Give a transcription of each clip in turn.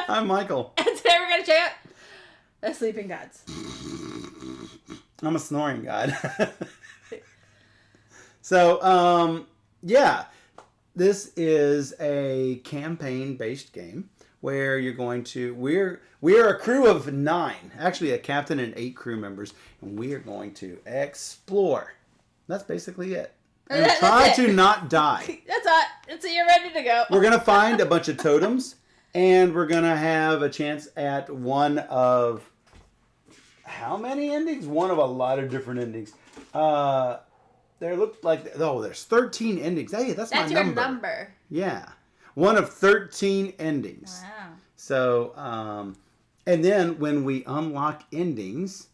Steph. I'm Michael. And today we're going to check out the Sleeping Gods. I'm a snoring god. So, yeah. This is a campaign-based game where you're going to... We are a crew of 9. Actually, a captain and 8 crew members. And we are going to explore. That's basically it. And try to not die. That's it. You're ready to go. We're going to find a bunch of totems. And we're going to have a chance at one of... How many endings? One of a lot of different endings. There looked like... Oh, there's 13 endings. Hey, that's my number. That's your number. Yeah. One of 13 endings. Wow. So, and then when we unlock endings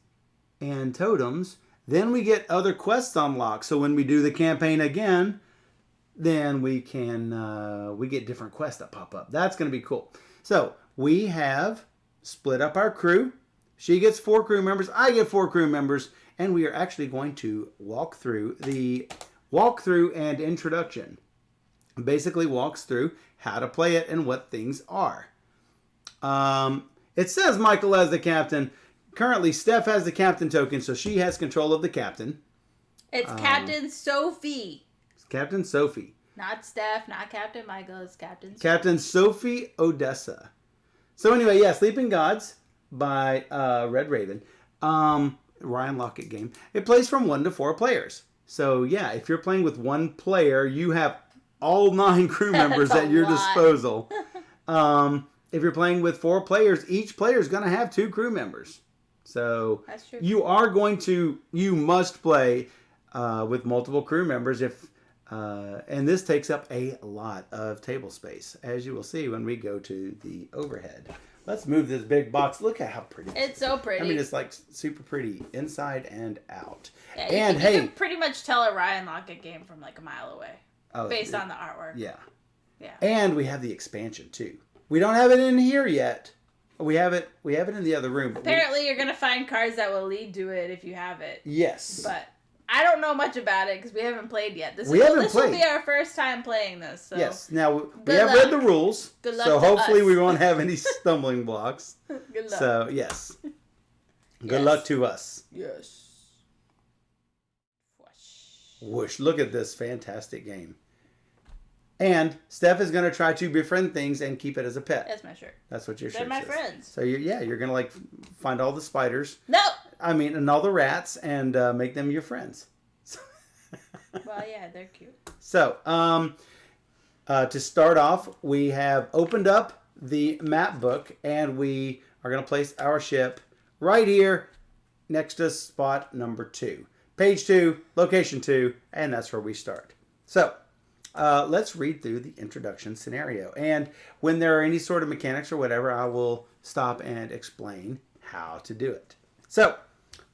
and totems, then we get other quests unlocked. So when we do the campaign again, then we can, we get different quests that pop up. That's going to be cool. So we have split up our crew. She gets 4 crew members. I get 4 crew members. And we are actually going to walk through the walkthrough and introduction. Basically walks through how to play it and what things are. It says Michael as the captain. Currently, Steph has the captain token, so she has control of the captain. It's Captain Sophie. It's Captain Sophie. Not Steph, not Captain Michael. It's Captain Sophie. Captain Sophie Odessa. So anyway, yeah, Sleeping Gods by Red Raven. Ryan Lockett game. It plays from 1 to 4 players. So yeah, if you're playing with 1 player, you have all 9 crew members at your disposal. If you're playing with 4 players, each player is going to have 2 crew members. So that's true. You must play with multiple crew members and this takes up a lot of table space, as you will see when we go to the overhead. Let's move this big box. Look at how pretty it's so pretty. I mean, it's like super pretty inside and out. Yeah, and you can pretty much tell a Ryan Lockett game from like a mile away, based on the artwork. Yeah. Yeah. And we have the expansion too. We don't have it in here yet. We have it in the other room. Apparently, you're gonna find cards that will lead to it if you have it. Yes. But I don't know much about it because we haven't played yet. This will be our first time playing this. So. Yes. Now, we have read the rules. Good luck so to hopefully us. we won't have any stumbling blocks. Good luck. So, yes. Good luck to us. Yes. Whoosh. Look at this fantastic game. And Steph is going to try to befriend things and keep it as a pet. That's my shirt. That's what your shirt They're my says. friends. So, you're going to like find all the spiders. No! And all the rats and make them your friends. Well, yeah, they're cute. So, to start off, we have opened up the map book and we are going to place our ship right here next to spot number 2. Page 2, location 2, and that's where we start. So, let's read through the introduction scenario. And when there are any sort of mechanics or whatever, I will stop and explain how to do it. So,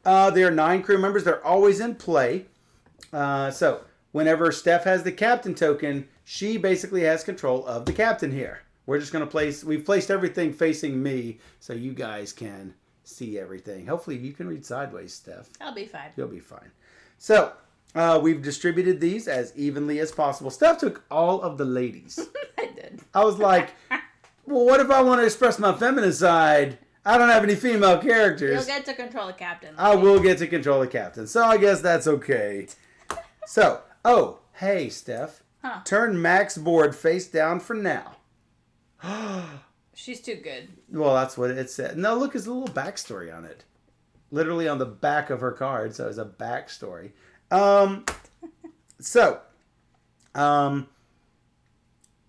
there are 9 crew members. They're always in play. So, whenever Steph has the captain token, she basically has control of the captain here. We're just going to we've placed everything facing me so you guys can see everything. Hopefully you can read sideways, Steph. I'll be fine. You'll be fine. So, we've distributed these as evenly as possible. Steph took all of the ladies. I did. I was like, well, what if I want to express my feminine side? I don't have any female characters. You'll get to control the captain. I will get to control the captain. So I guess that's okay. So, hey, Steph. Huh. Turn Mac's board face down for now. She's too good. Well, that's what it said. No, look, there's a little backstory on it. Literally on the back of her card, so it's a backstory. And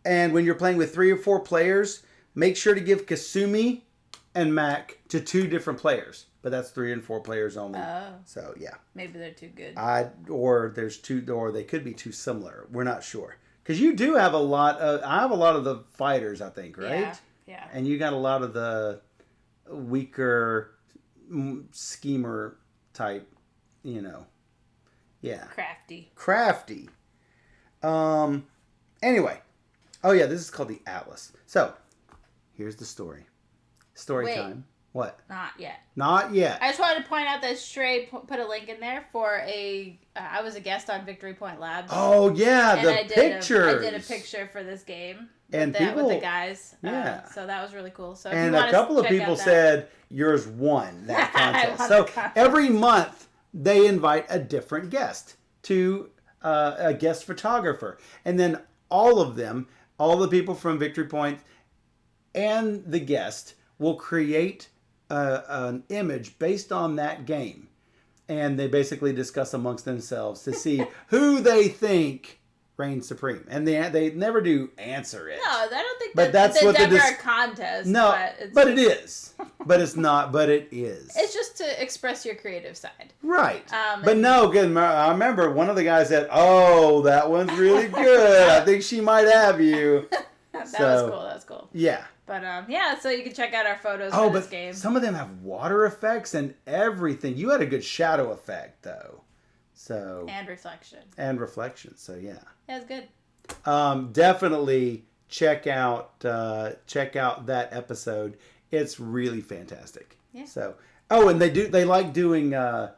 when you're playing with 3 or 4 players, make sure to give Kasumi and Mac to 2 different players. But that's 3 and 4 players only. Oh. So, yeah. Maybe they're too good. Or they could be too similar. We're not sure. Because you do have I have a lot of the fighters, I think, right? Yeah. And you got a lot of the weaker schemer type, Yeah. Crafty. Anyway. Oh, yeah, this is called the Atlas. So, here's the story. Story time. What? Not yet. Not yet. I just wanted to point out that Stray put a link in there for I was a guest on Victory Point Labs. Oh, yeah, and the pictures. I did a picture for this game. And with the guys. Yeah. So that was really cool. So and a couple of people said yours won that contest. So every month they invite a different guest to a guest photographer. And then all of them, all the people from Victory Point and the guest will create an image based on that game. And they basically discuss amongst themselves to see who they think reigns supreme. And they never do answer it. No, I don't think that's what ever a contest. No, but it is. But it's not, but it is. It's just to express your creative side. Right. But no, good. I remember one of the guys said, "Oh, that one's really good. I think she might have you." That was cool. Yeah. But so you can check out our photos for this game. Some of them have water effects and everything. You had a good shadow effect though. And reflection. So yeah. Yeah, it's good. Definitely check out that episode. It's really fantastic. Yeah. So and they like doing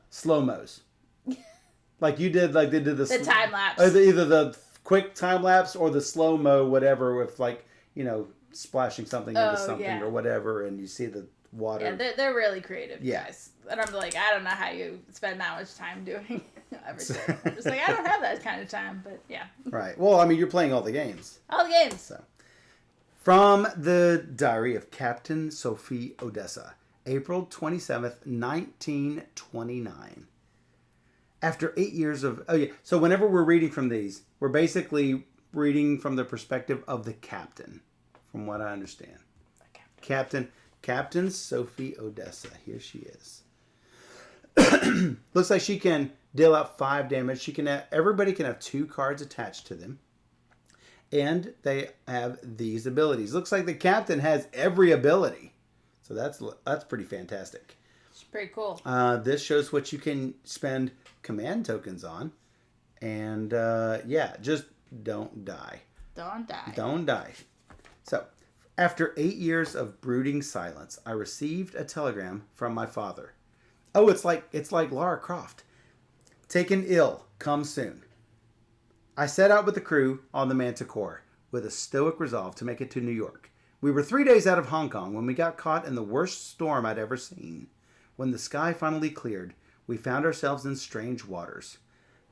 slow-mos. Like you did, like they did the time lapse. Either the quick time lapse or the slow-mo, whatever, with splashing something into something or whatever, and you see the water. Yeah, they're really creative guys. And I'm like, I don't know how you spend that much time doing everything. I'm just like, I don't have that kind of time, but yeah. Right. Well, I mean, you're playing all the games. All the games. So, from the diary of Captain Sophie Odessa, April 27th, 1929. After 8 years of... So whenever we're reading from these, we're basically reading from the perspective of the captain, from what I understand. Captain Sophie Odessa. Here she is. Looks like she can deal out 5 damage. Everybody can have 2 cards attached to them. And they have these abilities. Looks like the captain has every ability. So that's pretty fantastic. It's pretty cool. This shows what you can spend command tokens on. And just don't die. Don't die. So, after 8 years of brooding silence, I received a telegram from my father. Oh, it's like Lara Croft. Taken ill. Come soon. I set out with the crew on the Manticore with a stoic resolve to make it to New York. We were 3 days out of Hong Kong when we got caught in the worst storm I'd ever seen. When the sky finally cleared, we found ourselves in strange waters.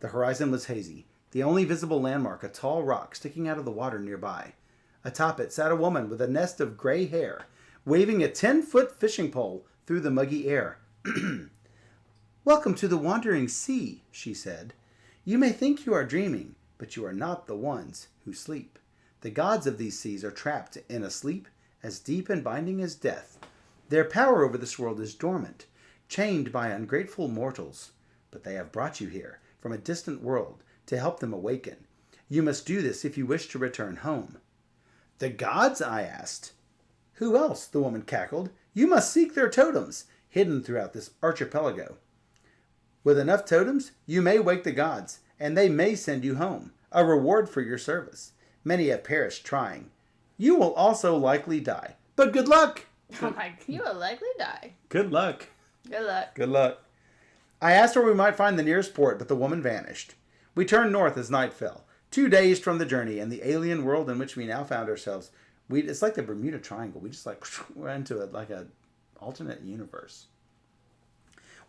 The horizon was hazy. The only visible landmark, a tall rock sticking out of the water nearby. Atop it sat a woman with a nest of gray hair, waving a 10-foot fishing pole through the muggy air. "Welcome to the wandering sea," she said. "You may think you are dreaming, but you are not the ones who sleep. The gods of these seas are trapped in a sleep as deep and binding as death. Their power over this world is dormant, chained by ungrateful mortals. But they have brought you here from a distant world to help them awaken. You must do this if you wish to return home." "The gods?" I asked. "Who else?" the woman cackled. "You must seek their totems, hidden throughout this archipelago. With enough totems, you may wake the gods, and they may send you home, a reward for your service. Many have perished trying. You will also likely die. But good luck!" Oh my, you will likely die. Good luck. Good luck. I asked where we might find the nearest port, but the woman vanished. We turned north as night fell. 2 days from the journey and the alien world in which we now found ourselves. It's like the Bermuda Triangle. We just went into like a alternate universe.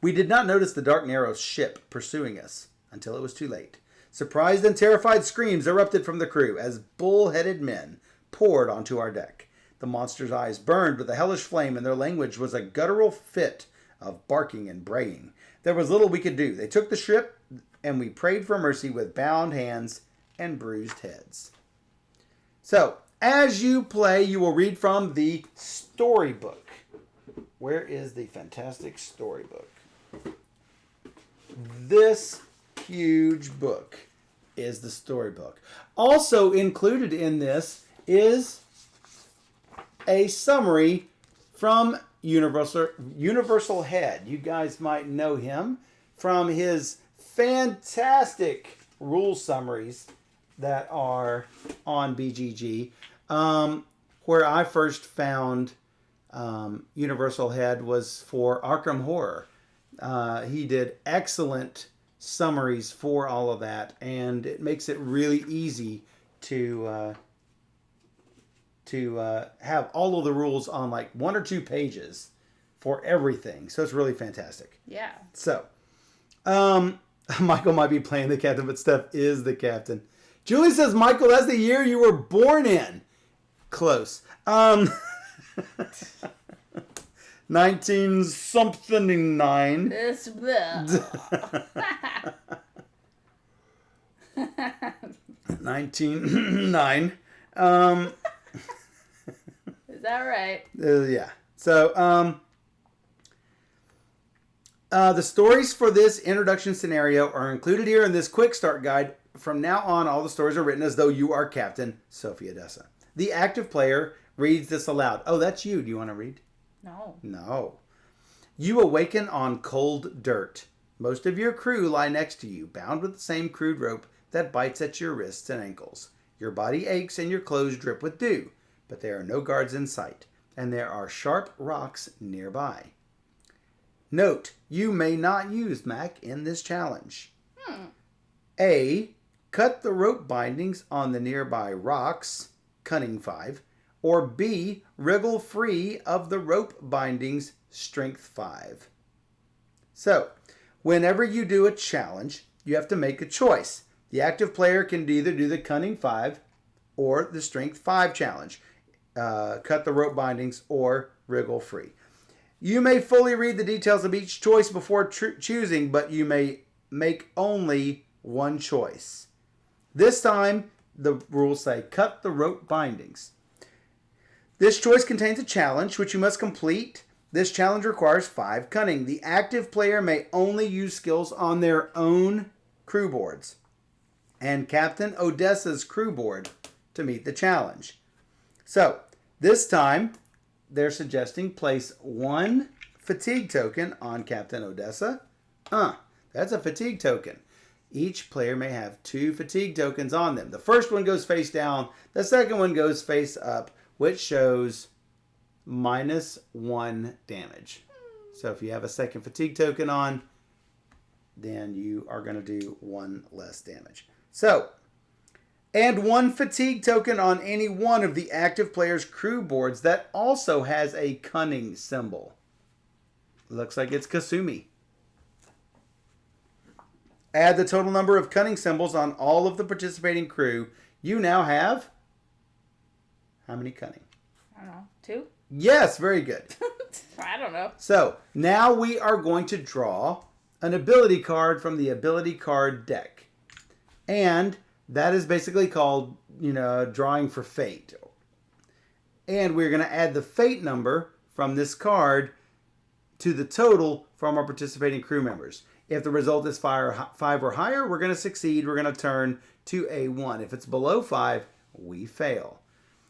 We did not notice the dark, narrow ship pursuing us until it was too late. Surprised and terrified screams erupted from the crew as bull-headed men poured onto our deck. The monster's eyes burned with a hellish flame, and their language was a guttural fit of barking and braying. There was little we could do. They took the ship, and we prayed for mercy with bound hands and bruised heads. So, as you play, you will read from the storybook. Where is the fantastic storybook? This huge book is the storybook. Also included in this is a summary from Universal Head. You guys might know him from his fantastic rule summaries that are on BGG, where I first found Universal head was for Arkham Horror. He did excellent summaries for all of that, and it makes it really easy to have all of the rules on like 1 or 2 pages for everything. So it's really fantastic. Yeah. So, Michael might be playing the captain, but Steph is the captain. Julie says, Michael, that's the year you were born in. Close. 19 something 9. This 1909. Is that right? Yeah. So, the stories for this introduction scenario are included here in this quick start guide. From now on, all the stories are written as though you are Captain Sophie Odessa. The active player reads this aloud. Oh, that's you. Do you want to read? No. No. You awaken on cold dirt. Most of your crew lie next to you, bound with the same crude rope that bites at your wrists and ankles. Your body aches and your clothes drip with dew, but there are no guards in sight, and there are sharp rocks nearby. Note, you may not use Mac in this challenge. A. Cut the rope bindings on the nearby rocks, Cunning 5, or B. Wriggle free of the rope bindings, Strength 5. So, whenever you do a challenge, you have to make a choice. The active player can either do the Cunning 5 or the Strength 5 challenge. Cut the rope bindings or wriggle free. You may fully read the details of each choice before choosing, but you may make only one choice. This time, the rules say cut the rope bindings. This choice contains a challenge which you must complete. This challenge requires 5 cunning. The active player may only use skills on their own crew boards and Captain Odessa's crew board to meet the challenge. So, this time, they're suggesting place 1 fatigue token on Captain Odessa. That's a fatigue token. Each player may have 2 fatigue tokens on them. The first one goes face down. The second one goes face up, which shows -1 damage. So if you have a second fatigue token on, then you are going to do 1 less damage. So, and 1 fatigue token on any one of the active player's crew boards that also has a cunning symbol. Looks like it's Kasumi. Add the total number of cunning symbols on all of the participating crew. You now have how many cunning? I don't know. 2? Yes, very good. I don't know. So, now we are going to draw an ability card from the ability card deck. And that is basically called, drawing for fate. And we're going to add the fate number from this card to the total from our participating crew members. If the result is 5 or higher, we're going to succeed. We're going to turn to a 1. If it's below 5, we fail.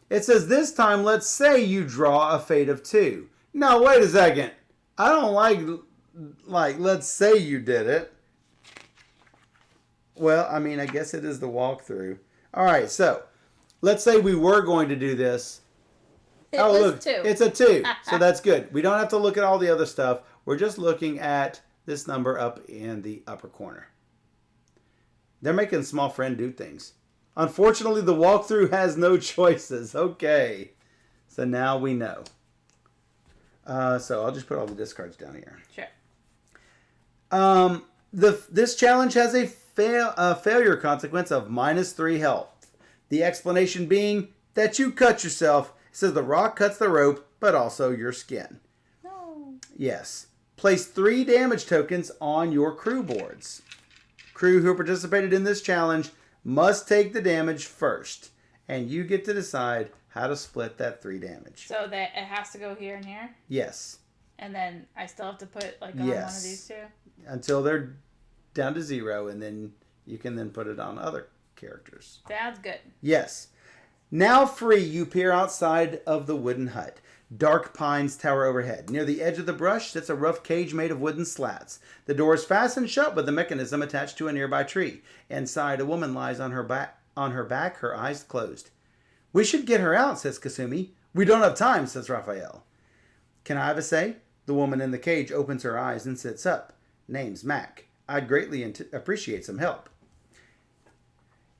It says this time, let's say you draw a fate of 2. Now, wait a second. I don't like let's say you did it. Well, I mean, I guess it is the walkthrough. All right, so let's say we were going to do this. It was 2. It's a 2. So that's good. We don't have to look at all the other stuff. We're just looking at this number up in the upper corner. They're making small friend do things. Unfortunately, the walkthrough has no choices. Okay. So now we know. So I'll just put all the discards down here. Sure. This challenge has a failure consequence of -3 health. The explanation being that you cut yourself. It says the rock cuts the rope, but also your skin. No. Yes. Place 3 damage tokens on your crew boards. Crew who participated in this challenge must take the damage first, and you get to decide how to split that 3 damage. So that it has to go here and here? Yes. And then I still have to put on one of these 2? Until they're down to 0, and then you can then put it on other characters. Sounds good. Yes. Now free, you peer outside of the wooden hut. Dark pines tower overhead. Near the edge of the brush sits a rough cage made of wooden slats. The door is fastened shut with the mechanism attached to a nearby tree. Inside, a woman lies on her back, her eyes closed. We should get her out, says Kasumi. We don't have time, says Raphael. Can I have a say? The woman in the cage opens her eyes and sits up. Name's Mac. I'd greatly appreciate some help.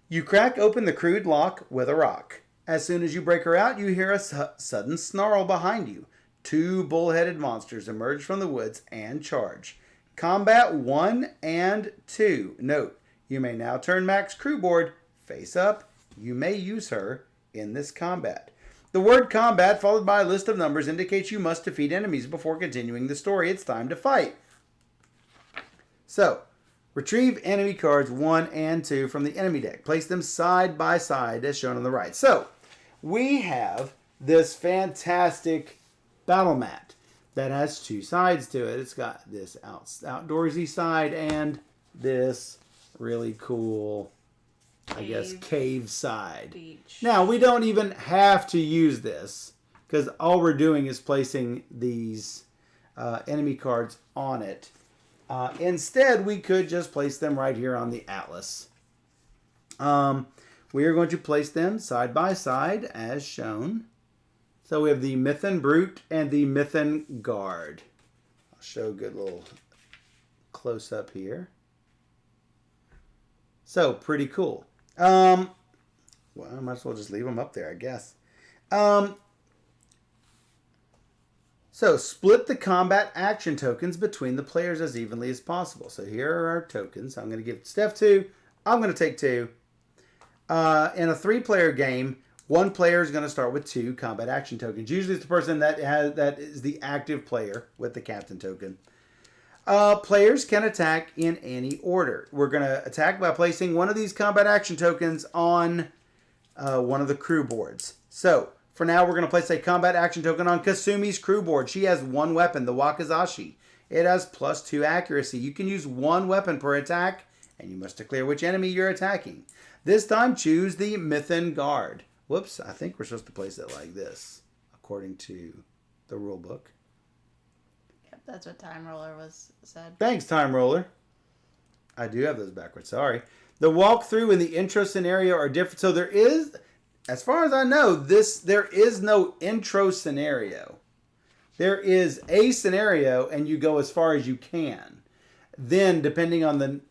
You crack open the crude lock with a rock. As soon as you break her out, you hear a sudden snarl behind you. 2 bull-headed monsters emerge from the woods and charge. Combat 1 and 2. Note, you may now turn Mac's crew board face up. You may use her in this combat. The word combat followed by a list of numbers indicates you must defeat enemies before continuing the story. It's time to fight. So, retrieve enemy cards 1 and 2 from the enemy deck. Place them side by side as shown on the right. So, we have this fantastic battle mat that has 2 sides to it. It's got this outdoorsy side and this really cool, cave side. Beach. Now, we don't even have to use this because all we're doing is placing these enemy cards on it. Instead, we could just place them right here on the atlas. We are going to place them side by side as shown. So we have the Mythen Brute and the Mythen Guard. I'll show a good little close up here. So, pretty cool. Well, I might as well just leave them up there, I guess. So, split the combat action tokens between the players as evenly as possible. So, here are our tokens. I'm going to give Steph 2. I'm going to take 2. In a 3-player game, 1 player is going to start with 2 combat action tokens. Usually, it's the person that is the active player with the captain token. Players can attack in any order. We're going to attack by placing one of these combat action tokens on one of the crew boards. So, for now, we're going to place a combat action token on Kasumi's crew board. She has 1 weapon, the Wakizashi. It has +2 accuracy. You can use 1 weapon per attack, and you must declare which enemy you're attacking. This time, choose the Mythen Guard. Whoops, I think we're supposed to place it like this, according to the rule book. Yep, that's what Time Roller said. Thanks, Time Roller. I do have those backwards, sorry. The walkthrough and the intro scenario are different. So there is, as far as I know, there is no intro scenario. There is a scenario, and you go as far as you can. Then, depending on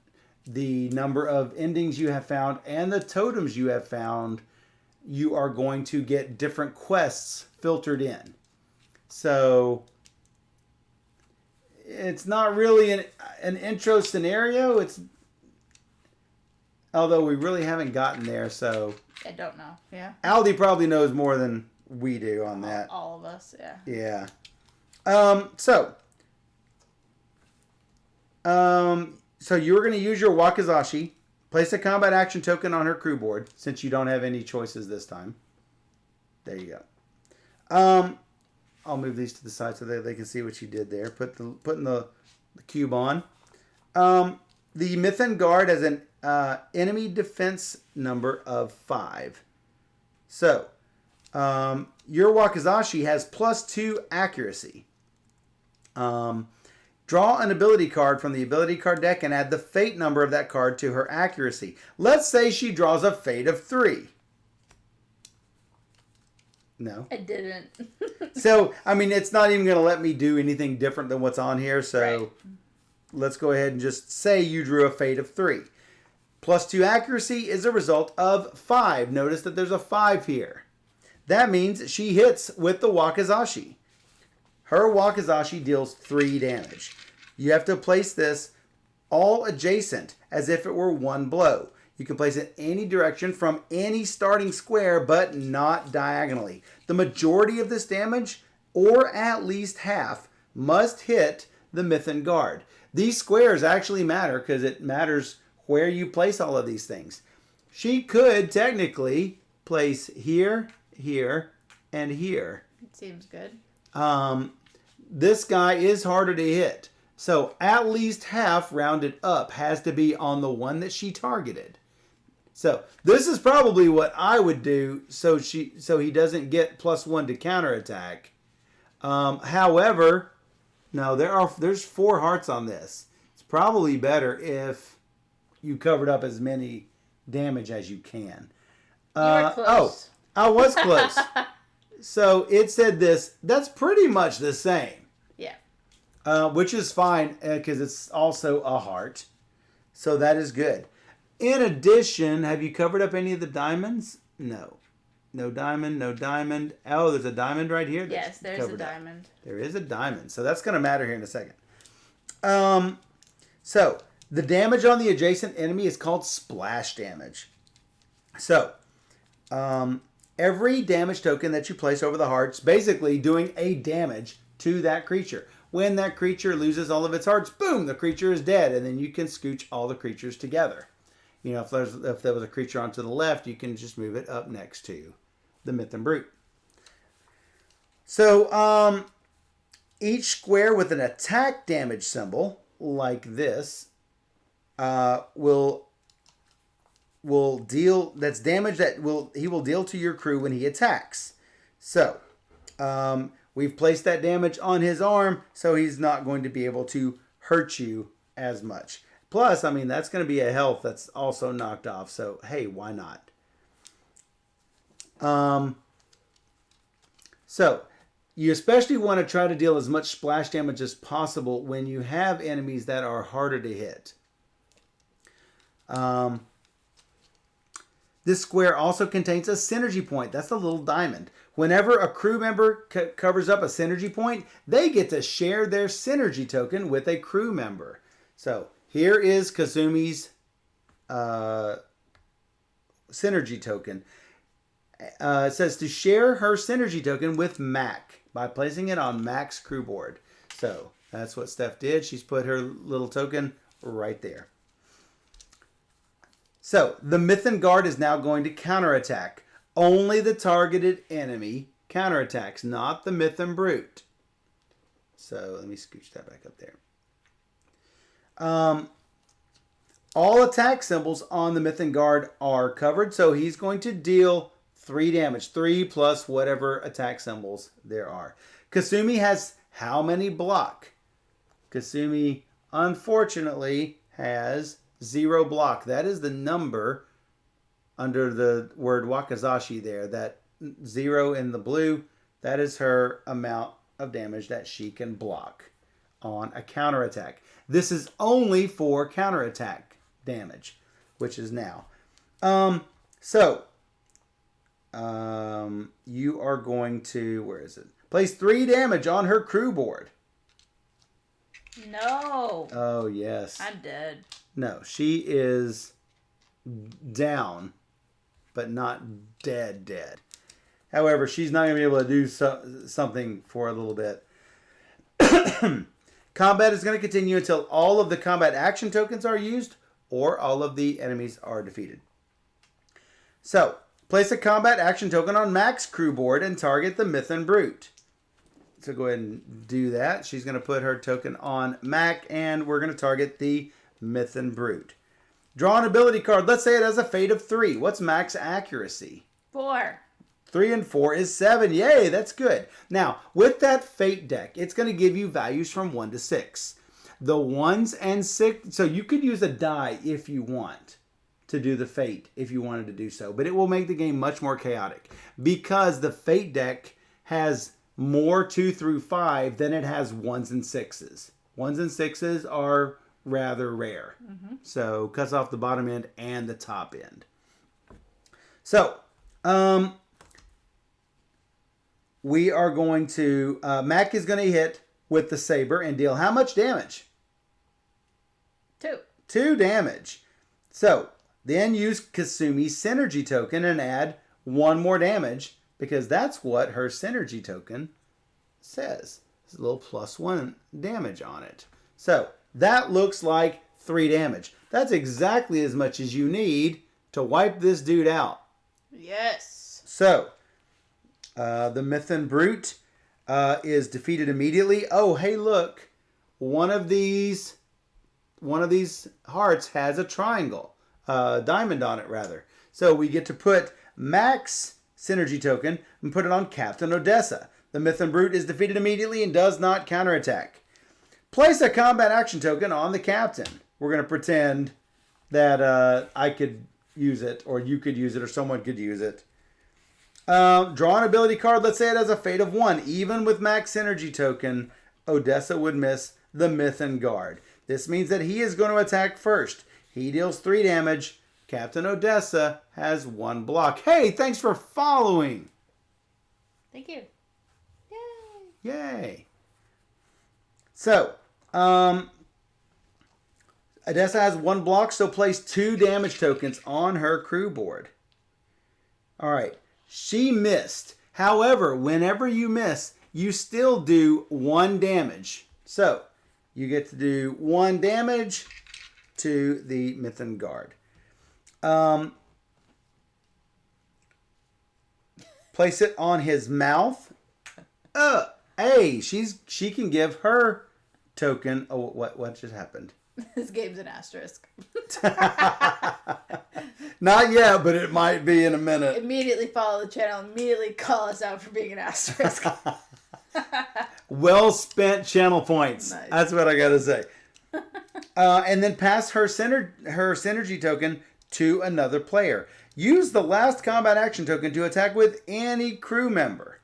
the number of endings you have found and the totems you have found, you are going to get different quests filtered in. So, it's not really an intro scenario. Although we really haven't gotten there, so... I don't know, yeah. Aldi probably knows more than we do on that. All of us, yeah. Yeah. So you were going to use your Wakizashi. Place a combat action token on her crew board, since you don't have any choices this time. There you go. I'll move these to the side so that they can see what you did there. Putting the cube on. The Mythen Guard has an enemy defense number of 5. So, your Wakizashi has +2 accuracy. Draw an ability card from the ability card deck and add the fate number of that card to her accuracy. Let's say she draws a fate of 3. No. I didn't. So, I mean, it's not even going to let me do anything different than what's on here. So, right. Let's go ahead and just say you drew a fate of 3. +2 accuracy is a result of 5. Notice that there's a 5 here. That means she hits with the Wakizashi. Her Wakizashi deals 3 damage. You have to place this all adjacent as if it were 1 blow. You can place it any direction from any starting square, but not diagonally. The majority of this damage, or at least half, must hit the Mythen Guard. These squares actually matter because it matters where you place all of these things. She could technically place here, here, and here. It seems good. This guy is harder to hit. So at least half rounded up has to be on the one that she targeted. So this is probably what I would do so he doesn't get +1 to counterattack. However, no, there's 4 hearts on this. It's probably better if you covered up as many damage as you can. You were close. Oh, I was close. So it said this. That's pretty much the same. Yeah. Which is fine because it's also a heart. So that is good. In addition, have you covered up any of the diamonds? No. No diamond, no diamond. Oh, there's a diamond right here. Yes, there's a diamond. There is a diamond. So that's going to matter here in a second. So the damage on the adjacent enemy is called splash damage. So every damage token that you place over the hearts, basically doing a damage to that creature. When that creature loses all of its hearts, boom, the creature is dead, and then you can scooch all the creatures together. You know, if there was a creature onto the left, you can just move it up next to the Myth and Brute. So each square with an attack damage symbol like this will deal, that's damage that he will deal to your crew when he attacks. So we've placed that damage on his arm, so he's not going to be able to hurt you as much. Plus, I mean, that's going to be a health that's also knocked off, so hey, why not? So you especially want to try to deal as much splash damage as possible when you have enemies that are harder to hit. This square also contains a synergy point. That's a little diamond. Whenever a crew member covers up a synergy point, they get to share their synergy token with a crew member. So here is Kazumi's synergy token. It says to share her synergy token with Mac by placing it on Mac's crew board. So that's what Steph did. She's put her little token right there. So the Mythen Guard is now going to counterattack. Only the targeted enemy counterattacks, not the Mythen Brute. So let me scooch that back up there. All attack symbols on the Mythen Guard are covered, so he's going to deal 3 damage. 3 plus whatever attack symbols there are. Kasumi has how many block? Kasumi, unfortunately, has 0 block. That is the number under the word Wakazashi there. That 0 in the blue, that is her amount of damage that she can block on a counterattack. This is only for counterattack damage, which is now. You are going to, where is it? Place 3 damage on her crew board. No. Oh, yes. I'm dead. No, she is down, but not dead. However, she's not going to be able to do something for a little bit. Combat is going to continue until all of the combat action tokens are used or all of the enemies are defeated. So, place a combat action token on Mac's crew board and target the Mythen Brute. So go ahead and do that. She's going to put her token on Mac, and we're going to target the Mythen Brute. Draw an ability card. Let's say it has a fate of 3. What's Mac's accuracy? 4. 3 and 4 is 7. Yay, that's good. Now, with that fate deck, it's going to give you values from 1 to 6. The 1s and 6, so you could use a die if you want to do the fate, if you wanted to do so. But it will make the game much more chaotic because the fate deck has more 2 through 5 than it has 1s and 6s. 1s and 6s are rather rare. Mm-hmm. So, cuts off the bottom end and the top end. So, we are going to, Mac is going to hit with the saber and deal how much damage? 2. 2 damage. So, then use Kasumi's synergy token and add 1 more damage because that's what her synergy token says. There's a little +1 damage on it. So, that looks like 3 damage. That's exactly as much as you need to wipe this dude out. Yes. So, the Mythen Brute is defeated immediately. Oh, hey, look. One of these hearts has a triangle. Diamond on it, rather. So we get to put Mac's synergy token and put it on Captain Odessa. The Mythen Brute is defeated immediately and does not counterattack. Place a combat action token on the Captain. We're going to pretend that I could use it, or you could use it, or someone could use it. Draw an ability card. Let's say it has a fate of 1. Even with max synergy token, Odessa would miss the Mythen Guard. This means that he is going to attack first. He deals 3 damage. Captain Odessa has 1 block. Hey, thanks for following. Thank you. Yay. Yay. So, Odessa has 1 block, so place 2 damage tokens on her crew board. All right. She missed. However, whenever you miss, you still do 1 damage. So, you get to do 1 damage to the Mythen Guard. Place it on his mouth. Hey, she can give her token. Oh, what just happened? This game's an asterisk. Not yet, but it might be in a minute. Immediately follow the channel. Immediately call us out for being an asterisk. Well spent channel points. Nice. That's what I gotta say. And then pass her synergy token to another player. Use the last combat action token to attack with any crew member.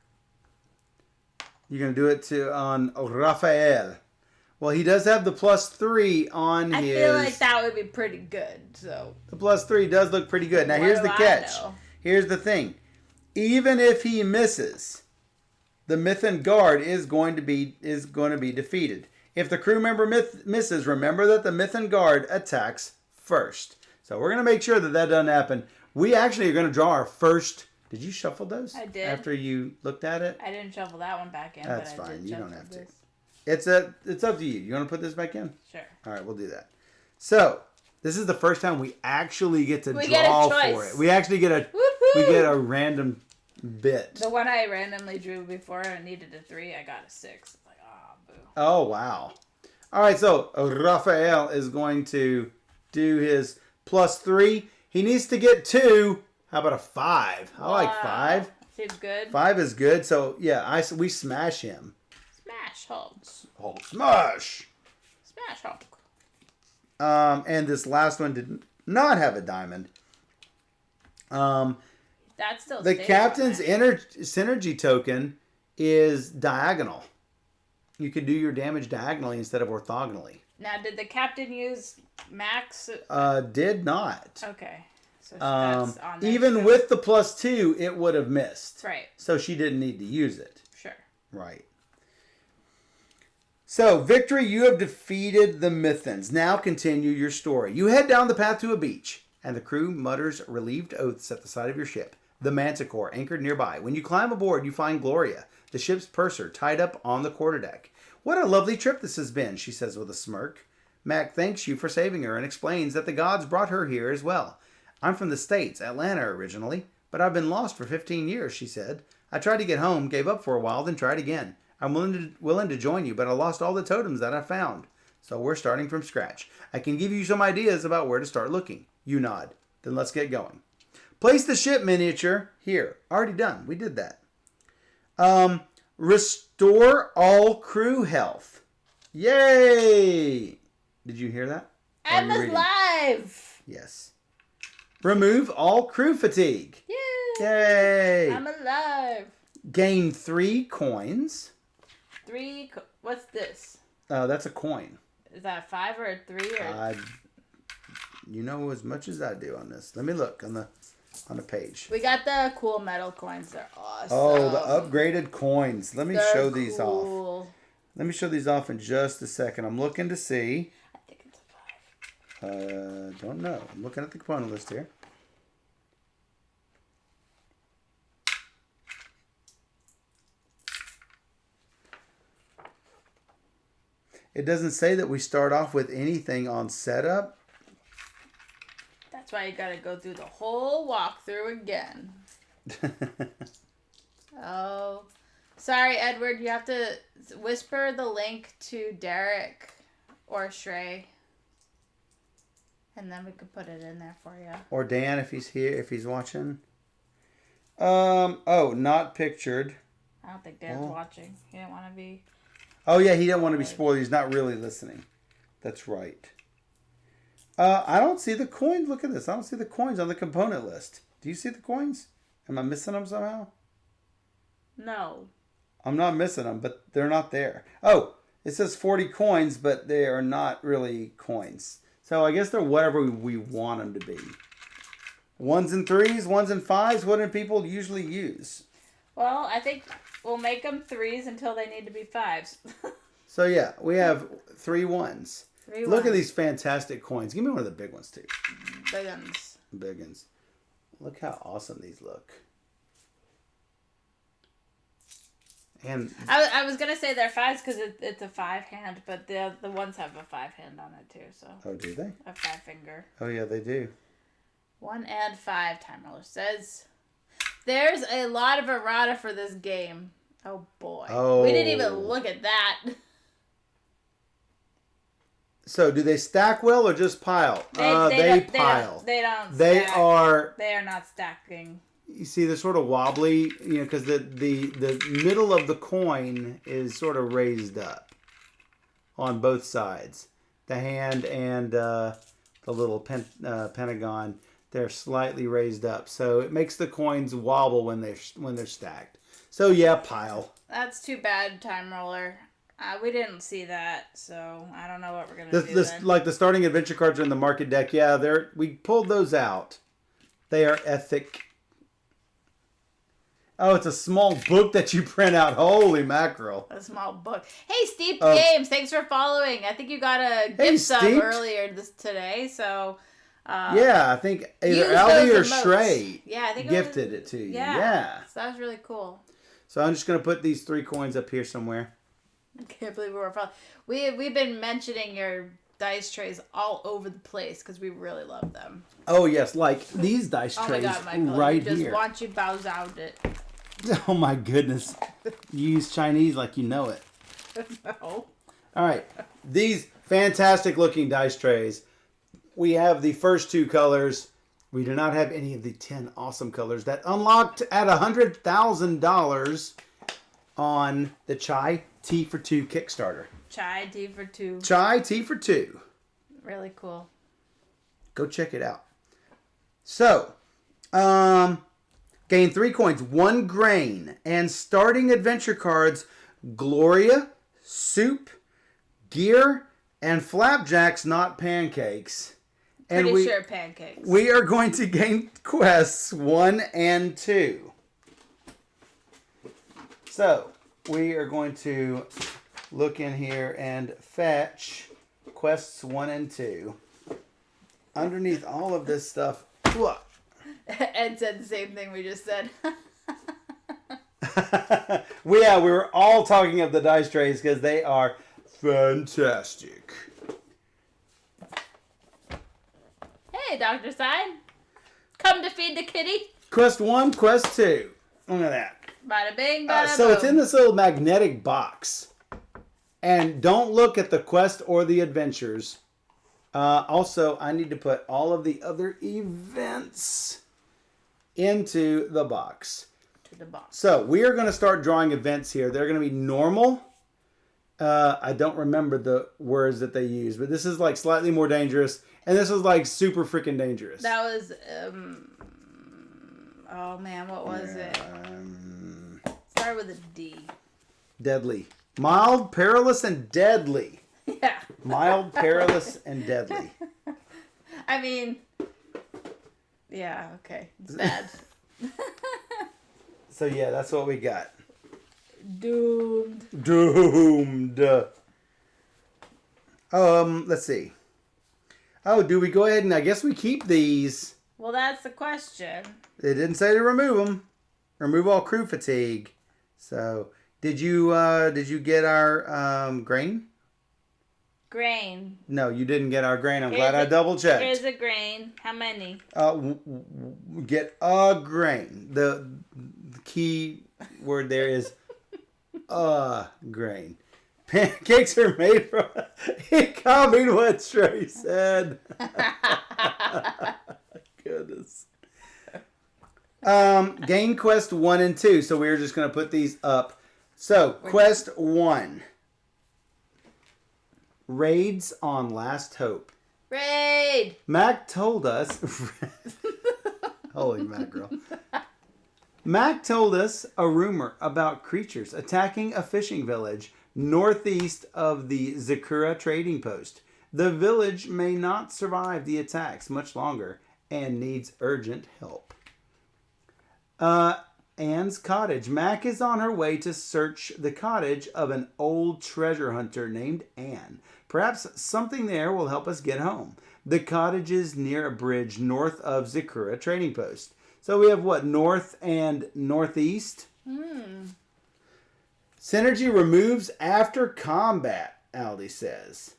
You're gonna do it on Raphael. Well, he does have the +3 on his. I feel like that would be pretty good. So the +3 does look pretty good. Now here's the catch. Here's the thing. Even if he misses, the Mythen Guard is going to be defeated. If the crew member misses, remember that the Mythen Guard attacks first. So we're going to make sure that doesn't happen. We actually are going to draw our first. Did you shuffle those? I did. After you looked at it? I didn't shuffle that one back in. That's but I fine. did You don't have this. to. It's up to you. You want to put this back in? Sure. All right, we'll do that. So this is the first time we actually get to draw get a choice. for it. We actually get a random bit. The one I randomly drew before I needed a 3, I got a 6. Like, boo. Oh, wow. All right, so Raphael is going to do his +3. He needs to get 2. How about a 5? I like 5. Seems good. 5 is good. So, yeah, we smash him. Smash Hulk. Hulk smash. Smash Hulk. And this last one did not have a diamond. That still The captain's synergy token is diagonal. You could do your damage diagonally instead of orthogonally. Now, did the captain use max? Did not. Okay. So that's on there even too. with the +2, it would have missed. Right. So she didn't need to use it. Sure. Right. So, Victory, you have defeated the Mythens. Now continue your story. You head down the path to a beach, and the crew mutters relieved oaths at the side of your ship, the Manticore, anchored nearby. When you climb aboard, you find Gloria, the ship's purser, tied up on the quarterdeck. What a lovely trip this has been, she says with a smirk. Mac thanks you for saving her and explains that the gods brought her here as well. I'm from the States, Atlanta originally, but I've been lost for 15 years, she said. I tried to get home, gave up for a while, then tried again. I'm willing to join you, but I lost all the totems that I found. So we're starting from scratch. I can give you some ideas about where to start looking. You nod. Then let's get going. Place the ship miniature here. Already done. We did that. Restore all crew health. Yay! Did you hear that? I'm alive! Yes. Remove all crew fatigue. Yay! Yay! I'm alive. Gain 3 coins. What's this? That's a coin. Is that a 5 or a 3? Or... You know as much as I do on this. Let me look on the page. We got the cool metal coins. They're awesome. Oh, the upgraded coins. Let me show these cool. off. Let me show these off in just a second. I'm looking to see. I think it's a 5. Don't know. I'm looking at the component list here. It doesn't say that we start off with anything on setup. That's why you gotta go through the whole walkthrough again. Oh. Sorry, Edward. You have to whisper the link to Derek or Shrey. And then we could put it in there for you. Or Dan, if he's here, if he's watching. Oh, not pictured. I don't think Dan's watching. He didn't want to be... Oh, yeah, he didn't want to be spoiled. He's not really listening. That's right. I don't see the coins. Look at this. I don't see the coins on the component list. Do you see the coins? Am I missing them somehow? No. I'm not missing them, but they're not there. Oh, it says 40 coins, but they are not really coins. So I guess they're whatever we want them to be. 1s and 3s, 1s and 5s. What do people usually use? Well, I think we'll make them 3s until they need to be 5s. So yeah, we have 3 1s. Look at ones. these fantastic coins. Give me one of the big ones too. Big ones. Big ones. Look how awesome these look. And I was gonna say they're 5s because it's a 5 hand, but the ones have a 5 hand on it too. So. Oh, do they? A 5 finger. Oh yeah, they do. 1 and 5. Time roller says. There's a lot of errata for this game. Oh boy. Oh. We didn't even look at that. So do they stack well or just pile? They pile. They don't. They stack. are. They are not stacking. You see, they're sort of wobbly, because the middle of the coin is sort of raised up on both sides. The hand and the little pentagon, they're slightly raised up, so it makes the coins wobble when they're stacked. So yeah, pile. That's too bad, Time Roller. We didn't see that, so I don't know what we're gonna do then. Like the starting adventure cards are in the market deck. Yeah, we pulled those out. They are ethic. Oh, it's a small book that you print out. Holy mackerel. A small book. Hey, Steep Games, thanks for following. I think you got a gift sub earlier today, so... yeah, I think either Aldi or Shrey gifted it to you. Yeah. So that was really cool. So I'm just going to put these 3 coins up here somewhere. I can't believe we've been mentioning your dice trays all over the place because we really love them. Oh, yes, like these dice trays Michael, right just here. Just want you bows out it. Oh my goodness. You use Chinese like you know it. No. All right. These fantastic looking dice trays. We have the first 2 colors. We do not have any of the 10 awesome colors that unlocked at $100,000 on the Chai Tea for 2 Kickstarter. Chai Tea for 2. Chai Tea for 2. Really cool. Go check it out. So, gain 3 coins, 1 grain, and starting adventure cards, Gloria, Soup, Gear, and Flapjacks, not pancakes. And Pretty sure pancakes. We are going to gain quests 1 and 2. So, we are going to look in here and fetch quests 1 and 2. Underneath all of this stuff. Ed said the same thing we just said. We were all talking of the dice trays because they are fantastic. Hey, Dr. Sign. Come to feed the kitty. Quest 1, quest 2. Look at that. Bada bing, bada boom. So it's in this little magnetic box. And don't look at the quest or the adventures. Also, I need to put all of the other events into the box. So we are going to start drawing events here. They're going to be normal. I don't remember the words that they use, but this is like slightly more dangerous. And this is like super freaking dangerous. That was, oh man, what was it? Started with a D. Deadly. Mild, perilous, and deadly. Yeah. Mild, perilous, and deadly. I mean, yeah, okay. It's bad. So yeah, that's what we got. Doomed. Let's see. Oh, do we go ahead and I guess we keep these? Well, that's the question. They didn't say to remove them. Remove all crew fatigue. So, did you get our grain? Grain. No, you didn't get our grain. I'm glad I double checked. Here's a grain. How many? Get a grain. The key word there is a grain. Pancakes are made from... He copied what Trey said. Goodness. Gain quest 1 and 2. So we're just going to put these up. So, quest 1. Raids on Last Hope. Raid! Mac told us... Holy mackerel. Mac told us a rumor about creatures attacking a fishing village northeast of the Zakura trading post. The village may not survive the attacks much longer and needs urgent help. Anne's cottage. Mac is on her way to search the cottage of an old treasure hunter named Anne. Perhaps something there will help us get home. The cottage is near a bridge north of Zakura trading post. So we have what? North and northeast? Synergy removes after combat, Aldi says.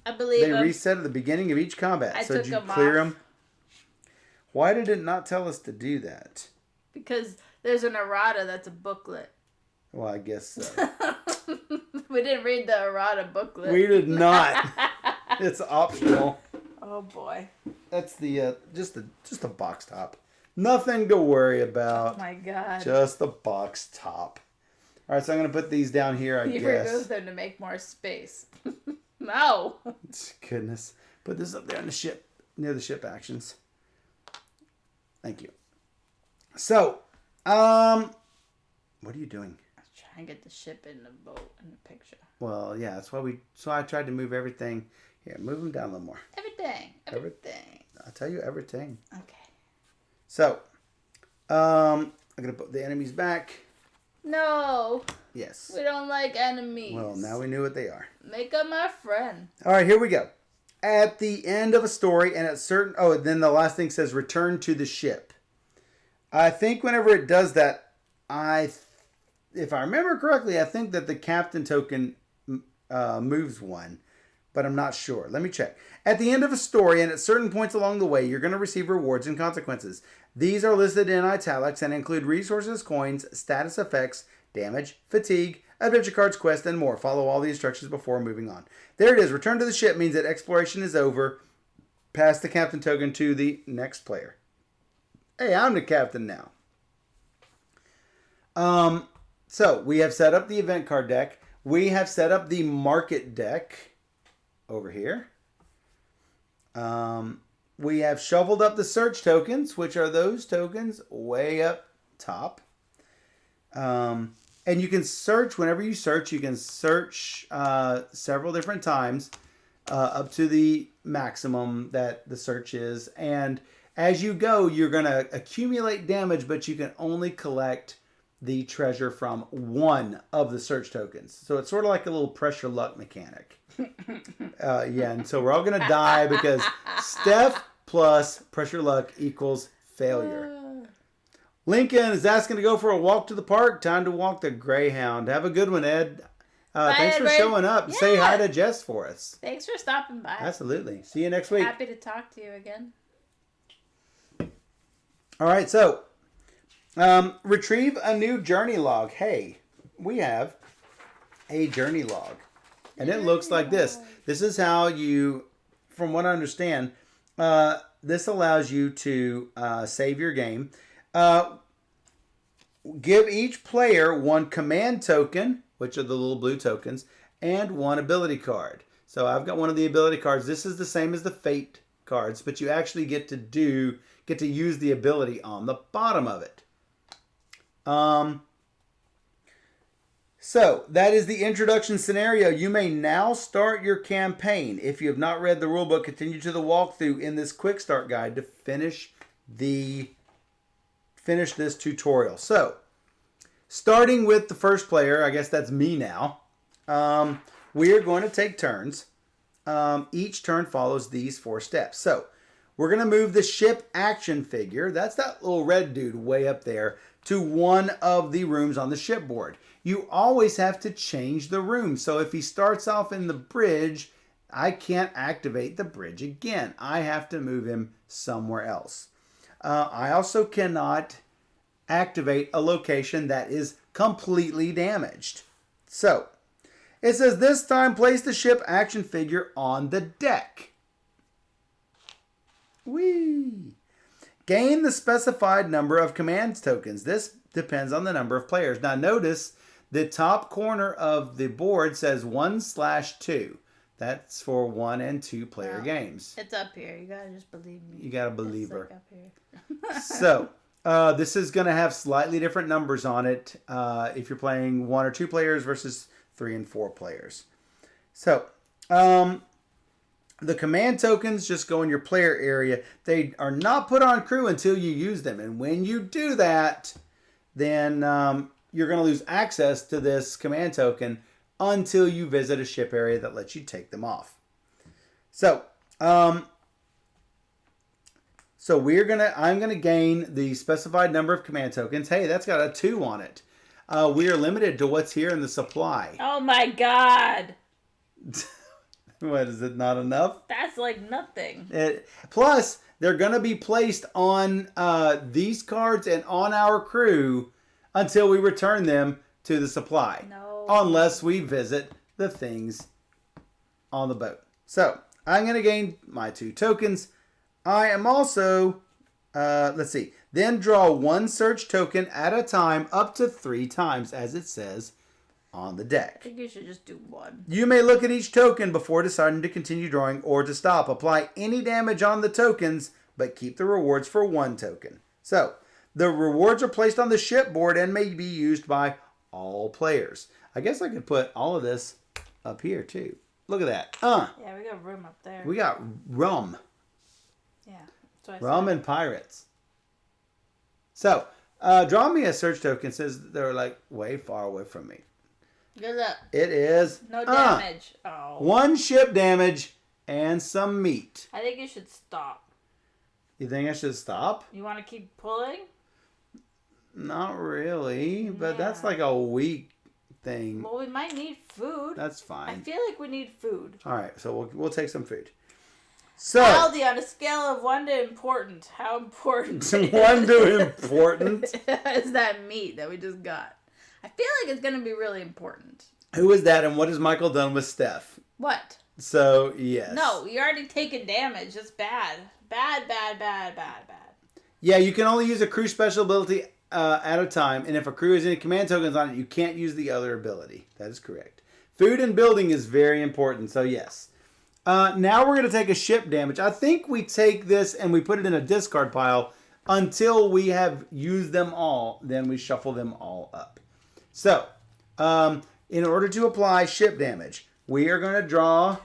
I believe they reset at the beginning of each combat. So did you clear them? Why did it not tell us to do that? Because there's an errata that's a booklet. Well, I guess so. We didn't read the errata booklet. We did not. It's optional. Oh boy. That's the just a box top. Nothing to worry about. Oh my god. Just the box top. All right, so I'm going to put these down here, I guess. You remove them to make more space. No. Goodness. Put this up there on the ship, near the ship actions. Thank you. So, what are you doing? I was trying to get the ship in the boat in the picture. Well, yeah, that's why so I tried to move everything. Here, move them down a little more. Everything. I'll tell you everything. Okay. So, I'm going to put the enemies back. No. Yes. We don't like enemies. Well, now we knew what they are. Make them our friend. All right, here we go. At the end of a story and at certain... Oh, then the last thing says return to the ship. I think whenever it does that, if I remember correctly, I think that the captain token moves one. But I'm not sure. Let me check. At the end of a story and at certain points along the way, you're going to receive rewards and consequences. These are listed in italics and include resources, coins, status effects, damage, fatigue, adventure cards, quests, and more. Follow all the instructions before moving on. There it is. Return to the ship means that exploration is over. Pass the captain token to the next player. Hey, I'm the captain now. So we have set up the event card deck. We have set up the market deck over here. We have shoveled up the search tokens, which are those tokens way up top. And you can search, whenever you search, you can search several different times up to the maximum that the search is. And as you go, you're going to accumulate damage, but you can only collect the treasure from one of the search tokens. So it's sort of like a little pressure luck mechanic. Yeah, and so we're all going to die because Steph plus pressure luck equals failure. Lincoln is asking to go for a walk to the park. Time to walk the Greyhound. Have a good one, Ed. Thanks for showing up. Yeah. Say hi to Jess for us. Thanks for stopping by. Absolutely. See you next week. Happy to talk to you again. All right, so retrieve a new journey log. Hey, we have a journey log. And it looks like this. This is how you, from what I understand, this allows you to save your game. Give each player one command token, which are the little blue tokens, and one ability card. So I've got one of the ability cards. This is the same as the fate cards, but you actually get to use the ability on the bottom of it. So that is the introduction scenario. You may now start your campaign. If you have not read the rulebook, continue to the walkthrough in this quick start guide to finish this tutorial. So, starting with the first player, I guess that's me now. We are going to take turns. Each turn follows these 4 steps. So, we're going to move the ship action figure, that's that little red dude way up there, to one of the rooms on the shipboard. You always have to change the room. So if he starts off in the bridge, I can't activate the bridge again. I have to move him somewhere else. I also cannot activate a location that is completely damaged. So it says this time place the ship action figure on the deck. Whee! Gain the specified number of command tokens. This depends on the number of players. Now notice the top corner of the board says 1/2. That's for 1 and 2 player games. It's up here. You gotta just believe me. You gotta believe her. Like up here. So, This is going to have slightly different numbers on it if you're playing 1 or 2 players versus 3 and 4 players. So, the command tokens just go in your player area. They are not put on crew until you use them. And when you do that, then you're going to lose access to this command token until you visit a ship area that lets you take them off. So, I'm gonna gain the specified number of command tokens. Hey, that's got a 2 on it. We are limited to what's here in the supply. Oh my god. What, is it not enough? That's like nothing. Plus, they're gonna be placed on these cards and on our crew until we return them to the supply. No. Unless we visit the things on the boat. So, I'm gonna gain my 2 tokens. I am also, then draw 1 search token at a time up to 3 times, as it says on the deck. I think you should just do 1. You may look at each token before deciding to continue drawing or to stop. Apply any damage on the tokens, but keep the rewards for 1 token. So, the rewards are placed on the shipboard and may be used by all players. I guess I could put all of this up here, too. Look at that. Yeah, we got room up there. We got rum. Yeah. That's what I Rum said. and pirates. So, draw me a search token. Says they're like way far away from me. Good luck. It is No damage. 1 ship damage and some meat. I think you should stop. You think I should stop? You want to keep pulling? Not really, but Yeah. that's like a weak thing. Well, we might need food. That's I fine. feel like we need food. All right, so we'll take some food. So, Aldi, on a scale of 1 to important, how important 1 to important. is that meat that we just got? I feel like it's going to be really important. Who is that, and what has Michael done with Steph? What? So, yes. No, you're already taking damage. That's bad. Bad, bad, bad, bad, bad. Yeah, you can only use a crew special ability at a time, and if a crew has any command tokens on it, you can't use the other ability. That is correct. Food and building is very important, so yes. Now we're going to take a ship damage. I think we take this and we put it in a discard pile until we have used them all. Then we shuffle them all up. So, in order to apply ship damage, we are going to draw...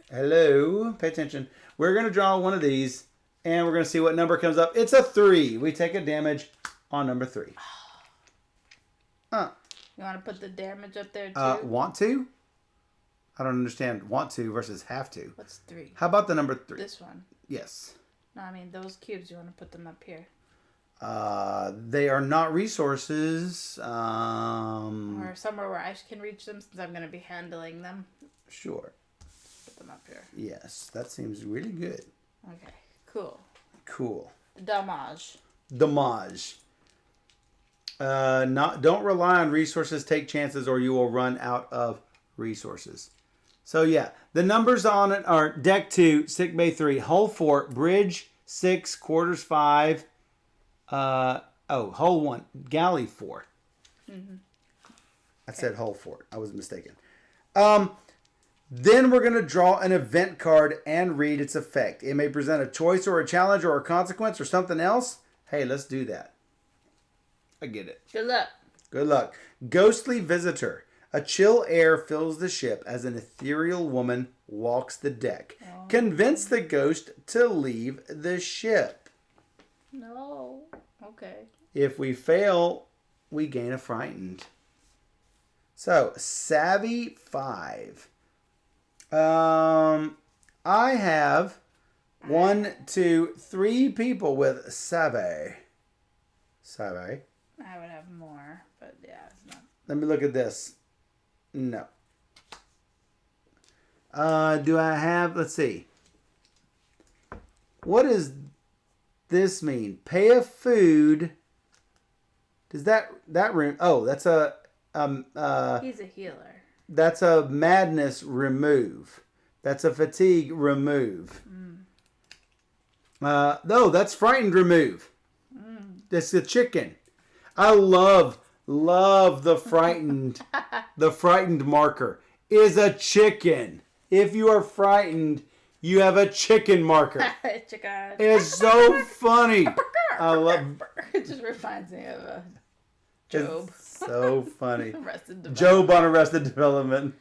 Hello, pay attention. We're going to draw one of these, and we're going to see what number comes up. It's a 3. We take a damage on number 3. You want to put the damage up there too? Want to? I don't understand. Want to versus have to. What's 3? How about the number 3? This one. Yes. No, I mean those cubes. You want to put them up here. They are not resources. Or somewhere where I can reach them since I'm going to be handling them. Sure. Put them up here. Yes, that seems really good. Okay, cool. Cool. Damage. Damage. Don't rely on resources. Take chances, or you will run out of resources. So yeah, the numbers on it are deck 2, sick bay 3, hull 4, bridge 6, quarters 5. Hull 1, galley 4. Mm-hmm. I said hull 4. I was mistaken. Then we're going to draw an event card and read its effect. It may present a choice or a challenge or a consequence or something else. Hey, let's do that. I get it. Good luck. Good luck. Ghostly visitor. A chill air fills the ship as an ethereal woman walks the deck. Oh. Convince the ghost to leave the ship. No. Okay. If we fail, we gain a frightened. So, savvy 5. I have 1, 2, 3 people with savvy. Savvy. I would have more, but yeah, it's not. Let me look at this. No. Do I have... Let's see. What does this mean? Pay a food. Does that room... Oh, that's a... He's a healer. That's a madness remove. That's a fatigue remove. No, that's frightened remove. That's the chicken. I love the frightened. The frightened marker is a chicken. If you are frightened, you have a chicken marker. Chicken. It is so funny. I love. It just reminds me of Job. It's so funny. Arrested Development. Job on Arrested Development.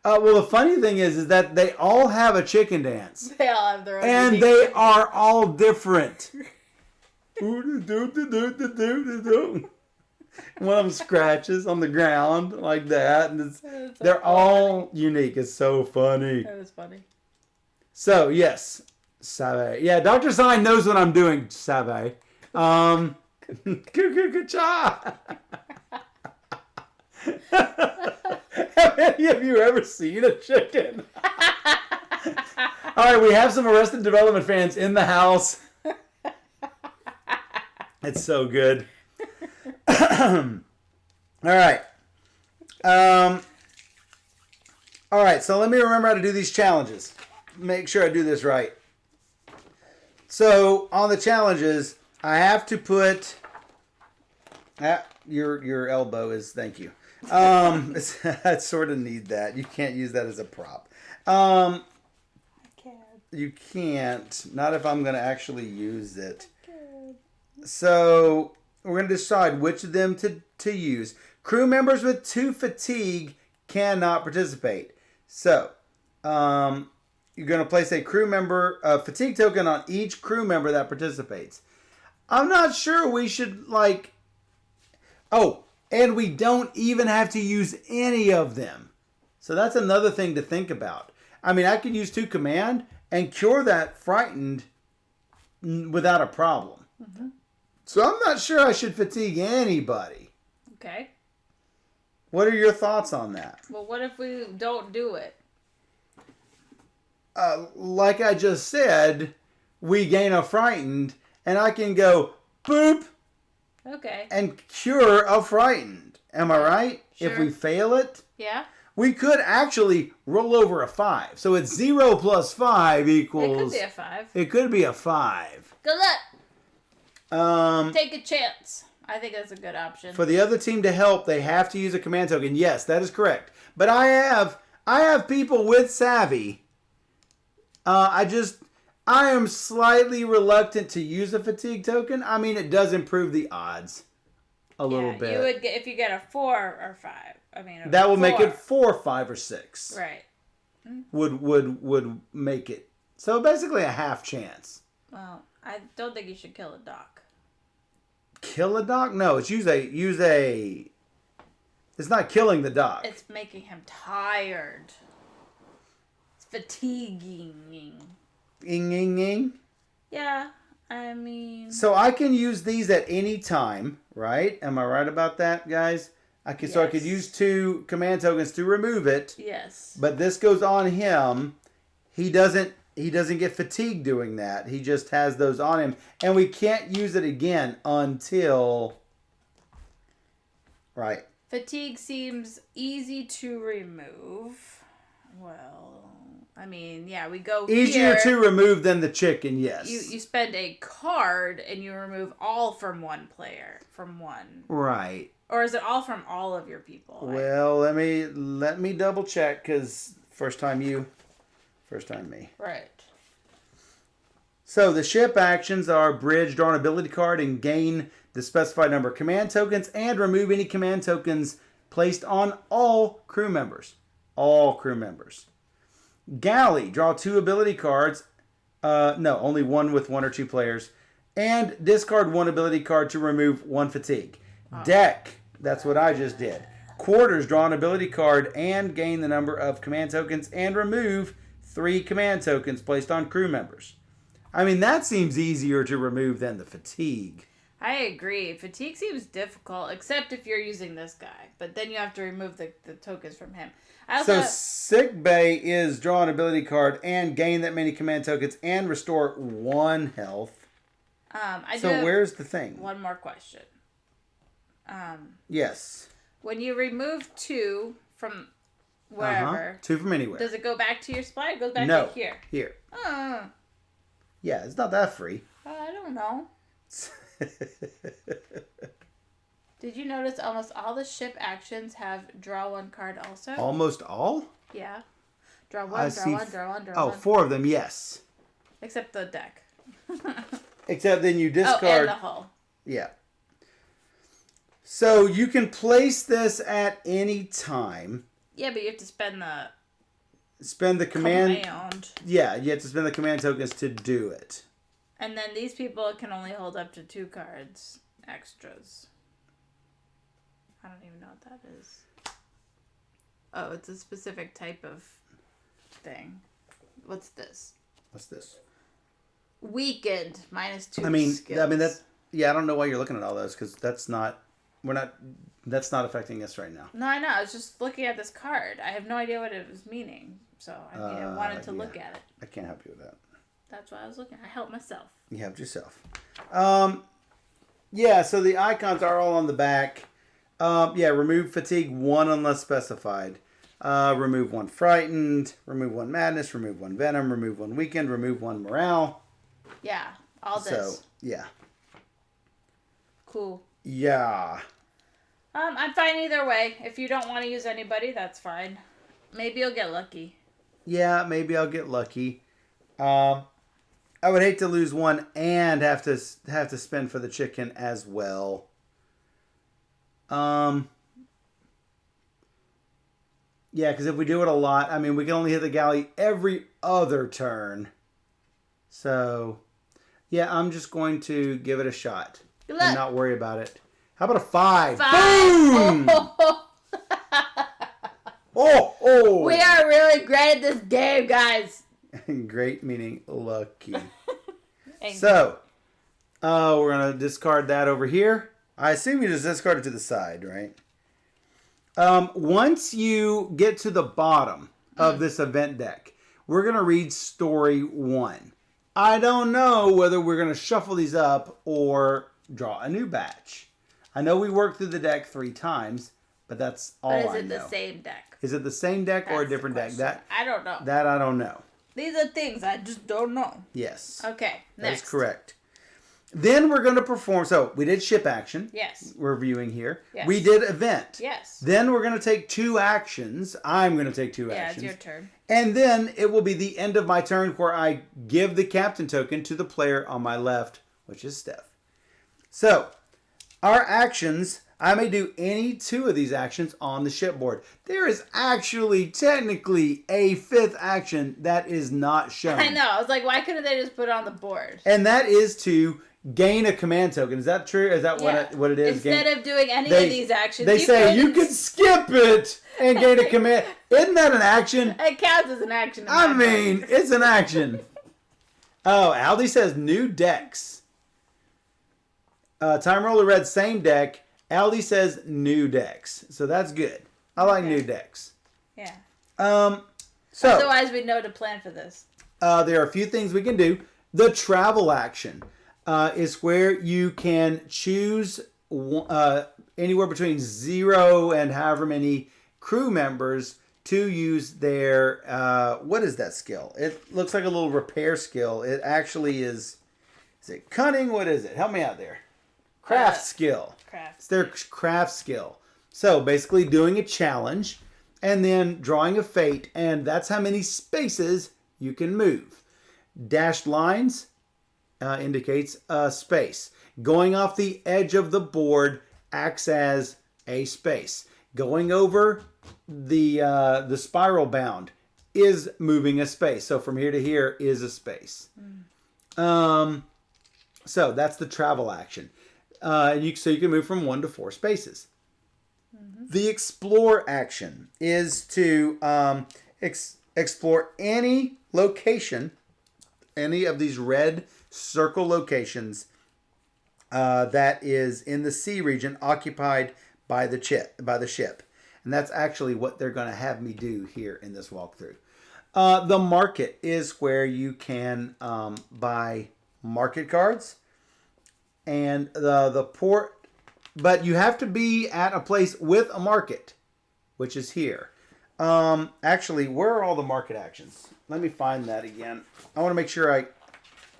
Well, the funny thing is that they all have a chicken dance. They all have their own. And unique they chicken. are all different. One of them scratches on the ground like that. And they're all unique. It's so funny. That was funny. So, yes. Sabe. Yeah, Dr. Sign knows what I'm doing, Sabe. Good job. Have any of you ever seen a chicken? All right, we have some Arrested Development fans in the house. It's so good. All right. All right, so let me remember how to do these challenges. Make sure I do this right. So, on the challenges, I have to put... your elbow is... Thank you. I sort of need that. You can't use that as a prop. I can't. You can't. Not if I'm going to actually use it. So, we're going to decide which of them to use. Crew members with 2 fatigue cannot participate. So, you're going to place a fatigue token on each crew member that participates. I'm not sure we should, and we don't even have to use any of them. So that's another thing to think about. I mean, I could use 2 command and cure that frightened without a problem. Mm-hmm. So I'm not sure I should fatigue anybody. Okay. What are your thoughts on that? Well, what if we don't do it? Like I just said, we gain a frightened, and I can go boop. Okay. And cure a frightened. Am I right? Sure. If we fail it, yeah, we could actually roll over a 5. So it's 0 plus 5 equals... It could be a 5. It could be a 5. Good luck. Take a chance. I think that's a good option. For the other team to help, they have to use a command token. Yes, that is correct. But I have people with savvy. I am slightly reluctant to use a fatigue token. I mean, it does improve the odds a little bit. You would get, if you get a 4 or 5. I mean, that will make it 4, 5, or 6. Right. Would make it. So basically a half chance. Well, I don't think you should kill a doc. Kill a doc? No, it's use a. It's not killing the doc. It's making him tired. It's fatiguing. Ing. Yeah, I mean... So I can use these at any time, right? Am I right about that, guys? Yes. So I could use 2 command tokens to remove it. Yes. But this goes on him. He doesn't get fatigued doing that. He just has those on him. And we can't use it again until... Right. Fatigue seems easy to remove. Well... I mean, yeah, we go Easier here. to remove than the chicken, yes. You spend a card and you remove all from one player. From one. Right. Or is it all from all of your people? Well, let me double check, because first time me. Right. So the ship actions are bridge, draw an ability card, and gain the specified number of command tokens, and remove any command tokens placed on all crew members. All crew members. Galley, draw 2 ability cards. No, only one with 1 or 2 players. And discard 1 ability card to remove 1 fatigue. Oh. Deck, that's what I just did. Quarters, draw an ability card and gain the number of command tokens and remove 3 command tokens placed on crew members. I mean, that seems easier to remove than the fatigue. I agree. Fatigue seems difficult, except if you're using this guy. But then you have to remove the tokens from him. So sick bay is draw an ability card and gain that many command tokens and restore 1 health. So where's the thing? One more question. Yes. When you remove 2 from wherever, 2 from anywhere. Does it go back to your supply? It goes back to here. Here. Yeah, it's not that free. I don't know. Did you notice almost all the ship actions have draw 1 card also? Almost all? Yeah. Draw 1, draw 1, draw 1, draw 1. Oh, 4 of them, yes. Except the deck. Except then you Oh, discard. and the hull. Yeah. So you can place this at any time. Yeah, but you have to spend the command. command. Yeah, you have to spend the command tokens to do it. And then these people can only hold up to 2 cards extras. I don't even know what that is. Oh, it's a specific type of thing. What's this? What's this? Weakened -2 I mean, skills. yeah, I don't know why you're looking at all those because that's not affecting us right now. No, I know. I was just looking at this card. I have no idea what it was meaning. So I wanted to look at it. I can't help you with that. That's why I was looking. I helped myself. You helped yourself. Yeah, so the icons are all on the back. Yeah, remove fatigue 1 unless specified. Remove 1 frightened. Remove 1 madness. Remove 1 venom. Remove 1 weakened. Remove 1 morale. Yeah, all this. So, yeah. Cool. Yeah. I'm fine either way. If you don't want to use anybody, that's fine. Maybe you'll get lucky. Yeah, maybe I'll get lucky. I would hate to lose 1 and have to spend for the chicken as well. Yeah, because if we do it a lot, I mean, we can only hit the galley every other turn. So, yeah, I'm just going to give it a shot Good and luck. not worry about it. How about a 5? 5. Boom! Oh! We are really great at this game, guys. Great meaning lucky. So, we're going to discard that over here. I assume you just discard it to the side, right? Once you get to the bottom of this event deck, we're going to read story 1. I don't know whether we're going to shuffle these up or draw a new batch. I know we worked through the deck 3 times, but that's all I know. But is it the same deck? Is it the same deck or a different deck? I don't know. That I don't know. These are things I just don't know. Yes. Okay, next. That's correct. Then we're going to perform. So we did ship action. Yes. We're viewing here. Yes. We did event. Yes. Then we're going to take 2 actions. I'm going to take 2 actions. Yeah, it's your turn. And then it will be the end of my turn where I give the captain token to the player on my left, which is Steph. So, our actions, I may do any 2 of these actions on the shipboard. There is actually technically a 5th action that is not shown. I know. I was like, why couldn't they just put it on the board? And that is to gain a command token. Is that true? Is that what it is? Instead of doing any of these actions, they say you could skip it and gain a command. Isn't that an action? It counts as an action. I mean, it's an action. Oh, Aldi says new decks. Time Roller read same deck. Aldi says new decks. So that's good. I like new decks. Yeah. So otherwise we'd know to plan for this. there are a few things we can do. The travel action is where you can choose anywhere between 0 and however many crew members to use their, what is that skill? It looks like a little repair skill. It actually is it cunning? What is it? Help me out there. Craft skill. It's their craft skill. So basically doing a challenge and then drawing a fate, and that's how many spaces you can move. Dashed lines indicates a space. Going off the edge of the board acts as a space. Going over the spiral bound is moving a space. So from here to here is a space. So that's the travel action. So you can move from 1 to 4 spaces. The explore action is to explore any location, any of these red circle locations that is in the sea region occupied by the ship. And that's actually what they're going to have me do here in this walkthrough. The market is where you can buy market cards. And the port, but you have to be at a place with a market, which is here. Actually, where are all the market actions? Let me find that again. I want to make sure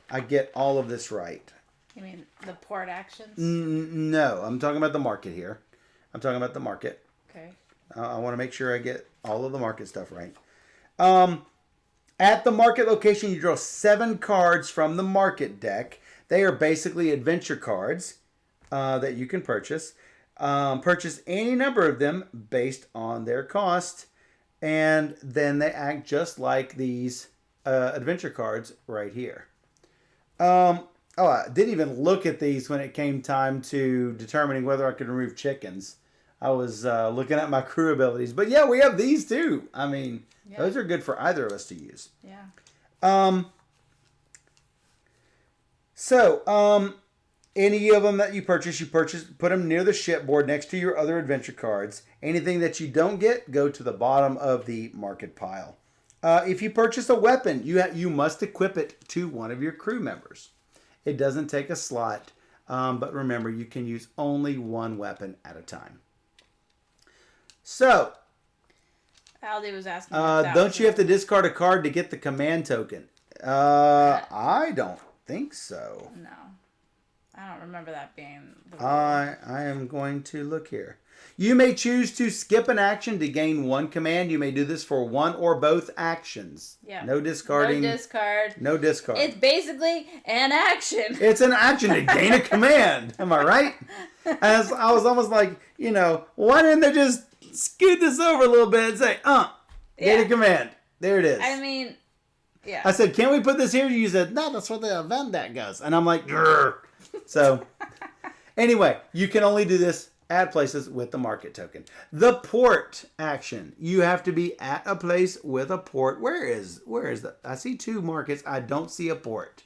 I get all of this right. You mean the port actions? No, I'm talking about the market here. I'm talking about the market. Okay. I want to make sure I get all of the market stuff right. At the market location, you draw 7 cards from the market deck. They are basically adventure cards that you can purchase. Purchase any number of them based on their cost, and then they act just like these adventure cards right here. I didn't even look at these when it came time to determining whether I could remove chickens. I was looking at my crew abilities. But yeah, we have these too. I mean, those are good for either of us to use. Yeah. Any of them that you purchase, put them near the shipboard next to your other adventure cards. Anything that you don't get, go to the bottom of the market pile. If you purchase a weapon, you must equip it to one of your crew members. It doesn't take a slot, but remember, you can use only one weapon at a time. So, Aldi was asking. Don't you have to discard a card to get the command token? I don't think so. No. I don't remember that being the rule. I am going to look here. You may choose to skip an action to gain one command. You may do this for one or both actions. Yeah. No discarding. No discard. No discard. It's basically an action. It's an action to gain a command. Am I right? As I was almost like, why didn't they just scoot this over a little bit and say, gain a command. There it is. I mean, yeah. I said, can we put this here? You said, no, that's where the event that goes. And I'm like, grrr. So, anyway, you can only do this at places with the market token. The port action. You have to be at a place with a port. Where is that? I see 2 markets. I don't see a port.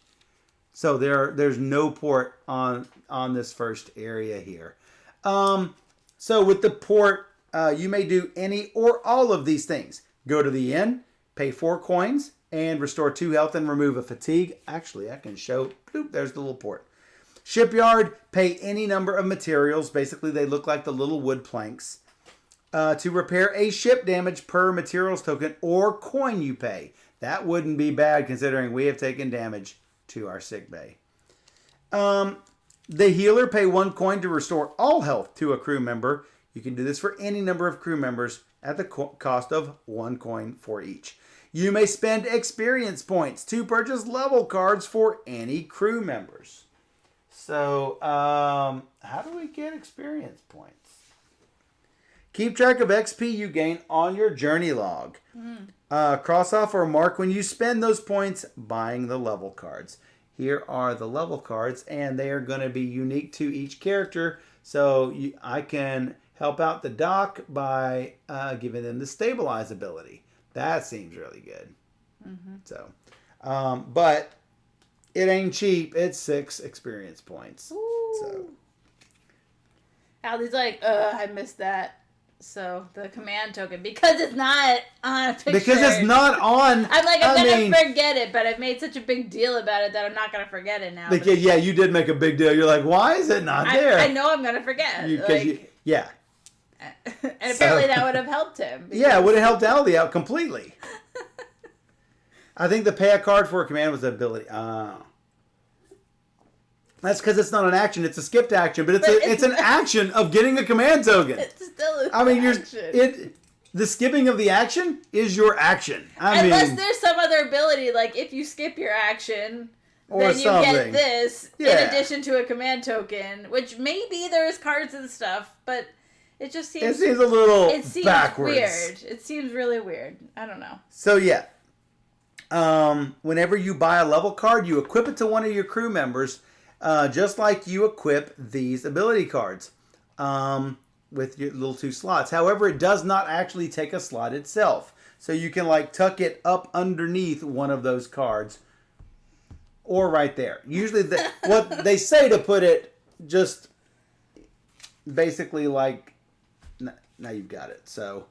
So there's no port on this first area here. So with the port, you may do any or all of these things. Go to the inn, pay 4 coins, and restore 2 health and remove a fatigue. Actually, I can show. Bloop, there's the little port. Shipyard, pay any number of materials. Basically, they look like the little wood planks. To repair a ship damage per materials token or coin you pay. That wouldn't be bad considering we have taken damage to our sick bay. The healer, pay 1 coin to restore all health to a crew member. You can do this for any number of crew members at the cost of 1 coin for each. You may spend experience points to purchase level cards for any crew members. So, how do we get experience points? Keep track of XP you gain on your journey log. Cross off or mark when you spend those points buying the level cards. Here are the level cards, and they are going to be unique to each character. So, I can help out the doc by giving them the stabilize ability. That seems really good. So, but it ain't cheap. It's 6 experience points. Ooh. So, Aldi's like, I missed that. So the command token, because it's not on a picture. Because it's not on. I'm like, I'm going to forget it, but I've made such a big deal about it that I'm not going to forget it now. Like, yeah, you did make a big deal. You're like, why is it not there? I know I'm going to forget. Yeah. And apparently that would have helped him. Yeah, it would have helped Aldi out completely. I think the pay a card for a command was an ability. That's because it's not an action; it's a skipped action. But it's an action of getting a command token. It's still an action. The skipping of the action is your action. Unless there's some other ability, like if you skip your action, then you get this in addition to a command token. Which maybe there's cards and stuff, but it just seems. It seems a little backwards. Weird. It seems really weird. I don't know. So yeah. Whenever you buy a level card, you equip it to one of your crew members, just like you equip these ability cards with your little 2 slots. However, it does not actually take a slot itself. So you can tuck it up underneath one of those cards or right there. Usually what they say to put it just basically now you've got it. So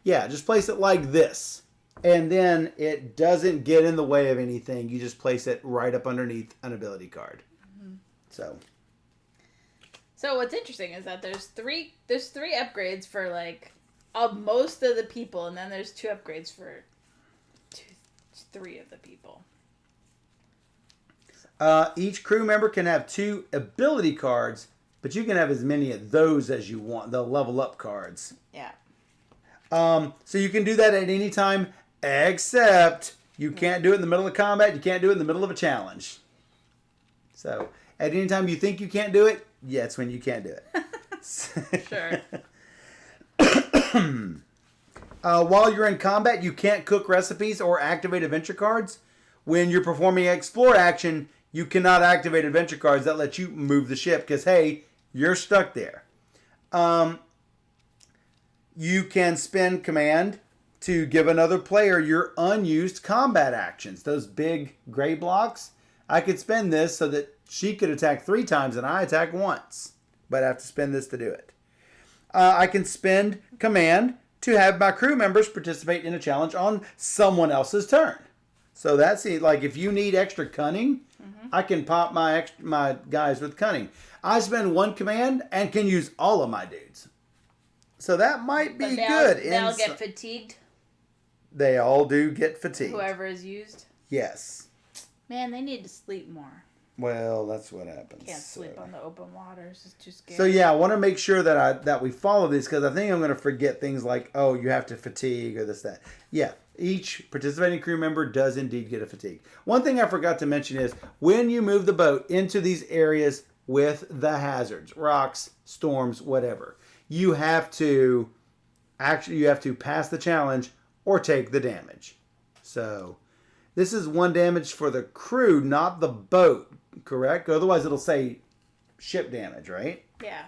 yeah, just place it like this. And then it doesn't get in the way of anything. You just place it right up underneath an ability card. So what's interesting is that there's three upgrades for most of the people, and then there's 2 upgrades for 3 of the people. Each crew member can have 2 ability cards, but you can have as many of those as you want. The level up cards. Yeah. So you can do that at any time. Except you can't do it in the middle of combat. You can't do it in the middle of a challenge. So, at any time you think you can't do it, yeah, it's when you can't do it. Sure. While you're in combat, you can't cook recipes or activate adventure cards. When you're performing an explore action, you cannot activate adventure cards that let you move the ship because, hey, you're stuck there. You can spend command to give another player your unused combat actions. Those big gray blocks. I could spend this so that she could attack 3 times and I attack once. But I have to spend this to do it. I can spend command to have my crew members participate in a challenge on someone else's turn. So that's it. Like if you need extra cunning, I can pop my guys with cunning. I spend 1 command and can use all of my dudes. So that might be good. They all get fatigued. They all do get fatigued. Whoever is used. Yes. Man, they need to sleep more. Well, that's what happens. Can't sleep on the open waters. It's too scary. So yeah, I want to make sure that we follow this because I think I'm going to forget things like, oh, you have to fatigue or this, that. Yeah, each participating crew member does indeed get a fatigue. One thing I forgot to mention is when you move the boat into these areas with the hazards, rocks, storms, whatever, you have to pass the challenge or take the damage. So this is 1 damage for the crew, not the boat, correct? Otherwise it'll say ship damage, right? Yeah.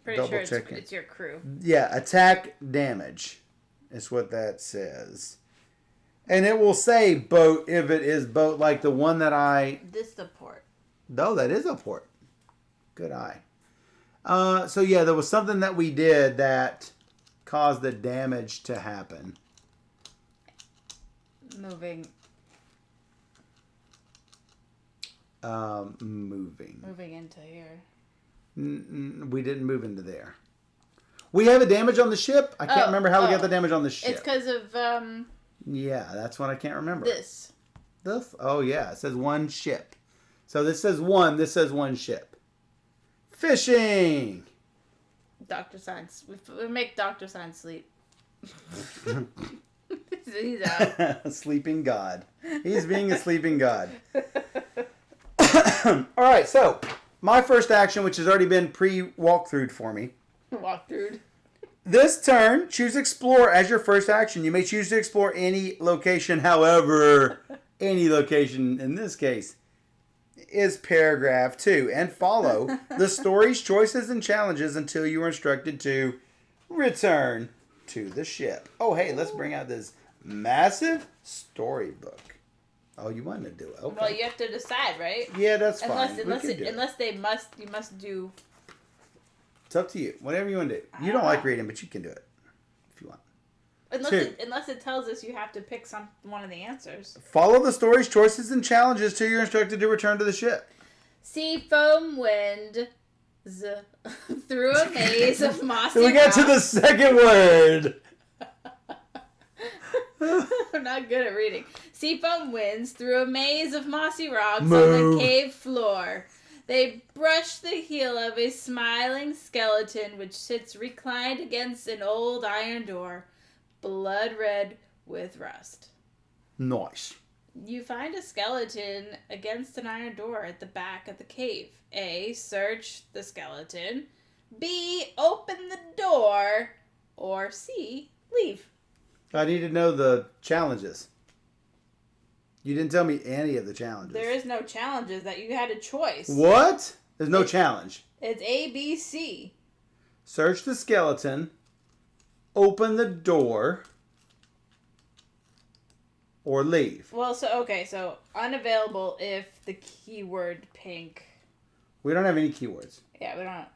Pretty sure it's your crew. Yeah, attack damage is what that says. And it will say boat if it is boat like the one that This the port. No, that is a port. Good eye. So yeah, there was something that we did that caused the damage to happen. Moving. Moving into here. We didn't move into there. We have a damage on the ship. I can't remember how we got the damage on the ship. It's because of Yeah, that's what I can't remember. This. Oh yeah, it says 1 ship. So this says 1. This says 1 ship. Fishing. Dr. Science. We make Dr. Science sleep. He's out. Sleeping God. He's being a sleeping God. All right, so my first action, which has already been pre-walkthrough'd for me. Walkthrough. This turn, choose Explore as your first action. You may choose to explore any location. However, any location in this case is paragraph 2. And follow the story's choices and challenges until you are instructed to return to the ship. Oh, hey, let's bring out this massive storybook. Oh, you want to do it? Okay. Well, you have to decide, right? Yeah, that's fine. Unless you must do. It's up to you. Whatever you want to do. You don't like reading, but you can do it if you want. Unless it tells us you have to pick one of the answers. Follow the story's choices and challenges till you're instructed to return to the ship. Sea foam wind through a maze of mossy We got rocks. to the second word. I'm not good at reading. Seafoam winds through a maze of mossy rocks on Move. the cave floor. They brush the heel of a smiling skeleton which sits reclined against an old iron door, blood red with rust. Nice. You find a skeleton against an iron door at the back of the cave. A. Search the skeleton. B. Open the door. Or C. Leave. I need to know the challenges. You didn't tell me any of the challenges. There is no challenges. That you had a choice. What? There's no challenge. It's A, B, C. Search the skeleton. Open the door. Or leave. Well, so unavailable if the keyword pink. We don't have any keywords. Yeah, we don't.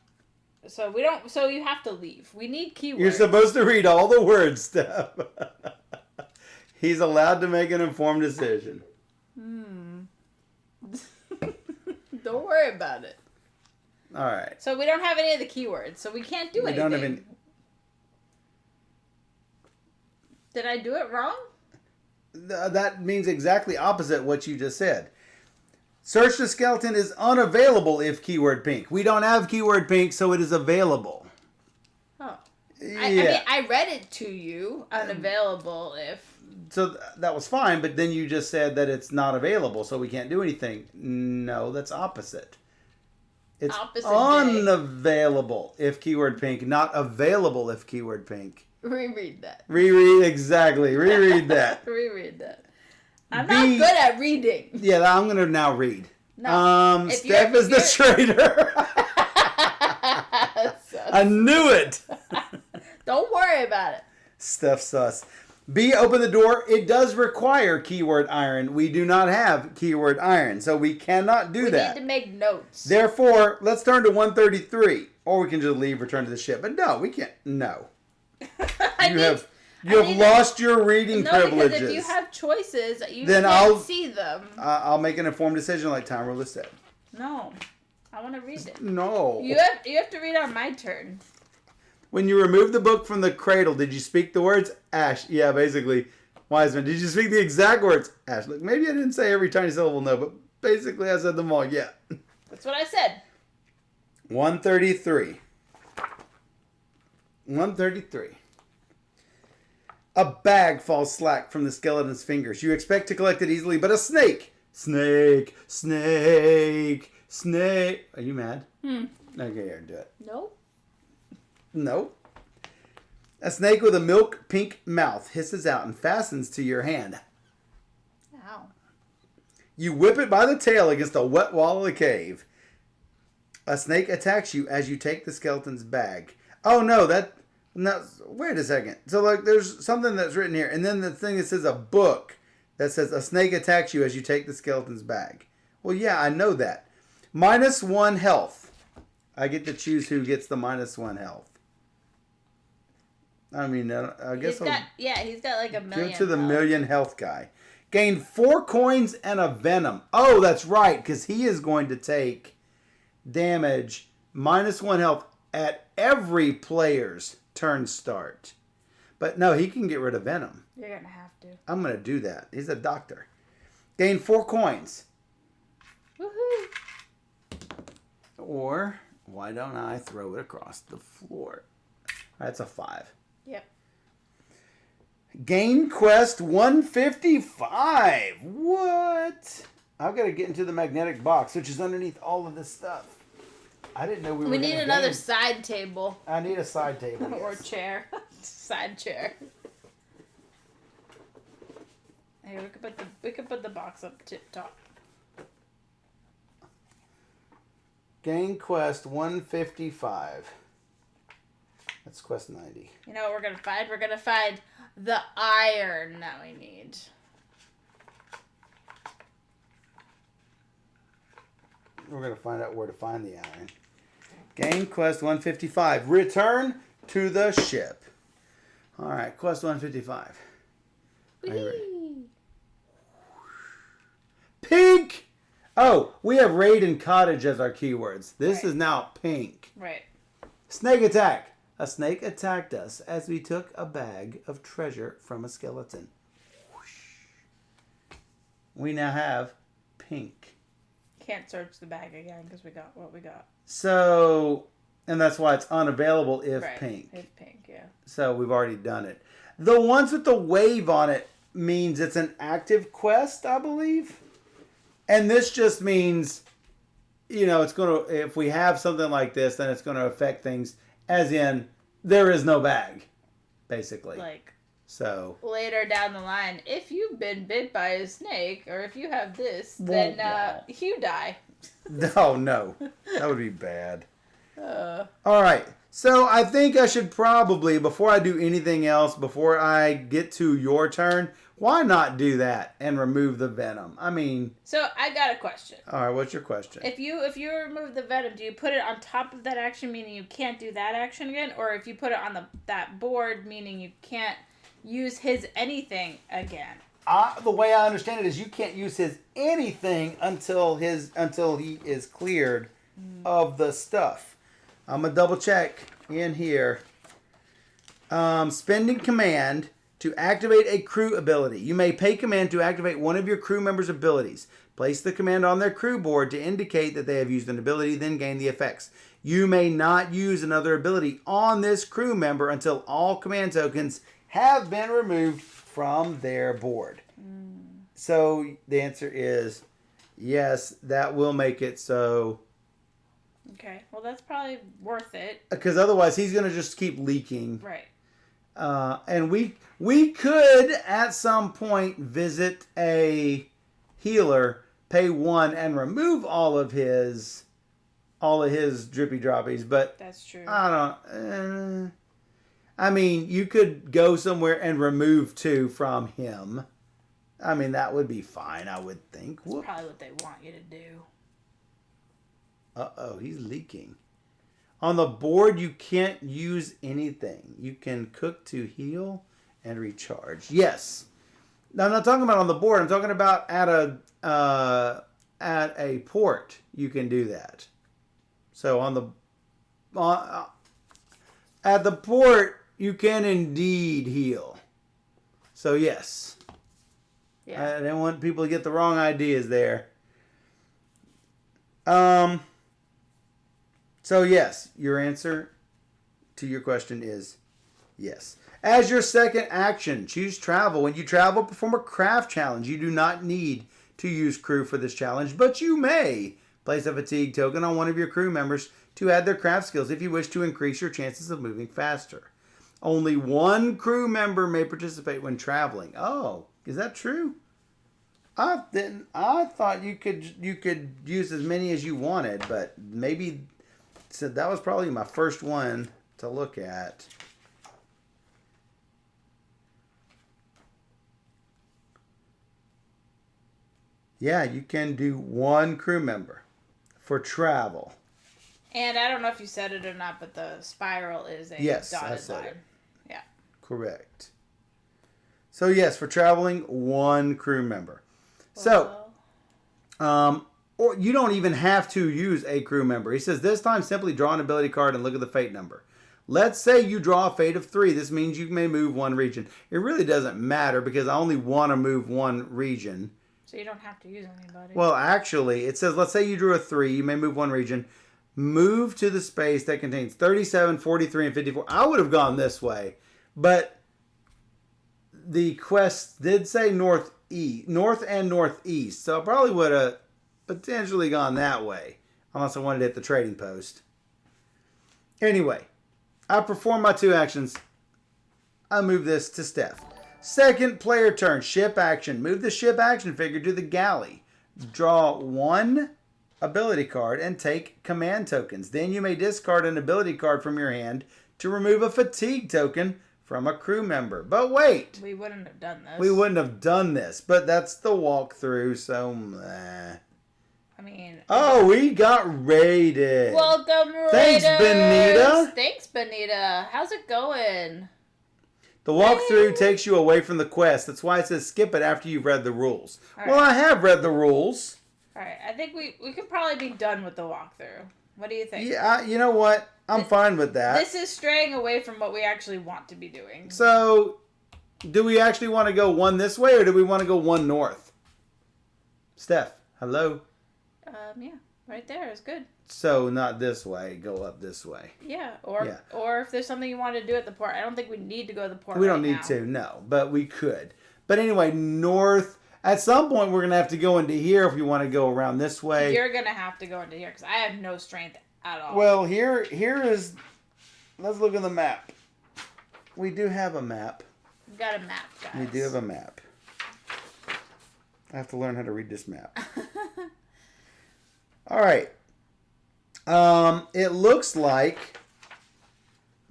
So you have to leave. We need keywords. You're supposed to read all the words, Steph. He's allowed to make an informed decision. Don't worry about it. All right. So we don't have any of the keywords, so we can't do anything. We don't have any. Did I do it wrong? That means exactly opposite what you just said. Search the skeleton is unavailable if keyword pink. We don't have keyword pink, so it is available. Oh. I mean, I read it to you. Unavailable if. So that was fine, but then you just said that it's not available, so we can't do anything. No, that's opposite. It's unavailable if keyword pink, not available if keyword pink. Reread that. Exactly. Reread that. Reread that. I'm not good at reading. Yeah, I'm going to now read. No. Steph is the traitor. I knew it. Don't worry about it. Steph sus. B, open the door. It does require keyword iron. We do not have keyword iron, so we cannot do that. We need to make notes. Therefore, let's turn to 133. Or we can just leave, return to the ship. But no, we can't. No. You have lost your reading privileges. Because if you have choices, you can't see them. I'll make an informed decision like Time Ruler said. No. I want to read it. No. You have to read on my turn. When you removed the book from the cradle, did you speak the words? Ash. Yeah, basically. Wiseman, did you speak the exact words? Ash. Look, maybe I didn't say every tiny syllable, no, but basically I said them all, yeah. That's what I said. 133. 133. A bag falls slack from the skeleton's fingers. You expect to collect it easily, but a snake. Snake. Are you mad? Okay, here, do it. No. A snake with a milk pink mouth hisses out and fastens to your hand. Ow. You whip it by the tail against a wet wall of the cave. A snake attacks you as you take the skeleton's bag. Oh no, wait a second. So like there's something that's written here, and then the thing that says a book that says a snake attacks you as you take the skeleton's bag. Well, yeah, I know that. -1 health. I get to choose who gets the -1 health. I mean, I guess he's got like a million. Give to the million health guy. Gain 4 coins and a venom. Oh, that's right, because he is going to take damage -1 health at every player's turn start. But no, he can get rid of venom. You're gonna have to. I'm gonna do that. He's a doctor. Gain 4 coins. Woohoo! Or why don't I throw it across the floor? That's a 5. Yep. Gain quest 155. What? I've got to get into the magnetic box, which is underneath all of this stuff. I didn't know we need another side table. I need a side table. Or chair. Side chair. Hey, we could put the box up tip top. Gain quest 155. That's quest 90. You know what we're gonna find? We're gonna find the iron that we need. We're gonna find out where to find the iron. Gain quest 155. Return to the ship. All right, quest 155. Are you ready? Pink! Oh, we have raid and cottage as our keywords. This is now pink. Right. Snake attack. A snake attacked us as we took a bag of treasure from a skeleton. We now have pink. Can't search the bag again because we got what we got. So, and that's why it's unavailable if pink. If pink, yeah. So we've already done it. The ones with the wave on it means it's an active quest, I believe. And this just means, it's going to, if we have something like this, then it's going to affect things. As in, there is no bag, basically. So later down the line, if you've been bit by a snake, or if you have this, then you die. No. That would be bad. All right. So I think I should probably, before I do anything else, before I get to your turn, why not do that and remove the venom? I mean... So, I got a question. All right, what's your question? If you remove the venom, do you put it on top of that action, meaning you can't do that action again? Or if you put it on that board, meaning you can't use his anything again? The way I understand it is you can't use his anything until he is cleared of the stuff. I'm going to double check in here. Spending command... to activate a crew ability. You may pay command to activate one of your crew members' abilities. Place the command on their crew board to indicate that they have used an ability, then gain the effects. You may not use another ability on this crew member until all command tokens have been removed from their board. So the answer is yes, that will make it so. Okay, well that's probably worth it. Because otherwise he's going to just keep leaking. Right. And we could at some point visit a healer, pay 1, and remove all of his drippy droppies. But That's true. I don't. I mean, you could go somewhere and remove 2 from him. I mean, that would be fine, I would think. That's probably what they want you to do. Uh-oh, he's leaking. On the board, you can't use anything. You can cook to heal and recharge. Yes. Now, I'm not talking about on the board. I'm talking about at a port. You can do that. So at the port, you can indeed heal. So yes. Yeah. I don't want people to get the wrong ideas there. So yes, your answer to your question is yes. As your second action, choose travel. When you travel, perform a craft challenge. You do not need to use crew for this challenge, but you may place a fatigue token on one of your crew members to add their craft skills if you wish to increase your chances of moving faster. Only one crew member may participate when traveling. Oh, is that true? I thought you could use as many as you wanted, but maybe. So that was probably my first one to look at. Yeah, you can do one crew member for travel. And I don't know if you said it or not, but the spiral is a dotted line. It. Yeah. Correct. So yes, for traveling, one crew member. Well. So, or you don't even have to use a crew member. He says this time simply draw an ability card and look at the fate number. Let's say you draw a fate of 3. This means you may move one region. It really doesn't matter because I only want to move one region. So you don't have to use anybody. Well, actually, it says let's say you drew a 3. You may move one region. Move to the space that contains 37, 43, and 54. I would have gone this way, but the quest did say north and northeast, so I probably would have potentially gone that way, unless I wanted to hit the trading post. Anyway, I perform my 2 actions. I move this to Steph. Second player turn, ship action. Move the ship action figure to the galley. Draw 1 ability card and take command tokens. Then you may discard an ability card from your hand to remove a fatigue token from a crew member. But wait! We wouldn't have done this. We wouldn't have done this, but that's the walkthrough, so... I mean... Oh, we got raided. Welcome, Raiders! Thanks, Benita. Thanks, Benita. How's it going? The walkthrough takes you away from the quest. That's why it says skip it after you've read the rules. All well, right. I have read the rules. Alright, I think we could probably be done with the walkthrough. What do you think? Yeah, you know what? I'm fine with that. This is straying away from what we actually want to be doing. So, do we actually want to go one this way or do we want to go one north? Steph, hello? Yeah, right there is good. So, not this way, go up this way. Yeah, or if there's something you want to do at the port. I don't think we need to go to the port We don't right need now. to, no, but we could. But anyway, north. At some point, we're going to have to go into here if we want to go around this way. You're going to have to go into here because I have no strength at all. Well, here is... Let's look at the map. We do have a map. We've got a map, guys. We do have a map. I have to learn how to read this map. All right. It looks like...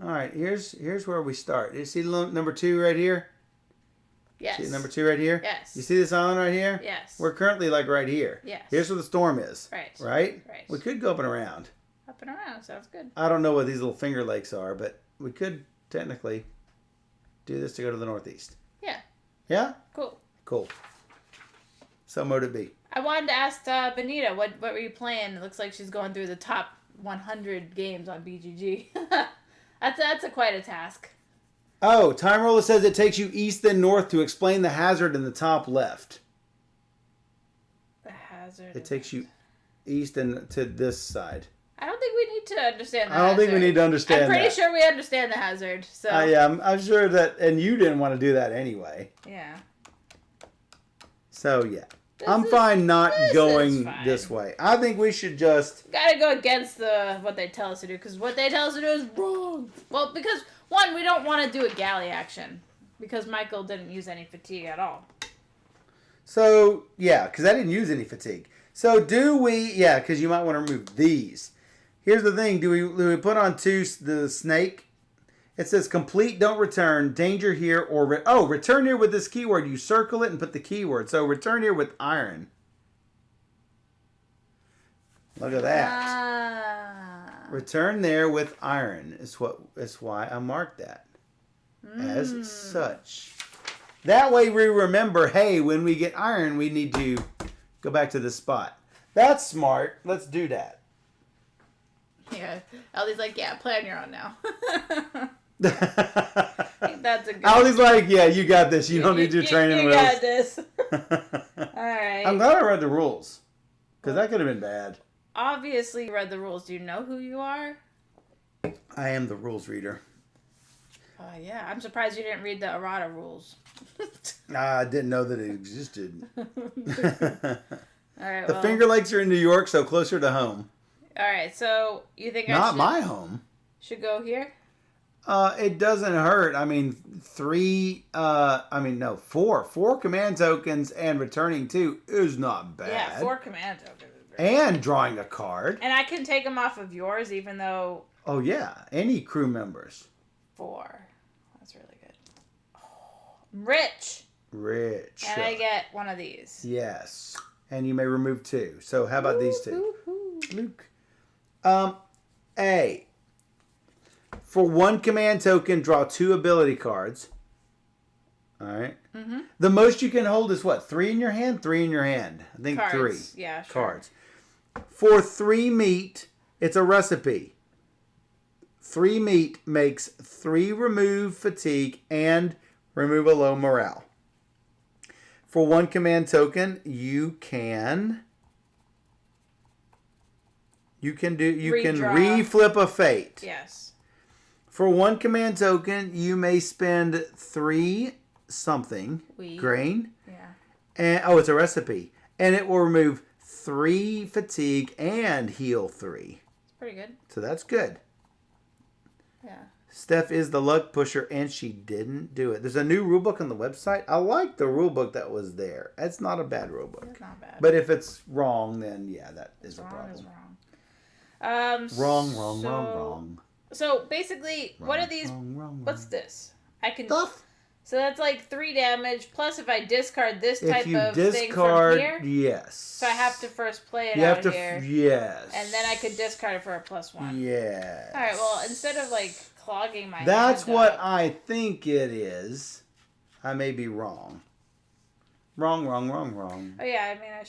All right, here's where we start. You see number 2 right here? Yes. See number 2 right here? Yes. You see this island right here? Yes. We're currently like right here. Yes. Here's where the storm is. Right. Right? Right. We could go up and around. Up and around. Sounds good. I don't know what these little finger lakes are, but we could technically do this to go to the northeast. Yeah. Yeah? Cool. Cool. So mote it be. I wanted to ask Benita, what were you playing? It looks like she's going through the top 100 games on BGG. That's quite a task. Oh, Time Roller says it takes you east then north to explain the hazard in the top left. The hazard. It takes you east and to this side. I don't think we need to understand the I don't think we hazard. need to understand I'm pretty that. sure we understand the hazard. So Yeah, I'm sure that, and you didn't want to do that anyway. yeah. So yeah, I'm fine not going this way. I think we should just gotta go against what they tell us to do, because what they tell us to do is wrong. Well, because one, we don't want to do a galley action because Michael didn't use any fatigue at all. So yeah, because I didn't use any fatigue. So do we? Yeah, because you might want to remove these. Here's the thing: do we put on the snake? It says complete, don't return, danger here, or return here with this keyword. You circle it and put the keyword. So return here with iron. Look at that. Return there with iron is why I marked that as such. That way we remember, hey, when we get iron, we need to go back to this spot. That's smart. Let's do that. Yeah. Ellie's like, yeah, play on your own now. That's a good Ali's like, yeah, you got this. You don't need your training wheels. You got this. Alright. I'm glad I read the rules. Because that could have been bad. Obviously you read the rules. Do you know who you are? I am the rules reader. Yeah. I'm surprised you didn't read the errata rules. I didn't know that it existed. Alright, the Finger Lakes are in New York, so closer to home. Alright, so you think Not my home. Should go here? It doesn't hurt. I mean, 4 command tokens and returning 2 is not bad. Yeah, 4 command tokens. And drawing a card. And I can take them off of yours, even though... Oh, yeah. Any crew members. 4. That's really good. Oh, I'm rich. Rich. And I get one of these. Yes. And you may remove 2. So how about these 2? Luke. A. For 1 command token, draw 2 ability cards. Alright. Mm-hmm. The most you can hold is what? 3 in your hand? 3 in your hand. I think cards. 3. Yeah, sure. Cards. For 3 meat, it's a recipe. 3 meat makes 3 remove fatigue and remove a low morale. For 1 command token, you can re-flip a fate. Yes. For 1 command token, you may spend 3 something grain. Yeah. And it's a recipe, and it will remove 3 fatigue and heal 3. It's pretty good. So that's good. Yeah. Steph is the luck pusher, and she didn't do it. There's a new rulebook on the website. I like the rulebook that was there. It's not a bad rulebook. It's not bad. But if it's wrong, then yeah, that is a problem. Is wrong. Wrong. So basically, what are these? What's this? I can. Stuff. So that's like 3 damage. Plus, if I discard this type of thing discard, from here, yes. So I have to first play it you out have to, here. Yes. And then I could discard it for a +1. Yes. All right. Well, instead of like clogging my. That's hand what up, I think it is. I may be wrong. Wrong. Oh yeah. I mean, I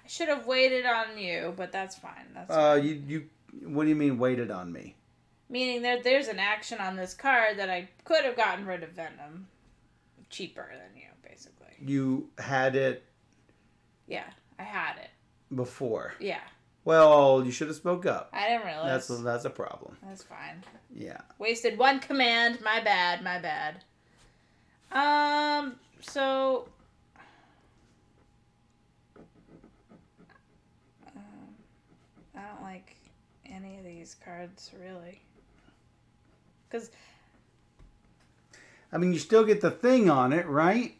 should have waited on you, but that's fine. That's fine. You. What do you mean waited on me? Meaning there's an action on this card that I could have gotten rid of Venom cheaper than you, basically. You had it. Yeah, I had it Before. Yeah. Well, you should have spoke up. I didn't realize. That's a problem. That's fine. Yeah. Wasted 1 command. My bad. So. I don't like any of these cards, really. Because. I mean, you still get the thing on it, right?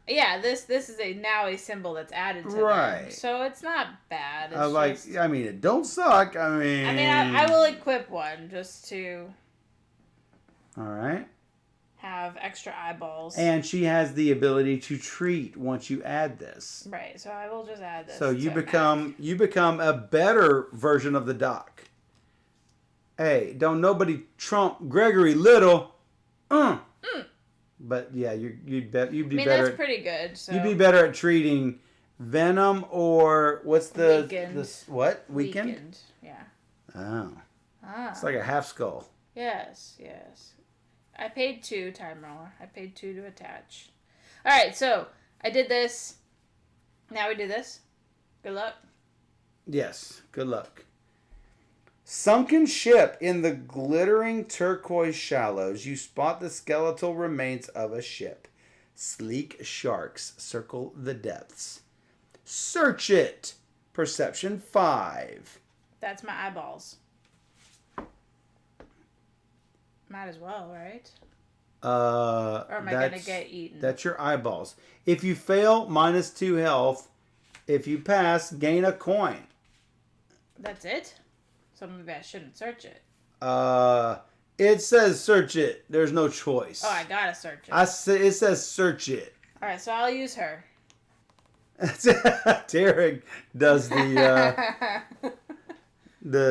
Yeah, this is now a symbol that's added to them. So it's not bad. It's I mean, it don't suck. I mean, I will equip one just to. All right. Have extra eyeballs. And she has the ability to treat once you add this. Right. So I will just add this. So you become a better version of the Doc. Hey, don't nobody trump Gregory Little. But yeah, you'd be better. That's pretty good. So. You'd be better at treating Venom or what's the Weakened. What? Weakened? Yeah. Oh. It's like a half skull. Yes. I paid 2 time roller. I paid 2 to attach. All right, so I did this. Now we do this. Good luck. Yes. Good luck. Sunken ship. In the glittering turquoise shallows, you spot the skeletal remains of a ship. Sleek sharks circle the depths. Search it. Perception 5. That's my eyeballs. Might as well, right? Or am I going to get eaten? That's your eyeballs. If you fail, -2 health. If you pass, gain a coin. That's it? So maybe I shouldn't search it. It says search it. There's no choice. Oh, I gotta search it. It says search it. Alright, so I'll use her. Tarek does the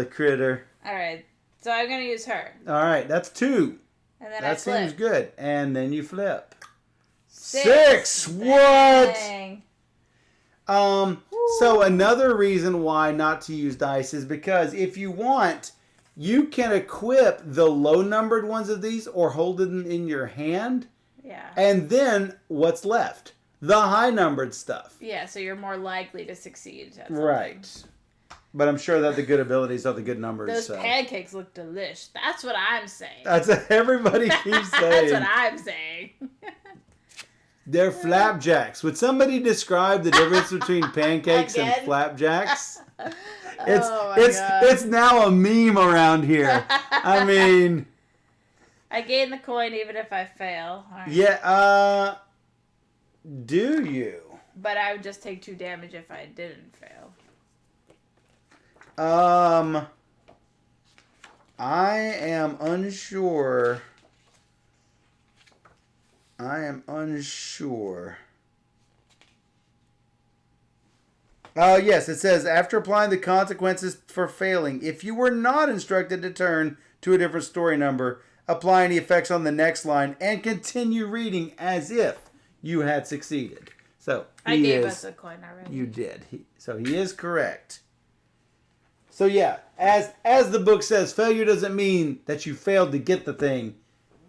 critter. Alright, so I'm gonna use her. Alright, that's 2. And then that seems good. And then you flip. 6. What? Dang. So another reason why not to use dice is because if you want, you can equip the low numbered ones of these or hold them in your hand. Yeah. And then what's left? The high numbered stuff. Yeah, so you're more likely to succeed. Right. But I'm sure that the good abilities are the good numbers. Those pancakes look delish. That's what I'm saying. That's what everybody keeps saying. That's what I'm saying. They're flapjacks. Would somebody describe the difference between pancakes and flapjacks? It's now a meme around here. I mean, I gain the coin even if I fail. Right. Yeah. Do you? But I would just take 2 damage if I didn't fail. I am unsure. Yes, it says, after applying the consequences for failing, if you were not instructed to turn to a different story number, apply any effects on the next line, and continue reading as if you had succeeded. So, I gave us a coin already. You did. So he is correct. So yeah, as the book says, failure doesn't mean that you failed to get the thing.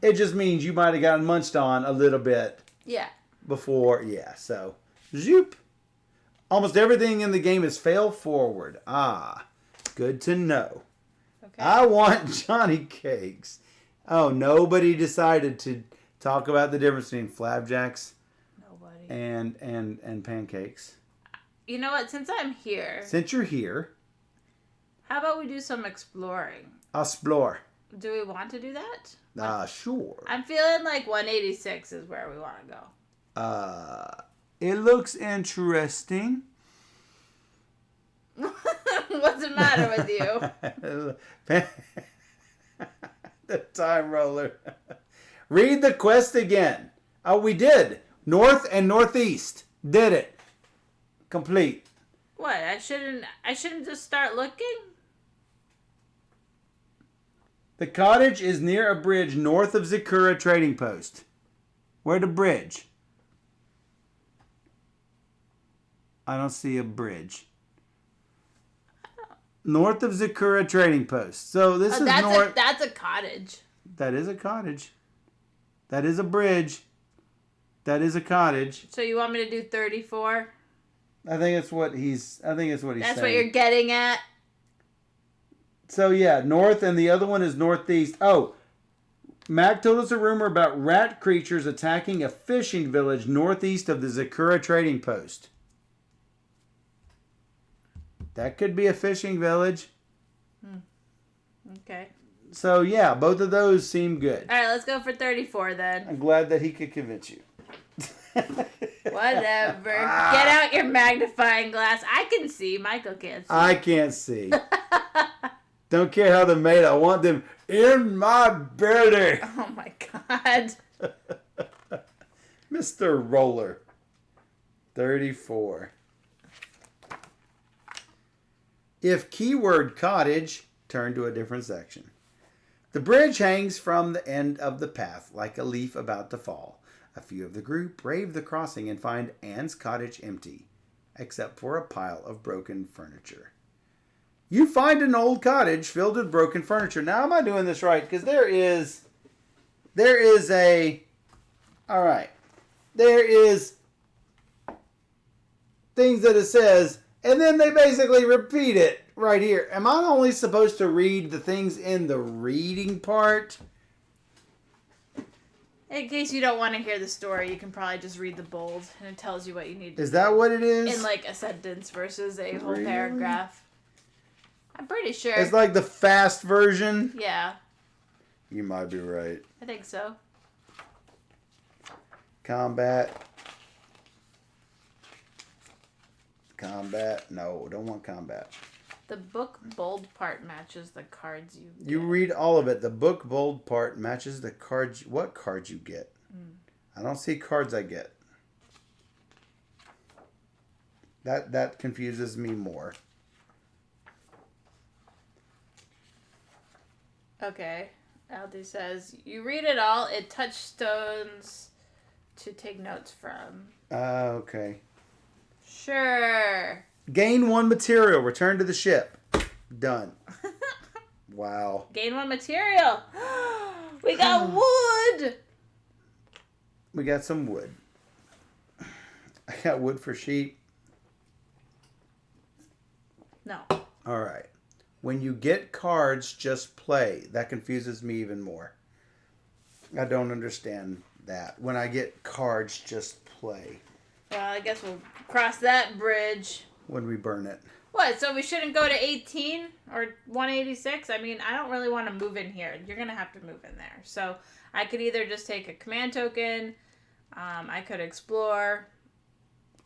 It just means you might have gotten munched on a little bit. Yeah. Before, yeah. So, zoop. Almost everything in the game is fail forward. Ah, good to know. Okay. I want Johnny Cakes. Oh, nobody decided to talk about the difference between flapjacks. Nobody. And pancakes. You know what? Since I'm here. Since you're here. How about we do some exploring? Explore. Do we want to do that? Sure. I'm feeling like 186 is where we want to go. It looks interesting. What's the matter with you? The time roller. Read the quest again. Oh, we did. North and northeast. Did it. Complete. What? I shouldn't just start looking? The cottage is near a bridge north of Zakura Trading Post. Where the bridge? I don't see a bridge. North of Zakura Trading Post. So this is north. That's a cottage. That is a cottage. That is a bridge. That is a cottage. So you want me to do 34? I think it's what he's saying. That's what you're getting at? So yeah, north, and the other one is northeast. Oh, Mac told us a rumor about rat creatures attacking a fishing village northeast of the Zakura Trading Post. That could be a fishing village. Okay. So yeah, both of those seem good. All right, let's go for 34 then. I'm glad that he could convince you. Whatever. Get out your magnifying glass. I can see. Michael can't see. I can't see. Don't care how they're made. I want them in my belly. Oh my God. Mr. Roller. 34. If keyword cottage, turn to a different section. The bridge hangs from the end of the path like a leaf about to fall. A few of the group brave the crossing and find Anne's cottage empty, except for a pile of broken furniture. You find an old cottage filled with broken furniture. Now, am I doing this right? Because there is things that it says, and then they basically repeat it right here. Am I only supposed to read the things in the reading part? In case you don't want to hear the story, you can probably just read the bold, and it tells you what you need to Is that what it is? in like a sentence versus a whole paragraph. I'm pretty sure. It's like the fast version? Yeah. You might be right. I think so. Combat. No, don't want combat. The book bold part matches the cards you get. You read all of it. The book bold part matches the cards. What cards you get? I don't see cards I get. That confuses me more. Okay. Aldi says, you read it all. It touchstones to take notes from. Okay. Sure. Gain 1 material. Return to the ship. Done. Wow. Gain 1 material. We got wood. We got some wood. I got wood for sheep. No. All right. When you get cards, just play. That confuses me even more. I don't understand that. When I get cards, just play. Well, I guess we'll cross that bridge. When we burn it. What? So we shouldn't go to 18 or 186? I mean, I don't really want to move in here. You're going to have to move in there. So I could either just take a command token. I could explore.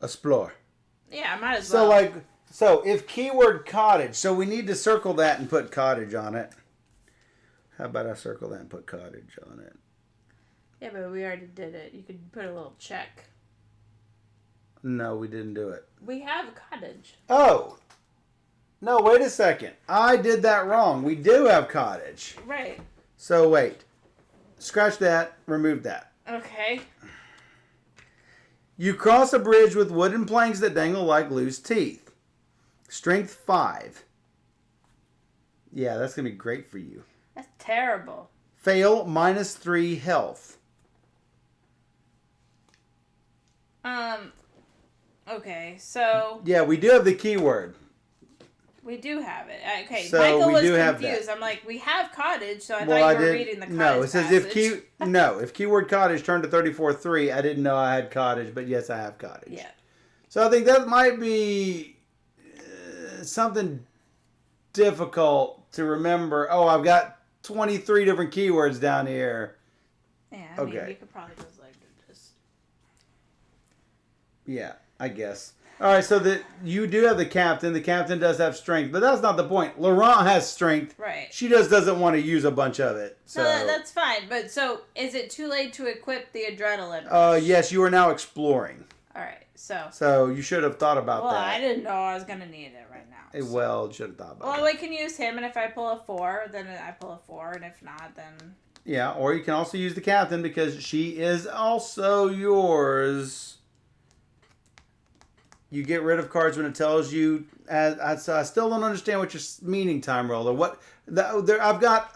Explore. Yeah, I might as well. So if keyword cottage, so we need to circle that and put cottage on it. How about I circle that and put cottage on it? Yeah, but we already did it. You could put a little check. No, we didn't do it. We have cottage. Oh. No, wait a second. I did that wrong. We do have cottage. Right. So wait. Scratch that. Remove that. Okay. You cross a bridge with wooden planks that dangle like loose teeth. Strength 5. Yeah, that's going to be great for you. That's terrible. Fail, -3 health. Okay, so... Yeah, we do have the keyword. We do have it. Okay, So Michael we was do have confused. that. I'm like, we have cottage, so I thought you were reading the cottage No, it says passage. if keyword cottage turned to 34-3, I didn't know I had cottage, but yes, I have cottage. Yeah. So I think that might be something difficult to remember. Oh, I've got 23 different keywords down here. Yeah, I mean, Okay. you could probably just Yeah, I guess. All right, so you do have the captain. The captain does have strength, but that's not the point. Laurent has strength. Right. She just doesn't want to use a bunch of it. So. No, that's fine. But so, is it too late to equip the adrenaline? Yes, you are now exploring. All right, so. So you should have thought about that. Well, I didn't know I was gonna need it right now. So. Well, you should have thought about it. Well, we can use him, and if I pull a 4, then I pull a 4, and if not, then. Yeah, or you can also use the captain because she is also yours. You get rid of cards when it tells you. I still don't understand what you're meaning, Time Roller. I've got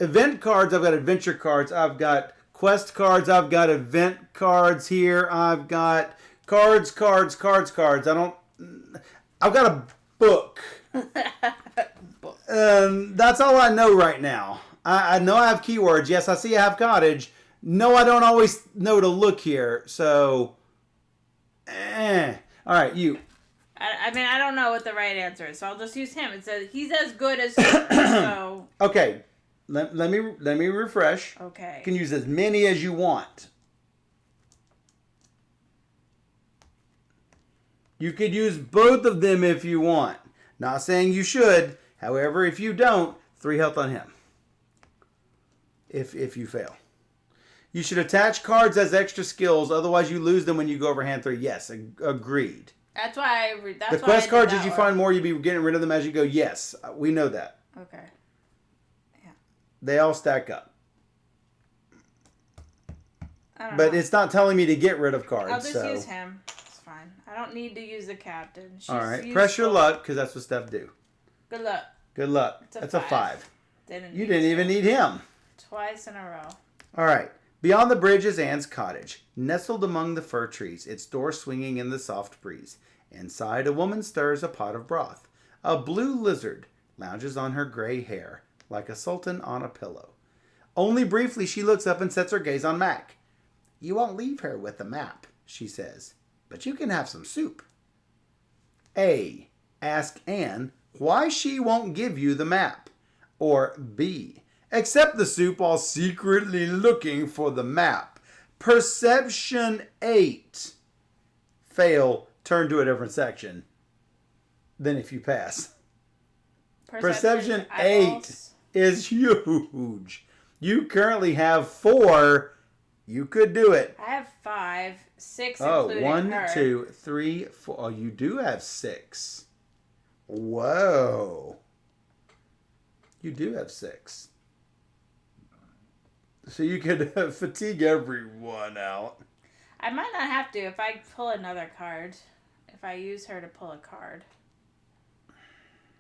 event cards. I've got adventure cards. I've got quest cards. I've got event cards here. I've got cards. I've got a book. That's all I know right now. I know I have keywords. Yes, I see I have cottage. No, I don't always know to look here. So, All right, you. I mean, I don't know what the right answer is, so I'll just use him. It says he's as good as her, so. Okay, let me refresh. Okay. You can use as many as you want. You could use both of them if you want. Not saying you should. However, if you don't, 3 health on him. If you fail. You should attach cards as extra skills, otherwise you lose them when you go over hand 3. Yes, agreed. That's why the quest cards, as you find more, you'll be getting rid of them as you go. Yes, we know that. Okay. Yeah. They all stack up. I don't but know. it's not telling me to get rid of cards. I'll just use him. It's fine. I don't need to use the captain. She's all right. useful. Press your luck, because that's what Steph do. Good luck. Good luck. That's a 5. You didn't even need him. Twice in a row. All right. Beyond the bridge is Anne's cottage, nestled among the fir trees, its door swinging in the soft breeze. Inside, a woman stirs a pot of broth. A blue lizard lounges on her gray hair, like a sultan on a pillow. Only briefly she looks up and sets her gaze on Mac. You won't leave her with the map, she says, but you can have some soup. A. Ask Anne why she won't give you the map. Or B. Accept the soup while secretly looking for the map. Perception 8. Fail, turn to a different section. Then if you pass. Perception 8 is huge. You currently have 4. You could do it. I have 5, 6 Oh, including 1, her. 2, 3, 4. Oh, you do have 6. Whoa. You do have 6. So you could fatigue everyone out. I might not have to if I pull another card. If I use her to pull a card.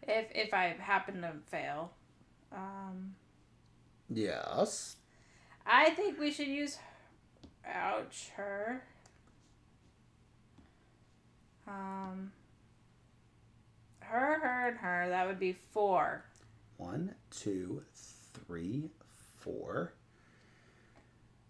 If I happen to fail. Yes. I think we should use her. Her, and her. That would be 4. 1, 2, 3, 4.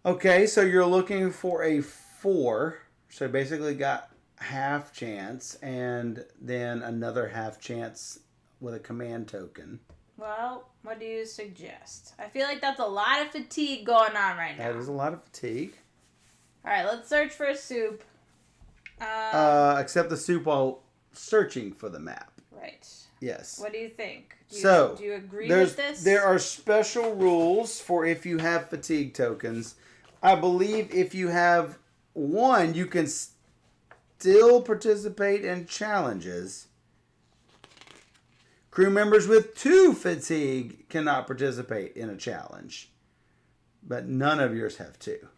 Okay, so you're looking for a 4. So basically got half chance and then another half chance with a command token. Well, what do you suggest? I feel like that's a lot of fatigue going on right now. That is a lot of fatigue. Alright, let's search for a soup. Except the soup while searching for the map. Right. Yes. What do you think? Do you agree with this? There are special rules for if you have fatigue tokens. I believe if you have 1, you can still participate in challenges. Crew members with 2 fatigue cannot participate in a challenge. But none of yours have 2.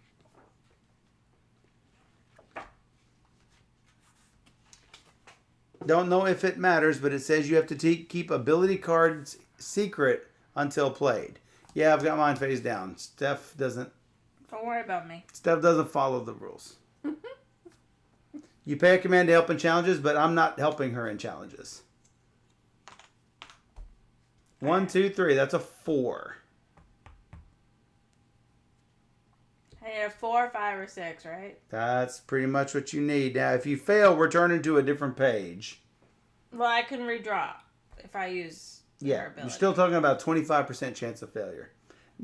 Don't know if it matters, but it says you have to keep ability cards secret until played. Yeah, I've got mine face down. Steph doesn't. Don't worry about me. Steph doesn't follow the rules. You pay a command to help in challenges, but I'm not helping her in challenges. 1, 2, 3. That's a 4. I need a 4, 5, or 6, right? That's pretty much what you need. Now, if you fail, we're turning to a different page. Well, I can redraw if I use her ability. You're still talking about 25% chance of failure.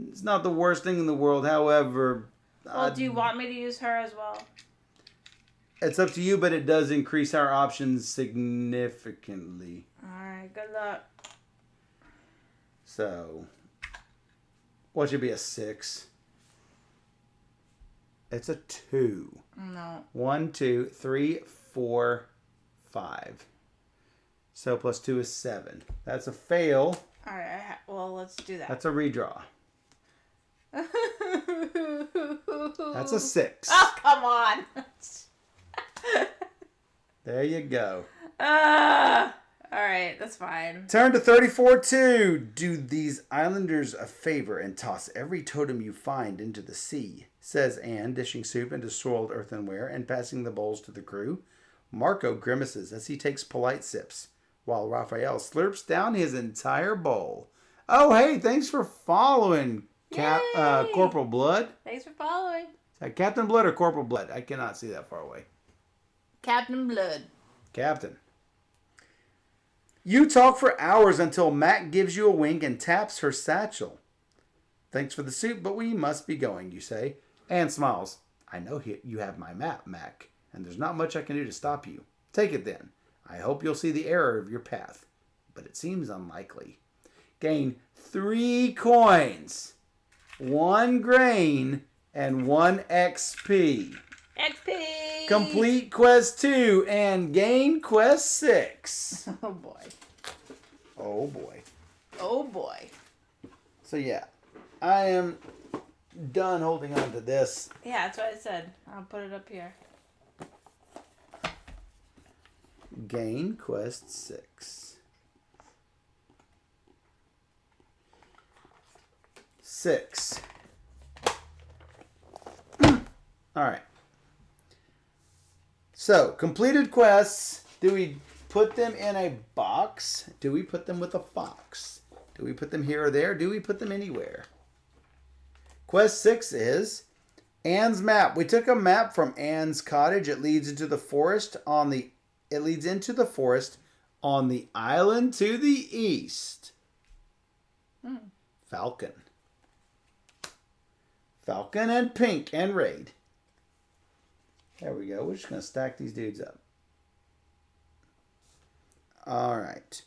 It's not the worst thing in the world. However, well, do you want me to use her as well? It's up to you, but it does increase our options significantly. Alright, good luck. So, what should be a 6? It's a 2. No. 1, 2, 3, 4, 5. So plus 2 is 7. That's a fail. Alright, well, let's do that. That's a redraw. That's a 6. Oh, come on. There you go. Alright, that's fine. Turn to 34-2. Do these islanders a favor and toss every totem you find into the sea, says Anne, dishing soup into soiled earthenware and passing the bowls to the crew. Marco grimaces as he takes polite sips, while Raphael slurps down his entire bowl. Oh, hey, thanks for following, Corporal Blood. Thanks for following. Is that Captain Blood or Corporal Blood? I cannot see that far away. Captain Blood. Captain. You talk for hours until Mac gives you a wink and taps her satchel. Thanks for the soup, but we must be going, you say. Anne smiles. I know you have my map, Mac, and there's not much I can do to stop you. Take it then. I hope you'll see the error of your path, but it seems unlikely. Gain 3 coins, 1 grain, and 1 XP. XP! Complete quest 2 and gain quest 6. Oh boy. Oh boy. Oh boy. So yeah, I am done holding on to this. Yeah, that's what I said. I'll put it up here. Gain quest 6. 6. All right. So, completed quests. Do we put them in a box? Do we put them with a fox? Do we put them here or there? Do we put them anywhere? Quest 6 is Anne's map. We took a map from Anne's cottage. It leads into the forest on the island to the east. Falcon. Falcon and Pink and Raid. There we go. We're just going to stack these dudes up. All right.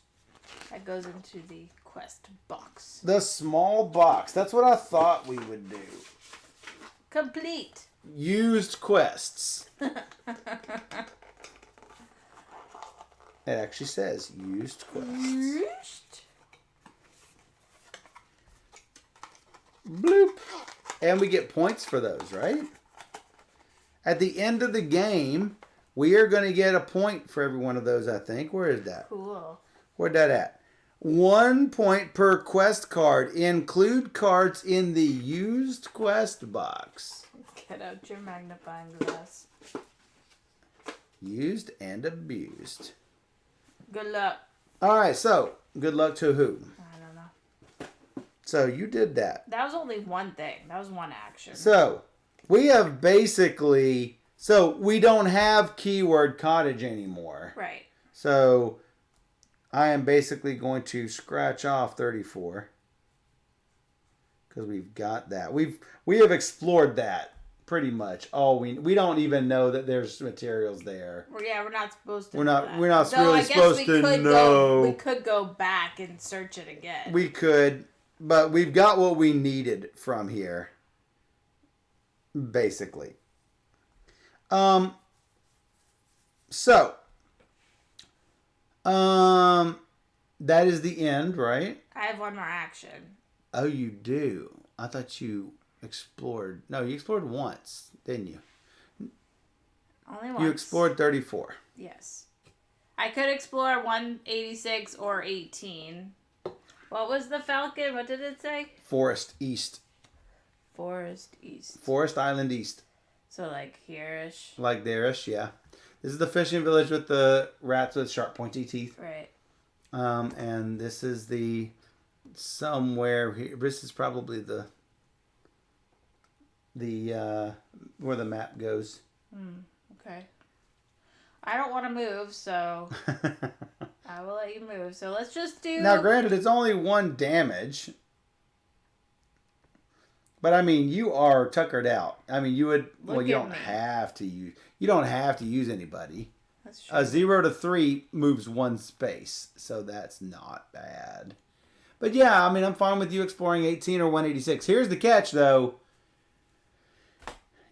That goes into the quest box. The small box. That's what I thought we would do. Complete. Used quests. It actually says used quests. Bloop. And we get points for those, right? At the end of the game, we are going to get a point for every one of those, I think. Where is that? Cool. Where'd that at? 1 point per quest card. Include cards in the used quest box. Get out your magnifying glass. Used and abused. Good luck. All right, so good luck to who? I don't know. So you did that. That was only one thing. That was one action. So we have basically... So we don't have keyword cottage anymore. Right. So I am basically going to scratch off 34. Because we've got that. We have explored that pretty much. We don't even know that there's materials there. Well, yeah, we're not supposed to. We're not Though really supposed to know. We could go back and search it again. We could, but we've got what we needed from here. Basically. That is the end, right? I have one more action. Oh, you do? I thought you explored. No, you explored once, didn't you? Only once. You explored 34. Yes. I could explore 186 or 18. What was the Falcon? What did it say? Forest East. Forest East. Forest Island East. So like here-ish. Like there-ish, yeah. This is the fishing village with the rats with sharp pointy teeth. Right. And this is the somewhere here. This is probably the where the map goes. Okay. I don't want to move, so I will let you move. So let's just do... Now, granted, it's only 1 damage. But, I mean, you are tuckered out. I mean, you would... Look well, you at don't me. have to use... You don't have to use anybody. That's true. A 0 to 3 moves 1 space. So that's not bad. But, yeah, I mean, I'm fine with you exploring 18 or 186. Here's the catch, though.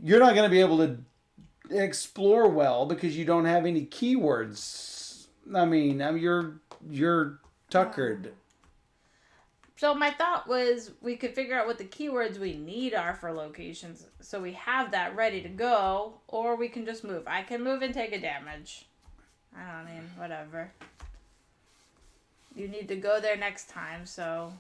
You're not going to be able to explore well because you don't have any keywords. I mean, you're tuckered. So my thought was we could figure out what the keywords we need are for locations so we have that ready to go, or we can just move. I can move and take a damage. I mean, whatever. You need to go there next time, so...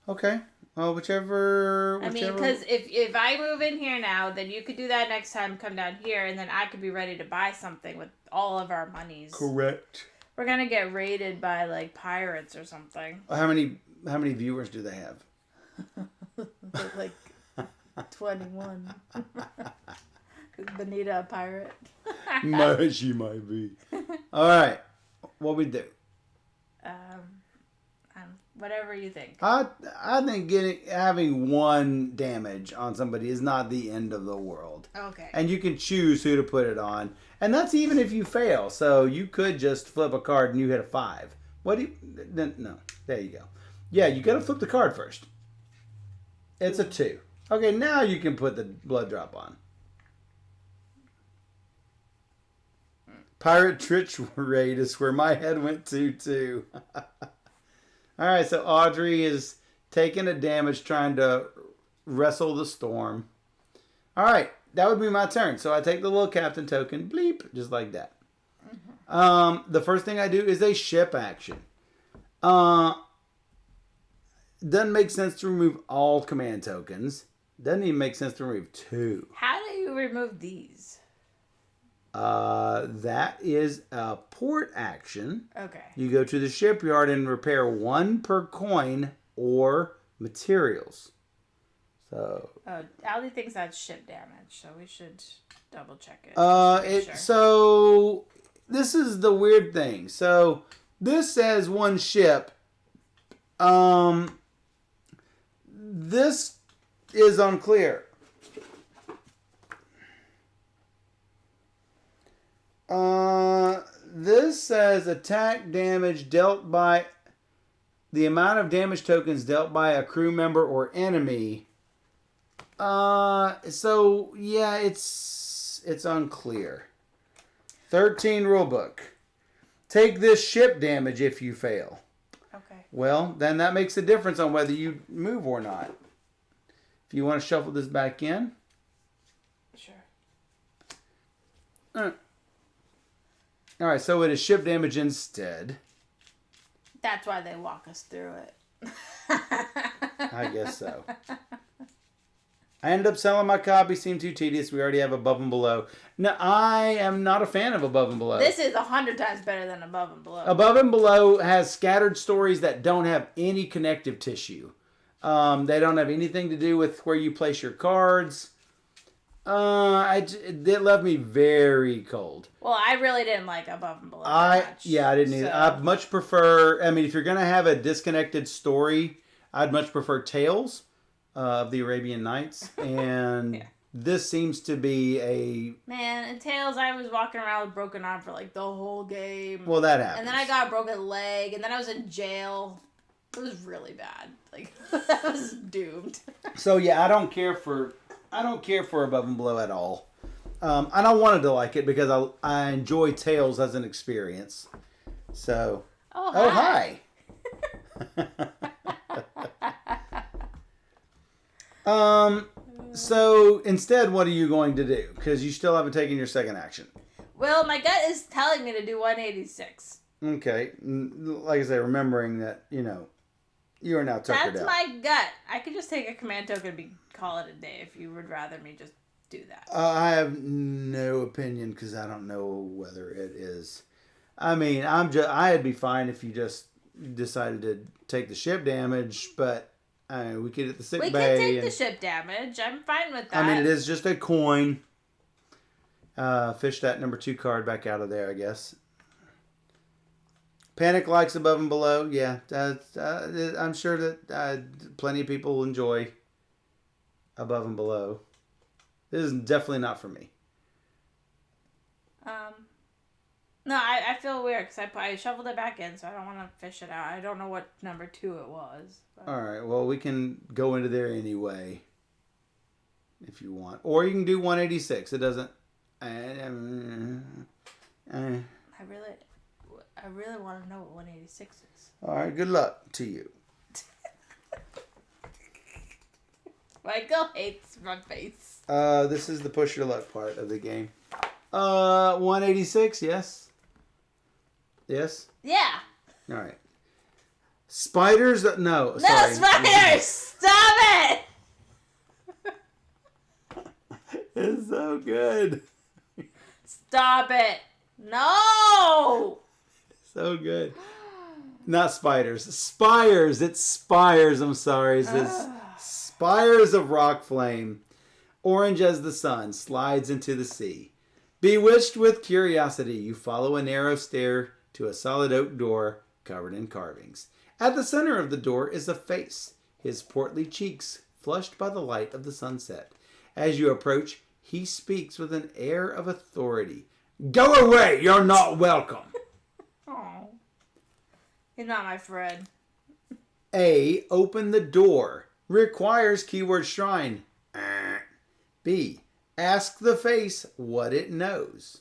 Okay. Well, whichever... I mean, because if I move in here now, then you could do that next time, come down here, and then I could be ready to buy something with all of our monies. Correct. We're gonna get raided by, like, pirates or something. How many viewers do they have? Like, 21. Is Benita a pirate? She might be. All right. What we do? Whatever you think. I think having 1 damage on somebody is not the end of the world. Okay. And you can choose who to put it on. And that's even if you fail. So you could just flip a card and you hit a 5. No. There you go. Yeah, you got to flip the card first. It's a 2. Okay, now you can put the blood drop on. Pirate Trich Raid is where my head went to, too. All right, so Audrey is taking a damage trying to wrestle the storm. All right, that would be my turn. So I take the little captain token, bleep, just like that. Mm-hmm. The first thing I do is a ship action. Doesn't make sense to remove all command tokens. Doesn't even make sense to remove 2. How do you remove these? That is a port action. Okay. You go to the shipyard and repair 1 per coin or materials. So. Allie thinks that's ship damage, so we should double check it. Sure. So this is the weird thing. So this says 1 ship. This is unclear. This says attack damage dealt by the amount of damage tokens dealt by a crew member or enemy. So yeah, it's unclear. 13 rulebook. Take this ship damage if you fail. Okay. Well, then that makes a difference on whether you move or not. If you want to shuffle this back in. Sure. All right, so it is ship damage instead. That's why they walk us through it. I guess so. I ended up selling my copy. Seemed too tedious. We already have Above and Below. No, I am not a fan of Above and Below. This is 100 times better than Above and Below. Above and Below has scattered stories that don't have any connective tissue. They don't have anything to do with where you place your cards. It left me very cold. Well, I really didn't like Above and Below much. I didn't either. I much prefer, I mean, if you're going to have a disconnected story, I'd much prefer Tales of the Arabian Nights. And yeah. This seems to be a... Man, in Tales, I was walking around with a broken arm for like the whole game. Well, that happens. And then I got a broken leg, and then I was in jail. It was really bad. Like, I was doomed. So, yeah, I don't care for Above and Below at all. I don't wanted to like it because I enjoy Tales as an experience. So. Oh, hi. So instead, what are you going to do? Because you still haven't taken your second action. Well, my gut is telling me to do 186. Okay. Like I say, remembering that, you are now tuckered out. That's my gut. I could just take a command token and call it a day if you would rather me just do that. I have no opinion because I don't know whether it is. I mean, I'd be fine if you just decided to take the ship damage, but we could at the sick bay. We can take the ship damage. I'm fine with that. I mean, it is just a coin. Fish that number 2 card back out of there, I guess. Panic likes Above and Below. Yeah, I'm sure that plenty of people will enjoy Above and Below. This is definitely not for me. No, I feel weird because I shuffled it back in, so I don't want to fish it out. I don't know what number 2 it was. But. All right, well, we can go into there anyway if you want. Or you can do 186. It doesn't... I really want to know what 186 is. All right, good luck to you. Michael hates my face. This is the push your luck part of the game. 186, yes? Yes? Yeah. All right. Spiders? No, No, sorry. spiders! Stop it! It's so good. Stop it. No! So good. Not spiders. Spires. It's spires. I'm sorry. It says spires of rock flame. Orange as the sun slides into the sea. Bewitched with curiosity, you follow a narrow stair to a solid oak door covered in carvings. At the center of the door is a face, his portly cheeks flushed by the light of the sunset. As you approach, he speaks with an air of authority. Go away! You're not welcome! Oh. He's not my friend. A. Open the door. Requires keyword shrine. B. Ask the face what it knows.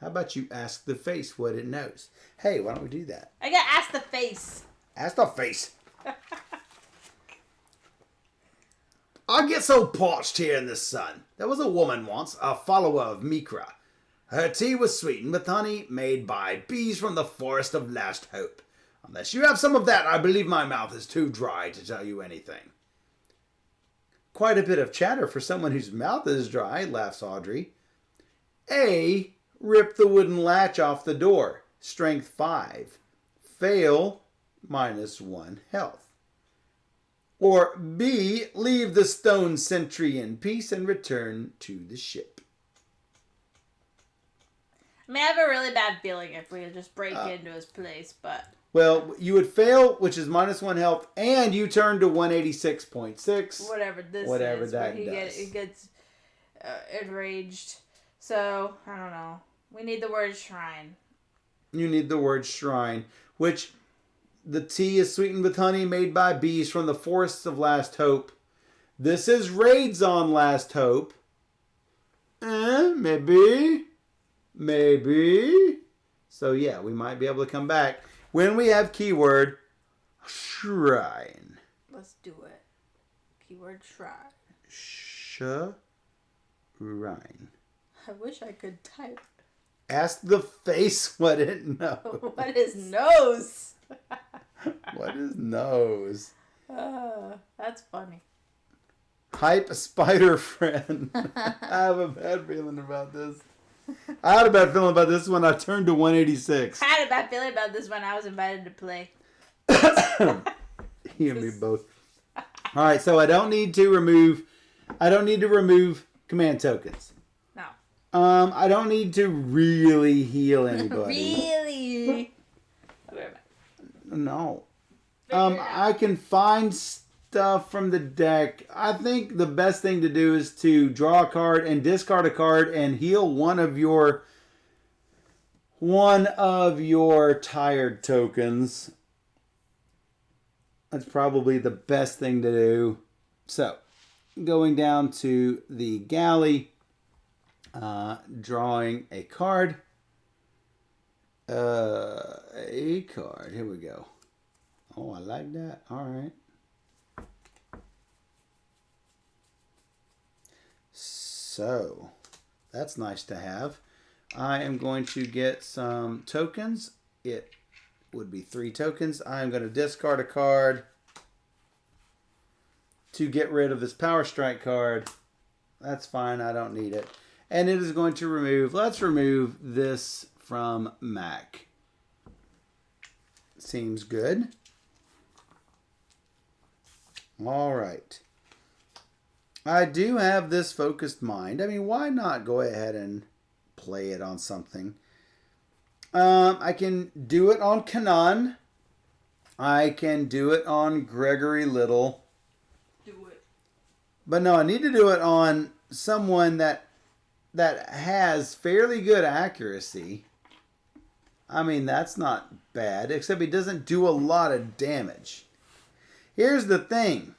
How about you ask the face what it knows? Hey, why don't we do that? I gotta ask the face. Ask the face. I get so parched here in the sun. There was a woman once, a follower of Mikra. Her tea was sweetened with honey made by bees from the forest of Last Hope. Unless you have some of that, I believe my mouth is too dry to tell you anything. Quite a bit of chatter for someone whose mouth is dry, laughs Audrey. A. Rip the wooden latch off the door. Strength 5. Fail, -1 health. Or B. Leave the stone sentry in peace and return to the ship. I mean, I have a really bad feeling if we just break into his place, but... Well, you would fail, which is -1 health, and you turn to 186.6. Whatever this whatever is. that He gets enraged. So, I don't know. We need the word shrine. You need the word shrine, which the tea is sweetened with honey made by bees from the forests of Last Hope. This is raids on Last Hope. Maybe. So yeah, we might be able to come back when we have keyword shrine. Let's do it. Keyword shrine. Shrine. I wish I could type. Ask the face what it knows. What is nose? What is nose? That's funny. Hype spider friend. I have a bad feeling about this. I had a bad feeling about this when I turned to 186. I had a bad feeling about this when I was invited to play. You and me both. All right, so I don't need to remove command tokens. No. I don't need to really heal anybody. Really? No. I can find stuff from the deck. I think the best thing to do is to draw a card and discard a card and heal one of your tired tokens. That's probably the best thing to do. So, going down to the galley, drawing a card. A card. Here we go. Oh, I like that. All right. So, that's nice to have. I am going to get some tokens. It would be 3 tokens. I'm going to discard a card to get rid of this Power Strike card. That's fine. I don't need it. And it is going to remove... Let's remove this from Mac. Seems good. All right. I do have this focused mind. I mean, why not go ahead and play it on something? I can do it on Kanan. I can do it on Gregory Little. Do it. But no, I need to do it on someone that has fairly good accuracy. I mean, that's not bad, except he doesn't do a lot of damage. Here's the thing.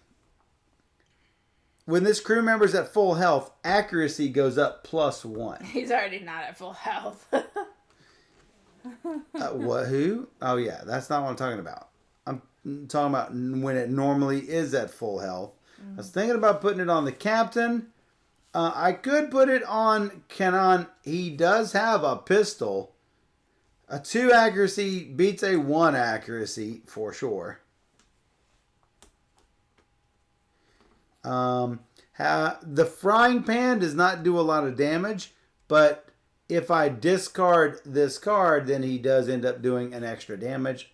When this crew member's at full health, accuracy goes up +1. He's already not at full health. What? Who? Oh, yeah. That's not what I'm talking about. I'm talking about when it normally is at full health. I was thinking about putting it on the captain. I could put it on Kanan. He does have a pistol. A 2 accuracy beats a 1 accuracy for sure. The frying pan does not do a lot of damage, but if I discard this card, then he does end up doing an extra damage.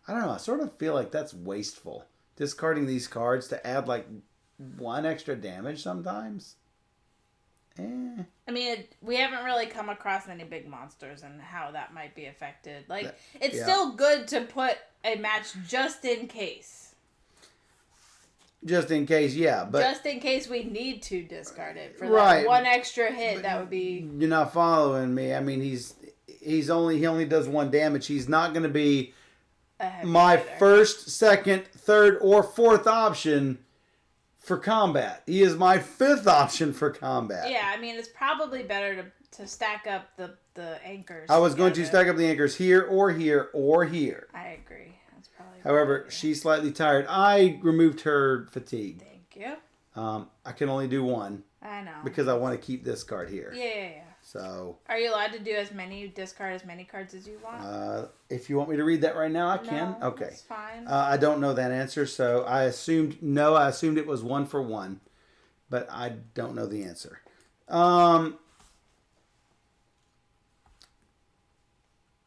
I don't know. I sort of feel like that's wasteful. Discarding these cards to add like 1 extra damage sometimes. I mean, we haven't really come across any big monsters and how that might be affected. Like, it's still good to put a match just in case. Just in case, yeah. But just in case we need to discard it for that 1 extra hit, that would be... You're not following me. I mean, he only does 1 damage. He's not going to be my first, second, third, or fourth option for combat. He is my 5th option for combat. Yeah, I mean, it's probably better to stack up the anchors. I was going to stack up the anchors here or here or here. I agree. That's probably... However, she's slightly tired. I removed her fatigue. Thank you. I can only do 1. I know. Because I want to keep this card here. Yeah. So... Are you allowed to discard as many cards as you want? If you want me to read that right now, I can. No, okay. That's fine. I don't know that answer, so I assumed it was 1 for 1. But I don't know the answer.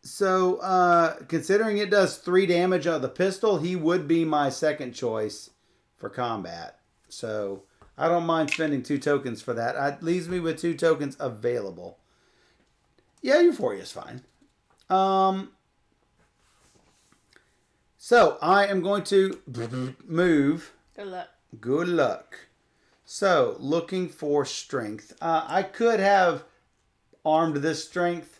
So, considering it does 3 damage on the pistol, he would be my second choice for combat. So, I don't mind spending 2 tokens for that. It leaves me with 2 tokens available. Yeah, Euphoria is fine. So, I am going to move. Good luck. Good luck. So, looking for strength. I could have armed this strength,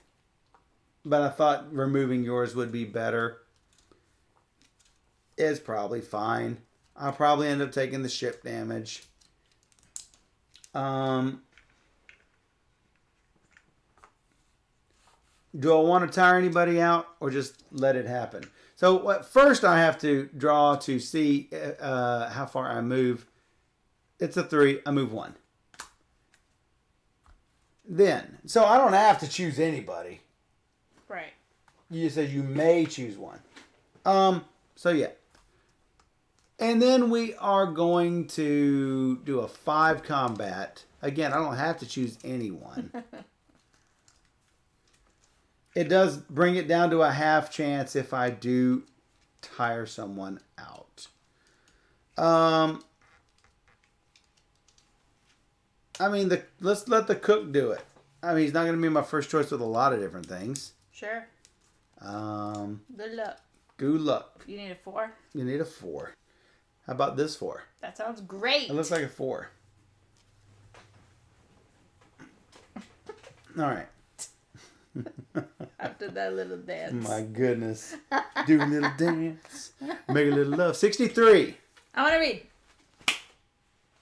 but I thought removing yours would be better. It's probably fine. I'll probably end up taking the ship damage. Do I want to tire anybody out or just let it happen? So first I have to draw to see how far I move. It's a 3. I move 1. Then, so I don't have to choose anybody. Right. You just said you may choose one. So yeah. And then we are going to do a 5 combat. Again, I don't have to choose anyone. It does bring it down to a half chance if I do tire someone out. I mean, let's let the cook do it. I mean, he's not going to be my first choice with a lot of different things. Sure. Good luck. Good luck. You need a 4? You need a 4. How about this 4? That sounds great. It looks like a 4. All right. After that little dance. My goodness. Do a little dance. Make a little love. 63. I want to read.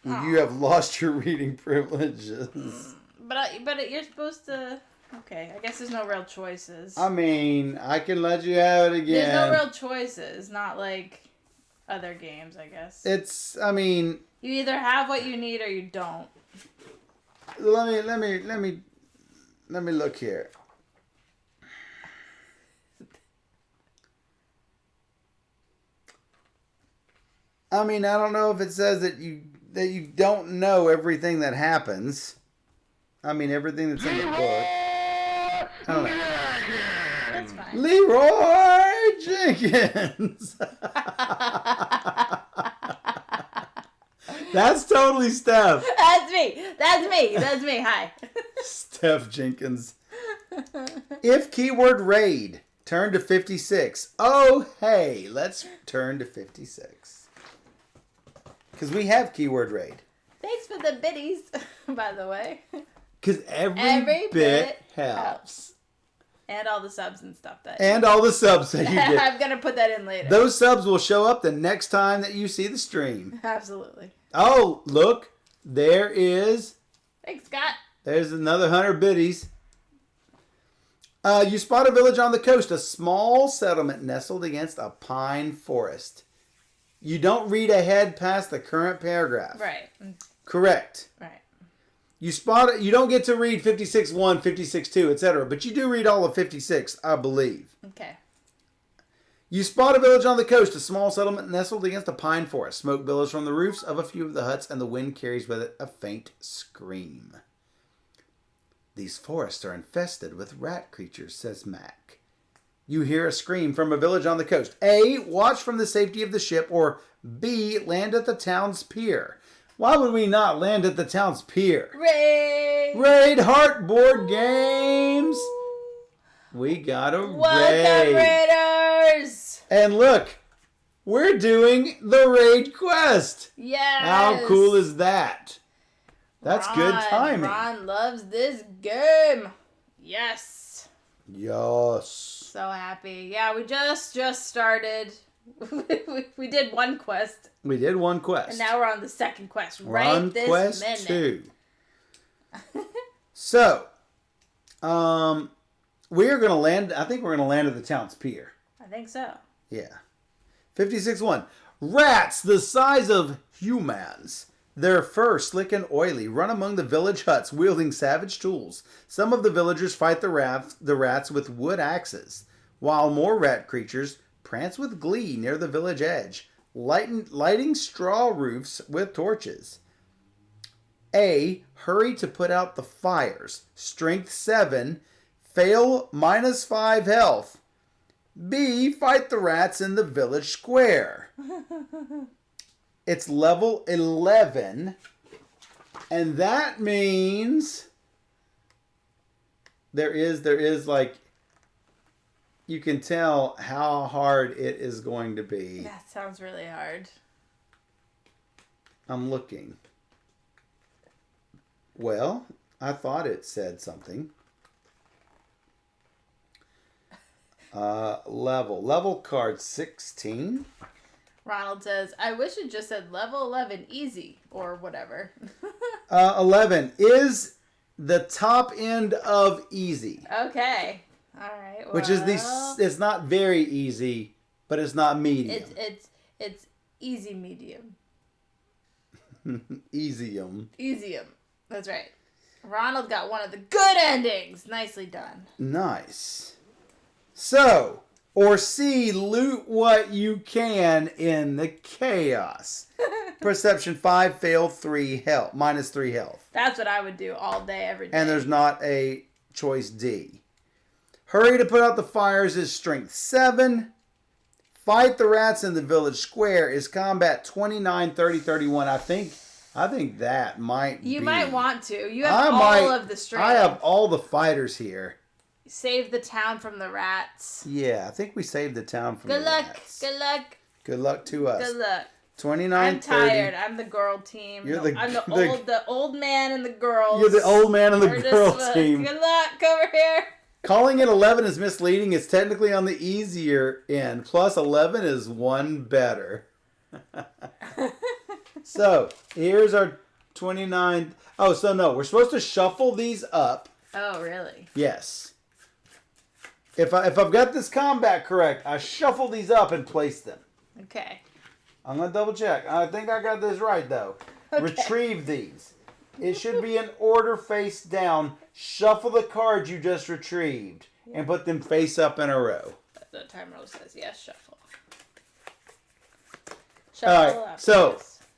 You have lost your reading privileges. But you're supposed to... Okay, I guess there's no real choices. I mean, I can let you have it again. There's no real choices, not like other games, I guess. I mean... You either have what you need or you don't. Let me look here. I mean, I don't know if it says that you don't know everything that happens. I mean, everything that's in the book. I don't know. That's fine. Leroy Jenkins. That's totally Steph. That's me. Hi. Steph Jenkins. If keyword raid, turn to 56. Oh, hey, let's turn to 56. Because we have keyword raid. Thanks for the biddies, by the way. Because every bit helps. And all the subs and stuff that. And all the subs that you get. I'm gonna put that in later. Those subs will show up the next time that you see the stream. Absolutely. Oh, look, there is. Thanks, Scott. There's another 100 biddies. You spot a village on the coast, a small settlement nestled against a pine forest. You don't read ahead past the current paragraph. Right. Correct. Right. You spot it. You don't get to read 56.1, 56.2, etc., but you do read all of 56, I believe. Okay. You spot a village on the coast, a small settlement nestled against a pine forest. Smoke billows from the roofs of a few of the huts, and the wind carries with it a faint scream. These forests are infested with rat creatures, says Mac. You hear a scream from a village on the coast. A, watch from the safety of the ship, or B, land at the town's pier. Why would we not land at the town's pier? Raid! Raid Heart Board Games! We got a raid. Welcome, Raiders! And look, we're doing the raid quest. Yes! How cool is that? That's good timing. Ron loves this game. Yes. Yes. So happy. Yeah, we just started. we did one quest. We did one quest. And now we're on the second quest. We're on this quest minute. 2. So, we're going to land, I think we're going to land at the town's pier. I think so. Yeah. 56.1. Rats the size of humans. Their fur slick and oily run among the village huts wielding savage tools. Some of the villagers fight the rats with wood axes, while more rat creatures prance with glee near the village edge, lighting straw roofs with torches. A. Hurry to put out the fires. Strength 7. fail -5 health. B, fight the rats in the village square. It's level 11. And that means there is like, you can tell how hard it is going to be. That sounds really hard. I'm looking. Well, I thought it said something. Level card 16. Ronald says, I wish it just said level 11 easy or whatever. 11 is the top end of easy. Okay. All right. Well, Which is it's not very easy, but it's not medium. It's easy medium. Easium. Easium. That's right. Ronald got one of the good endings. Nicely done. Nice. So, or C, loot what you can in the chaos. Perception 5, fail 3 health, -3 health. That's what I would do all day, every day. And there's not a choice D. Hurry to put out the fires is strength 7. Fight the rats in the village square is combat 29, 30, 31. I think that might be. You might want to. You have all of the strength. I have all the fighters here. Save the town from the rats. Yeah, I think we saved the town from the rats. Good luck. Good luck to us. Good luck. 29, I'm tired. I'm the girl team. I'm the old man and the girls. You're the old man and the girl team. Good luck over here. Calling it 11 is misleading. It's technically on the easier end. Plus 11 is one better. So, here's our 29. Oh, so no. We're supposed to shuffle these up. Oh, really? Yes. If I've got this combat correct, I shuffle these up and place them. Okay. I'm going to double check. I think I got this right, though. Okay. Retrieve these. It should be in order face down. Shuffle the cards you just retrieved and put them face up in a row. The timer says yes, shuffle. All right, up.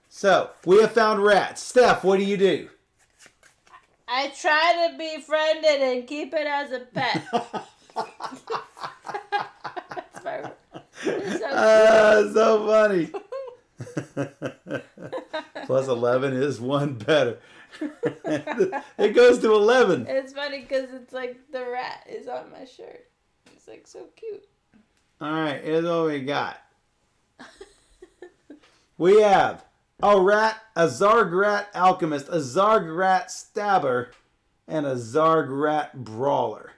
So we have found rats. Steph, what do you do? I try to befriend it and keep it as a pet. That's my... So funny. Plus 11 is one better. It goes to 11. It's funny because it's like the rat is on my shirt. It's like so cute. All right, here's what we got. We have a rat, a Zarg rat alchemist, a Zarg rat stabber, and a Zarg rat brawler.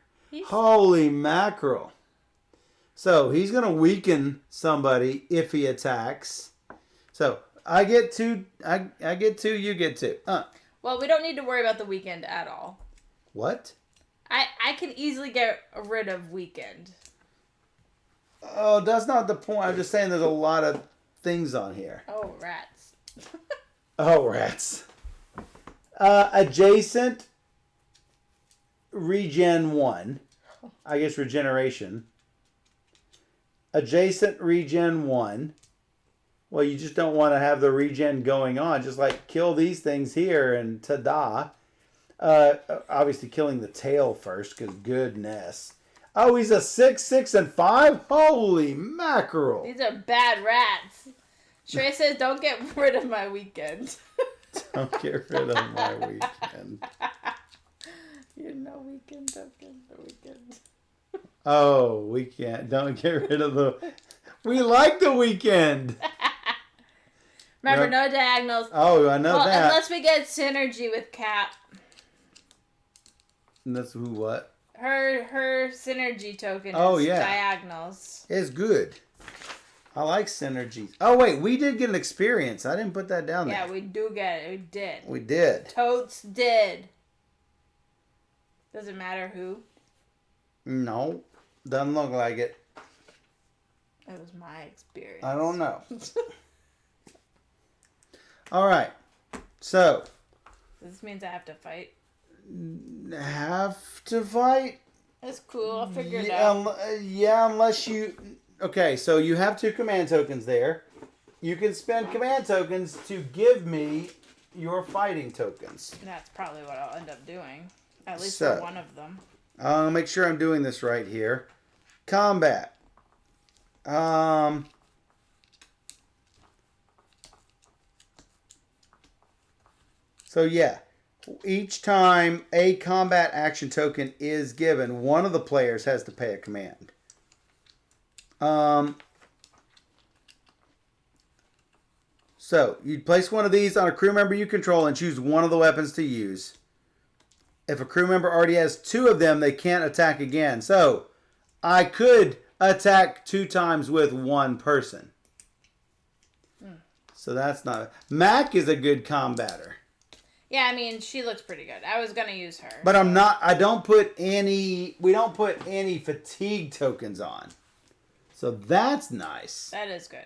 Holy mackerel. So he's going to weaken somebody if he attacks. So I get 2, I get 2, you get 2. Well, we don't need to worry about the weekend at all. What? I can easily get rid of weekend. Oh, that's not the point. I'm just saying there's a lot of things on here. Oh, rats. Oh, rats. Adjacent regen 1. I guess regeneration. Adjacent regen 1. Well, you just don't want to have the regen going on. Just like kill these things here and ta-da. Obviously killing the tail first, because goodness. Oh, he's a 6, 6, and 5? Holy mackerel. These are bad rats. Trey says, don't get rid of my weekend. Don't get rid of my weekend. You know weekend token for weekend. Oh, we can't. Don't get rid of the... We like the weekend. Remember, no diagonals. Oh, I know that. Unless we get synergy with Cap. And that's who what? Her synergy token is diagonals. It's good. I like synergies. Oh, wait. We did get an experience. I didn't put that down there. Yeah, we do get it. We did. We did. Totes did. Does it matter who? No. Doesn't look like it. It was my experience. I don't know. All right. So. This means I have to fight. Have to fight? That's cool. I'll figure it out. Yeah, unless you... Okay, so you have 2 command tokens there. You can spend command tokens to give me your fighting tokens. That's probably what I'll end up doing. At least for one of them. I'll make sure I'm doing this right here. Combat. So yeah, each time a combat action token is given, one of the players has to pay a command. So you'd place one of these on a crew member you control and choose one of the weapons to use. If a crew member already has two of them, they can't attack again. So I could attack 2 times with one person. So that's not... Mac is a good combatter. Yeah, I mean, she looks pretty good. I was going to use her. But I'm not... We don't put any fatigue tokens on. So that's nice. That is good.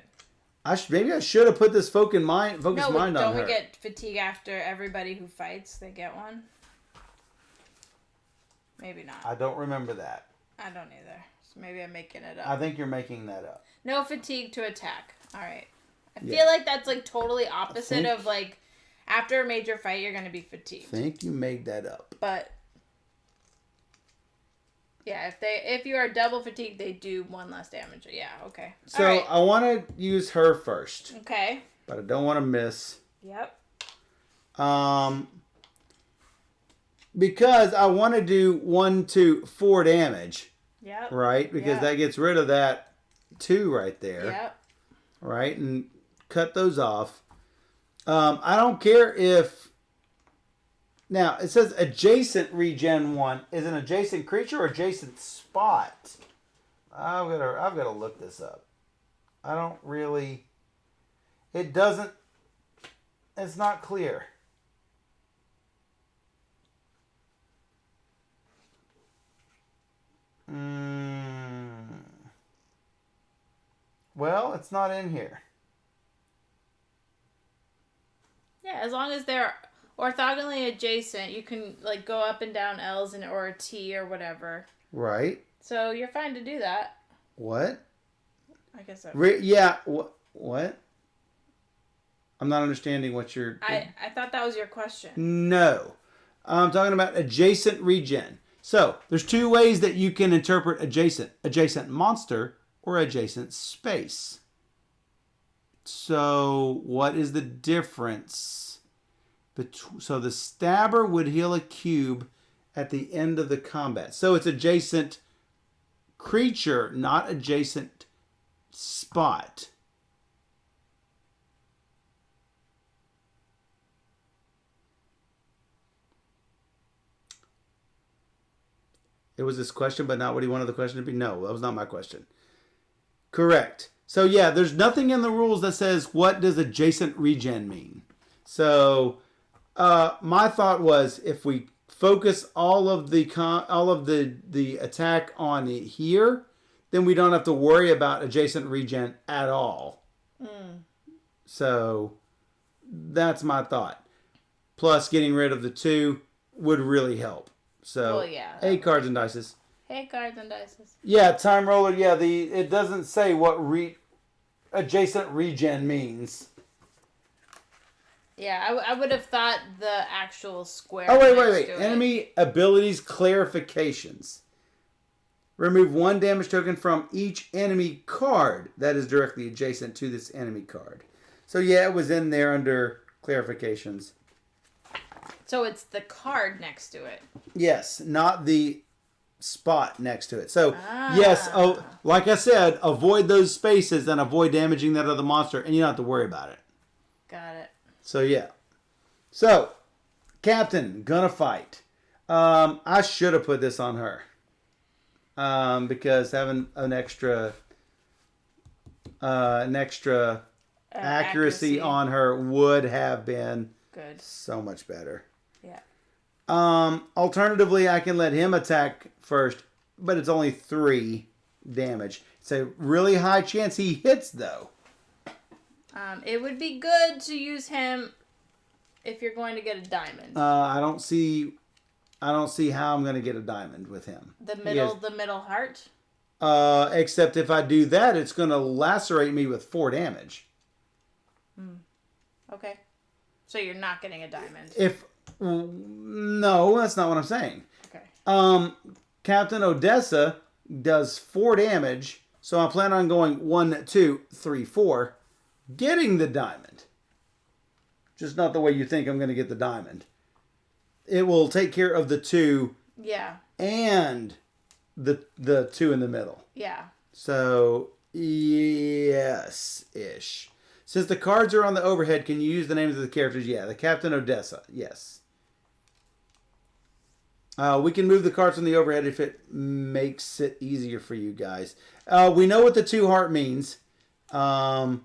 Maybe I should have put this focus mind on her. Don't we get fatigue after everybody who fights? They get one? Maybe not. I don't remember that. I don't either. So maybe I'm making it up. I think you're making that up. No fatigue to attack. All right. I feel like that's like totally opposite of like after a major fight you're going to be fatigued. I think you made that up. But yeah, if you are double fatigued, they do 1 less damage. Yeah, okay. So right. I want to use her first. Okay. But I don't want to miss. Yep. Because I want to do 1, 2, 4 damage. Yep. Right? Because that gets rid of that 2 right there. Yep. Right? And cut those off. I don't care if... Now, it says adjacent regen 1. Is an adjacent creature or adjacent spot? I've got to look this up. I don't really... It doesn't... It's not clear. Well, it's not in here. Yeah, as long as they're orthogonally adjacent, you can like go up and down L's or a T or whatever. Right. So you're fine to do that. What? I guess so. Yeah. What? I'm not understanding what you're... I thought that was your question. No. I'm talking about adjacent regen. So, there's 2 ways that you can interpret adjacent. Adjacent monster or adjacent space. So, what is the difference? So, the stabber would heal a cube at the end of the combat. So, it's adjacent creature, not adjacent spot. It was this question, but not what he wanted the question to be? No, that was not my question. Correct. So, yeah, there's nothing in the rules that says what does adjacent regen mean. So, my thought was if we focus all of the attack on here, then we don't have to worry about adjacent regen at all. So, that's my thought. Plus, getting rid of the 2 would really help. So, well, yeah, 8 cards and dices. 8 cards and dices. Yeah, time roller. Yeah, it doesn't say what adjacent regen means. Yeah, I would have thought the actual square. Oh, wait. Enemy abilities clarifications. Remove 1 damage token from each enemy card that is directly adjacent to this enemy card. So, yeah, it was in there under clarifications. So it's the card next to it. Yes, not the spot next to it. So, yes, like I said, avoid those spaces and avoid damaging that other monster, and you don't have to worry about it. Got it. So, yeah. So, Captain, gonna fight. I should have put this on her. Because having an extra accuracy on her would have been good. So much better. Yeah. Alternatively, I can let him attack first, but it's only 3 damage. It's a really high chance he hits, though. It would be good to use him if you're going to get a diamond. I don't see how I'm going to get a diamond with him. The middle heart? Except if I do that, it's going to lacerate me with 4 damage. Okay. So you're not getting a diamond. No, that's not what I'm saying. Okay. Captain Odessa does 4 damage. So I plan on going 1, 2, 3, 4. Getting the diamond. Just not the way you think I'm going to get the diamond. It will take care of the 2. Yeah. And the 2 in the middle. Yeah. So, yes-ish. Since the cards are on the overhead, can you use the names of the characters? Yeah, the Captain Odessa. Yes. We can move the cards on the overhead if it makes it easier for you guys. We know what the 2 heart means. But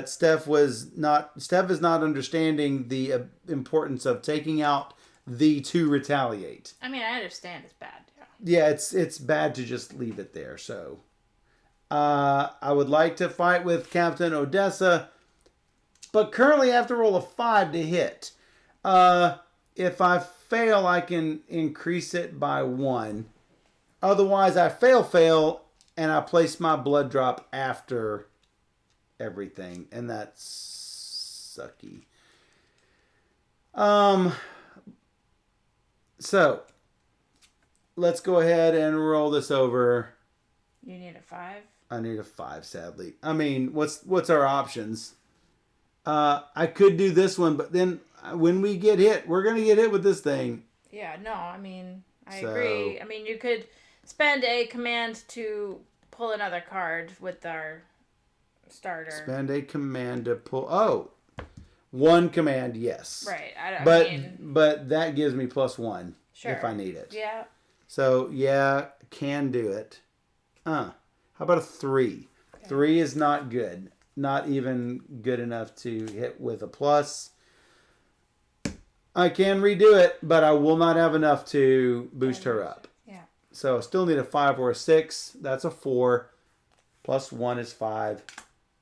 Steph is not understanding the importance of taking out the 2 retaliate. I mean, I understand it's bad. Yeah, it's bad to just leave it there. So, I would like to fight with Captain Odessa, but currently I have to roll a 5 to hit. If I fail, I can increase it by 1. Otherwise, I fail, and I place my blood drop after everything, and that's sucky. So let's go ahead and roll this over. You need a 5? I need a 5, sadly. I mean, what's our options? I could do this one, but then when we get hit, we're going to get hit with this thing. Yeah, no, I mean, I agree. I mean, you could spend a command to pull another card with our starter. Spend a command to pull... Oh, 1 command, yes. Right. But that gives me +1 if I need it. Yeah. So, yeah, can do it. How about a 3? Okay. 3 is not good. Not even good enough to hit with a plus. I can redo it, but I will not have enough to boost her up. Yeah. So I still need a 5 or a 6. That's a 4. +1 is 5.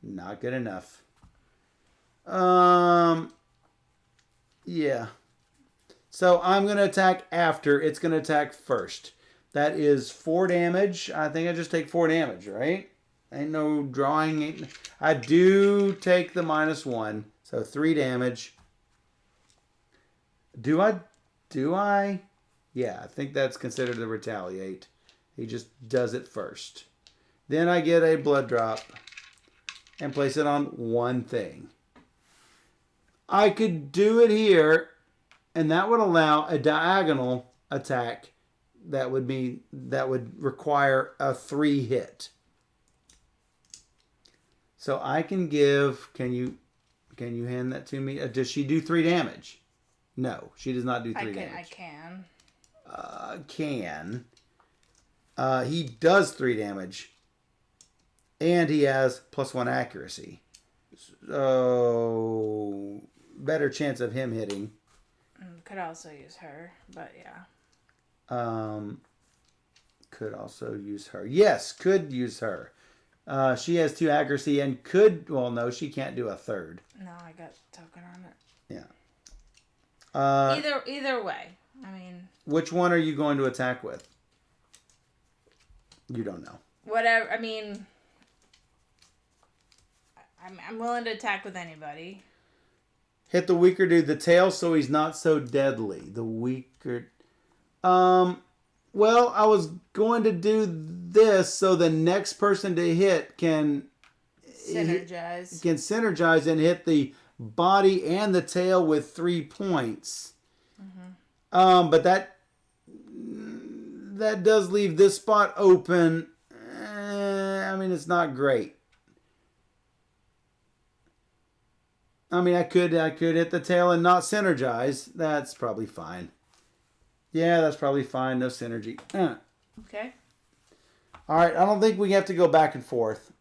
Not good enough. Yeah. So I'm going to attack after. It's going to attack first. That is 4 damage. I think I just take 4 damage, right? Ain't no drawing. I do take the -1. So 3 damage. Do I? Yeah, I think that's considered a retaliate. He just does it first. Then I get a blood drop and place it on 1 thing. I could do it here, and that would allow a diagonal attack that would require a 3 hit. So I can give... Can you hand that to me? Does she do 3 damage? No, she does not do 3 damage. I can. He does 3 damage. And he has +1 accuracy. So, better chance of him hitting. Could also use her, but yeah. Could also use her. Yes, could use her. She has 2 accuracy and could... Well, no, she can't do a 3rd. No, I got token on it. Yeah. Either way, I mean... Which one are you going to attack with? You don't know. Whatever, I mean... I'm willing to attack with anybody. Hit the weaker dude, the tail, so he's not so deadly. The weaker... Well, I was going to do this so the next person to hit can... Synergize and hit the body and the tail with 3 points. Mm-hmm. But that does leave this spot open. I mean, it's not great. I mean, I could hit the tail and not synergize. That's probably fine. Yeah, that's probably fine. No synergy. Okay. All right. I don't think we have to go back and forth.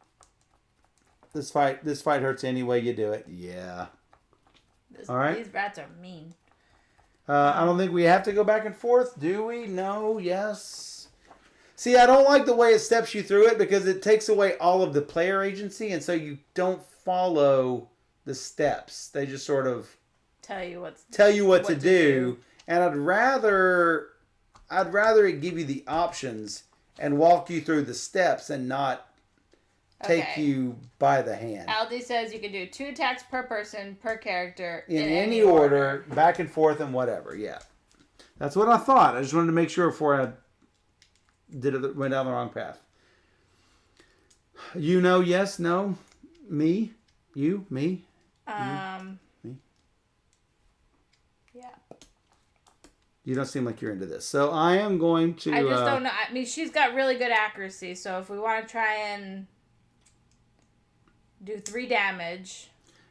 This fight hurts any way you do it. Yeah. All right. These rats are mean. I don't think we have to go back and forth, do we? No. Yes. See, I don't like the way it steps you through it because it takes away all of the player agency, and so you don't follow the steps. They just sort of tell you what to do. And I'd rather it give you the options and walk you through the steps and not take you by the hand. Aldi says you can do 2 attacks per person per character in any order, back and forth and whatever. Yeah, That's what I thought. I just wanted to make sure before I went down the wrong path. You know, yes, no, me, you, me. Me. Yeah. You don't seem like you're into this. So I am going to... I just don't know. I mean, she's got really good accuracy, so if we want to try and do 3 damage...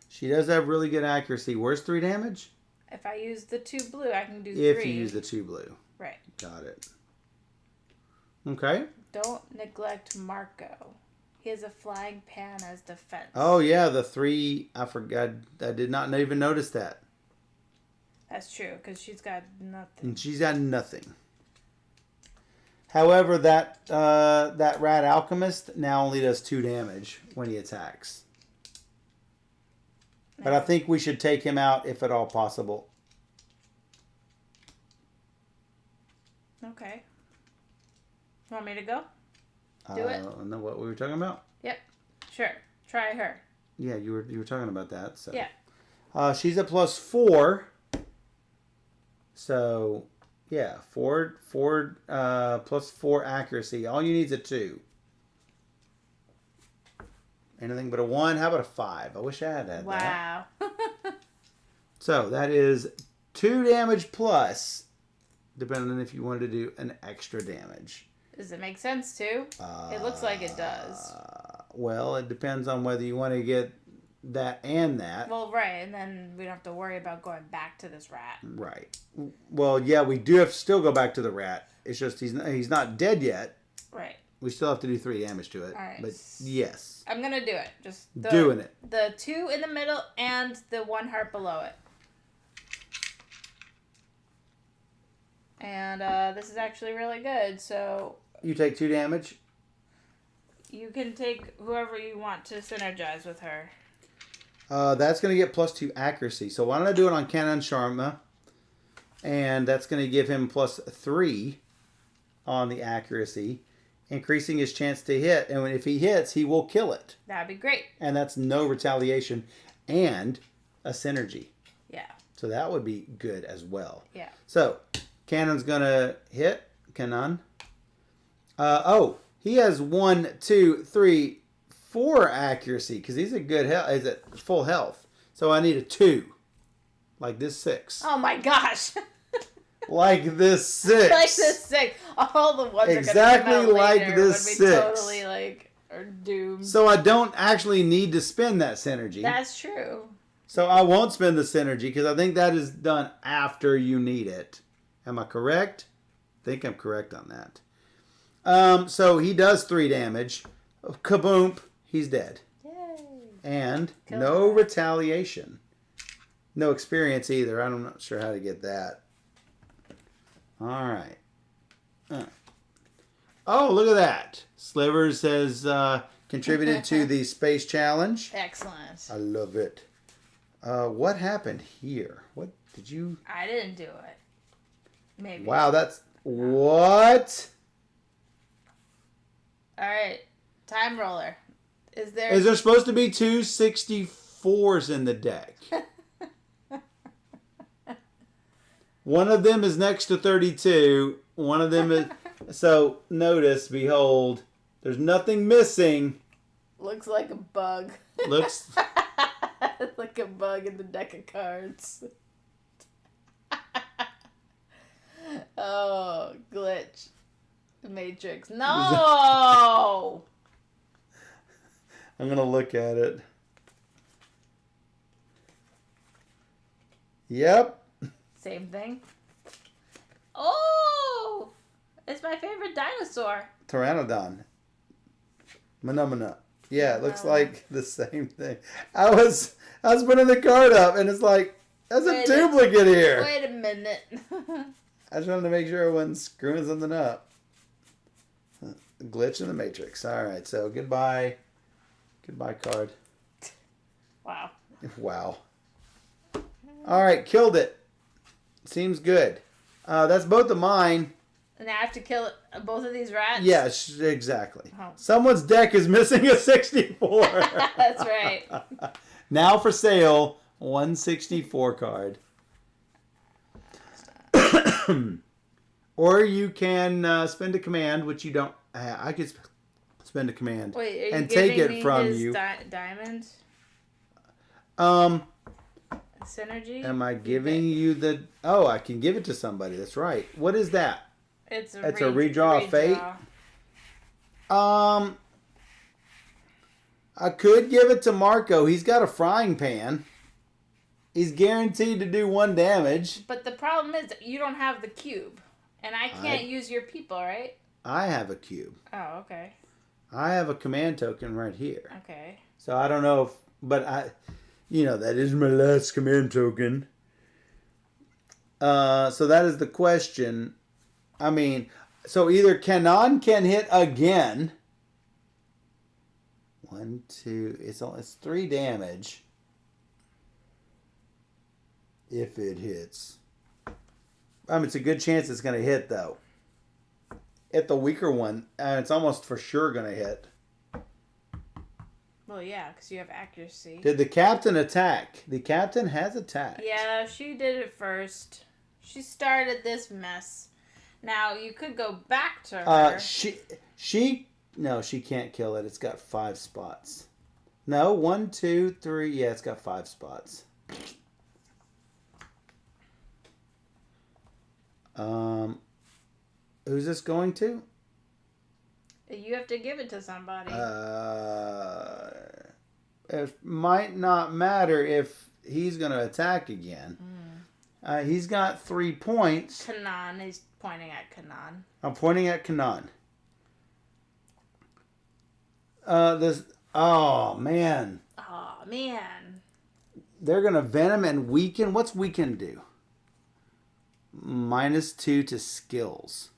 She does have really good accuracy. Where's 3 damage? If I use the 2 blue, I can do 3. If you use the 2 blue. Right. Got it. Okay. Don't neglect Marco. He has a flying pan as defense. Oh, yeah, the 3... I forgot. I did not even notice that. That's true, because she's got nothing. And she's got nothing. However, that rat alchemist now only does 2 damage when he attacks. But I think we should take him out if at all possible. Okay. Want me to go? Do it? I don't know what we were talking about. Yep. Sure. Try her. Yeah, you were talking about that. So. Yeah. She's at +4. So, yeah, 4 +4 accuracy. All you need is a 2. Anything but a 1. How about a 5? I wish I had that. Wow. So that is 2 damage plus, depending on if you wanted to do an extra damage. Does it make sense too? It looks like it does. Well, it depends on whether you want to get that and that. Well, right, and then we don't have to worry about going back to this rat. Right. Well, yeah, we do have to still go back to the rat. It's just he's not dead yet. Right. We still have to do 3 damage to it. All right. But yes. I'm going to do it. Just doing it. The 2 in the middle and the 1 heart below it. And this is actually really good, so... You take 2 damage? You can take whoever you want to synergize with her. That's going to get +2 accuracy. So why don't I do it on Canon Sharma? And that's going to give him +3 on the accuracy, increasing his chance to hit. And if he hits, he will kill it. That'd be great. And that's no retaliation and a synergy. Yeah. So that would be good as well. Yeah. So Cannon's going to hit. Cannon. He has 1, 2, 3, 4 accuracy because he's a good health. He's at full health. So I need a 2, like this 6. Oh my gosh! Like this 6. Like this 6. All the ones exactly are gonna come out like later this when we 6. Totally are doomed. So I don't actually need to spend that synergy. That's true. So I won't spend the synergy because I think that is done after you need it. Am I correct? I think I'm correct on that. So he does 3 damage. Kaboom. He's dead. Yay. And Kill no him. retaliation. No experience either. I'm not sure how to get that. All right. Oh, look at that. Slivers has contributed to the space challenge. Excellent. I love it. What happened here? What did you... I didn't do it. Maybe. Wow, that's... What? All right. Time roller. Is there... Is there supposed to be 2 64s in the deck? One of them is next to 32. One of them is... So, notice, behold, there's nothing missing. Looks like a bug. Looks... like a bug in the deck of cards. Oh, glitch. Matrix. No! I'm going to look at it. Yep. Same thing. Oh! It's my favorite dinosaur. Pteranodon. Phenomena. Yeah, it looks like the same thing. I was putting the card up and it's like, there's a duplicate here. Wait a minute. I just wanted to make sure I wasn't screwing something up. Glitch in the Matrix. All right, so goodbye. Goodbye card. Wow. Wow. All right, killed it. Seems good. That's both of mine. And I have to kill both of these rats? Yes, exactly. Oh. Someone's deck is missing a 64. That's right. Now for sale, 164 card. Or you can spend a command, which you don't. I could spend a command Wait, are and you take giving it me from his you. diamond Um, synergy? am I giving you the? Oh, I can give it to somebody. That's right. What is that? It's a redraw of fate. I could give it to Marco. He's got a frying pan. He's guaranteed to do 1 damage. But the problem is you don't have the cube. And I can't use your people, right? I have a cube. Oh, okay. I have a command token right here. Okay. So I don't know if... But that is my last command token. So that is the question. I mean, so either Kanan can hit again. 1, 2... It's 3 damage. If it hits. It's a good chance it's going to hit, though. At the weaker one, it's almost for sure going to hit. Well, yeah, because you have accuracy. Did the captain attack? The captain has attacked. Yeah, she did it first. She started this mess. Now, you could go back to her. No, she can't kill it. It's got 5 spots. No, 1, 2, 3. Yeah, it's got 5 spots. Who's this going to? You have to give it to somebody. It might not matter if he's going to attack again. He's got 3 points. Kanan. He's pointing at Kanan. I'm pointing at Kanan. Oh, man. Oh, man. They're going to venom and weaken. What's weaken do? -2 to skills.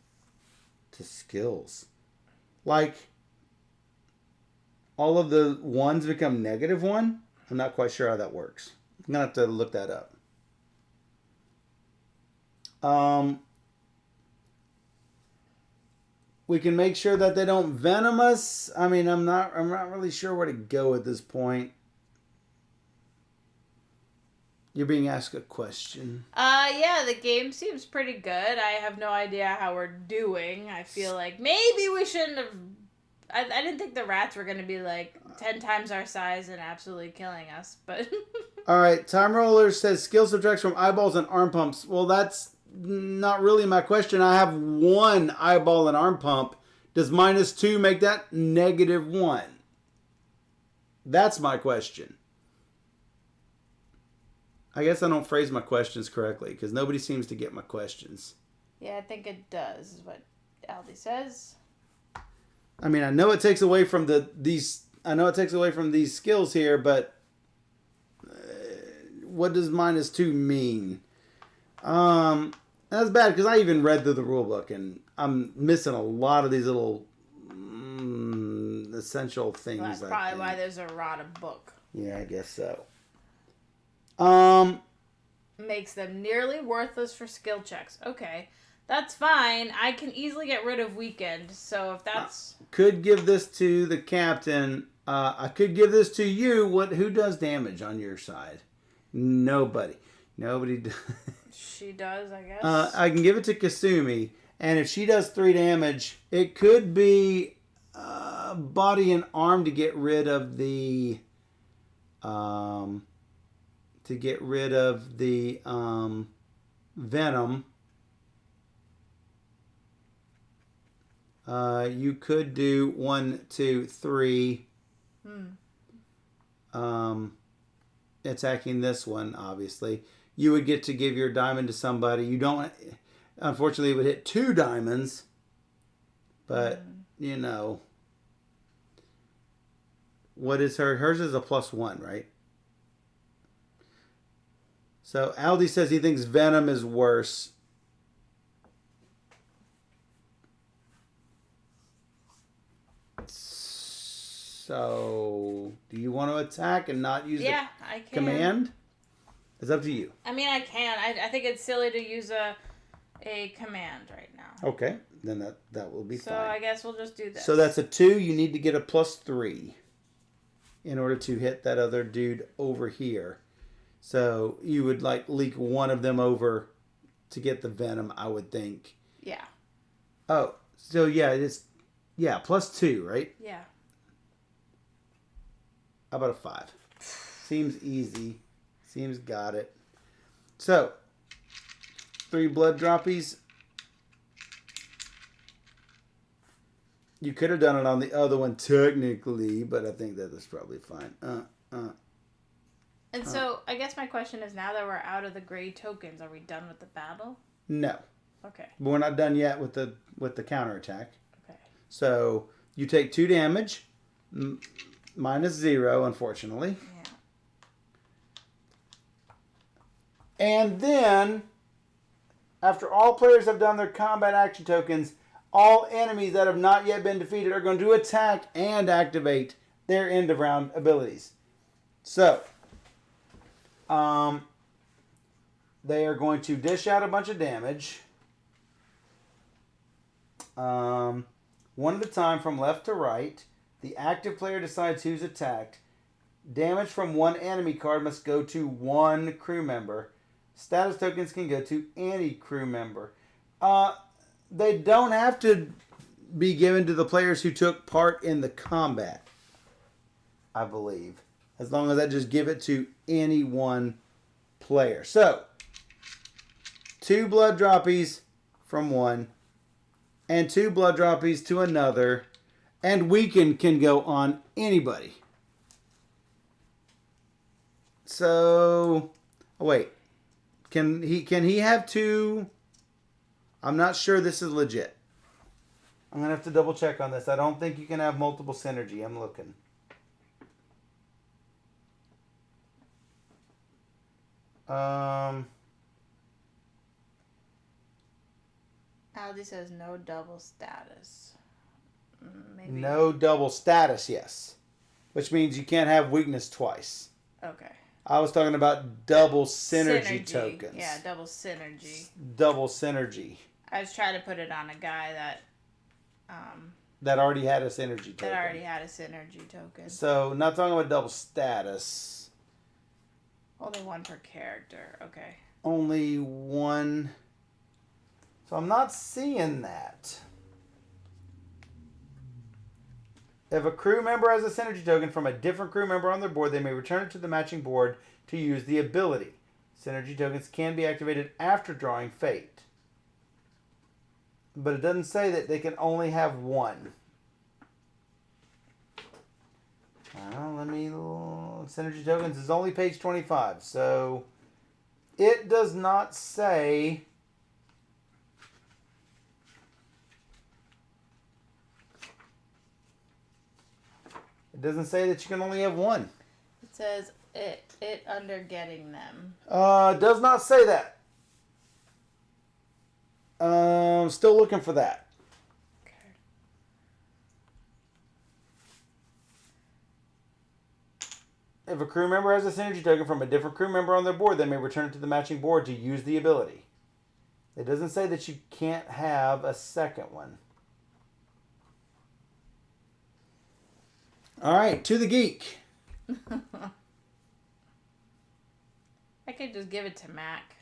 Like, all of the 1s become -1? I'm not quite sure how that works. I'm going to have to look that up. We can make sure that they don't venom us. I'm not really sure where to go at this point. You're being asked a question. Yeah, the game seems pretty good. I have no idea how we're doing. I feel like maybe we shouldn't have... I didn't think the rats were going to be 10 times our size and absolutely killing us, but... Alright, Time Roller says skill subtracts from eyeballs and arm pumps. Well, that's not really my question. I have 1 eyeball and arm pump. Does -2 make that -1? That's my question. I guess I don't phrase my questions correctly because nobody seems to get my questions. Yeah, I think it does, is what Aldi says. I know it takes away from these skills here, but what does -2 mean? That's bad because I even read through the rule book and I'm missing a lot of these little essential things. Well, that's probably why there's a rotted book. Yeah, I guess so. Makes them nearly worthless for skill checks. Okay, that's fine. I can easily get rid of weakened, so if that's... Could give this to the captain. I could give this to you. Who does damage on your side? Nobody. Nobody does. She does, I guess. I can give it to Kasumi, and if she does 3 damage, it could be body and arm to get rid of the... venom. You could do 1, 2, 3. Attacking this one, obviously. You would get to give your diamond to somebody. You don't... Unfortunately, it would hit 2 diamonds. But, What is her? Hers is a +1, right? So Aldi says he thinks venom is worse. So do you want to attack and not use the command? It's up to you. I can. I think it's silly to use a command right now. Okay, then that will be fine. So I guess we'll just do this. So that's a 2. You need to get a +3 in order to hit that other dude over here. So you would leak one of them over to get the venom, I would think. Yeah. Oh, so yeah, it's +2, right? Yeah. How about a 5? Seems easy. Seems got it. So, 3 blood droppies. You could have done it on the other one technically, but I think that is probably fine. And so, I guess my question is, now that we're out of the gray tokens, are we done with the battle? No. Okay. But we're not done yet with the counterattack. Okay. So, you take 2 damage, -0, unfortunately. Yeah. And then, after all players have done their combat action tokens, all enemies that have not yet been defeated are going to attack and activate their end of round abilities. So, they are going to dish out a bunch of damage. One at a time from left to right. The active player decides who's attacked. Damage from one enemy card must go to one crew member. Status tokens can go to any crew member. They don't have to be given to the players who took part in the combat, I believe. As long as I just give it to any one player. So, 2 blood droppies from one, and 2 blood droppies to another, and weaken can go on anybody. So, wait. Can he have 2? I'm not sure this is legit. I'm going to have to double check on this. I don't think you can have multiple synergy. I'm looking. Aldi says no double status. Maybe. No double status, yes. Which means you can't have weakness twice. Okay. I was talking about double synergy tokens. Yeah, double synergy. Double synergy. I was trying to put it on a guy that that already had a synergy token. That already had a synergy token. So, not talking about double status. Only one per character. Okay. Only one. So, I'm not seeing that. If a crew member has a synergy token from a different crew member on their board, they may return it to the matching board to use the ability. Synergy tokens can be activated after drawing Fate. But it doesn't say that they can only have one. Synergy tokens is only page 25. So it does not say. It doesn't say that you can only have one. It says it under getting them. Does not say that. Still looking for that. Okay. If a crew member has a synergy token from a different crew member on their board, they may return it to the matching board to use the ability. It doesn't say that you can't have a second one. All right, to the geek. I could just give it to Mac.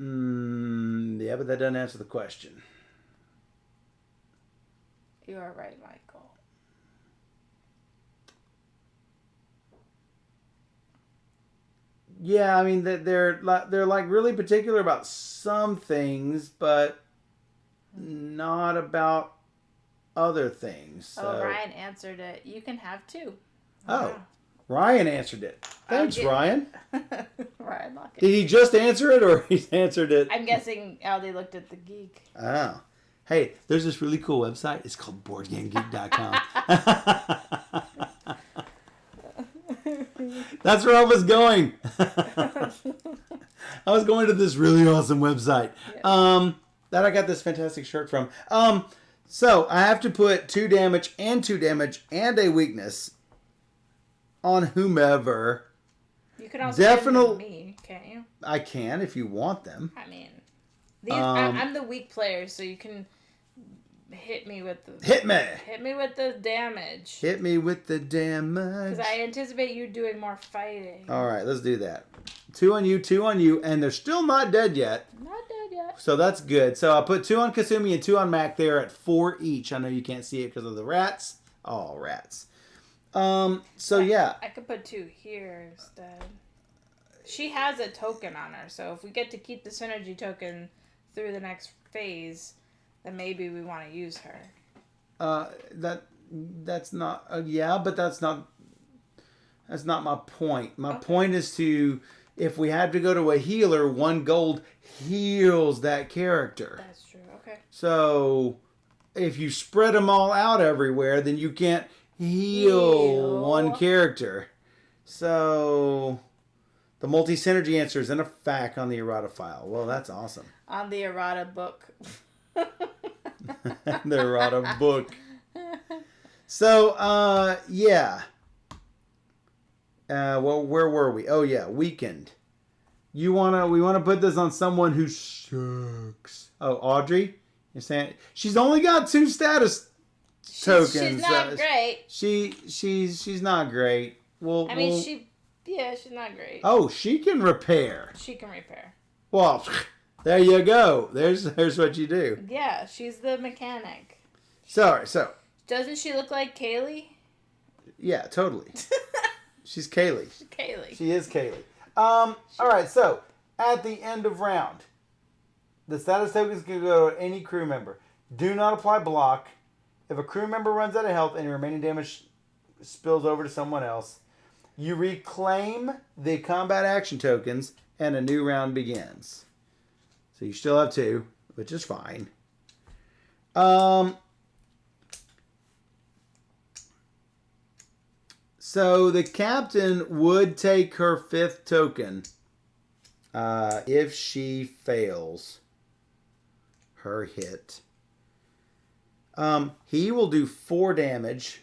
Yeah, but that doesn't answer the question. You are right, Michael. Yeah, I mean they're like really particular about some things, but not about other things. So. Oh, Ryan answered it. You can have 2. Oh, Wow. Ryan answered it. Thanks, Ryan. Ryan Lockett. Did he just answer it, or he's answered it? I'm guessing Aldi looked at the geek. Oh. Hey, there's this really cool website. It's called BoardGameGeek.com. That's where I was going. I was going to this really awesome website. Yeah. That I got this fantastic shirt from. So I have to put 2 damage and 2 damage and a weakness on whomever. You can also give them to me, can't you? I can if you want them. I mean, I'm the weak player, so you can hit me with the... Hit me! Hit me with the damage. Hit me with the damage. Because I anticipate you doing more fighting. All right, let's do that. 2 on you, 2 on you, and they're still not dead yet. Not dead yet. So that's good. So I put 2 on Kasumi and 2 on Mac. They're at 4 each. I know you can't see it because of the rats. Oh, rats. So yeah. I could put 2 here instead. She has a token on her, so if we get to keep the synergy token through the next phase, then maybe we want to use her. That's not yeah, but that's not my point. My point is to, if we had to go to a healer, 1 gold heals that character. That's true. Okay. So if you spread them all out everywhere, then you can't heal 1 character. So the multi-synergy answer is in a fact on the errata file. Well, that's awesome. On the errata book. The errata book. So, yeah. Well, where were we? Oh, yeah, weakened. We wanna put this on someone who sucks. Oh, Audrey? You're saying she's only got 2 status tokens. She's not great. She's not great. Well, she's not great. Oh, she can repair. She can repair. Well, there you go. There's what you do. Yeah, she's the mechanic. So. Doesn't she look like Kaylee? Yeah, totally. She's Kaylee. She's Kaylee. She is Kaylee. All right, so at the end of round, the status tokens can go to any crew member. Do not apply block. If a crew member runs out of health and remaining damage spills over to someone else, you reclaim the combat action tokens and a new round begins. So you still have 2, which is fine. So the captain would take her 5th token if she fails her hit. He will do 4 damage.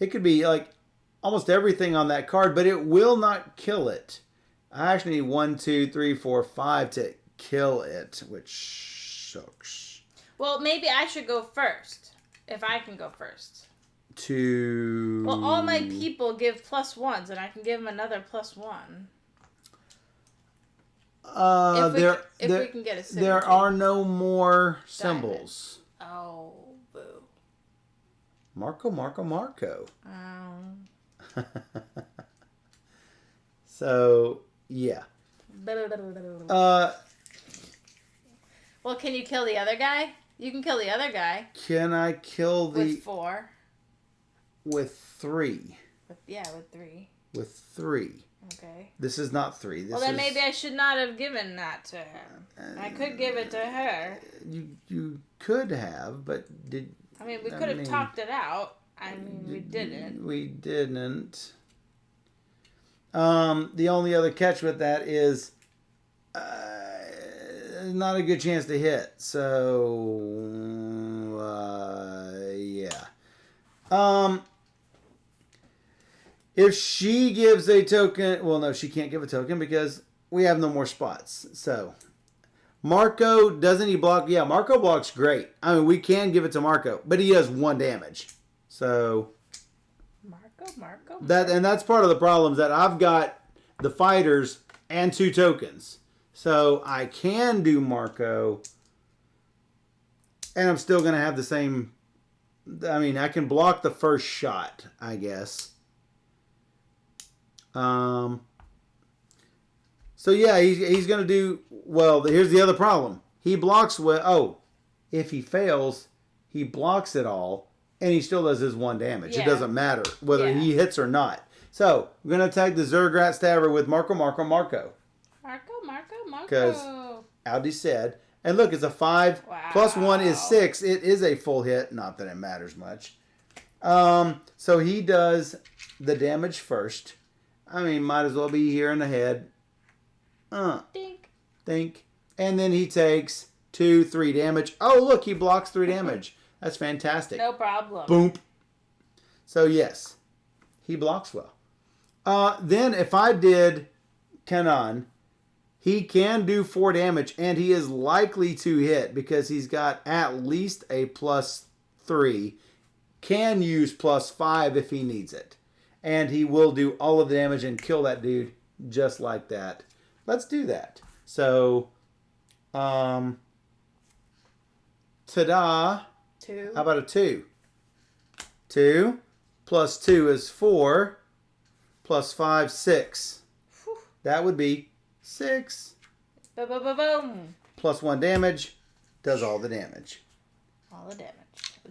It could be like almost everything on that card, but it will not kill it. I actually need 1, 2, 3, 4, 5 to kill it, which sucks. Well, maybe I should go first, if I can go first. Well, all my people give +1s, and I can give them another +1. If we can get a synergy. There are no more symbols. Oh, boo. Marco. Oh. So, yeah. Well, can you kill the other guy? You can kill the other guy. Can I kill the... With 4. With 3. With 3. With 3. Okay. This is not 3. Then maybe I should not have given that to her. I could give it to her. You could have, but did... I mean, we could have talked it out. I mean, we didn't. We didn't. The only other catch with that is not a good chance to hit. So, yeah. If she gives a token... Well, no, she can't give a token because we have no more spots. So, Marco, doesn't he block? Yeah, Marco blocks great. I mean, we can give it to Marco, but he does 1 damage. So... Marco. That's part of the problem, that I've got the fighters and 2 tokens. So, I can do Marco, and I'm still going to have the same... I mean, I can block the first shot, I guess. So yeah, he's going to do... Well, here's the other problem. He blocks... if he fails, he blocks it all, and he still does his 1 damage. Yeah. It doesn't matter whether he hits or not. So, we're going to attack the Zergrat Stabber with Marco. Marco. Because Audi said... And look, it's a 5. Wow. Plus 1 is 6. It is a full hit. Not that it matters much. So he does the damage first. I mean, might as well be here in the head. Think. And then he takes 2, 3 damage. Oh, look, he blocks 3 damage. That's fantastic. No problem. Boom. So, yes, he blocks well. Then if I did Kanan, he can do 4 damage, and he is likely to hit because he's got at least a +3. Can use +5 if he needs it. And he will do all of the damage and kill that dude just like that. Let's do that. So, Ta-da. 2. How about a 2? 2 plus 2 is 4. Plus 5, 6. Whew. That would be 6. Boom. Plus 1 damage. Does all the damage. All the damage.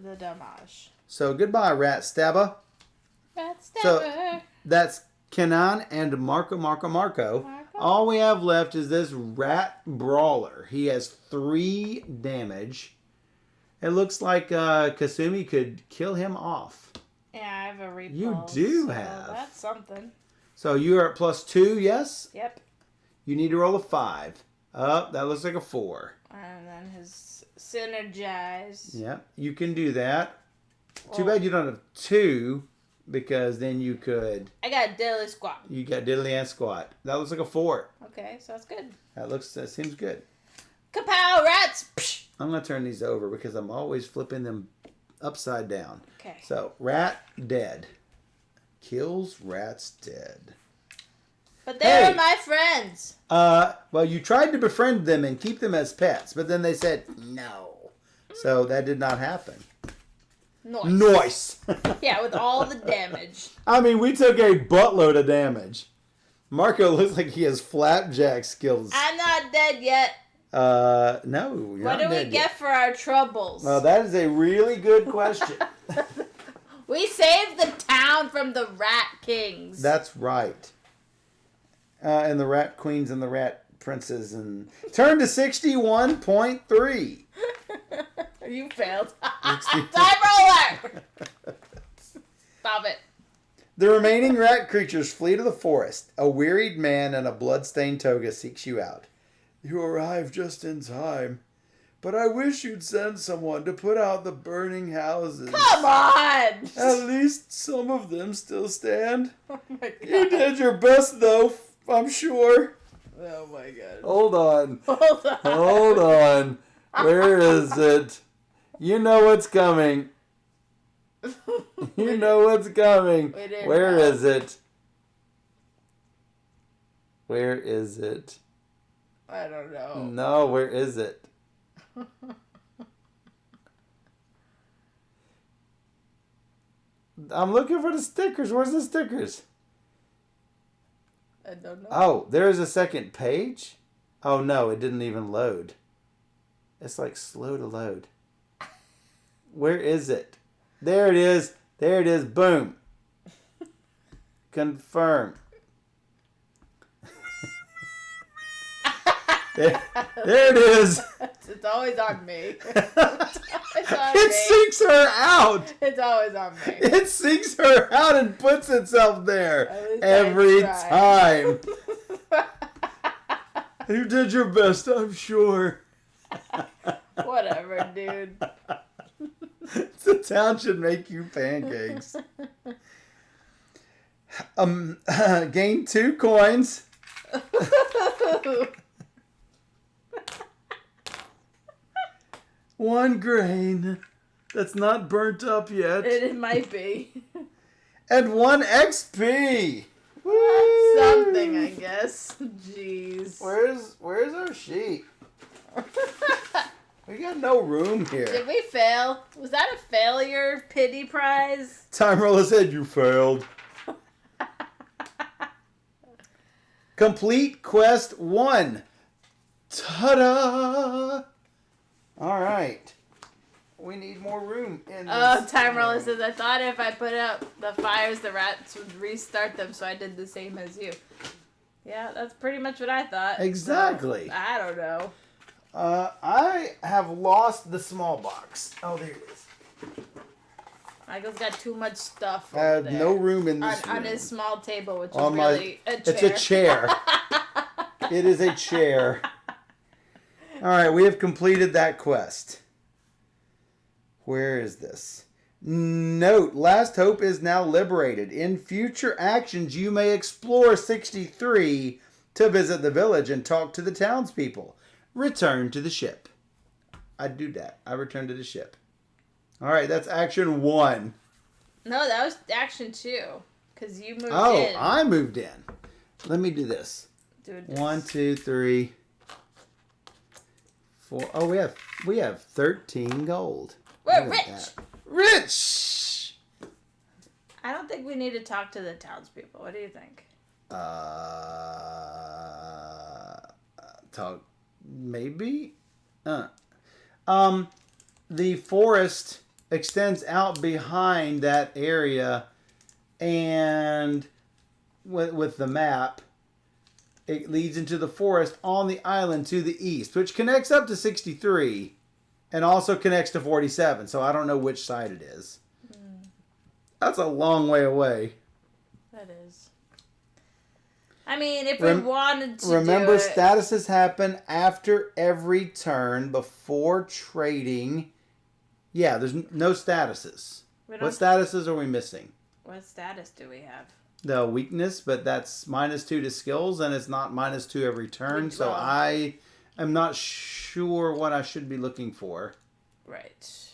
The damage. So goodbye, Rat Stabber. Rat Stabber. So that's Kenan and Marco. All we have left is this Rat Brawler. He has 3 damage. It looks like Kasumi could kill him off. Yeah, I have a repulse. You do so have. That's something. So you are at plus 2, yes? Yep. You need to roll a 5. That looks like a 4. And then his synergize. Yep, you can do that. Too bad you don't have 2, because then you could... I got diddly squat. You got diddly and squat. That looks like a 4. Okay, so that's good. That seems good. Kapow, rats! Psh! I'm going to turn these over because I'm always flipping them upside down. Okay. So, rat dead. Kills rats dead. But they were my friends. Well, you tried to befriend them and keep them as pets, but then they said no. So that did not happen. Nice. Yeah, with all the damage. I mean, we took a buttload of damage. Marco looks like he has flapjack skills. I'm not dead yet. No, you're what not do we dead get yet. for our troubles? Well, that is a really good question. We saved the town from the Rat Kings. That's right. And the Rat Queens and the Rat Princes. And turn to 61.3. You failed. Time roller! Stop it. The remaining rat creatures flee to the forest. A wearied man in a bloodstained toga seeks you out. You arrived just in time. But I wish you'd send someone to put out the burning houses. Come on! At least some of them still stand. Oh my god. You did your best, though, I'm sure. Oh my god. Hold on. Hold on. Hold on. Where is it? You know what's coming. You know what's coming. Where is it? Where is it? I don't know. No, where is it? I'm looking for the stickers. Where's the stickers? I don't know. Oh, there's a second page? Oh no, it didn't even load. It's like slow to load. Where is it? There it is. There it is. Boom. Confirm. There it is. It's always on me. It seeks her out. It's always on me. It seeks her out and puts itself there every time. You did your best, I'm sure. Whatever, dude. The town should make you pancakes. Gain 2 coins. One grain that's not burnt up yet. It might be. And 1 XP. That's something, I guess. Jeez. Where's our sheet? We got no room here. Did we fail? Was that a failure pity prize? Time roller said you failed. Complete quest 1. Ta-da! All right. We need more room in this. Oh, Time Roller says, I thought if I put out the fires, the rats would restart them, so I did the same as you. Yeah, that's pretty much what I thought. Exactly. So, I don't know. I have lost the small box. Oh, there it is. Michael's got too much stuff I have over there. no room in this room. On his small table, which On is really a chair. It's a chair. It is a chair. All right, we have completed that quest. Where is this? Note, Last Hope is now liberated. In future actions, you may explore 63 to visit the village and talk to the townspeople. Return to the ship. I do that. I return to the ship. All right, that's action 1. No, that was action 2. Because you moved in. Oh, I moved in. Let me do this. Do this. 1, 2, 3, 4. Oh, we have 13 gold. We're Look at rich. that. Rich. I don't think we need to talk to the townspeople. What do you think? Talk maybe. The forest extends out behind that area, and with the map, it leads into the forest on the island to the east, which connects up to 63 and also connects to 47. So I don't know which side it is. That's a long way away. That is. I mean, if we wanted to remember, do it... statuses happen after every turn before trading. Yeah, there's no statuses. What statuses are we missing? What status do we have? The weakness, but that's -2 to skills, and it's not -2 every turn. So I am not sure what I should be looking for. Right.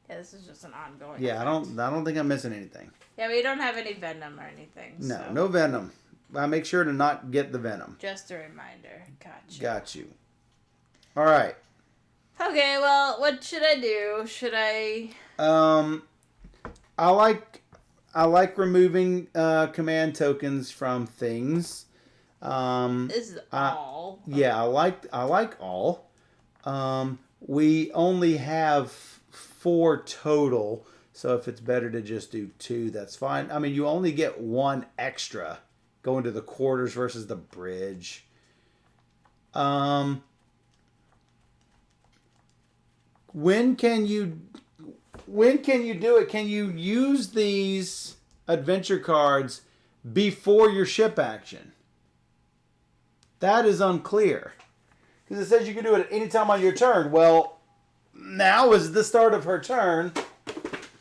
Yeah, this is just an ongoing. Yeah, effect. I don't think I'm missing anything. Yeah, we don't have any venom or anything. No, so. no venom. I make sure to not get the venom. Just a reminder. Gotcha. Got you. All right. Okay, well, what should I do? Should I? I like removing command tokens from things. This is all. Yeah, I like all. We only have 4 total, so if it's better to just do 2, that's fine. I mean, you only get 1 extra going to the quarters versus the bridge. When can you do it? Can you use these adventure cards before your ship action? That is unclear. Because it says you can do it at any time on your turn. Well, now is the start of her turn.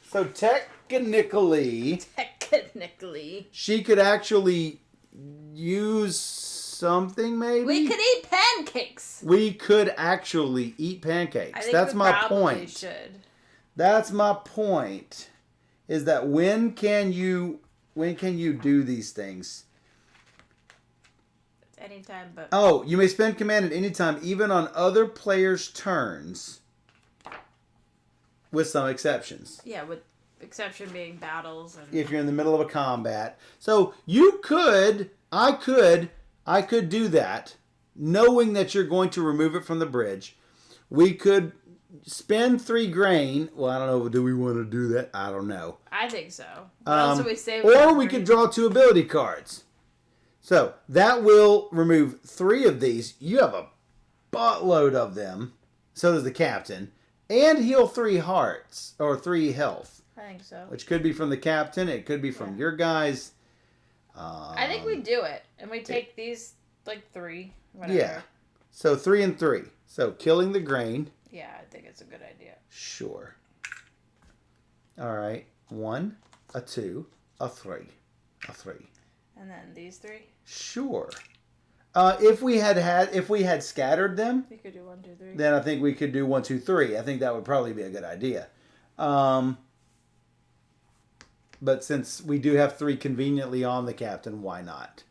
So technically, she could actually use something, maybe? We could eat pancakes. We could actually eat pancakes. I think That's we my probably point. Should. That's my point. Is that when can you do these things? Anytime, but... Oh, you may spend command at any time, even on other players' turns, with some exceptions. Yeah, with exception being battles and... If you're in the middle of a combat. So I could do that, knowing that you're going to remove it from the bridge. We could spend 3 grain. Well, I don't know. Do we want to do that? I don't know. I think so. Also we save or we could draw 2 ability cards. So that will remove 3 of these. You have a buttload of them. So does the captain. And heal 3 hearts. Or 3 health. I think so. Which could be from the captain. It could be from your guys. I think we do it. And we take these, like, 3. Whatever. Yeah. So 3 and 3. So killing the grain. Yeah, I think it's a good idea. Sure. All right. 1, a 2, a 3. A 3. And then these 3? Sure. If we had scattered them, we could do 1, 2, 3. Then I think we could do 1, 2, 3. I think that would probably be a good idea. But since we do have 3 conveniently on the captain, why not?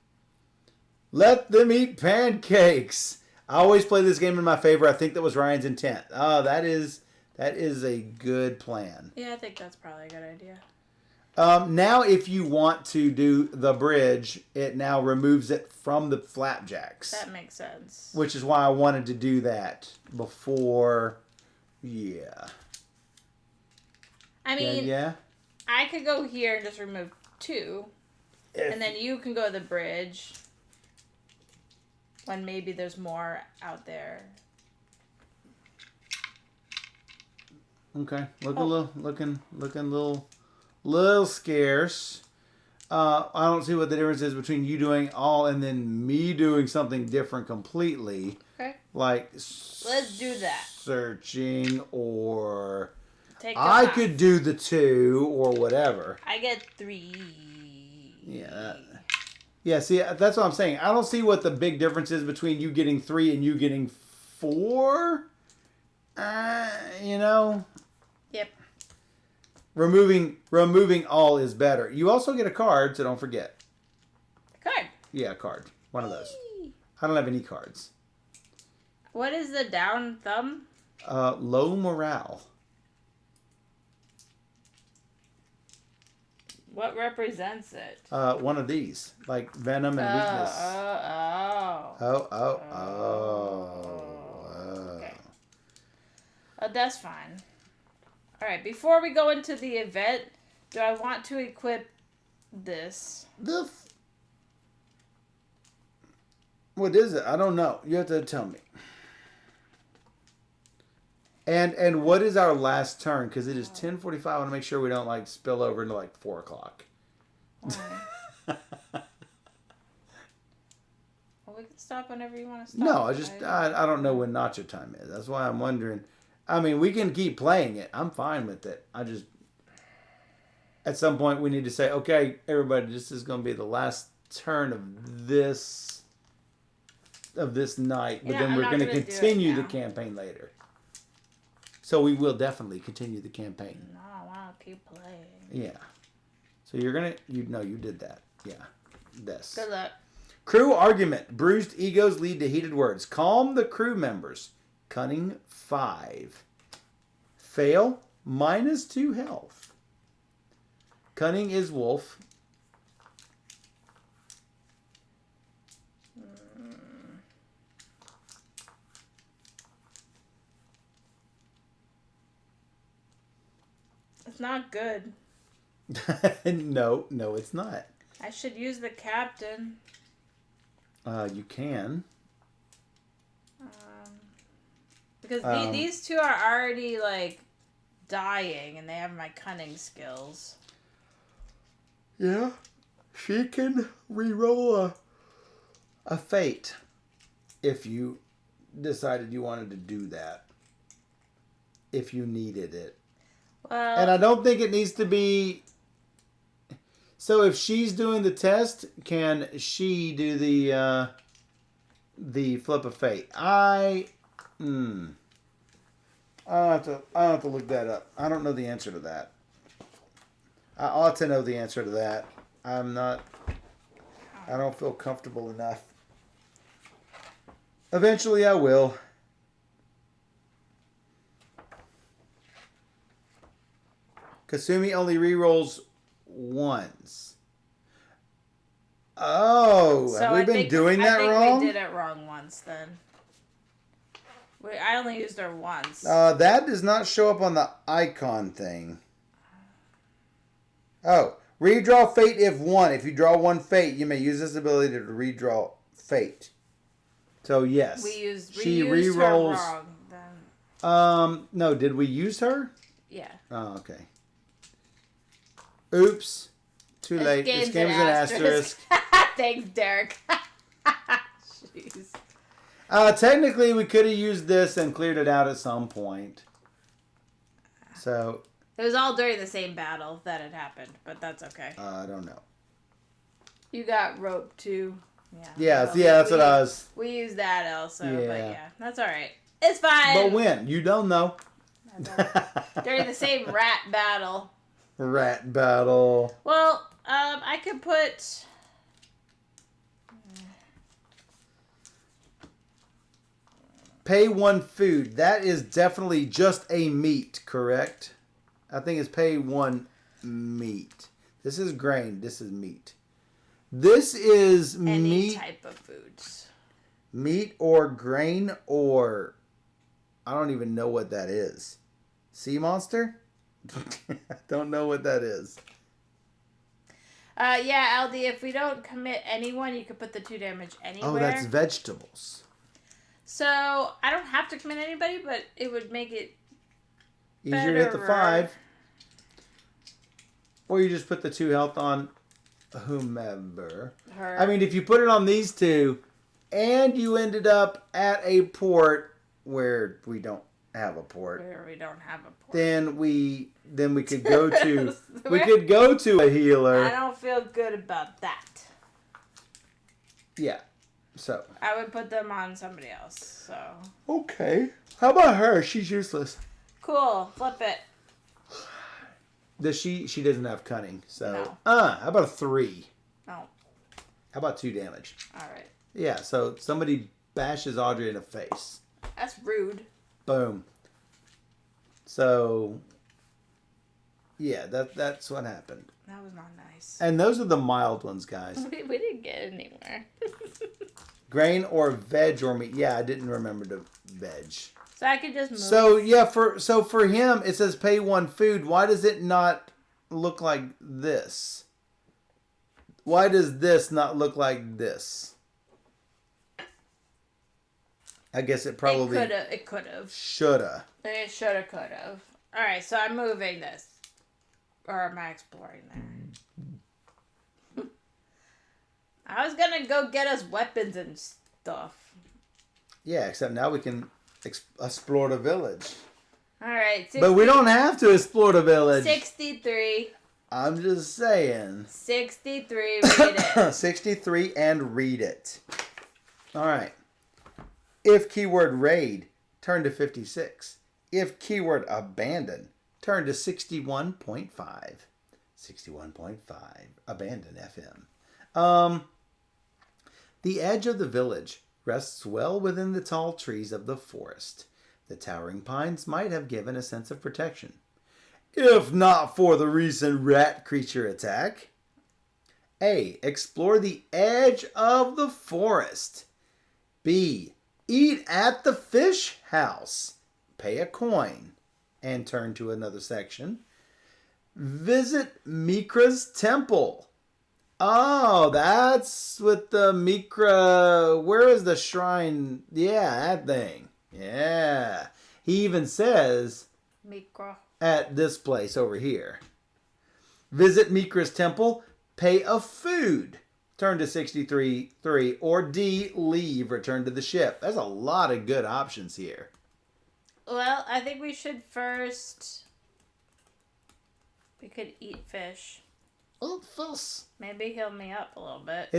Let them eat pancakes. I always play this game in my favor. I think that was Ryan's intent. Oh, that is a good plan. Yeah, I think that's probably a good idea. Now, if you want to do the bridge, it now removes it from the flapjacks. That makes sense. Which is why I wanted to do that before. Yeah. I mean, yeah. I could go here and just remove 2. And then you can go to the bridge. When maybe there's more out there. Okay. Looking little scarce. I don't see what the difference is between you doing all and then me doing something different completely. Okay. Like let's do that. Searching or I could do the 2 or whatever. I get 3. Yeah. Yeah, see, that's what I'm saying. I don't see what the big difference is between you getting 3 and you getting 4. You know? Yep. Removing all is better. You also get a card, so don't forget. A card? Yeah, a card. One of those. I don't have any cards. What is the down thumb? Low morale. What represents it? One of these, like venom and weakness. Oh. Okay. Oh, that's fine. All right. Before we go into the event, do I want to equip this? What is it? I don't know. You have to tell me. And what is our last turn? Because it is 10:45. I want to make sure we don't like spill over into like 4 o'clock. Well, we can stop whenever you want to stop. No, I don't know when nacho time is. That's why I'm wondering. I mean, we can keep playing it. I'm fine with it. I just at some point we need to say, okay, everybody, this is going to be the last turn of this night, but then we're going to continue the campaign later. So we will definitely continue the campaign. No, I want to keep playing. Yeah. So you're going to, you did that. Yeah. This. Good luck. Crew argument. Bruised egos lead to heated words. Calm the crew members. Cunning 5. Fail -2 health. Cunning is wolf. It's not good. No, it's not. I should use the captain. You can. Because these two are already, like, dying, and they have my cunning skills. Yeah. She can re-roll a fate if you decided you wanted to do that. If you needed it. Well, and I don't think it needs to be... So if she's doing the test, can she do the flip of fate? I'll have to look that up. I don't know the answer to that. I ought to know the answer to that. I don't feel comfortable enough. Eventually I will. Kasumi only rerolls once. Oh, so have we been doing that wrong? I think we did it wrong once then. I only used her once. That does not show up on the icon thing. Oh, redraw fate if 1. If you draw 1 fate, you may use this ability to redraw fate. So yes, she re-rolls. Her wrong, then. No, did we use her? Yeah. Oh, okay. Oops. Too late. This game is an asterisk. Thanks, Derek. Jeez. Technically, we could have used this and cleared it out at some point. So. It was all during the same battle that it happened, but that's okay. I don't know. You got rope too. Yeah. That's what I was. We used that also, but yeah, that's all right. It's fine. But when? You don't know. During the same rat battle. Rat battle. Well, I could put... Pay 1 food. That is definitely just a meat, correct? I think it's pay 1 meat. This is grain. This is meat. This is any type of foods. Meat or grain or... I don't even know what that is. Sea monster? I don't know what that is. Yeah, LD, if we don't commit anyone, you could put the 2 damage anywhere. Oh, that's vegetables. So, I don't have to commit anybody, but it would make it easier to hit the 5. Or you just put the 2 health on whomever. Her. I mean, if you put it on these 2, and you ended up at a port where we don't have a port. Then we could go to a healer. I don't feel good about that. Yeah. So I would put them on somebody else. So okay. How about her? She's useless. Cool. Flip it. Does she doesn't have cunning. So no. How about a 3? No. How about 2 damage? All right. Yeah, so somebody bashes Audrey in the face. That's rude. Boom. So, yeah, that's what happened. That was not nice. And those are the mild ones, guys. We didn't get anywhere. Grain or veg or meat. Yeah, I didn't remember the veg. So I could just move. So yeah, for him it says pay one food. Why does it not look like this? Why does this not look like this? I guess it probably It could have. shoulda. It shoulda, could have. All right, so I'm moving this, or am I exploring there? I was gonna go get us weapons and stuff. Yeah, except now we can explore the village. All right, But we don't have to explore the village. 63. I'm just saying. 63. Read it. 63 and read it. All right. If keyword raid, turn to 56. If keyword abandon, turn to 61.5. 61.5. Abandon FM. The edge of the village rests well within the tall trees of the forest. The towering pines might have given a sense of protection, if not for the recent rat creature attack. A. Explore the edge of the forest. B. Eat at the fish house. Pay a coin and turn to another section. Visit Mikra's temple. Oh, that's with the Mikra. Where is the shrine? Yeah, that thing. Yeah. He even says Mikra. at this place over here. Visit Mikra's temple. Pay a food. Turn to 63.3. Or D. Leave. Return to the ship. There's a lot of good options here. Well, I think we should first. We could eat fish. Oh, fish. Maybe heal me up a little bit.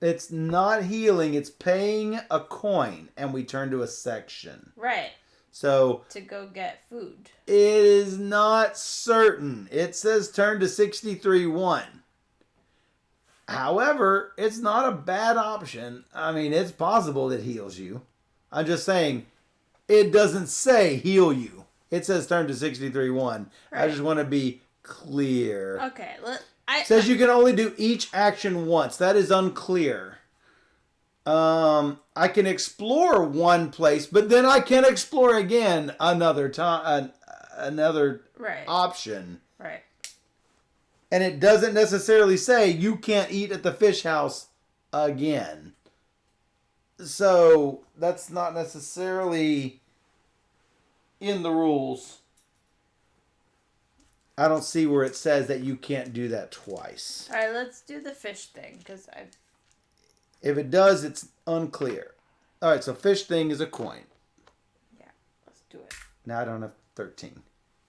It's not healing. It's paying a coin, and we turn to a section. Right. So To go get food. it is not certain. It says turn to 63.1. However, it's not a bad option. I mean, it's possible it heals you. I'm just saying, it doesn't say heal you. It says turn to 63.1. Right. I just want to be clear. Okay. It says you can only do each action once. That is unclear. I can explore one place, but then I can explore again another time, another Right. option. Right. And it doesn't necessarily say you can't eat at the fish house again. So that's not necessarily in the rules. I don't see where it says that you can't do that twice. All right, let's do the fish thing because I've. If it does, it's unclear. All right, so fish thing is a coin. Yeah, let's do it. Now I don't have 13.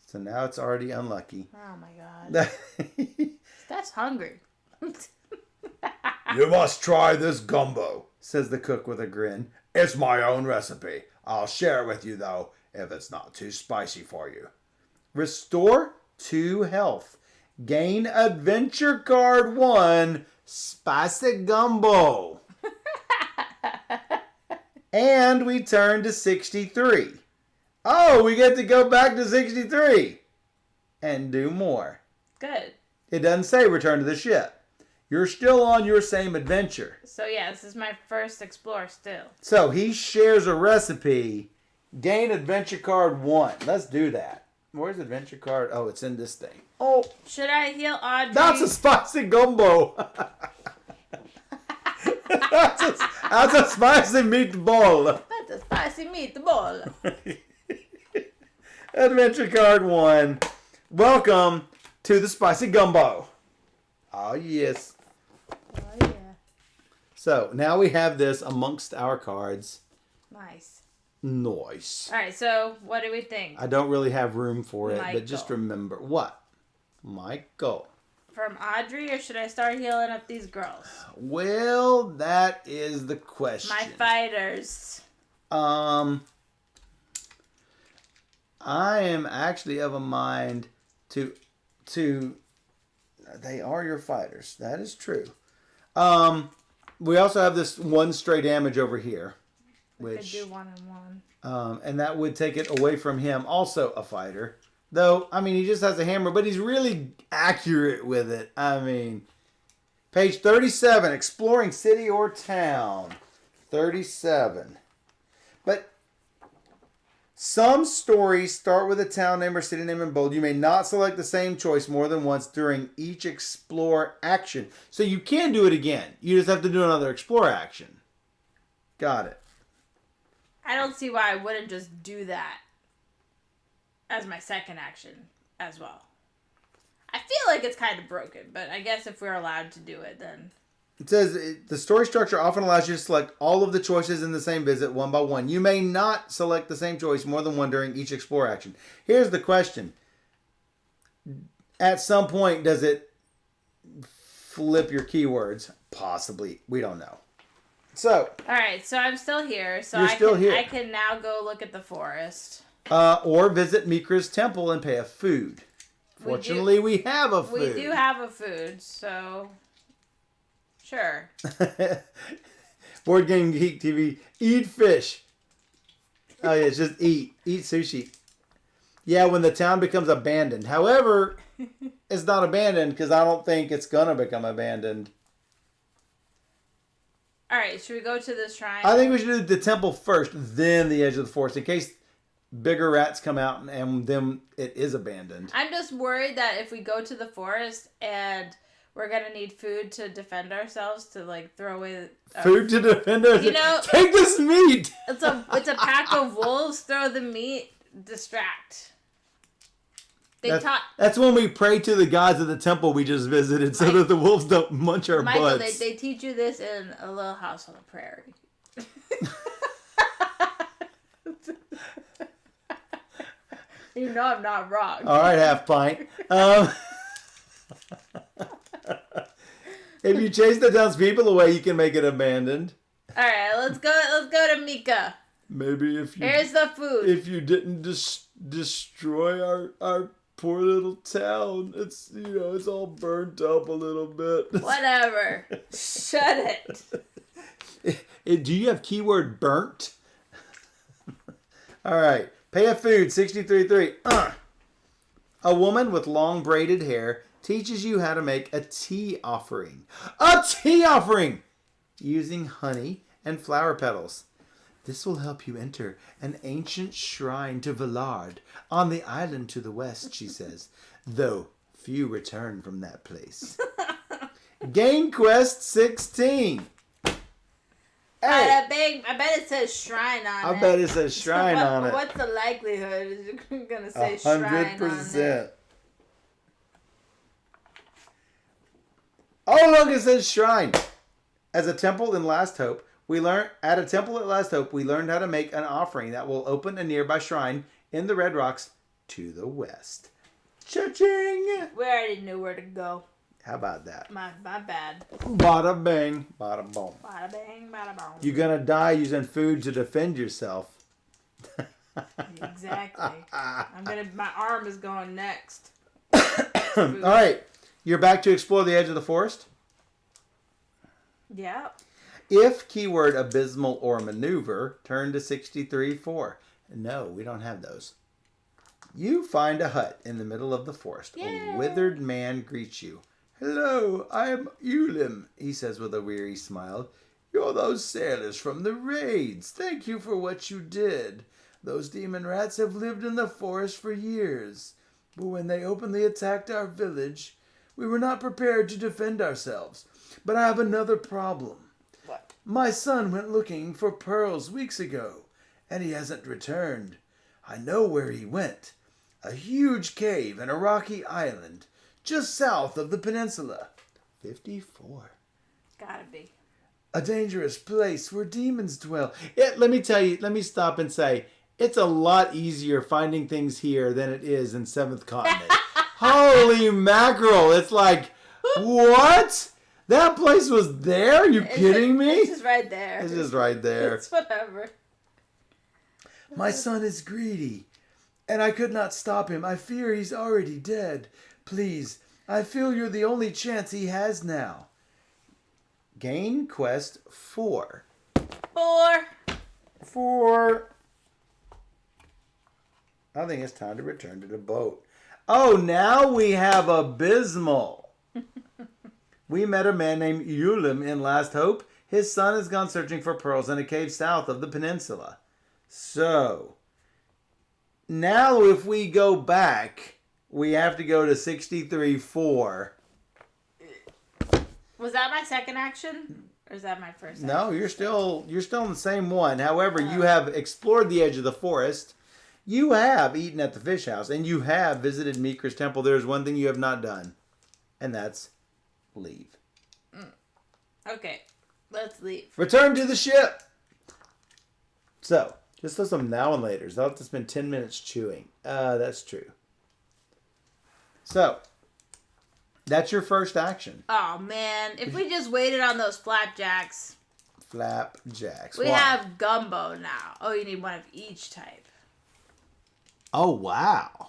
So now it's already unlucky. Oh my god. That's hungry. You must try this gumbo, says the cook with a grin. It's my own recipe. I'll share it with you, though, if it's not too spicy for you. Restore 2 health. Gain adventure card 1, spicy gumbo. And we turn to 63. Oh, we get to go back to 63 and do more. Good. It doesn't say return to the ship. You're still on your same adventure. So yeah, this is my first explore still. So he shares a recipe. Gain adventure card 1. Let's do that. Where's adventure card? Oh, it's in this thing. Oh, Should I heal Audrey? that's a spicy gumbo. that's a spicy meatball. That's a spicy meatball. Adventure card 1. Welcome to the spicy gumbo. Oh, yes. Oh yeah. So now we have this amongst our cards. Nice. Nice. All right, so what do we think? I don't really have room for it, Michael. but just remember. What? Michael. From Audrey, or should I start healing up these girls? Well, that is the question. My fighters. I am actually of a mind to they are your fighters. That is true. We also have this 1 stray damage over here. We could do 1-1. And that would take it away from him, also a fighter. Though, I mean, he just has a hammer, but he's really accurate with it. I mean, page 37, exploring city or town. 37. But some stories start with a town name or city name in bold. You may not select the same choice more than once during each explore action. So you can do it again. You just have to do another explore action. Got it. I don't see why I wouldn't just do that as my second action as well. I feel like it's kind of broken, but I guess if we're allowed to do it, then... It says, the story structure often allows you to select all of the choices in the same visit one by one. You may not select the same choice more than one during each explore action. Here's the question. At some point, does it flip your keywords? Possibly. We don't know. So. All right, so I'm still here. So You're still here. I can now go look at the forest. Or visit Mikra's temple and pay a food. Fortunately, we have a food. We do have a food, so... Sure. Board Game Geek TV. Eat fish. Oh, yeah, it's just eat. Eat sushi. Yeah, when the town becomes abandoned. However, it's not abandoned because I don't think it's going to become abandoned. All right, should we go to the shrine? I think we should do the temple first, then the edge of the forest, in case bigger rats come out and then it is abandoned. I'm just worried that if we go to the forest and we're going to need food to defend ourselves, to like throw away... Food to defend ourselves? You know... Take this meat! It's a pack of wolves, throw the meat, distract. That's when we pray to the gods of the temple we just visited so that the wolves don't munch our Michael, butts. they teach you this in A Little House on the Prairie. You know I'm not wrong. All right, half pint. If you chase the town's people away, you can make it abandoned. All right, let's go to Mika. Maybe if you... Here's the food. If you didn't destroy our poor little town, it's all burnt up a little bit. Whatever. Shut it. Do you have keyword burnt? All right. Pay a food, 63.3. A woman with long braided hair teaches you how to make a tea offering. A tea offering! Using honey and flower petals. This will help you enter an ancient shrine to Villard on the island to the west, she says, though few return from that place. Game Quest 16. Hey, I bet it says shrine on it. I bet it says shrine on it. What's the likelihood is you're going to say shrine on it? 100%. Oh, look, it says shrine. As a temple in Last Hope, at a temple at Last Hope, we learned how to make an offering that will open a nearby shrine in the Red Rocks to the west. Cha-ching! We already knew where to go. How about that? My bad. Bada bang, bada boom. Bada bang, bada boom. You're gonna die using food to defend yourself. Exactly. My arm is going next. All right. You're back to explore the edge of the forest? Yeah. If keyword abysmal or maneuver, turn to 63.4. No, we don't have those. You find a hut in the middle of the forest. Yay. A withered man greets you. Hello, I'm Ulim, he says with a weary smile. You're those sailors from the raids. Thank you for what you did. Those demon rats have lived in the forest for years. But when they openly attacked our village, we were not prepared to defend ourselves. But I have another problem. What? My son went looking for pearls weeks ago, and he hasn't returned. I know where he went. A huge cave in a rocky island, just south of the peninsula. 54. Gotta be. A dangerous place where demons dwell. Let me stop and say, it's a lot easier finding things here than it is in Seventh Continent. Holy mackerel. It's like, what? That place was there? Are you kidding me? It's just right there. It's just right there. It's whatever. My son is greedy, and I could not stop him. I fear he's already dead. Please, I feel you're the only chance he has now. Gain Quest 4. 4. 4. I think it's time to return to the boat. Oh, now we have Abysmal. We met a man named Ulim in Last Hope. His son has gone searching for pearls in a cave south of the peninsula. So, now if we go back, we have to go to 63-4. Was that my second action? Or is that my first action? No, you're still in the same one. However, you have explored the edge of the forest. You have eaten at the fish house, and you have visited Mikra's temple. There's one thing you have not done, and that's leave. Okay, let's leave. Return to the ship. So, just some now and laters. I'll have to spend 10 minutes chewing. That's true. So, that's your first action. Oh, man. If we just waited on those flapjacks. Flapjacks. We Why? have gumbo now. Oh, you need one of each type. Oh, wow.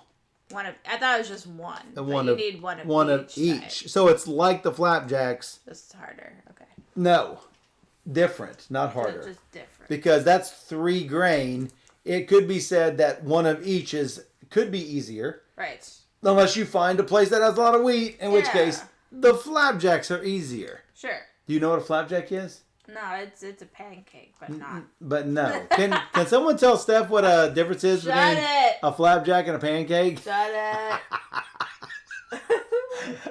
I thought it was just one. But You need one of each. type. So it's like the flapjacks. Just harder. Okay. No. Different, not harder. So just different. Because that's 3 grain. It could be said that one of each could be easier. Right. Unless you find a place that has a lot of wheat, in which case the flapjacks are easier. Sure. Do you know what a flapjack is? No, it's a pancake, but not. But no. Can someone tell Steph what a difference is between a flapjack and a pancake? Shut it.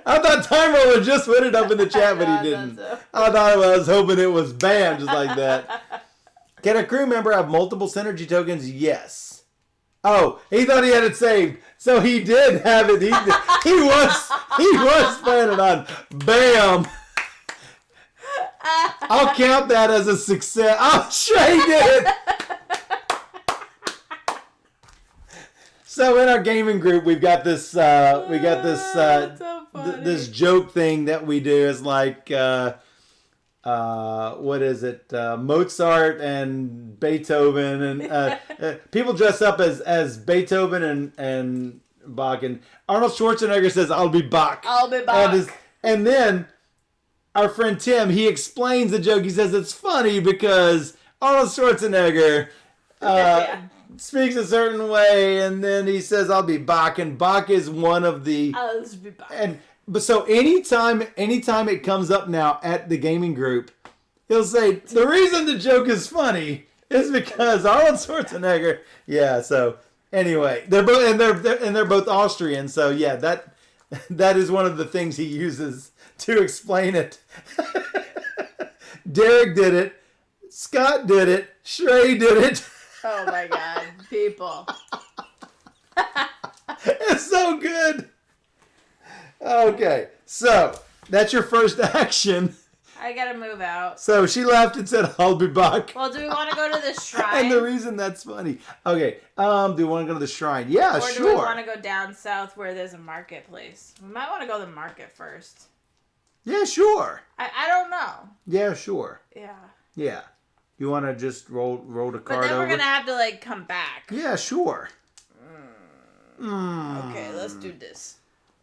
I thought Time Roller just put it up in the chat, but he didn't. I was hoping it was banned just like that. Can a crew member have multiple synergy tokens? Yes. Oh, he thought he had it saved. So he did have it. He was planning on. Bam. I'll count that as a success. I'm sure he did. So in our gaming group, we've got this. This joke thing that we do is like, what is it? Mozart and Beethoven, and people dress up as Beethoven and Bach. And Arnold Schwarzenegger says, "I'll be Bach." I'll be Bach. And then our friend Tim, he explains the joke. He says it's funny because Arnold Schwarzenegger speaks a certain way, and then he says, "I'll be Bach," and Bach is one of the. I'll be Bach. But so anytime it comes up now at the gaming group, he'll say the reason the joke is funny is because Arnold Schwarzenegger. Yeah. So anyway, they're both Austrian. So yeah, that is one of the things he uses to explain it. Derek did it. Scott did it. Shrey did it. Oh my God, people. It's so good. Okay, so that's your first action. I gotta move out. So she laughed and said, "I'll be back." Well, do we want to go to the shrine? And the reason that's funny. Okay, do we want to go to the shrine? Yeah, or sure. Or do we want to go down south where there's a marketplace? We might want to go to the market first. Yeah, sure. I don't know. Yeah, sure. Yeah. Yeah. You want to just roll the card over? But then we're going to have to, come back. Yeah, sure. Okay, let's do this.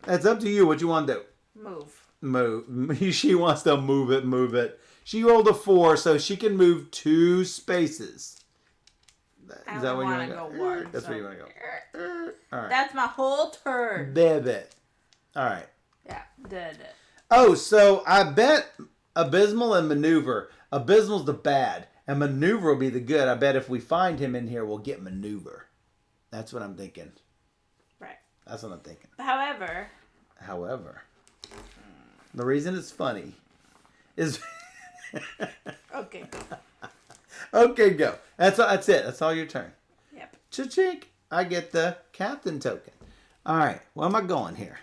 That's up to you. What you want to do? Move. She wants to move it. She rolled a 4, so she can move 2 spaces. Is that what you want to go? One, That's where you want to go. All right. That's my whole turn. Baby. All right. Yeah, did it. Oh, so I bet Abysmal and Maneuver. Abysmal's the bad, and Maneuver will be the good. I bet if we find him in here, we'll get Maneuver. That's what I'm thinking. Right. That's what I'm thinking. However. The reason it's funny is... Okay. Okay, go. That's it. That's all your turn. Yep. Cha-chink. I get the captain token. All right. Where am I going here?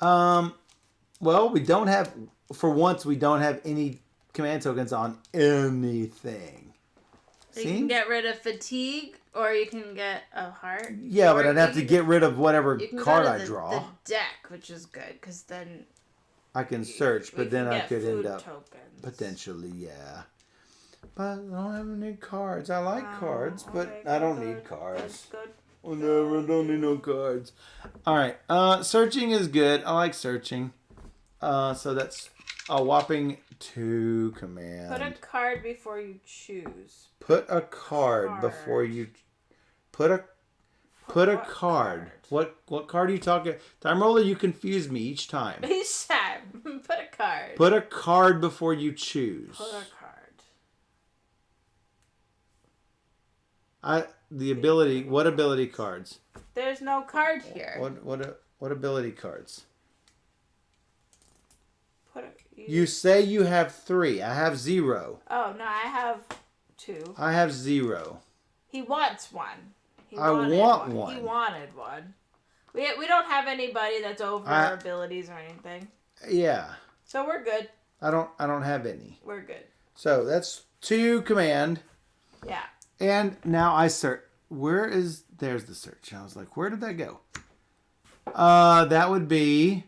Well, we don't have... For once, we don't have any command tokens on anything. So you can get rid of fatigue, or you can get a heart. Yeah, but I'd have to get rid of whatever card I draw. The deck, which is good, because then... I can search, but then I could end up... Tokens. Potentially, yeah. But I don't have any cards. I like cards, but okay, I don't need cards. Good. Whatever, I don't need no cards. All right, searching is good. I like searching. So that's A whopping 2 command. Put a card before you choose. Put a card before you... Put a card. What card are you talking? Time roller, you confuse me each time. Each time. Put a card. Put a card before you choose. Put a card. What ability cards? There's no card here. What ability cards? You say you have 3. I have 0. Oh, no, I have 2. I have 0. He wants one. I want one. He wanted one. We don't have anybody that's over our abilities or anything. Yeah. So we're good. I don't have any. We're good. So that's 2 command. Yeah. And now I search. There's the search. I was like, where did that go? That would be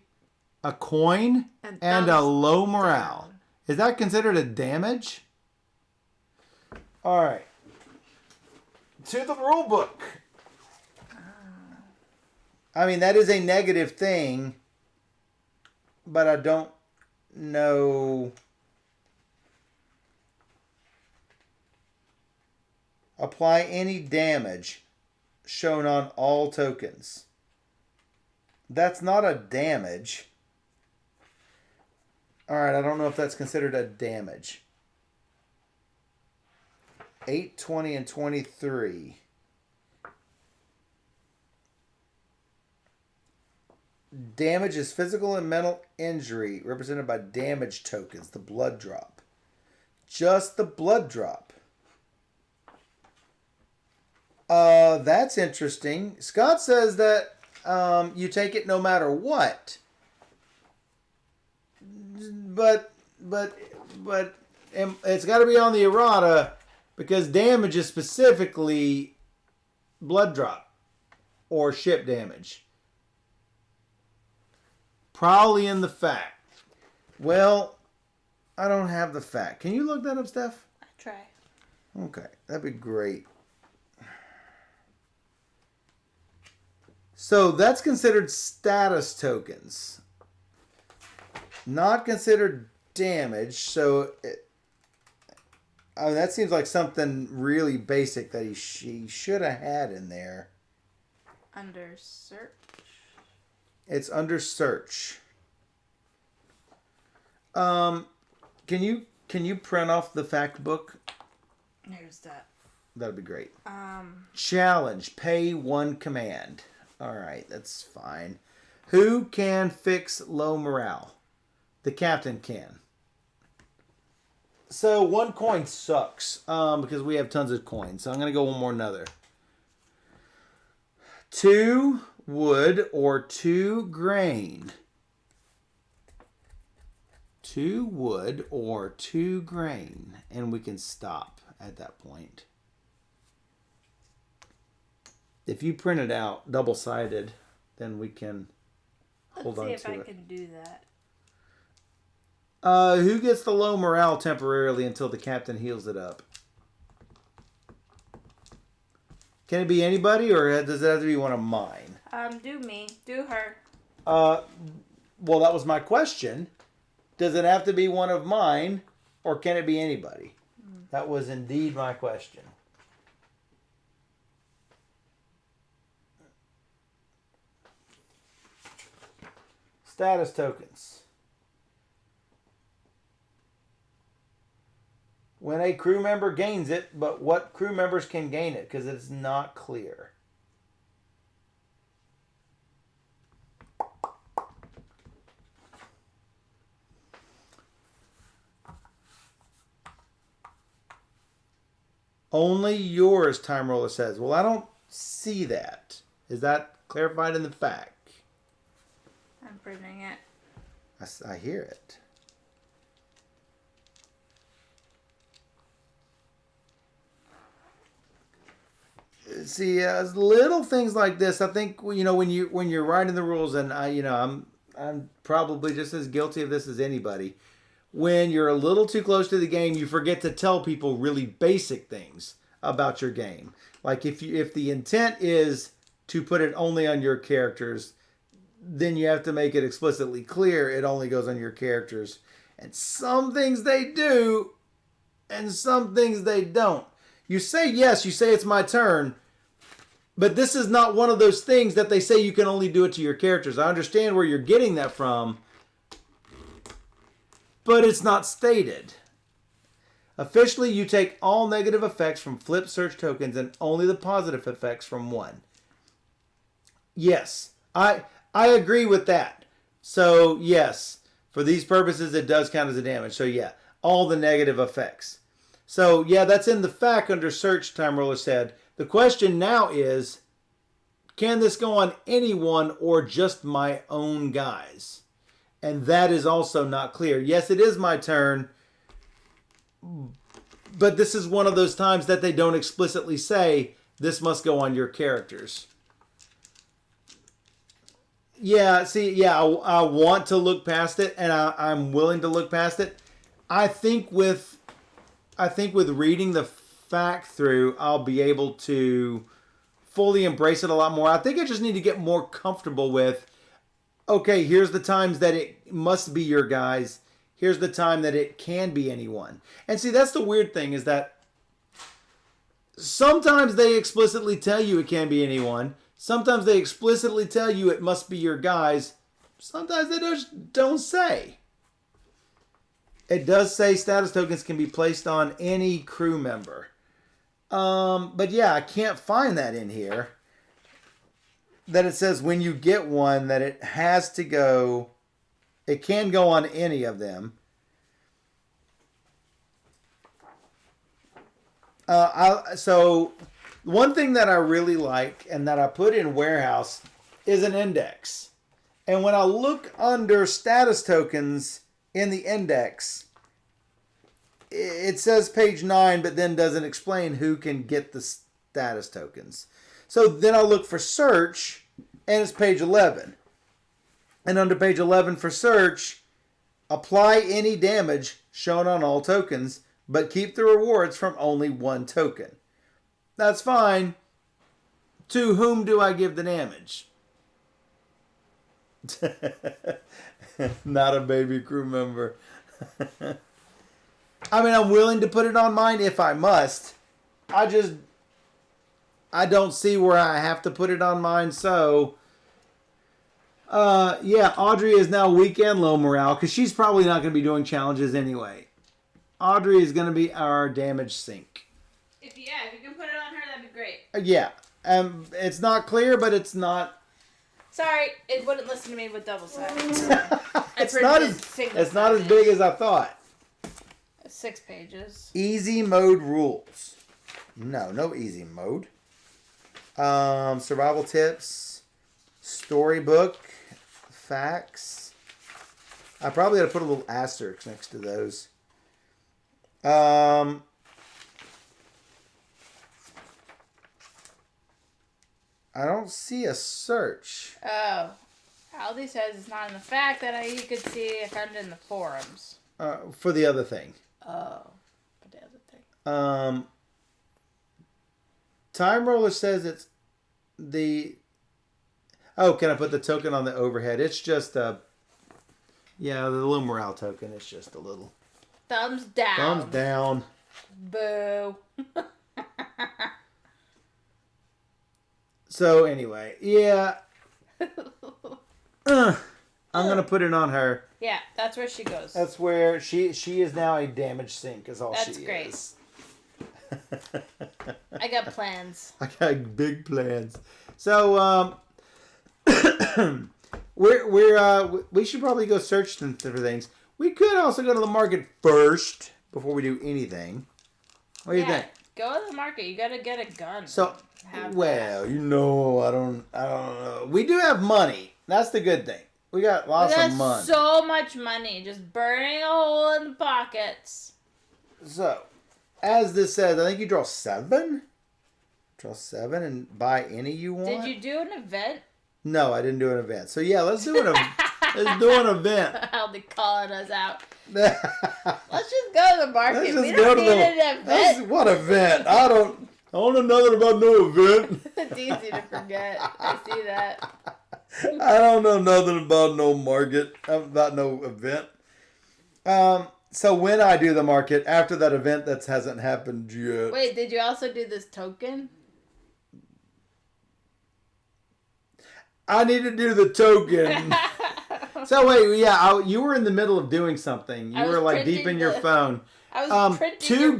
a coin and a low morale. Down. Is that considered a damage? All right. To the rule book. I mean, that is a negative thing, but I don't know. Apply any damage shown on all tokens. That's not a damage. Alright, I don't know if that's considered a damage. 8, 20, and 23. Damage is physical and mental injury represented by damage tokens, the blood drop. Just the blood drop. That's interesting. Scott says that you take it no matter what. But it's got to be on the errata because damage is specifically blood drop or ship damage. Probably in the fact. Well, I don't have the fact. Can you look that up, Steph? I'll try. Okay, that'd be great. So that's considered status tokens. Not considered damage. So that seems like something really basic that she should have had in there. Under search. It's under search. Can you print off the fact book? Here's that. That'd be great. Challenge. Pay 1 command. All right, that's fine. Who can fix low morale? The captain can. So 1 coin sucks because we have tons of coins. So I'm going to go one more another. 2 wood or 2 grain. 2 wood or 2 grain. And we can stop at that point. If you print it out double-sided, then we can hold on to it. Let's see if I can do that. Who gets the low morale temporarily until the captain heals it up? Can it be anybody, or does it have to be one of mine? Do me. Do her. Well, that was my question. Does it have to be one of mine, or can it be anybody? That was indeed my question. Status tokens. When a crew member gains it, but what crew members can gain it? Because it's not clear. Only yours, Time Roller says. Well, I don't see that. Is that clarified in the fact? I'm printing it. I hear it. See, little things like this, I think when you're writing the rules, and I'm probably just as guilty of this as anybody. When you're a little too close to the game, you forget to tell people really basic things about your game. Like if the intent is to put it only on your characters, then you have to make it explicitly clear it only goes on your characters. And some things they do, and some things they don't. You say yes, you say it's my turn, but this is not one of those things that they say you can only do it to your characters. I understand where you're getting that from, but it's not stated. Officially, you take all negative effects from flipped search tokens and only the positive effects from one. Yes, I agree with that. So, yes, for these purposes, it does count as a damage. So, yeah, all the negative effects. So, yeah, that's in the fact under search, Time Roller said. The question now is, can this go on anyone or just my own guys? And that is also not clear. Yes, it is my turn, but this is one of those times that they don't explicitly say, this must go on your characters. Yeah, see, yeah, I want to look past it, and I'm willing to look past it. I think with reading the fact through, I'll be able to fully embrace it a lot more. I think I just need to get more comfortable with, okay, here's the times that it must be your guys. Here's the time that it can be anyone. And see, that's the weird thing, is that sometimes they explicitly tell you it can be anyone. Sometimes they explicitly tell you it must be your guys. Sometimes they just don't say. It does say status tokens can be placed on any crew member. But yeah, I can't find that in here. That it says when you get one that it has to go, it can go on any of them. So one thing that I really like and that I put in Warehouse is an index. And when I look under status tokens in the index, it says page 9, but then doesn't explain who can get the status tokens. So then I look for search, and it's page 11. And under page 11 for search, apply any damage shown on all tokens, but keep the rewards from only one token. That's fine. To whom do I give the damage? Not a baby crew member. I mean, I'm willing to put it on mine if I must. I don't see where I have to put it on mine, so... yeah, Audrey is now weak and low morale, because she's probably not going to be doing challenges anyway. Audrey is going to be our damage sink. If you can put it on her, that'd be great. Yeah. It's not clear, but it's not... Sorry, it wouldn't listen to me with double sided. It's not as big as I thought. 6 pages. Easy mode rules. No easy mode. Survival tips. Storybook. Facts. I probably ought to put a little asterisk next to those. I don't see a search. Oh. Aldi says it's not in the fact that you could see. I found it in the forums. For the other thing. Oh. For the other thing. Time Roller says it's the... Oh, can I put the token on the overhead? It's just a... Yeah, the little morale token. It's just a little... Thumbs down. Thumbs down. Boo. So anyway, yeah. I'm going to put it on her. Yeah, that's where she goes. That's where she is now a damage sink is all that's she great. is. I got plans. I got big plans. So we should probably go search for things. We could also go to the market first before we do anything. What do you think? Go to the market. You gotta get a gun. So, well, I don't know. We do have money. That's the good thing. We got lots of money. So much money, just burning a hole in the pockets. So, as this says, I think you draw 7. Draw 7 and buy any you want. Did you do an event? No, I didn't do an event. So yeah, let's do an event. Let's do an event. I'll be calling us out. Let's just go to the market. Let's just we don't need an event. What event? I don't know nothing about no event. It's easy to forget. I see that. I don't know nothing about no market, about no event. So when I do the market, after that event that hasn't happened yet. Wait, did you also do this token? I need to do the token. So wait, yeah, you were in the middle of doing something. You were like deep in your phone. I was printing two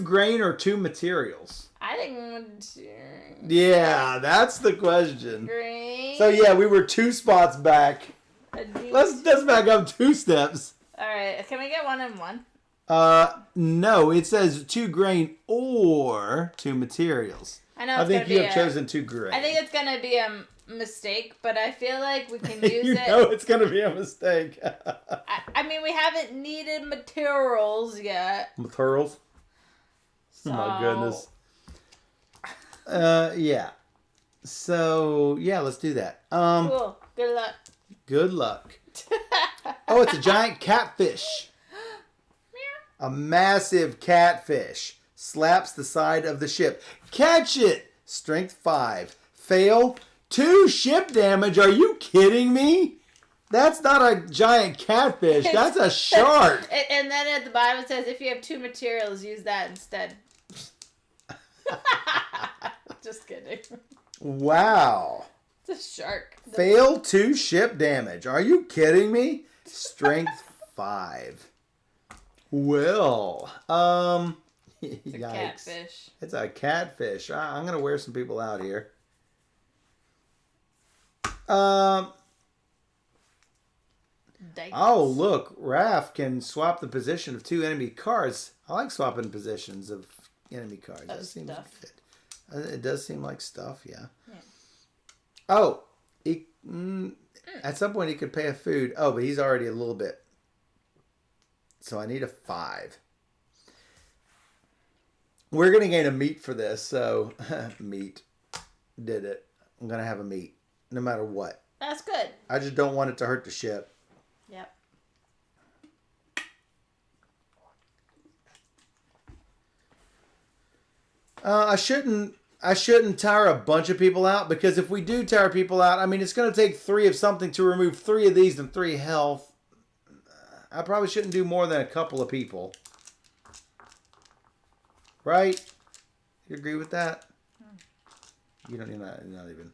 grain or two materials. I think yeah, that's the question. Grain. So yeah, we were 2 spots back. Let's back up 2 steps. All right, can we get 1 and 1? No, it says 2 grain or 2 materials. I think you have chosen 2 grain. I think it's gonna be a mistake, but I feel like we can use it. You know it's gonna be a mistake. I mean, we haven't needed materials yet. Materials? So... Oh my goodness. Yeah. So yeah, let's do that. Cool. Good luck. Good luck. Oh, it's a giant catfish. A massive catfish slaps the side of the ship. Catch it. Strength 5. Fail. 2 ship damage. Are you kidding me? That's not a giant catfish. That's a shark. And then at the bottom it says, if you have 2 materials, use that instead. Just kidding. Wow. It's a shark. Fail 2 ship damage. Are you kidding me? Strength 5. Well, it's a catfish. It's a catfish. I'm gonna wear some people out here. Oh, look, Raph can swap the position of 2 enemy cards. I like swapping positions of enemy cards. That seems good. It does seem like stuff, yeah. Oh, at some point he could pay a food. Oh, but he's already a little bit. So I need a 5. We're going to gain a meat for this. So meat. Did it. I'm going to have a meat. No matter what. That's good. I just don't want it to hurt the ship. Yep. I shouldn't tire a bunch of people out, because if we do tire people out, I mean, it's going to take 3 of something to remove 3 of these and 3 health. I probably shouldn't do more than a couple of people. Right? You agree with that? You don't, not even.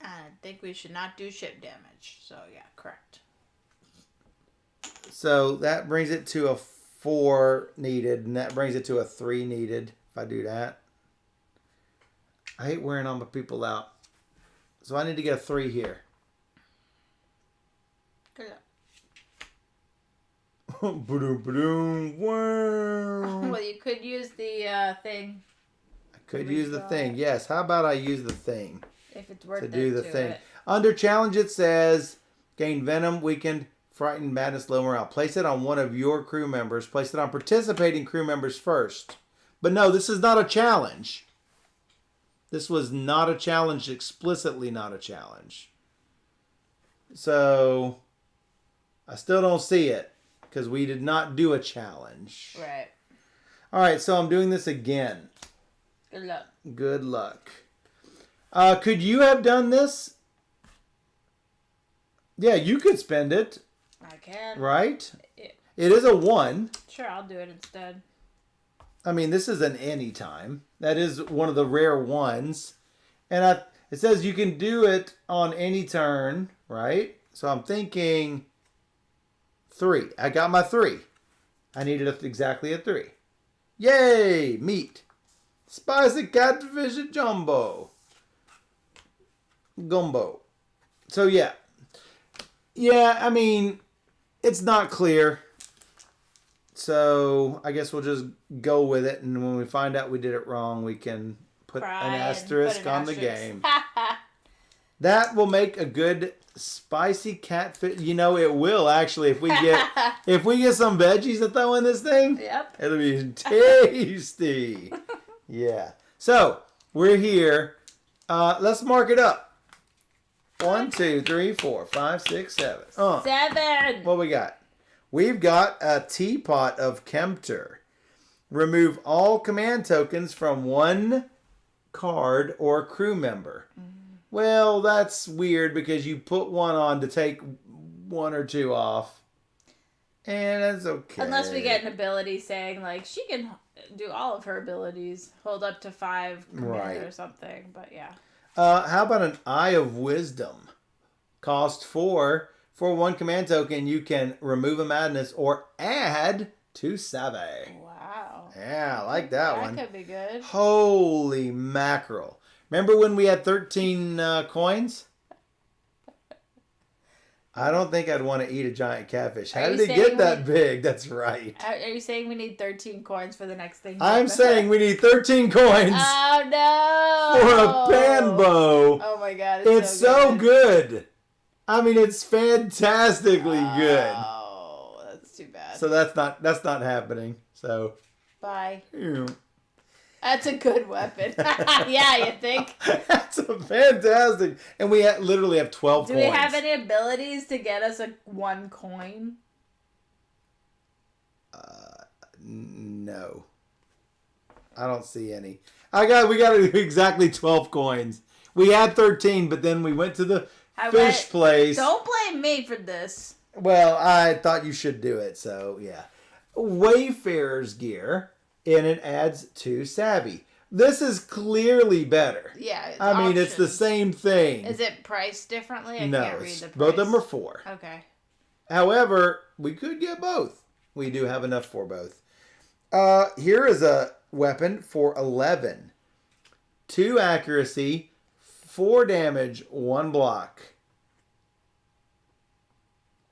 I think we should not do ship damage. So, yeah, correct. So, that brings it to a 4 needed, and that brings it to a 3 needed if I do that. I hate wearing all my people out. So, I need to get a 3 here. Good luck. Well, you could use the thing. I could use the thing. Yes. How about I use the thing? If it's worth to it do the thing. it. Under challenge, it says gain venom, weakened, frightened, madness, low morale. Place it on one of your crew members. Place it on participating crew members first. But no, this is not a challenge. This was not a challenge. Explicitly not a challenge. So I still don't see it, because we did not do a challenge. Right. All right, so I'm doing this again. Good luck. Good luck. Could you have done this? Yeah, you could spend it. I can. Right? It is a 1. Sure, I'll do it instead. I mean, this is an anytime. That is one of the rare ones. And it says you can do it on any turn, right? So I'm thinking 3. I got my 3. I needed exactly a 3. Yay! Meat. Spicy catfish and jumbo. Gumbo. So yeah. Yeah, I mean, it's not clear. So I guess we'll just go with it, and when we find out we did it wrong, we can put an asterisk on the game. That will make a good spicy catfish. You know, it will actually if we get some veggies to throw in this thing. Yep. It'll be tasty. Yeah. So we're here. Let's mark it up. 1, 2, 3, 4, 5, 6, 7. 7. What we got? We've got a teapot of Kempter. Remove all command tokens from one card or crew member. Well, that's weird because you put one on to take one or two off. And that's okay. Unless we get an ability saying, like, she can do all of her abilities, hold up to 5 command or something. But yeah. How about an Eye of Wisdom? Cost 4. For 1 command token, you can remove a madness or add 2 savvy. Wow. Yeah, I like that one. That could be good. Holy mackerel. Remember when we had 13 coins? I don't think I'd want to eat a giant catfish. How did it get that big? That's right. Are you saying we need 13 coins for the next thing? I'm saying we need 13 coins. Oh, no. For a panbo. Oh, my God. It's so good. I mean, it's fantastically good. Oh, that's too bad. So that's not happening. So. Bye. Ew. That's a good weapon. Yeah, you think? That's a fantastic. And we literally have 12 coins. Do we have any abilities to get us 1 coin? No. I don't see any. We got to do exactly 12 coins. We had 13, but then we went to the fish place. Don't blame me for this. Well, I thought you should do it, so yeah. Wayfarer's gear. And it adds 2 savvy. This is clearly better. Yeah. I mean, it's the same thing. Is it priced differently? I no, can't read the price. Both of them are 4. Okay. However, we could get both. We do have enough for both. Here is a weapon for 11. 2 accuracy, 4 damage, 1 block.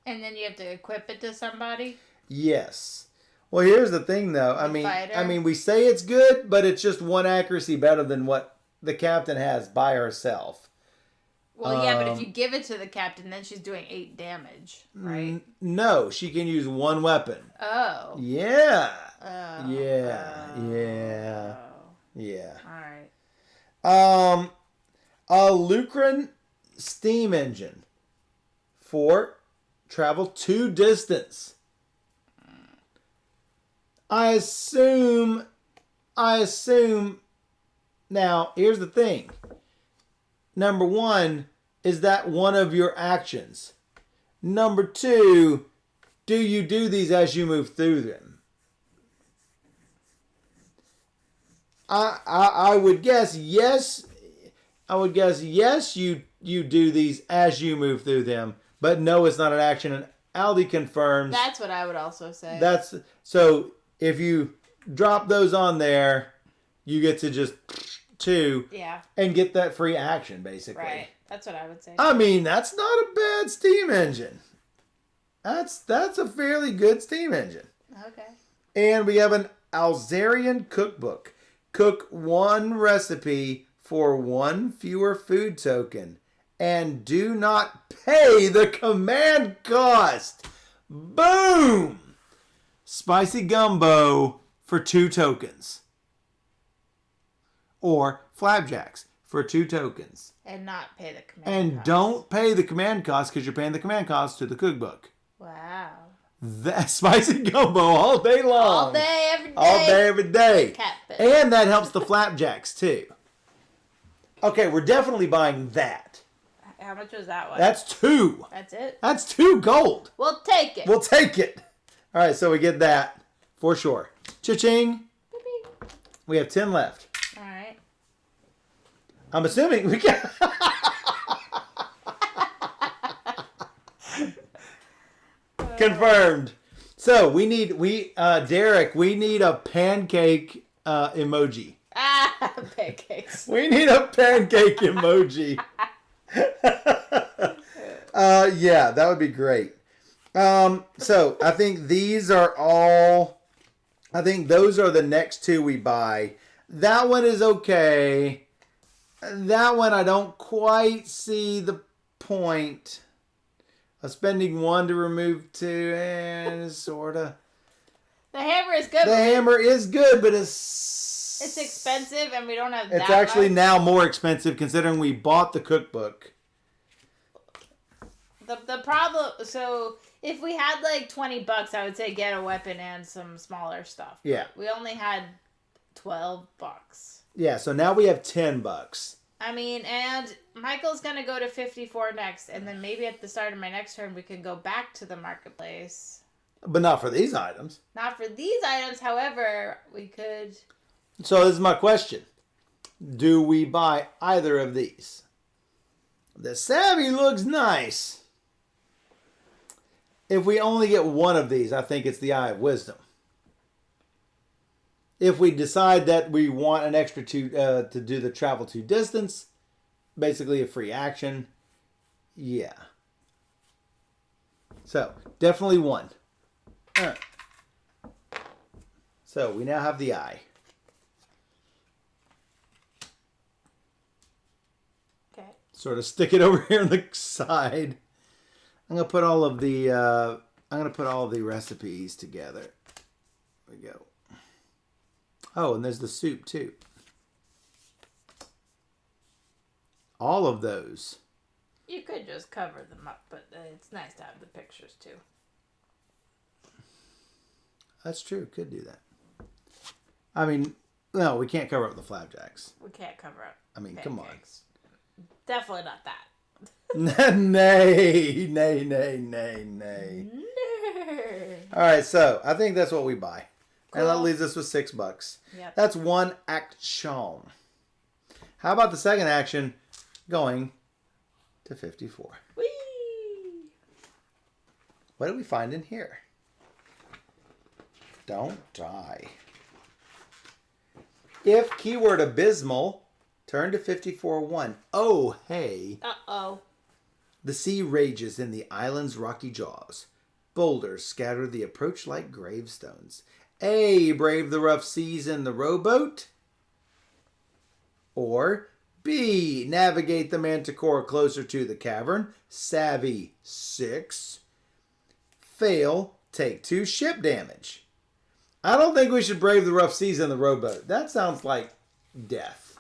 And then you have to equip it to somebody? Yes. Well, here's the thing, though. I mean, we say it's good, but it's just 1 accuracy better than what the captain has by herself. Well, yeah, but if you give it to the captain, then she's doing 8 damage, right? No, she can use 1 weapon. Oh. Yeah. Oh. Yeah. All right. A Lucran steam engine for travel 2 distance. I assume. Now, here's the thing. Number 1, is that one of your actions? Number 2, do you do these as you move through them? I would guess yes. I would guess yes. You do these as you move through them, but no, it's not an action. And Aldi confirms. That's what I would also say. So. If you drop those on there, you get to just 2 and get that free action, basically. Right. That's what I would say. I mean, that's not a bad steam engine. That's a fairly good steam engine. Okay. And we have an Alzarian cookbook. Cook 1 recipe for 1 fewer food token. And do not pay the command cost. Boom! Spicy gumbo for 2 tokens. Or flapjacks for 2 tokens. And not pay the command And cost. don't pay the command cost because you're paying the command cost to the cookbook. Wow. That spicy gumbo all day long. All day, every day. All day, every day. Catfish. And that helps the flapjacks too. Okay, we're definitely buying that. How much was that one? That's 2. That's it? That's 2 gold. We'll take it. We'll take it. All right, so we get that for sure. Cha-ching. Beep. We have 10 left. All right. I'm assuming we can. Confirmed. So Derek, we need a pancake emoji. Pancakes. We need a pancake emoji. Yeah, that would be great. So I think these are all. I think those are the next 2 we buy. That one is okay. That one I don't quite see the point of spending 1 to remove 2, and sorta. The hammer is good. The hammer is good, but it's expensive, and we don't have that It's actually much. now more expensive considering we bought the cookbook. The problem, so if we had like $20, I would say get a weapon and some smaller stuff. Yeah. We only had $12. Yeah, so now we have $10. I mean, and Michael's going to go to 54 next, and then maybe at the start of my next turn, we can go back to the marketplace. But not for these items. Not for these items, however, we could... So this is my question. Do we buy either of these? The Savvy looks nice. If we only get one of these, I think it's the Eye of Wisdom. If we decide that we want an extra to do the travel to distance, basically a free action, yeah. So, definitely one. All right. So, we now have the Eye. Okay. Sort of stick it over here on the side. I'm gonna put all of the recipes together. There we go. Oh, and there's the soup too. All of those. You could just cover them up, but it's nice to have the pictures too. That's true. Could do that. I mean, no, we can't cover up the flapjacks. We can't cover up. I mean, pancakes. Definitely not that. Nay. All right, so I think that's what we buy. Cool. And that leaves us with $6. Yep. That's one action. How about the second action going to 54? Whee! What do we find in here? Don't die. If keyword abysmal, turn to 54-1. Oh, hey. Uh-oh. The sea rages in the island's rocky jaws. Boulders scatter the approach like gravestones. A, brave the rough seas in the rowboat. Or B, navigate the manticore closer to the cavern. Savvy 6. Fail, take 2 ship damage. I don't think we should brave the rough seas in the rowboat. That sounds like death.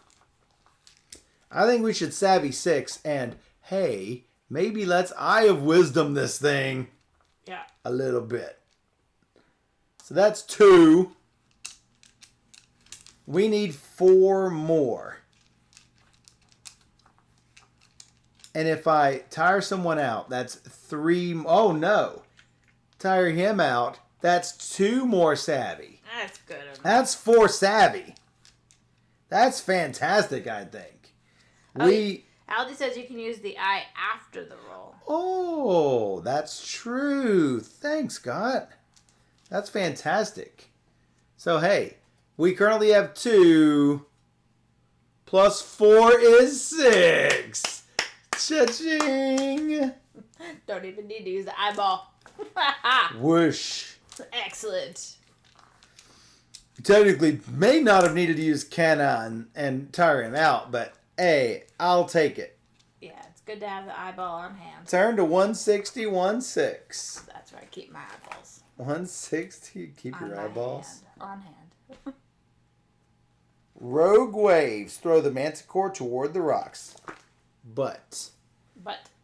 I think we should savvy 6 and, hey, maybe let's Eye of Wisdom this thing. Yeah. A little bit. So that's 2. We need 4 more. And if I tire someone out, that's 3. Oh, no. Tire him out. That's 2 more savvy. That's good enough. That's 4 savvy. That's fantastic, I think. Aldi says you can use the eye after the roll. Oh, that's true. Thanks, Scott. That's fantastic. So, hey, we currently have 2 plus 4 is 6. Cha-ching. Don't even need to use the eyeball. Whoosh. Excellent. Technically, may not have needed to use Kenna and tire him out, but hey, I'll take it. Yeah, it's good to have the eyeball on hand. Turn to 160-6. That's where I keep my eyeballs. 160, keep your eyeballs. On hand. Rogue waves throw the manticore toward the rocks. But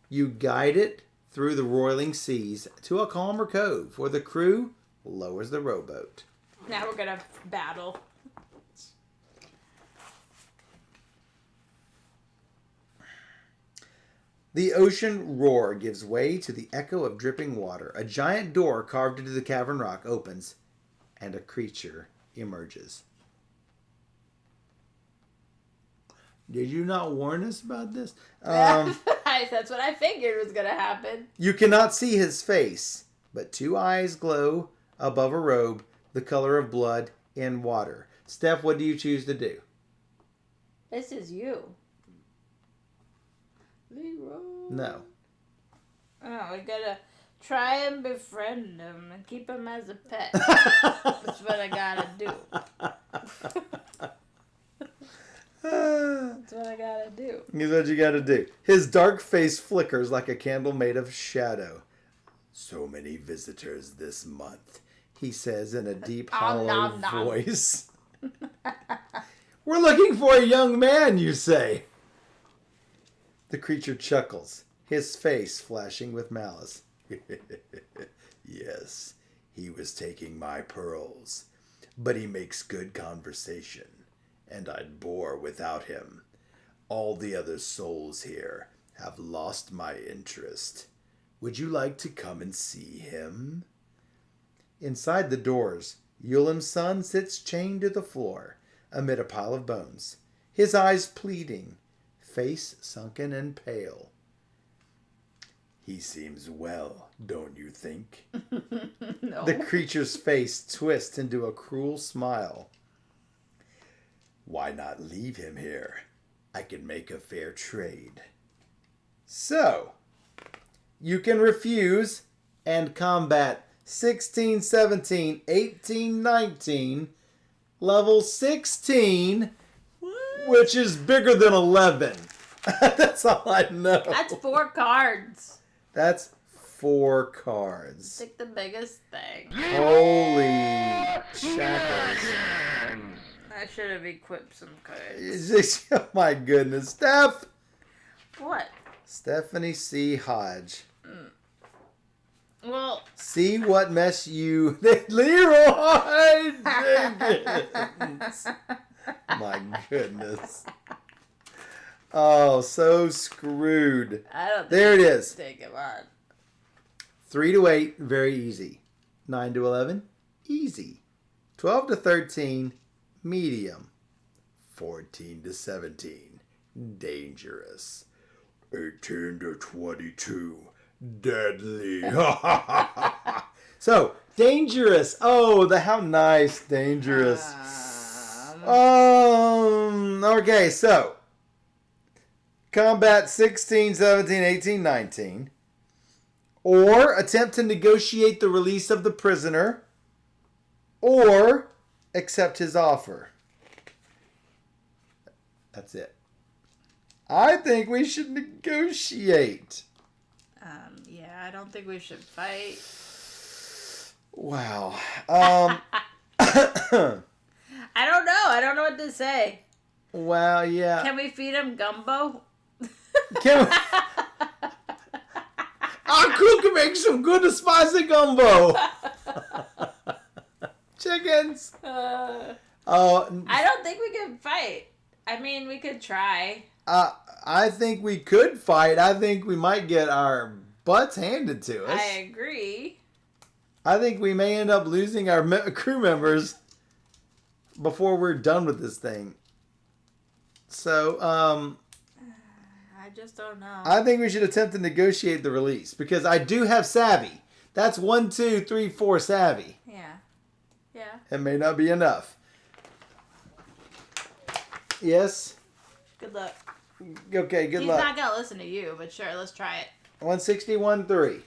you guide it through the roiling seas to a calmer cove where the crew lowers the rowboat. Now we're going to battle. The ocean roar gives way to the echo of dripping water. A giant door carved into the cavern rock opens, and a creature emerges. Did you not warn us about this? That's what I figured was going to happen. You cannot see his face, but 2 eyes glow above a robe, the color of blood in water. Steph, what do you choose to do? This is you. Leroy. No. Oh, we gotta try and befriend him and keep him as a pet. That's what I gotta do. That's what I gotta do. Here's what you gotta do. His dark face flickers like a candle made of shadow. So many visitors this month, he says in a deep, hollow voice. We're looking for a young man, you say. The creature chuckles, his face flashing with malice. Yes, he was taking my pearls, but he makes good conversation, and I'd bore without him. All the other souls here have lost my interest. Would you like to come and see him? Inside the doors, Ulam's son sits chained to the floor amid a pile of bones, his eyes pleading, face sunken and pale. He seems well, don't you think? No. The creature's face twists into a cruel smile. Why not leave him here? I can make a fair trade. So, you can refuse and combat 16, 17, 18, 19, level 16, which is bigger than 11. That's all I know. That's 4 cards. That's 4 cards. Pick the biggest thing. Holy shackles. I should have equipped some cards. Oh my goodness. Steph! What? Stephanie C. Hodge. Well, See what mess you... Leroy Jenkins! My goodness. Oh, so screwed. I don't think There it is. take him on. 3 to 8, very easy. 9 to 11, easy. 12 to 13, medium. 14 to 17, dangerous. 18 to 22, deadly. So, dangerous. Oh, how nice, dangerous. Okay, so. Combat 16, 17, 18, 19. Or attempt to negotiate the release of the prisoner. Or accept his offer. That's it. I think we should negotiate. Yeah, I don't think we should fight. Wow. I don't know. I don't know what to say. Well, yeah. Can we feed him gumbo? Can we... Our cook can make some good spicy gumbo. Chickens. I don't think we can fight. I mean, we could try. I think we could fight. I think we might get our butts handed to us. I agree. I think we may end up losing our crew members before we're done with this thing. So, I just don't know. I think we should attempt to negotiate the release because I do have savvy. That's 1, 2, 3, 4 savvy. Yeah. Yeah. It may not be enough. Yes. Good luck. Okay, good He's luck. He's not going to listen to you, but sure, let's try it. 161-3.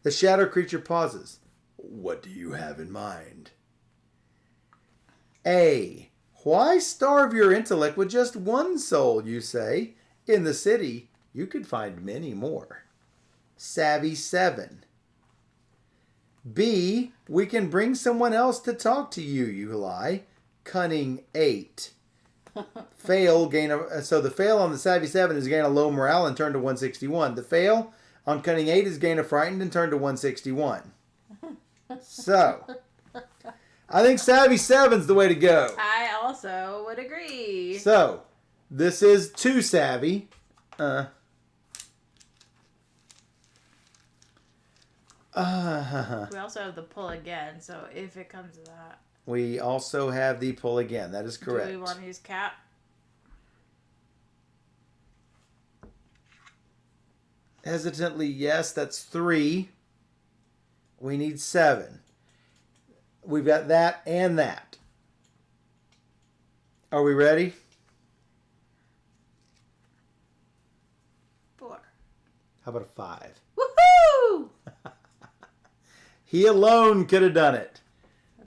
The shadow creature pauses. What do you have in mind? A. Why starve your intellect with just one soul, you say? In the city, you could find many more. Savvy 7. B. We can bring someone else to talk to you, you lie. Cunning 8. Fail, so the fail on the Savvy 7 is gain a low morale and turn to 161. The fail on Cunning 8 is gain a frightened and turn to 161. So, I think Savvy 7's the way to go. I also would agree. So, this is 2 Savvy. We also have the pull again, so if it comes to that. We also have the pull again. That is correct. Do we want to use cap? Hesitantly, yes. That's 3. We need 7. We've got that and that. Are we ready? 4. How about a 5? Woohoo! He alone could have done it.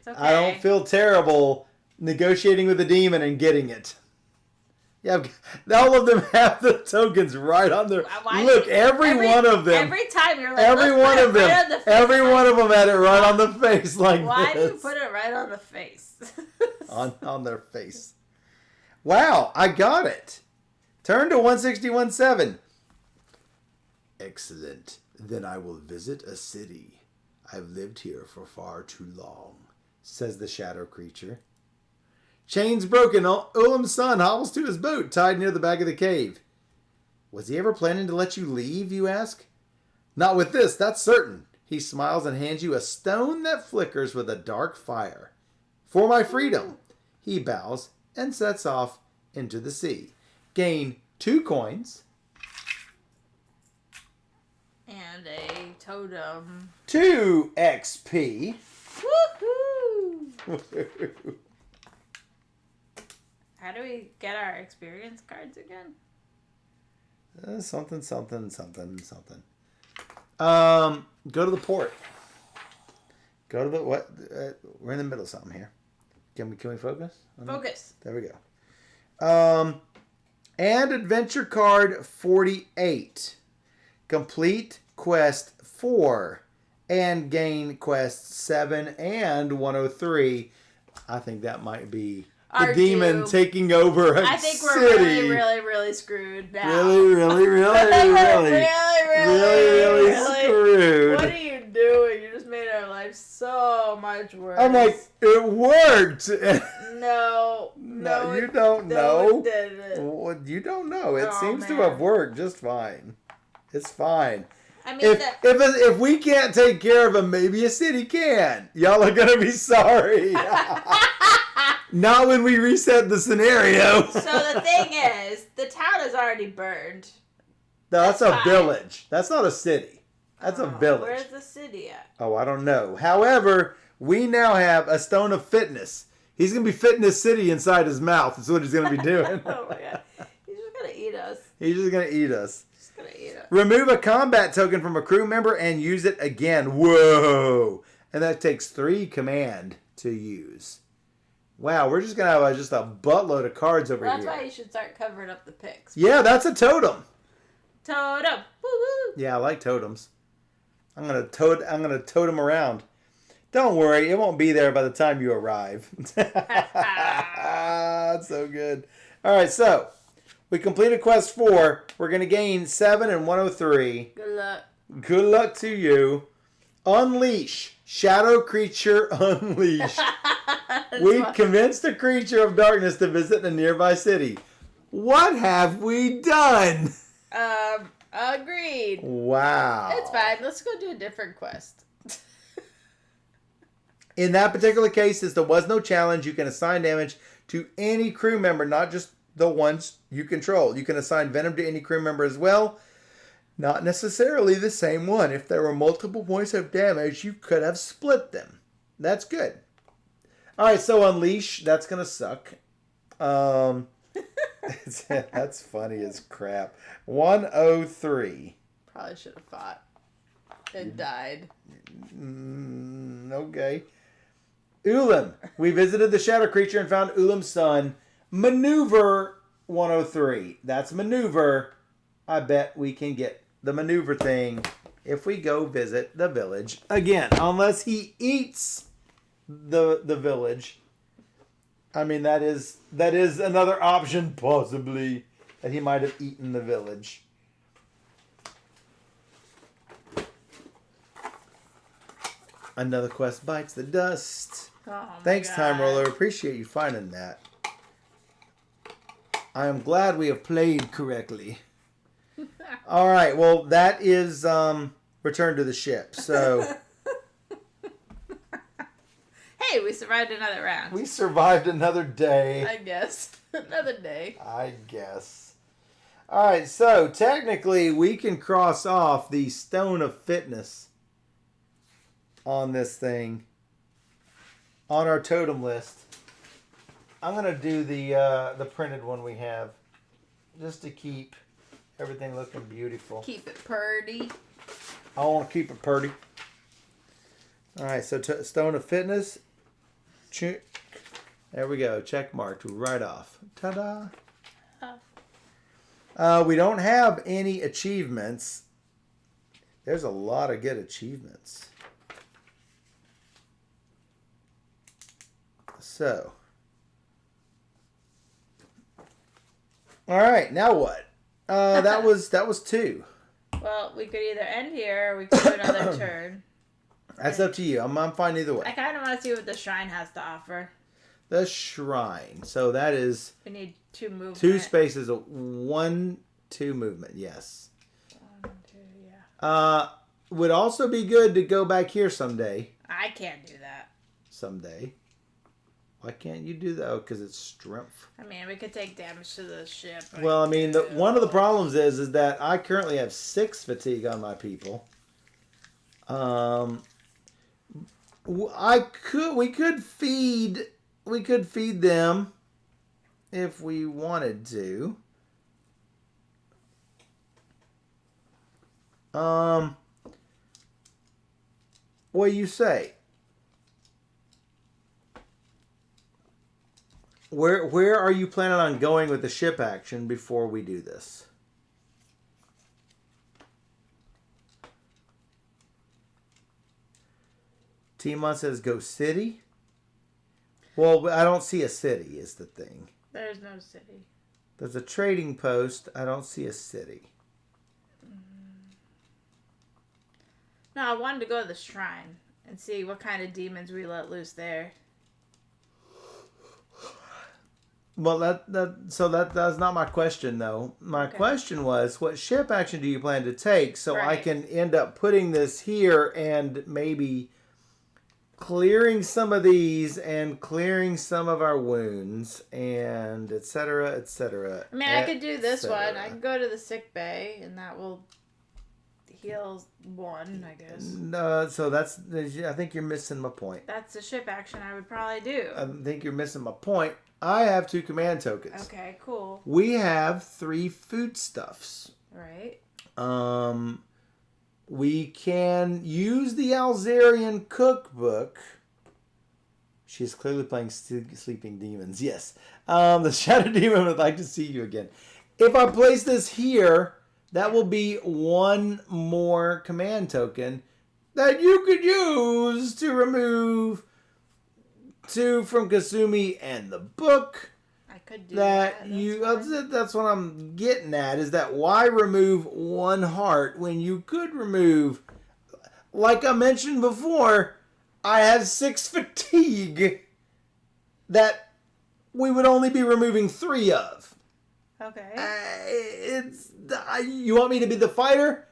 That's okay. I don't feel terrible negotiating with a demon and getting it. Yeah, all of them have the tokens right on their. Look, every one of them. Every time you're like, every one of them. Right on the face. Every one of them had it right on the face like why this. Why do you put it right on the face? on their face. Wow, I got it. Turn to 161.7. Excellent. Then I will visit a city. I've lived here for far too long, says the shadow creature. Chains broken, Ulam's son hobbles to his boat tied near the back of the cave. Was he ever planning to let you leave, you ask? Not with this, that's certain. He smiles and hands you a stone that flickers with a dark fire. For my freedom. He bows and sets off into the sea. Gain 2 coins. And a totem. 2 XP. Woohoo! How do we get our experience cards again? Something. Go to the port. Go to the what? We're in the middle of something here. Can we focus? Focus. There we go. And adventure card 48. Complete quest 4 and gain quest 7 and 103. I think that might be the demon doom. Taking over a I think we're city. really screwed now. Really screwed. What are you doing? You just made our life so much worse. I'm like, it worked. No, you don't know. It didn't. Well, you don't know. It Oh, seems to man. have worked just fine. It's fine. I mean, If we can't take care of him, maybe a city can. Y'all are gonna be sorry. Not when we reset the scenario. So the thing is, the town is already burned. No, that's a fine. village. That's not a city. That's a village. Where's the city at? Oh, I don't know. However, we now have a stone of fitness. He's going to be fitting his city inside his mouth. That's what he's going to be doing. Oh my god. He's just going to eat us. He's just going to eat us. Just going to eat us. Remove a combat token from a crew member and use it again. Whoa. And that takes 3 command to use. Wow, we're just going to have just a buttload of cards over That's here. why you should start covering up the picks. Yeah, that's a totem. Totem. Woo-woo. Yeah, I like totems. I'm gonna totem around. Don't worry, it won't be there by the time you arrive. That's so good. All right, so we completed quest 4. We're gonna gain 7 and 103. Good luck. Good luck to you. Unleash shadow creature. Unleash. We convinced a creature of darkness to visit a nearby city. What have we done? Agreed. Wow. It's fine. Let's go do a different quest. In that particular case, since there was no challenge, you can assign damage to any crew member, not just the ones you control. You can assign venom to any crew member as well. Not necessarily the same one. If there were multiple points of damage, you could have split them. That's good. All right, so Unleash, that's going to suck. That's funny as crap. 103. Probably should have fought. It died. Okay. Ulam. We visited the shadow creature and found Ulam's son. Maneuver 103. That's maneuver. I bet we can get the maneuver thing if we go visit the village again. Unless he eats the village. I mean, that is another option, possibly, that he might have eaten the village. Another quest bites the dust. Oh, Thanks, God. Time Roller. Appreciate you finding that. I am glad we have played correctly. All right, well, that is Return to the Ship. So... Hey, we survived another round. We survived another day. I guess. Another day. I guess. All right, so technically we can cross off the Stone of Fitness on this thing on our totem list. I'm going to do the printed one we have just to keep everything looking beautiful. Keep it purdy. I want to keep it pretty. All right, so Stone of Fitness. There we go. Check marked right off. Ta-da. We don't have any achievements. There's a lot of good achievements. So. All right, now what? That was 2. Well, we could either end here or we could do another turn. That's up to you. I'm fine either I way. kind of want to see what the shrine has to offer. the shrine. So that is We need 2 movement. 2 spaces of 1, 2 movement. Yes. 1, 2, yeah. Would also be good to go back here someday. I can't do that. Someday. Why can't you do that? Oh, because it's strength. I mean, we could take damage to the ship. Well, I mean, one of the problems is that I currently have 6 fatigue on my people. We could feed them if we wanted to. What do you say? Where are you planning on going with the ship action before we do this? Timon says go city. Well, I don't see a city is the thing. There's no city. There's a trading post. I don't see a city. No, I wanted to go to the shrine and see what kind of demons we let loose there. Well, that's not my question though. My question was, what ship action do you plan to take so I can end up putting this here and maybe clearing some of these and clearing some of our wounds and etc. etc. I mean, I could do this one. I can go to the sick bay and that will heal 1, I guess. No, so I think you're missing my point. That's the ship action I would probably do. I think you're missing my point. I have 2 command tokens. Okay, cool. We have 3 foodstuffs. Right. We can use the Alzarian cookbook. She's clearly playing Sleeping Demons. Yes. The Shadow Demon would like to see you again. If I place this here, that will be 1 more command token that you could use to remove 2 from Kasumi and the book. I could do that. That's what I'm getting at, is that why remove 1 heart when you could remove, like I mentioned before, I have 6 fatigue that we would only be removing 3 of. Okay. You want me to be the fighter?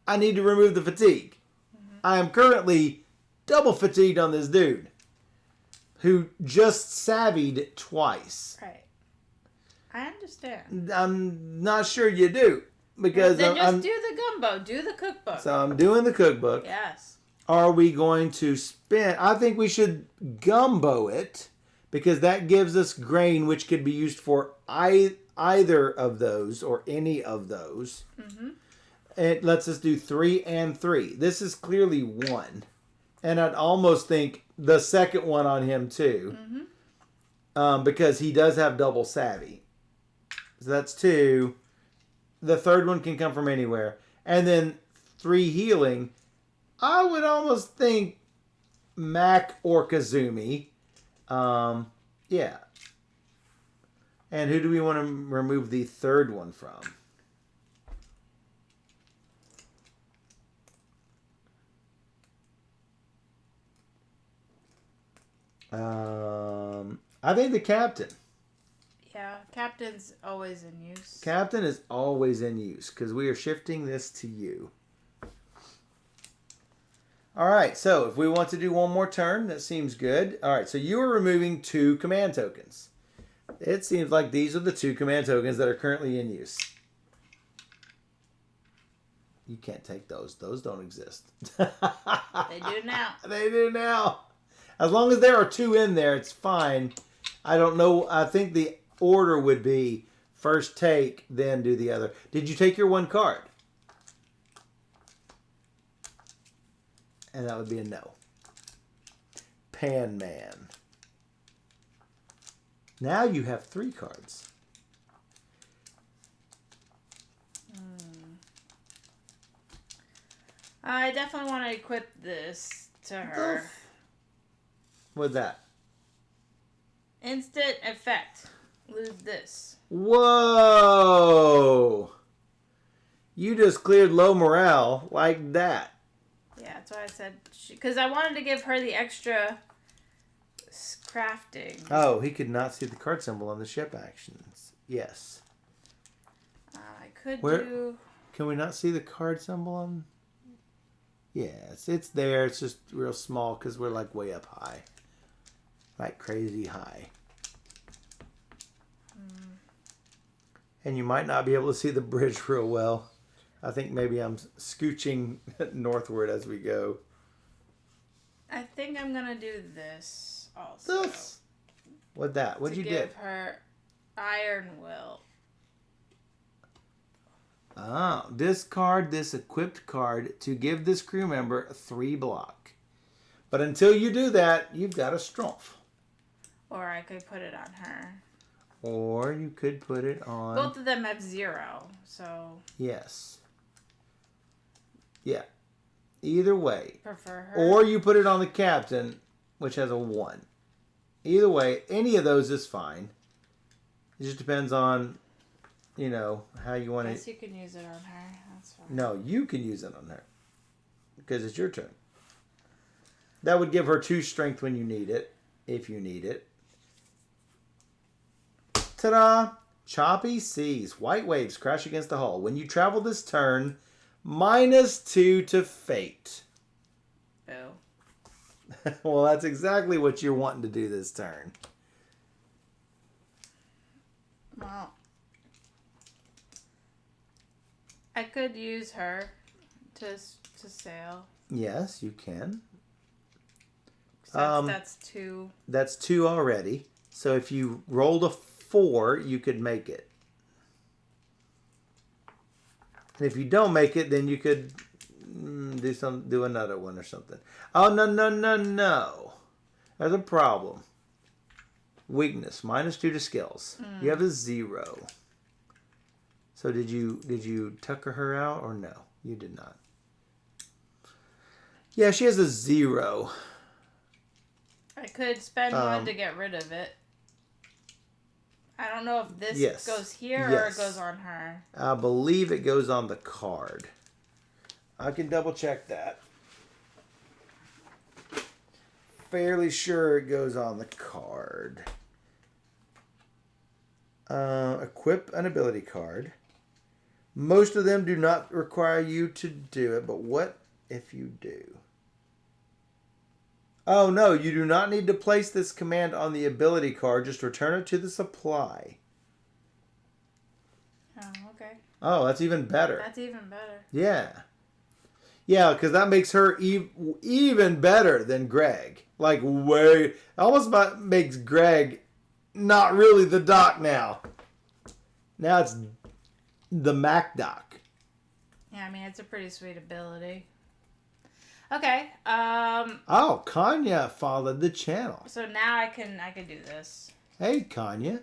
I need to remove the fatigue. Mm-hmm. I am currently double fatigued on this dude who just savvied twice. Right. I understand. I'm not sure you do. Because then just do the gumbo. Do the cookbook. So I'm doing the cookbook. Yes. Are we going to spend... I think we should gumbo it, because that gives us grain which could be used for either of those or any of those. Mm-hmm. It lets us do 3 and 3. This is clearly 1. And I'd almost think the second one on him too. Mm-hmm. Because he does have double savvy. So that's 2. The third one can come from anywhere. And then 3 healing. I would almost think Mac or Kazumi. Yeah. And who do we want to remove the third one from? I think the captain. Yeah, captain's always in use. Captain is always in use because we are shifting this to you. All right, so if we want to do one more turn, that seems good. All right, so you are removing 2 command tokens. It seems like these are the 2 command tokens that are currently in use. You can't take those. Those don't exist. They do now. They do now. As long as there are 2 in there, it's fine. I don't know. I think the order would be first take, then do the other. Did you take your 1 card? And that would be a no. Pan Man. Now you have 3 cards. I definitely want to equip this to her. What's that? Instant effect. Lose this. Whoa! You just cleared low morale like that. Yeah, that's why I said... Because I wanted to give her the extra crafting. Oh, he could not see the card symbol on the ship actions. Yes. I could Where- do... Can we not see the card symbol on? Yes, it's there. It's just real small because we're like way up high. Like crazy high. And you might not be able to see the bridge real well. I think maybe I'm scooching northward as we go. I think I'm going to do this also. This? What'd that? What'd you to do? give her Iron Will. Oh, discard this equipped card to give this crew member 3 block. But until you do that, you've got a strength. Or I could put it on her. Or you could put it on... Both of them have 0, so... Yes. Yeah. Either way. Prefer her. Or you put it on the captain, which has a 1. Either way, any of those is fine. It just depends on, you know, how you want I to... guess you can use it on her. That's fine. No, you can use it on her. Because it's your turn. That would give her 2 strength when you need it. If you need it. Ta-da! Choppy seas. White waves crash against the hull. When you travel this turn, -2 to fate. Boo. Well, that's exactly what you're wanting to do this turn. Well, I could use her to sail. Yes, you can. That's 2. That's 2 already. So if you rolled a 4, you could make it. And if you don't make it, then you could do another one or something. Oh, no. There's a problem. Weakness, -2 to skills. You have a 0. So did you tucker her out or no? You did not. Yeah, she has a 0. I could spend 1 to get rid of it. I don't know if this goes here or it goes on her. I believe it goes on the card. I can double check that. Fairly sure it goes on the card. Equip an ability card. Most of them do not require you to do it, but what if you do? Oh, no, you do not need to place this command on the ability card. Just return it to the supply. Oh, okay. Oh, that's even better. That's even better. Yeah. Yeah, because that makes her even better than Greg. Like, way... Almost makes Greg not really the doc now. Now it's the Mac doc. Yeah, I mean, it's a pretty sweet ability. Okay. Oh, Kanya followed the channel. So now I can do this. Hey, Kanya.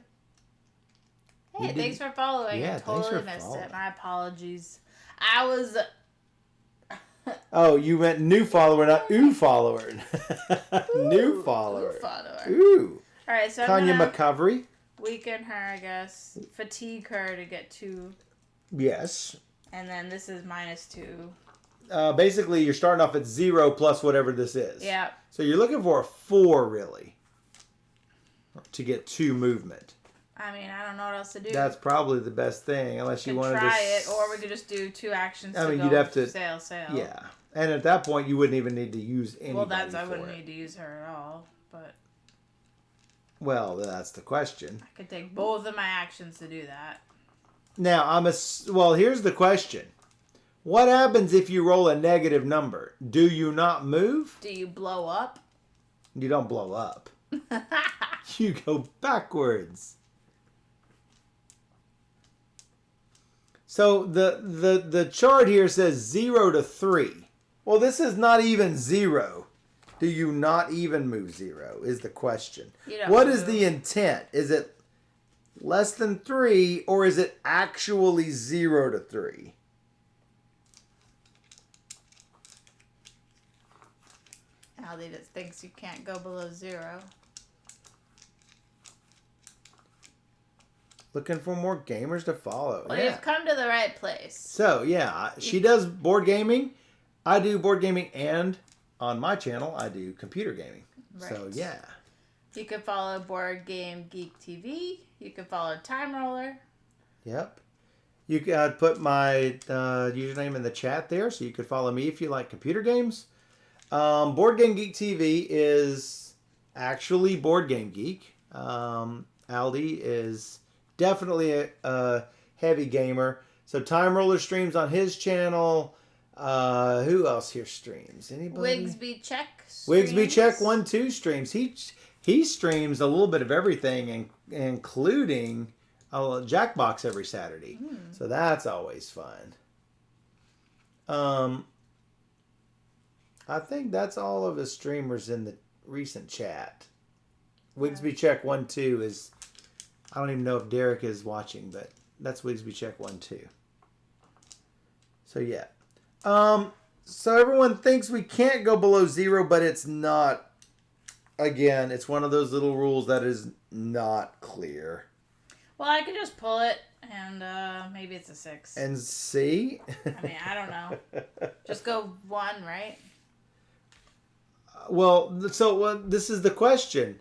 Hey, thanks for following. Yeah, I totally thanks for missed it. following. My apologies. I was... Oh, you went new follower, not ooh follower. New follower. Ooh follower. Ooh. All right, so Kanya I'm gonna McCovery. weaken her, I guess. Fatigue her to get 2. Yes. And then this is -2. Basically, you're starting off at 0 plus whatever this is. Yeah. So you're looking for a 4, really, to get 2 movement. I mean, I don't know what else to do. That's probably the best thing, unless you We wanted could to... try it, or we could just do 2 actions I mean, to you'd go have to... sail. Yeah. And at that point, you wouldn't even need to use anybody I for wouldn't it. need to use her at all, but... Well, that's the question. I could take both of my actions to do that. Now, well, here's the question. What happens if you roll a negative number? Do you not move? Do you blow up? You don't blow up. You go backwards. So the chart here says 0 to 3. Well, this is not even 0. Do you not even move 0 is the question. What is the intent? Is it less than 3 or is it actually 0 to 3? Aldi just thinks you can't go below 0. Looking for more gamers to follow. Well, yeah. you've come to the right place. So, yeah, she does board gaming. I do board gaming, and on my channel, I do computer gaming. Right. So, yeah. You can follow Board Game Geek TV. You can follow Time Roller. Yep. You can put my username in the chat there, so you could follow me if you like computer games. Board Game Geek TV is actually Board Game Geek. Aldi is definitely a heavy gamer. So Time Roller streams on his channel. Who else here streams? Anybody? Wigsby Check Wigsby Check 1-2 streams. He streams a little bit of everything, including Jackbox every Saturday. So that's always fun. I think that's all of the streamers in the recent chat. Wigsby Check 1-2 is, I don't even know if Derek is watching, but that's Wigsby Check 1-2. So yeah. So everyone thinks we can't go below 0, but it's not. Again, it's one of those little rules that is not clear. Well, I could just pull it, and maybe it's a 6. And see? I mean, I don't know. Just go 1, right? Well, so this is the question.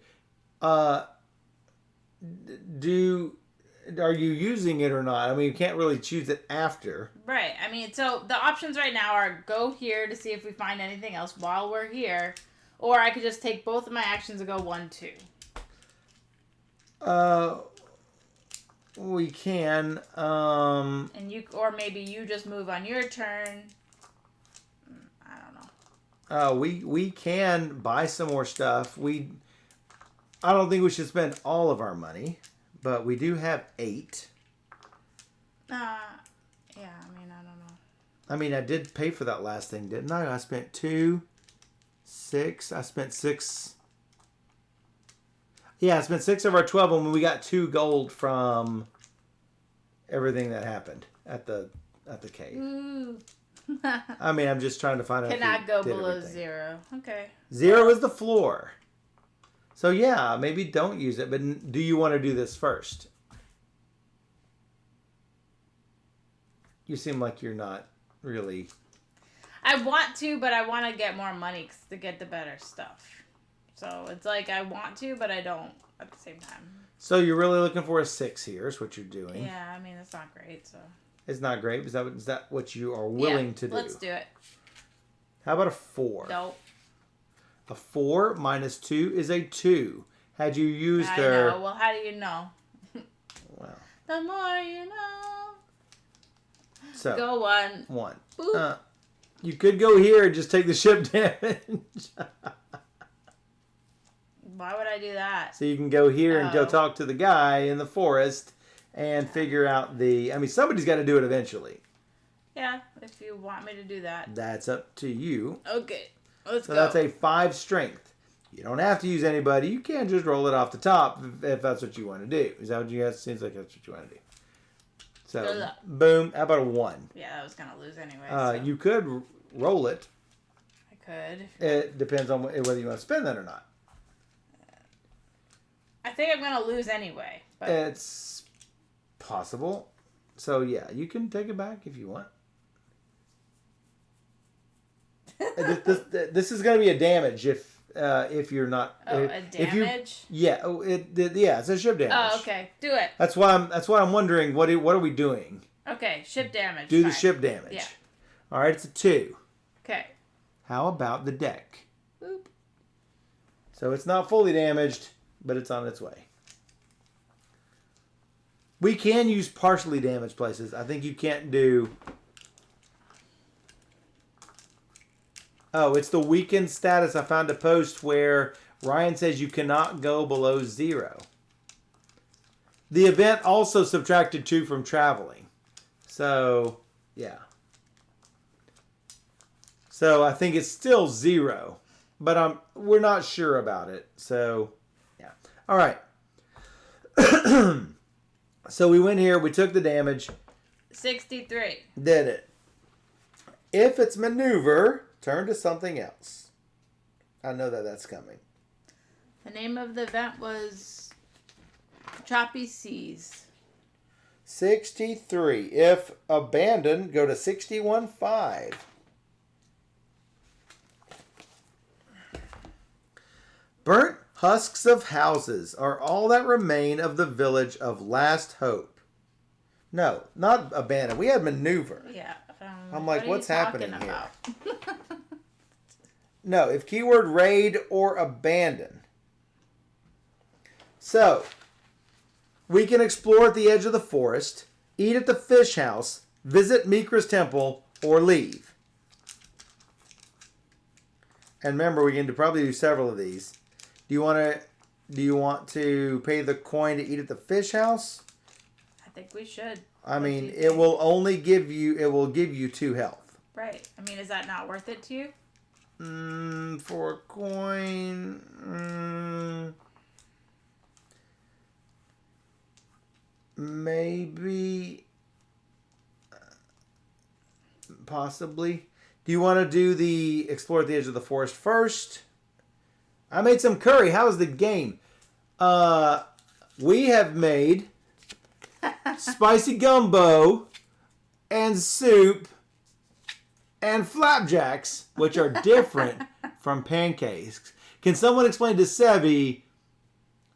Are you using it or not? I mean, you can't really choose it after. Right. I mean, so the options right now are go here to see if we find anything else while we're here, or I could just take both of my actions and go 1, 2. We can. And you, or maybe you just move on your turn. I don't know. We can buy some more stuff. I don't think we should spend all of our money, but we do have 8. Yeah, I mean, I don't know. I mean, I did pay for that last thing, didn't I? I spent 2, 6. I spent 6. Yeah, I spent 6 of our 12 when we got 2 gold from everything that happened at the cave. Ooh. I mean, I'm just trying to find out. Cannot go below 0. Okay. 0 is the floor. So yeah, maybe don't use it. But do you want to do this first? You seem like you're not really. I want to, but I want to get more money to get the better stuff. So it's like I want to, but I don't at the same time. So you're really looking for a 6 here is what you're doing. Yeah, I mean, it's not great, so. It's not great. Is that what you are willing to do? Let's do it. How about a 4? Nope. A 4 minus 2 is a 2. Had you used I her... know. Well, how do you know? Well. The more you know. So. Go 1. 1. Boop. You could go here and just take the ship damage. Why would I do that? So you can go here and go talk to the guy in the forest and figure out I mean, somebody's got to do it eventually. Yeah, if you want me to do that. That's up to you. Okay, let's go. So that's a 5 strength. You don't have to use anybody. You can just roll it off the top if that's what you want to do. Is that what you guys? Seems like that's what you want to do. So, boom. How about a 1? Yeah, I was going to lose anyway. So. You could roll it. I could. It depends on whether you want to spend that or not. I think I'm going to lose anyway. But... It's possible. So, yeah, you can take it back if you want. This is going to be a damage if you're not. Oh, a damage? Yeah, it's a ship damage. Oh, okay. Do it. That's why I'm wondering what are we doing? Okay, ship damage. Do the ship damage. Yeah. All right, it's a 2. Okay. How about the deck? Boop. So it's not fully damaged, but it's on its way. We can use partially damaged places. I think you can't do... Oh, it's the weakened status. I found a post where Ryan says you cannot go below 0. The event also subtracted 2 from traveling. So, yeah. So I think it's still 0. But we're not sure about it. So, yeah. All right. So we went here. We took the damage. 63. Did it. If it's maneuver, turn to something else. I know that's coming. The name of the event was Choppy Seas. 63. If abandoned, go to 61.5. Burnt Husks of houses are all that remain of the village of Last Hope. No, not abandon. We had maneuver. Yeah. I'm like, what's happening here? About? No, if keyword raid or abandon. So, we can explore at the edge of the forest, eat at the fish house, visit Mikra's temple, or leave. And remember, we can probably do several of these. Do you want to pay the coin to eat at the fish house? I think we should. I mean, it will only give you 2 health. Right. I mean, is that not worth it to you? For a coin, maybe, possibly. Do you want to do the explore at the edge of the forest first? I made some curry. How's the game? We have made spicy gumbo and soup and flapjacks, which are different from pancakes. Can someone explain to Sevi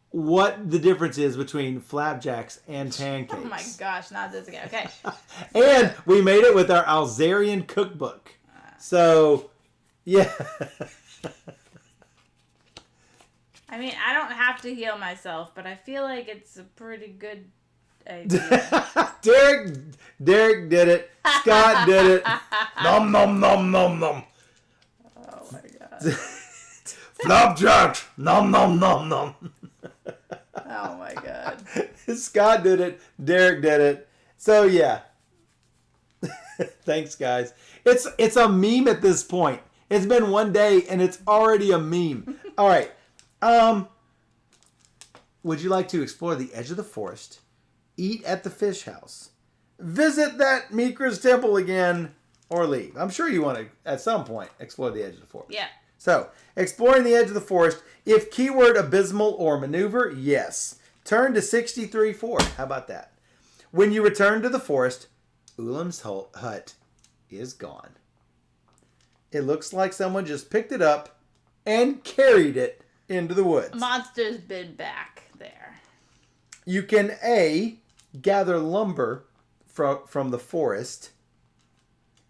what the difference is between flapjacks and pancakes? Oh my gosh, not this again. Okay. And we made it with our Alzarian cookbook. So, yeah. I mean, I don't have to heal myself, but I feel like it's a pretty good idea. Derek did it. Scott did it. Nom nom nom nom nom. Oh my god. Flapjacks. Nom nom nom nom. Oh my god. Scott did it. Derek did it. So yeah. Thanks, guys. It's a meme at this point. It's been one day and it's already a meme. All right. Would you like to explore the edge of the forest, eat at the fish house, visit that Mikra's temple again, or leave? I'm sure you want to, at some point, explore the edge of the forest. Yeah. So, exploring the edge of the forest, if keyword abysmal or maneuver, yes. Turn to 63-4. How about that? When you return to the forest, Ulam's hut is gone. It looks like someone just picked it up and carried it into the woods. Monster's been back there. You can A, gather lumber from the forest,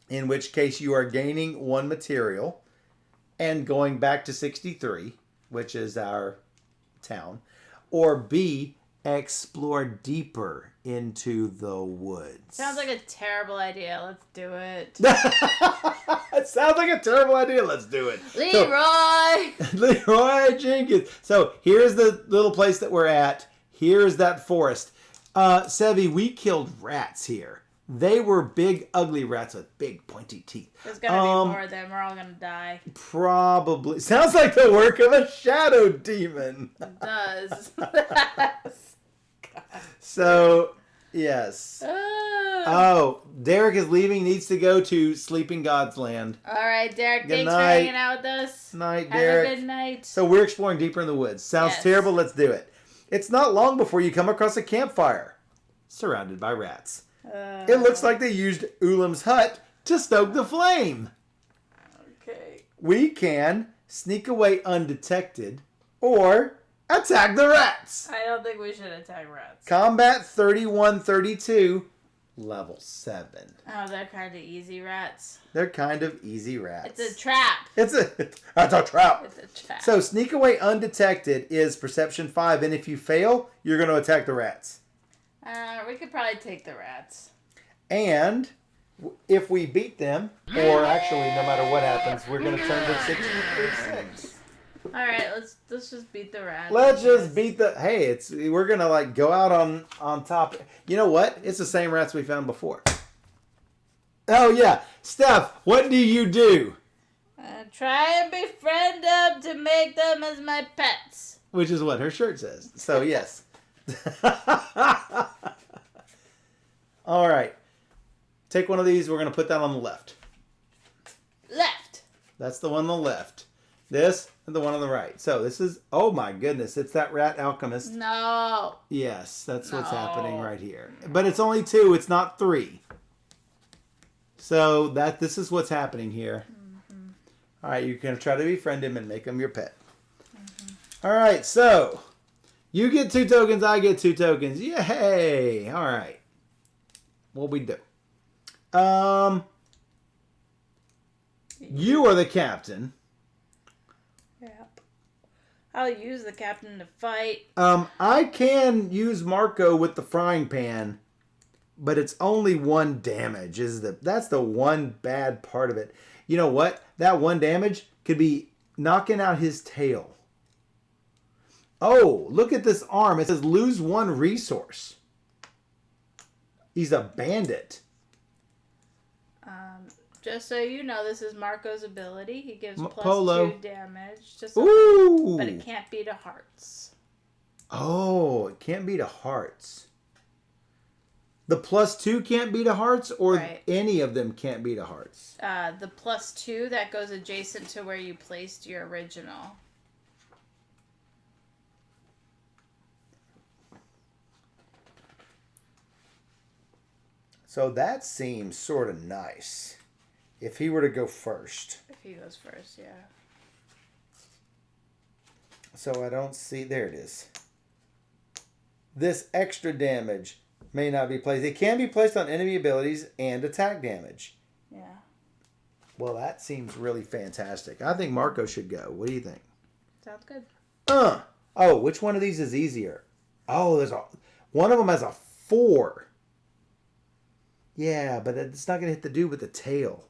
in which case you are gaining 1 material and going back to 63, which is our town. Or B, explore deeper into the woods. Sounds like a terrible idea. Let's do it. It sounds like a terrible idea. Let's do it. Leroy! Leroy Jenkins. So here's the little place that we're at. Here's that forest. Sevi, we killed rats here. They were big, ugly rats with big, pointy teeth. There's gonna be more of them. We're all gonna die. Probably. Sounds like the work of a shadow demon. It does. So, yes. Oh, Derek is leaving. Needs to go to Sleeping God's Land. All right, Derek. Good Thanks night. for hanging out with us. Night, Have Derek. a good night. So we're exploring deeper in the woods. Sounds terrible. Let's do it. It's not long before you come across a campfire surrounded by rats. It looks like they used Ulam's hut to stoke the flame. Okay. We can sneak away undetected or attack the rats. I don't think we should attack rats. Combat 3132, level 7. Oh, they're kind of easy rats. They're kind of easy rats. It's a trap. It's a trap. It's a trap. So sneak away undetected is perception 5, and if you fail, you're going to attack the rats. We could probably take the rats. And if we beat them, or actually no matter what happens, we're going to turn to 6. All right, let's just beat the rats. Let's just beat the. Hey, we're going to like go out on top. You know what? It's the same rats we found before. Oh yeah, Steph, what do you do? Try and befriend them to make them as my pets. Which is what her shirt says. So yes. All right. Take one of these. We're going to put that on the left. Left. That's the one on the left. This and the one on the right. So this is, oh my goodness, it's that rat alchemist. No. Yes, that's what's happening right here. But it's only 2. It's not 3. So this is what's happening here. Mm-hmm. All right, you can try to befriend him and make him your pet. Mm-hmm. All right, so you get 2 tokens, I get 2 tokens. Yay! All right. What we do? You are the captain. Yep. I'll use the captain to fight. I can use Marco with the frying pan, but it's only 1 damage. That's the one bad part of it. You know what? That 1 damage could be knocking out his tail. Oh, look at this arm. It says lose 1 resource. He's a bandit. Just so you know, this is Marco's ability. He gives plus Polo. 2 damage to something, Ooh. but it can't be to hearts. Oh, it can't be to hearts. The plus 2 can't be to hearts, or Right. any of them can't be to hearts? The plus 2, that goes adjacent to where you placed your original. So that seems sort of nice. If he were to go first. If he goes first, yeah. So I don't see. There it is. This extra damage may not be placed. It can be placed on enemy abilities and attack damage. Yeah. Well, that seems really fantastic. I think Marco should go. What do you think? Sounds good. Oh, which one of these is easier? Oh, one of them has a 4. Yeah, but it's not going to hit the dude with the tail.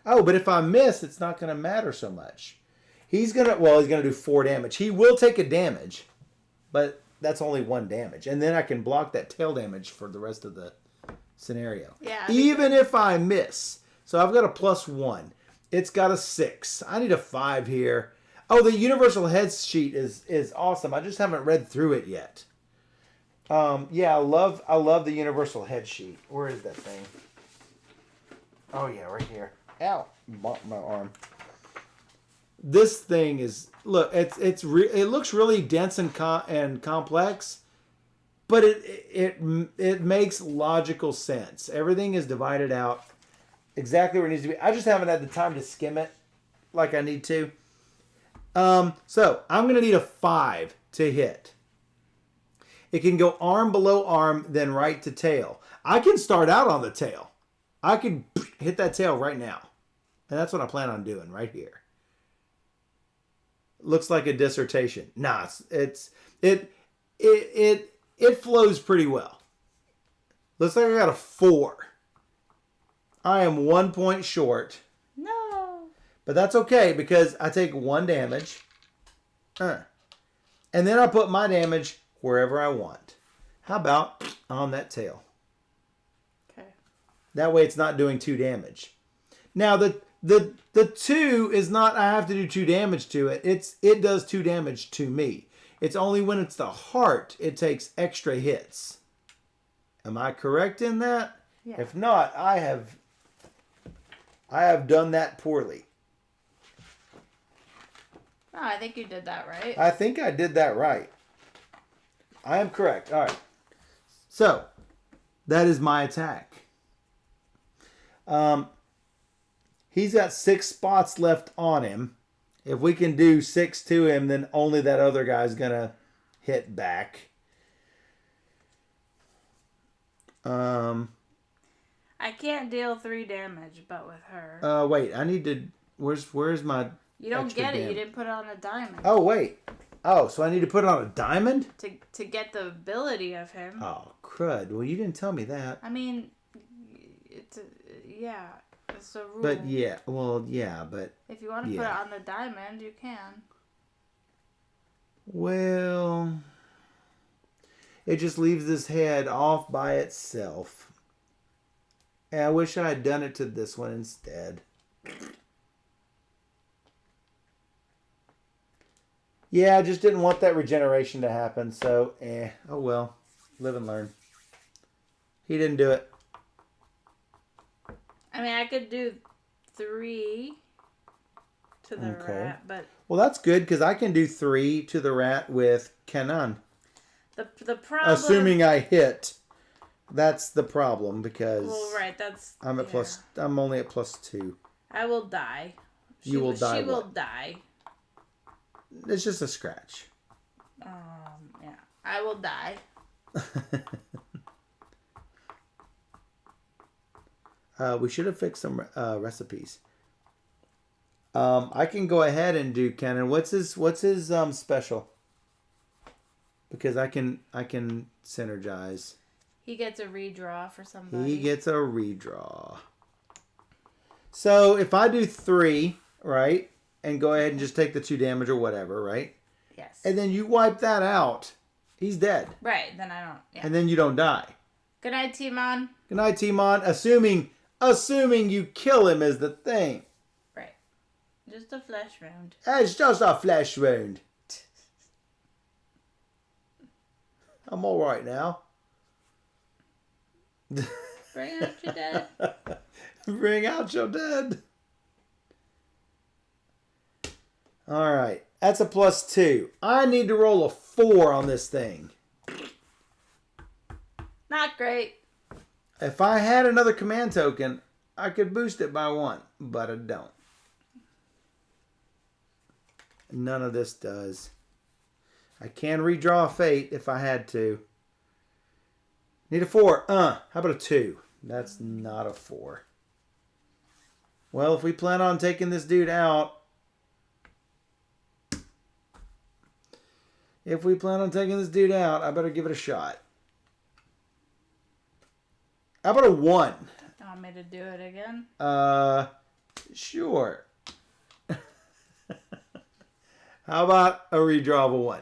Oh, but if I miss, it's not going to matter so much. He's going to do 4 damage. He will take a damage, but that's only 1 damage. And then I can block that tail damage for the rest of the scenario. Yeah. Even if I miss. So I've got a plus 1. It's got a 6. I need a 5 here. Oh, the universal head sheet is awesome. I just haven't read through it yet. Yeah, I love the universal head sheet. Where is that thing? Oh yeah, right here. Ow, bumped my arm. This thing is it looks really dense and complex, but it makes logical sense. Everything is divided out exactly where it needs to be. I just haven't had the time to skim it like I need to. So I'm gonna need a 5 to hit. It can go arm below arm, then right to tail. I can start out on the tail. I can hit that tail right now. And that's what I plan on doing right here. Looks like a dissertation. Nah, it flows pretty well. Looks like I got a 4. I am 1 point short. No. But that's okay because I take 1 damage. And then I put my damage wherever I want. How about on that tail? Okay. That way it's not doing 2 damage. Now the 2 is not I have to do 2 damage to it. It does 2 damage to me. It's only when it's the heart it takes extra hits. Am I correct in that? Yeah. If not, I have done that poorly. No, I think you did that right. I think I did that right. I am correct. All right. So, that is my attack. He's got 6 spots left on him. If we can do 6 to him, then only that other guy's going to hit back. I can't deal 3 damage, but with her. Wait, I need to... Where's my... You don't extra get it. damage? You didn't put it on a diamond. Oh, wait. Oh, so I need to put it on a diamond? To get the ability of him. Oh, crud. Well, you didn't tell me that. I mean, it's a rule. But yeah, but... If you want to put it on the diamond, you can. Well... It just leaves this head off by itself. And I wish I had done it to this one instead. Yeah, I just didn't want that regeneration to happen, so, oh well. Live and learn. He didn't do it. I mean, I could do 3 to the rat, but... Well, that's good, because I can do 3 to the rat with Kanan. The problem... Assuming I hit. That's the problem, because... Well, right, that's... I'm at I'm only at +2. I will die. You will die She will what? die. It's just a scratch. Yeah. I will die. We should have fixed some recipes. I can go ahead and do Kenan. What's his special? Because I can synergize. He gets a redraw for somebody. He gets a redraw. So if I do 3, right, and go ahead and just take the 2 damage or whatever, right? Yes. And then you wipe that out, he's dead. Right. Then I don't. Yeah. And then you don't die. Good night, Timon. Good night, Timon. Assuming you kill him is the thing. Right. Just a flesh wound. It's just a flesh wound. I'm all right now. Bring out your dead. Bring out your dead. All right. That's a +2. I need to roll a 4 on this thing. Not great. If I had another command token, I could boost it by 1, but I don't. None of this does. I can redraw a fate if I had to. Need a 4. How about a 2? That's not a 4. Well, if we plan on taking this dude out, I better give it a shot. How about a 1? You want me to do it again? Sure. How about a redraw of a 1?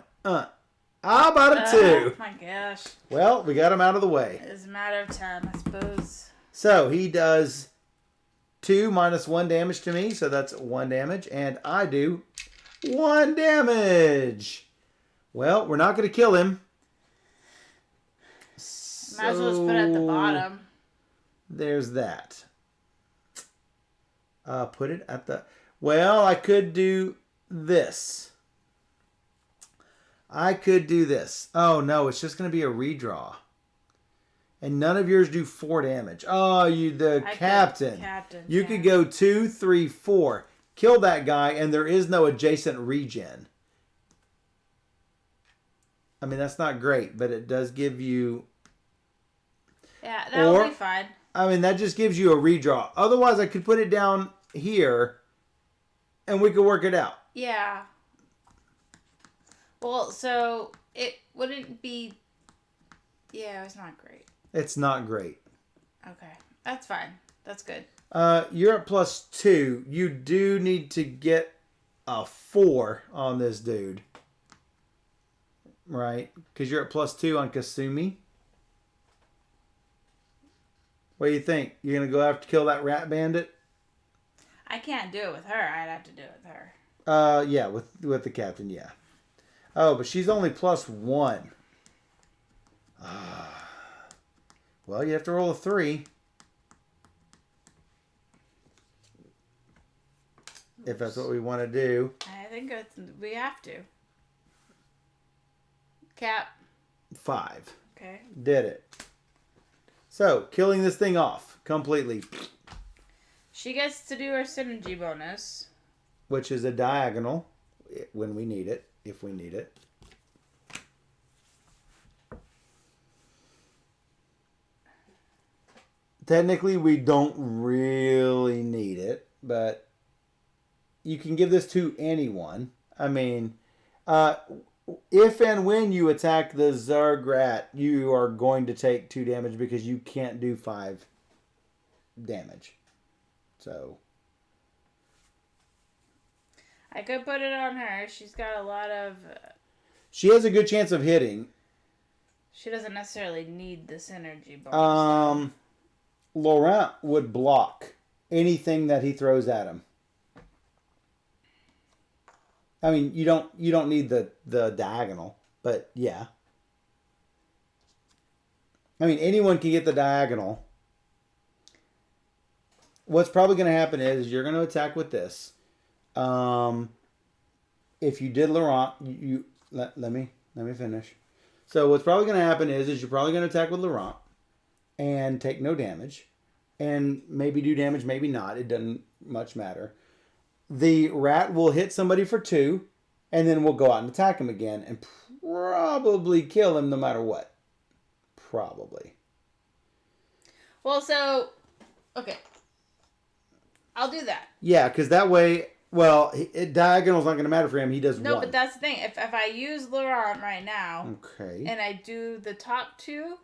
How about a 2? Oh my gosh. Well, we got him out of the way. It's a matter of time, I suppose. So he does 2 minus 1 damage to me, so that's 1 damage, and I do 1 damage. Well, we're not going to kill him. Might as well just put it at the bottom. There's that. Put it at the... Well, I could do this. Oh, no, it's just going to be a redraw. And none of yours do 4 damage. Oh, the captain. You could go 2, 3, 4. Kill that guy, and there is no adjacent regen. I mean, that's not great, but it does give you... Yeah, that'll be fine. I mean, that just gives you a redraw. Otherwise, I could put it down here, and we could work it out. Yeah. Well, so it wouldn't be... Yeah, it's not great. It's not great. Okay. That's fine. That's good. You're at +2. You do need to get a 4 on this dude. Right? Because you're at +2 on Kasumi. What do you think? You're going to go after kill that rat bandit? I can't do it with her. I'd have to do it with her. Yeah, with the captain, yeah. Oh, but she's only +1. Well, you have to roll a 3. If that's what we want to do. I think we have to. Cap. 5. Okay. Did it. So, killing this thing off completely. She gets to do her synergy bonus. Which is a diagonal when we need it, if we need it. Technically, we don't really need it, but you can give this to anyone. I mean, if and when you attack the Zerg rat, you are going to take 2 damage because you can't do 5 damage. So... I could put it on her. She's got a lot of... She has a good chance of hitting. She doesn't necessarily need the synergy bonus. Laurent would block anything that he throws at him. I mean, you don't need the diagonal, but yeah. I mean, anyone can get the diagonal. What's probably going to happen is you're going to attack with this. If you did Laurent, you let me finish. So what's probably going to happen is you're probably going to attack with Laurent and take no damage, and maybe do damage, maybe not. It doesn't much matter. The rat will hit somebody for 2, and then we'll go out and attack him again, and probably kill him no matter what. Probably. Well, so okay, I'll do that. Yeah, because that way, well, diagonal's not going to matter for him. He does No, one. but that's the thing. If I use Laurent right now, okay, and I do the top two,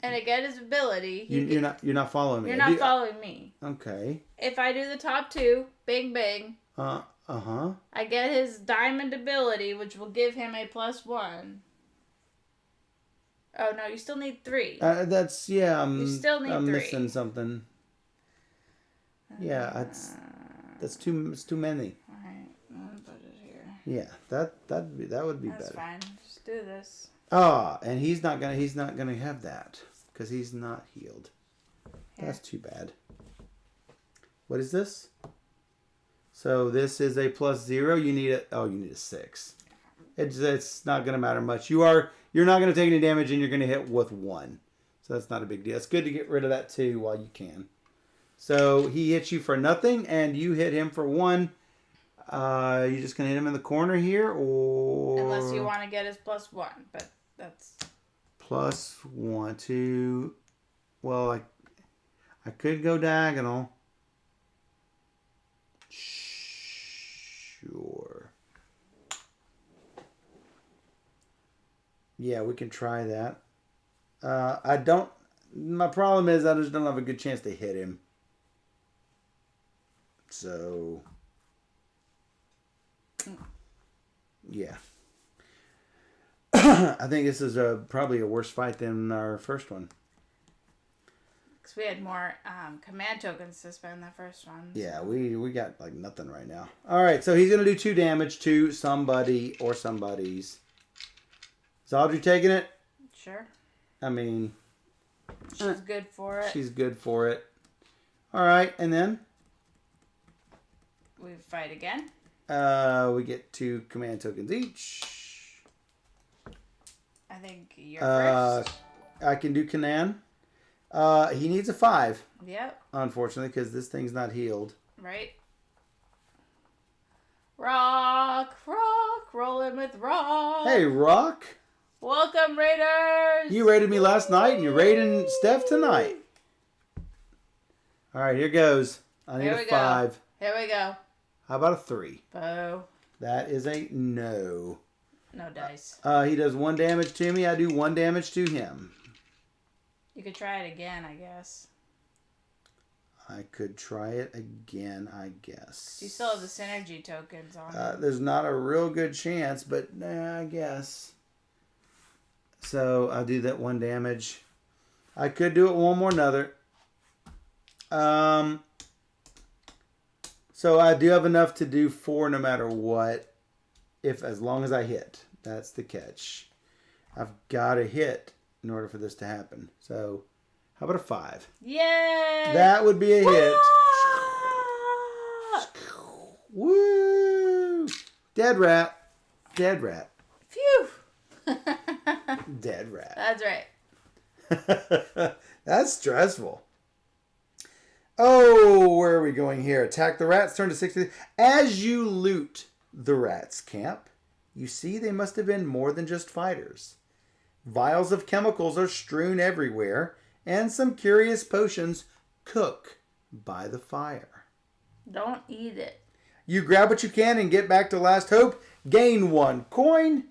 and I get his ability, you're not following me. You're not following me. Okay. If I do the top two, bing bang. I get his diamond ability, which will give him a +1. Oh no, you still need 3. That's you still need 3. I'm missing something. Yeah, it's too many. All right, I'll put it here. Yeah, that would be That's better. fine. Just do this. And he's not gonna have that because he's not healed. Here. That's too bad. What is this? So this is a +0. You need a 6. It's not gonna matter much. You're not gonna take any damage and you're gonna hit with 1. So that's not a big deal. It's good to get rid of that too while you can. So he hits you for nothing, and you hit him for 1. You just gonna hit him in the corner here, or unless you want to get his +1, but that's +1 to. Well, I could go diagonal. Sure. Yeah, we can try that. I don't. My problem is I just don't have a good chance to hit him. So, yeah. I think this is probably a worse fight than our first one. Because we had more command tokens to spend that first one. Yeah, we got like nothing right now. All right, so he's going to do 2 damage to somebody or somebody's. Is Audrey taking it? Sure. I mean... She's good for it. She's good for it. All right, and then? We fight again. We get 2 command tokens each. I think you're first. I can do Kanan. He needs a 5. Yep. Unfortunately, because this thing's not healed. Right. Rock, rolling with Rock. Hey, Rock. Welcome, Raiders. You raided me last night, and you're raiding Steph tonight. All right, here goes. I need a 5. Here we go. How about a 3? Boo. That is a no. No dice. He does 1 damage to me. I do 1 damage to him. You could try it again, I guess. I could try it again, I guess. You still have the synergy tokens on it. There's not a real good chance, but I guess. So I'll do that 1 damage. I could do it one more another. So I do have enough to do 4 no matter what, as long as I hit. That's the catch. I've got to hit in order for this to happen. So how about a 5? Yay! That would be a hit. What? Woo! Dead rat. Dead rat. Phew! Dead rat. That's right. That's stressful. Oh, where are we going here? Attack the rats. Turn to 60. As you loot the rats' camp, you see they must have been more than just fighters. Vials of chemicals are strewn everywhere, and some curious potions cook by the fire. Don't eat it. You grab what you can and get back to Last Hope. Gain 1 coin.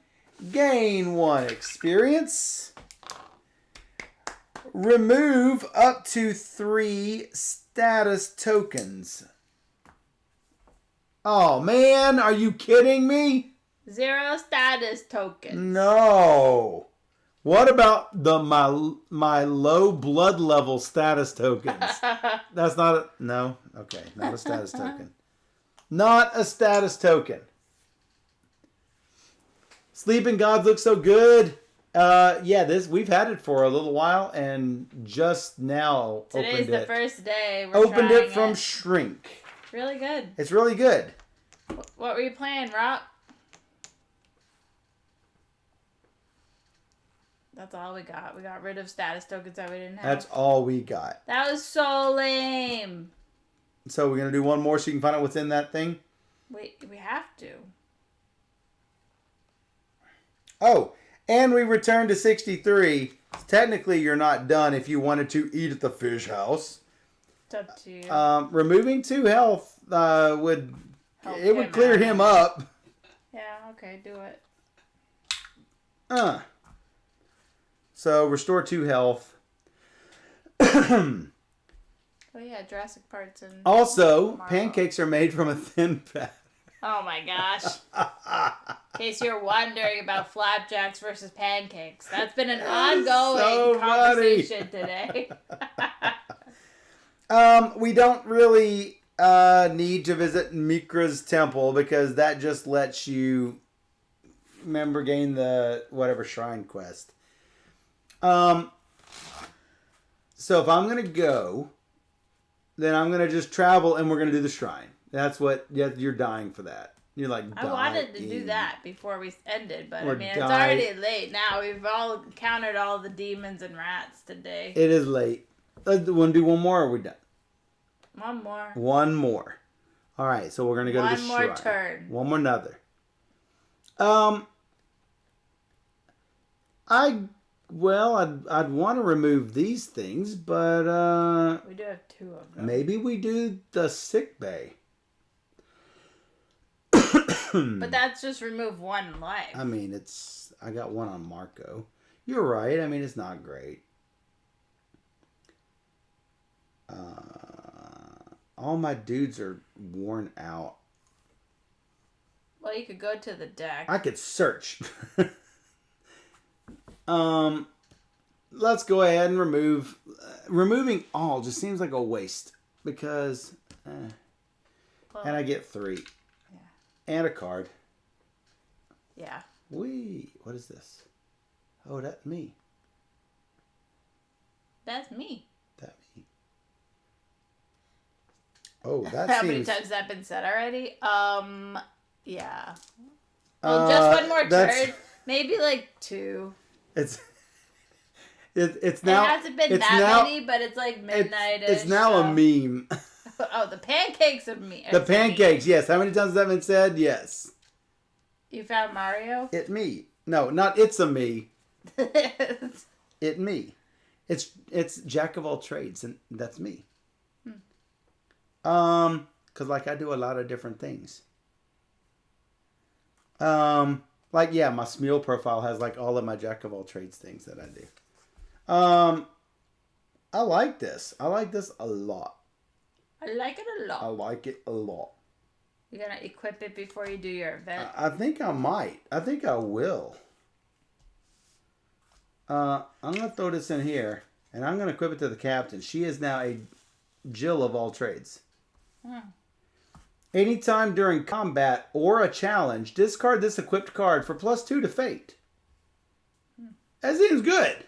Gain 1 experience. Remove up to 3 status tokens. Oh man, are you kidding me? 0 status tokens. No. What about my low blood level status tokens? That's not a... No? Okay, not a status token. Not a status token. Sleeping Gods looks so good. We've had it for a little while and just now Today's opened it. the first day. Opened it from Shrink. Really good. It's really good. What were you playing, Rock? That's all we got. We got rid of status tokens that we didn't have. That's all we got. That was so lame. So we're going to do one more so you can find out what's in that thing? We have to. Oh, and we return to 63. Technically, you're not done if you wanted to eat at the fish house. It's up to you. Removing 2 health would clear him up. Yeah, okay, do it. So restore 2 health. Oh yeah, Jurassic Park's in. Also, Marvel. pancakes are made from a thin fat. Oh my gosh. In case you're wondering about flapjacks versus pancakes, that's been an ongoing conversation today. We don't really need to visit Mikra's temple because that just lets you gain the whatever shrine quest. So if I'm gonna go, then I'm gonna just travel and we're gonna do the shrine. That's what you're dying for that. You're like I wanted to do that before we ended, but I mean it's die. already late now. We've all encountered all the demons and rats today. It is late. Want to do one more or are we done? One more. One more. All right, so we're gonna go to the shrine. One more turn. One more another. I'd want to remove these things, but we do have 2 of them. Maybe we do the sick bay. But that's just remove 1 life. I mean, I got 1 on Marco. You're right. I mean, it's not great. All my dudes are worn out. Well, you could go to the deck. I could search. Let's go ahead and remove. Removing all just seems like a waste because, and I get 3. Yeah. And a card. Yeah. What is this? Oh, that's me. That's me. That me. Oh, that How seems... many times has that been said already? Yeah. Well, just 1 more turn. Maybe like 2. It's now. It hasn't been that many, but it's like midnight-ish. It's now a meme. Oh, the pancakes of me. The pancakes, yes. How many times has that been said? Yes. You found Mario? It me. No, not it's a me. It me. It's jack of all trades, and that's me. Because like I do a lot of different things. Like yeah, my Smeal profile has like all of my jack of all trades things that I do. I like this. I like this a lot. I like it a lot. I like it a lot. You're gonna equip it before you do your event? I think I might. I think I will. I'm gonna throw this in here, and I'm gonna equip it to the captain. She is now a Jill of all trades. Anytime during combat or a challenge, discard this equipped card for +2 to fate. That seems good.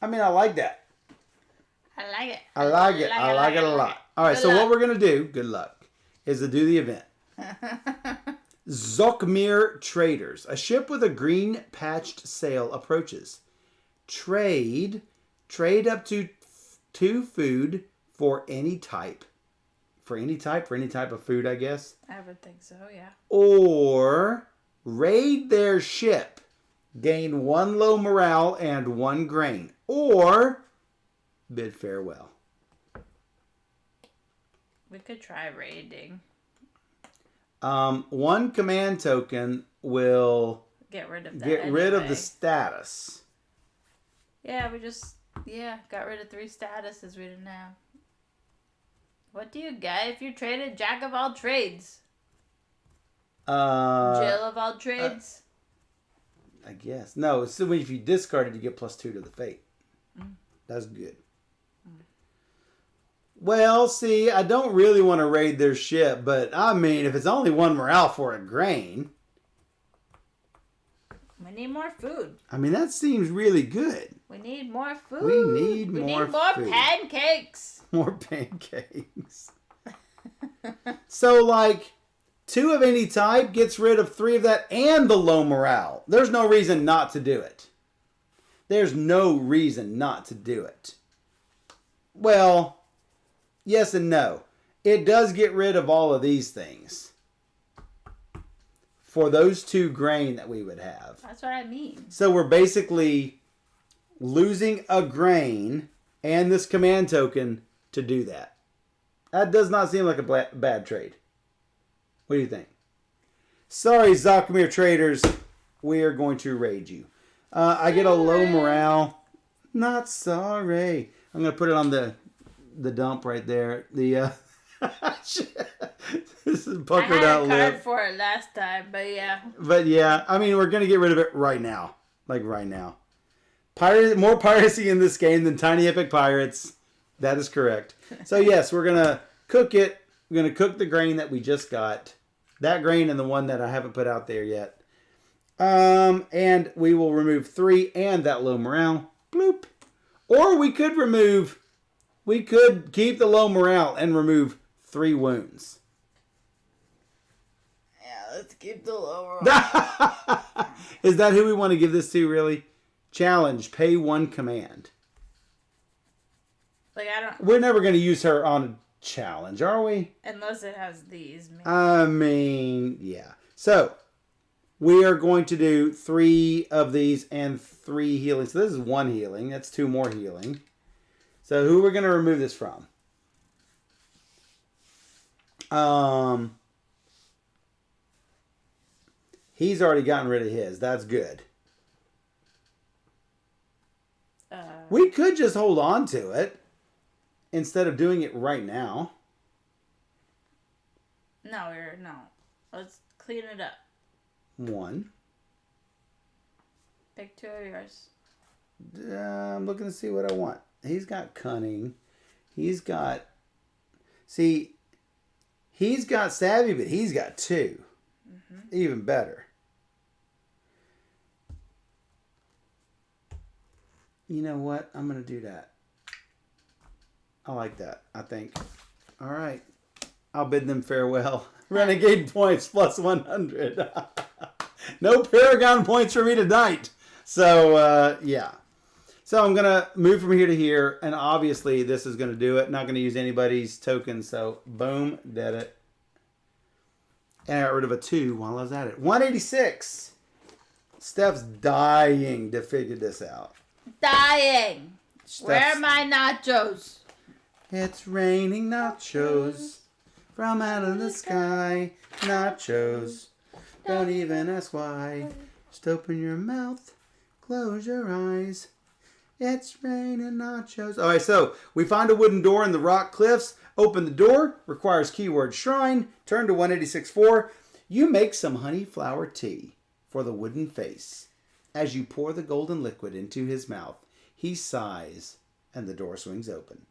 I mean, I like that. I like it. I like it. I like it a lot. All right, so what we're going to do, good luck, is to do the event. Zokmir Traders. A ship with a green patched sail approaches. Trade up to 2 food for any type. For any type of food, I guess. I would think so, yeah. Or raid their ship. Gain 1 low morale and 1 grain. Or bid farewell. We could try raiding. 1 command token will get rid of that. Get rid of the status. Yeah, we just got rid of 3 statuses we didn't have. What do you get if you traded Jack of all trades? Jill of all trades? I guess. No, so if you discard it, you get +2 to the fate. That's good. Well, see, I don't really want to raid their ship, but I mean, if it's only 1 morale for a grain. We need more food. I mean, that seems really good. We need more food. We need more food. Pancakes. More pancakes. So, like, 2 of any type gets rid of 3 of that and the low morale. There's no reason not to do it. There's no reason not to do it. Well, yes and no. It does get rid of all of these things. for those 2 grain that we would have. That's what I mean. So we're basically losing a grain and this command token to do that. That does not seem like a bad trade. What do you think? Sorry, Zakmir traders. We are going to raid you. I get a low morale. Not sorry. I'm going to put it on the dump right there. The this is puckered out lip. I had a card for it last time, but yeah. But yeah, I mean, we're going to get rid of it right now. Like right now. More piracy in this game than Tiny Epic Pirates. That is correct. So yes, we're going to cook it. We're going to cook the grain that we just got. That grain and the one that I haven't put out there yet. And we will remove 3 and that low morale. Bloop. Or we could keep the low morale and remove 3 wounds. Yeah, let's keep the low morale. Is that who we want to give this to, really? Challenge, pay 1 command. Like, We're never going to use her on a challenge, are we? Unless it has these. Maybe. I mean, yeah. So, we are going to do 3 of these and 3 healing. So this is 1 healing. That's 2 more healing. So who are we going to remove this from? He's already gotten rid of his. That's good. We could just hold on to it instead of doing it right now. No. Let's clean it up. 1. Pick 2 of yours. I'm looking to see what I want. He's got cunning. He's got... See, he's got savvy, but he's got 2. Mm-hmm. Even better. You know what? I'm going to do that. I like that, I think. All right. I'll bid them farewell. Renegade points plus 100. No Paragon points for me tonight. So, yeah. So I'm going to move from here to here. And obviously, this is going to do it. Not going to use anybody's tokens. So, boom, did it. And I got rid of a 2 while I was at it. 186. Steph's dying to figure this out. Dying. Where are my nachos? It's raining nachos from out of the sky. Nachos. Don't even ask why. Just open your mouth. Close your eyes. It's raining nachos. All right, so we find a wooden door in the rock cliffs. Open the door. Requires keyword shrine. Turn to 186.4. You make some honey flower tea for the wooden face. As you pour the golden liquid into his mouth, he sighs and the door swings open.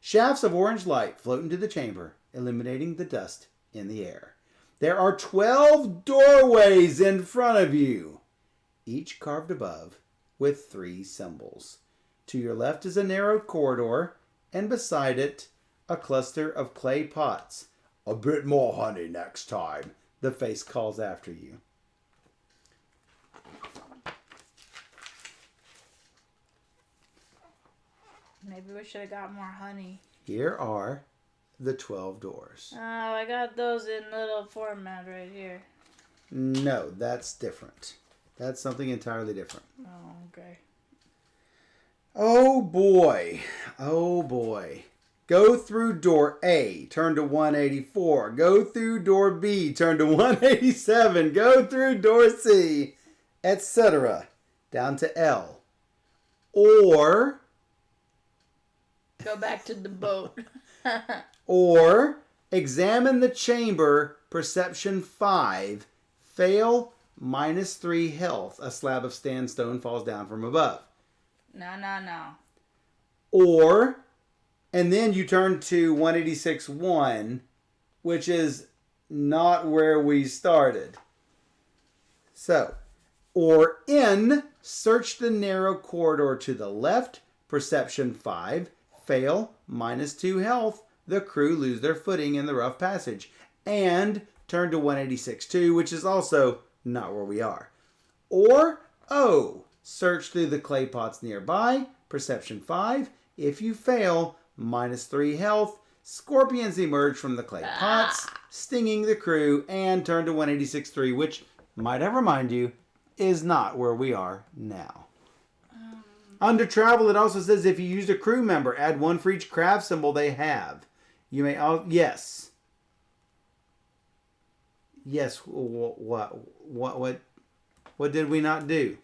Shafts of orange light float into the chamber, illuminating the dust in the air. There are 12 doorways in front of you, each carved above with 3 symbols. To your left is a narrow corridor, and beside it, a cluster of clay pots. A bit more honey next time, the face calls after you. Maybe we should have got more honey. Here are the 12 doors. Oh, I got those in little format right here. No, that's different. That's something entirely different. Oh, okay. Oh boy. Oh boy. Go through door A, turn to 184. Go through door B, turn to 187. Go through door C, etc. Down to L. Or... Go back to the boat. Or examine the chamber, perception 5. Fail, -3 health. A slab of sandstone falls down from above. No. Or, and then you turn to 186.1, which is not where we started. So, or in, search the narrow corridor to the left, perception 5. Fail, -2 health. The crew lose their footing in the rough passage. And turn to 186.2, which is also not where we are. Or O, search through the clay pots nearby. Perception 5. If you fail, -3 health. Scorpions emerge from the clay pots, stinging the crew. And turn to 186.3, which might I remind you, is not where we are now. Under travel, it also says if you used a crew member, add one for each craft symbol they have. You may yes. Yes. What did we not do?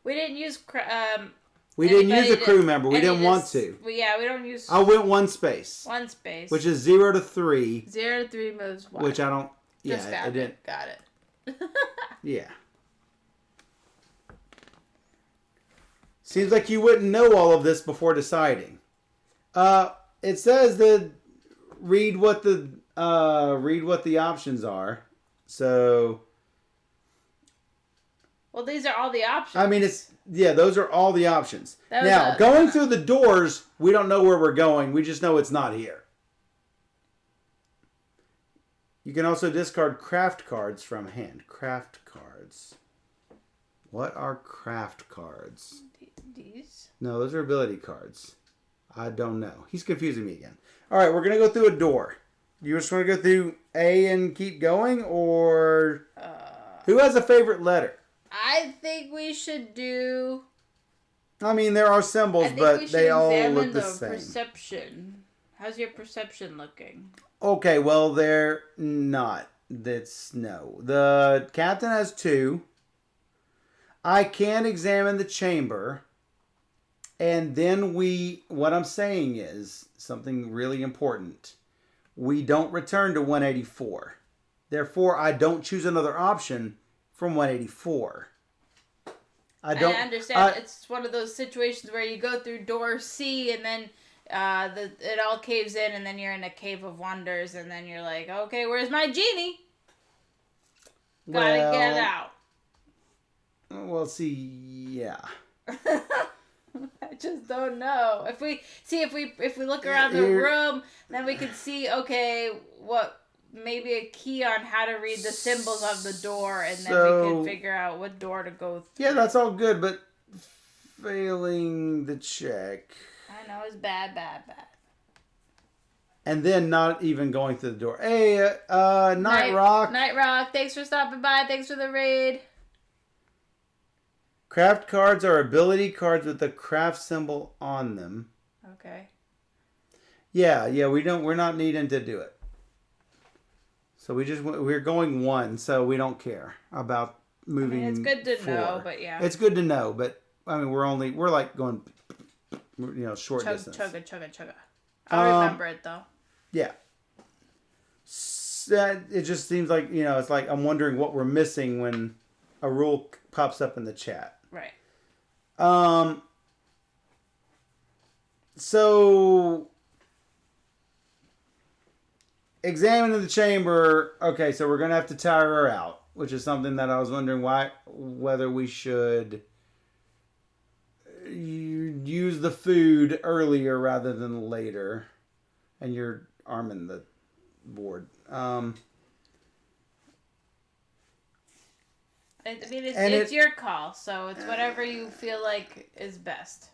We didn't use. We didn't use a crew member. We didn't want to. We don't use. I went one space. One space. Which is 0 to 3. 0 to 3 moves one. Which I don't. Yeah, Just found I didn't. it. Got it. Yeah. Seems like you wouldn't know all of this before deciding. It says that read what the options are. So. Well, these are all the options. I mean, those are all the options. Now, going through the doors, we don't know where we're going. We just know it's not here. You can also discard craft cards from hand. Craft cards. What are craft cards? These? No, those are ability cards. I don't know. He's confusing me again. All right, we're going to go through a door. You just want to go through A and keep going, or who has a favorite letter? I think we should do... I mean, there are symbols, but they all look the same. Perception. How's your perception looking? Okay, well, they're not. No. The captain has 2. I can examine the chamber. And then what I'm saying is something really important. We don't return to 184. Therefore, I don't choose another option from 184. I understand. It's one of those situations where you go through door C and then it all caves in, and then you're in a cave of wonders, and then you're like, okay, where's my genie? Gotta get out. Well, see, yeah. I just don't know. If we look around the room, then we can see, okay, maybe a key on how to read the symbols of the door, and then we can figure out what door to go through. Yeah, that's all good, but failing the check. I know, it's bad. And then not even going through the door. Hey, Night Rock. Night Rock, thanks for stopping by. Thanks for the raid. Craft cards are ability cards with the craft symbol on them. Okay. Yeah, we're not needing to do it. So we're going 1, so we don't care about moving. It's good to 4. know, but yeah. It's good to know, but I mean, we're like going, short distance. Chugga. I'll remember it though. Yeah. It just seems like, it's like I'm wondering what we're missing when a rule pops up in the chat. Right. So examining the chamber. Okay, so we're gonna have to tire her out, which is something that I was wondering whether we should use the food earlier rather than later. And you're arming the board. I mean, it's your call, so it's whatever you feel like is best.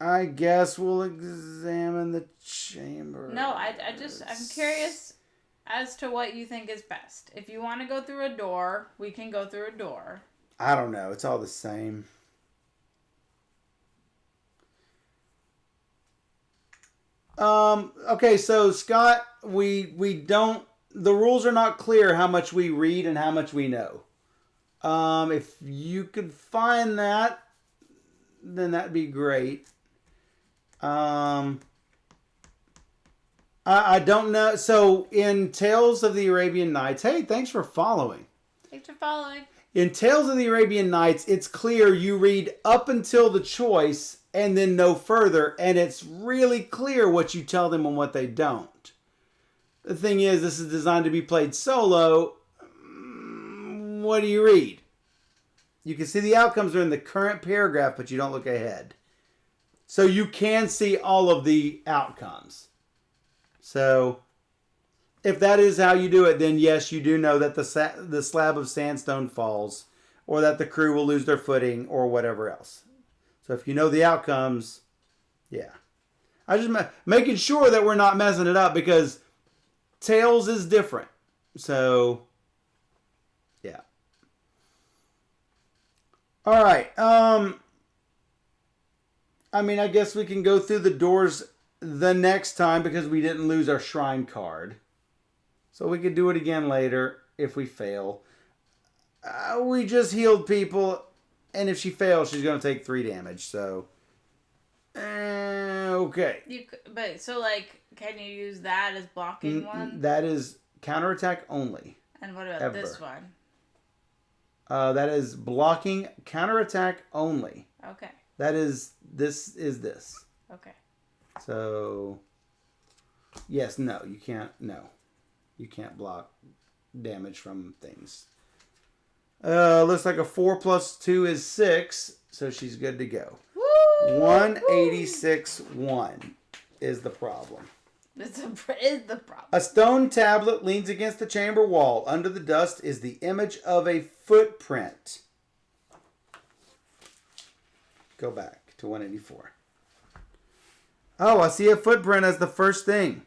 I guess we'll examine the chamber. No, I'm curious as to what you think is best. If you want to go through a door, we can go through a door. I don't know. It's all the same. Okay, so Scott, we don't. The rules are not clear how much we read and how much we know. If you could find that, then that'd be great. I don't know. So in Tales of the Arabian Nights, hey, thanks for following. Thanks for following. In Tales of the Arabian Nights, it's clear you read up until the choice and then no further, and it's really clear what you tell them and what they don't. The thing is, this is designed to be played solo. What do you read? You can see the outcomes are in the current paragraph, but you don't look ahead. So you can see all of the outcomes. So if that is how you do it, then yes, you do know that the slab of sandstone falls, or that the crew will lose their footing, or whatever else. So if you know the outcomes, yeah. I just making sure that we're not messing it up, because Tails is different. So All right. I mean, I guess we can go through the doors the next time because we didn't lose our shrine card. So we could do it again later if we fail. We just healed people, and if she fails, she's going to take 3 damage. So, okay. But so like, can you use that as blocking one? That is counterattack only. And what about this one? That is blocking counterattack only. Okay. This is this. Okay. So, yes, no, you can't. No, you can't block damage from things. Looks like a 4 + 2 is 6, so she's good to go. Woo! 186 1 is the problem. This is the problem. A stone tablet leans against the chamber wall. Under the dust is the image of a footprint. Go back to 184. Oh, I see a footprint as the first thing.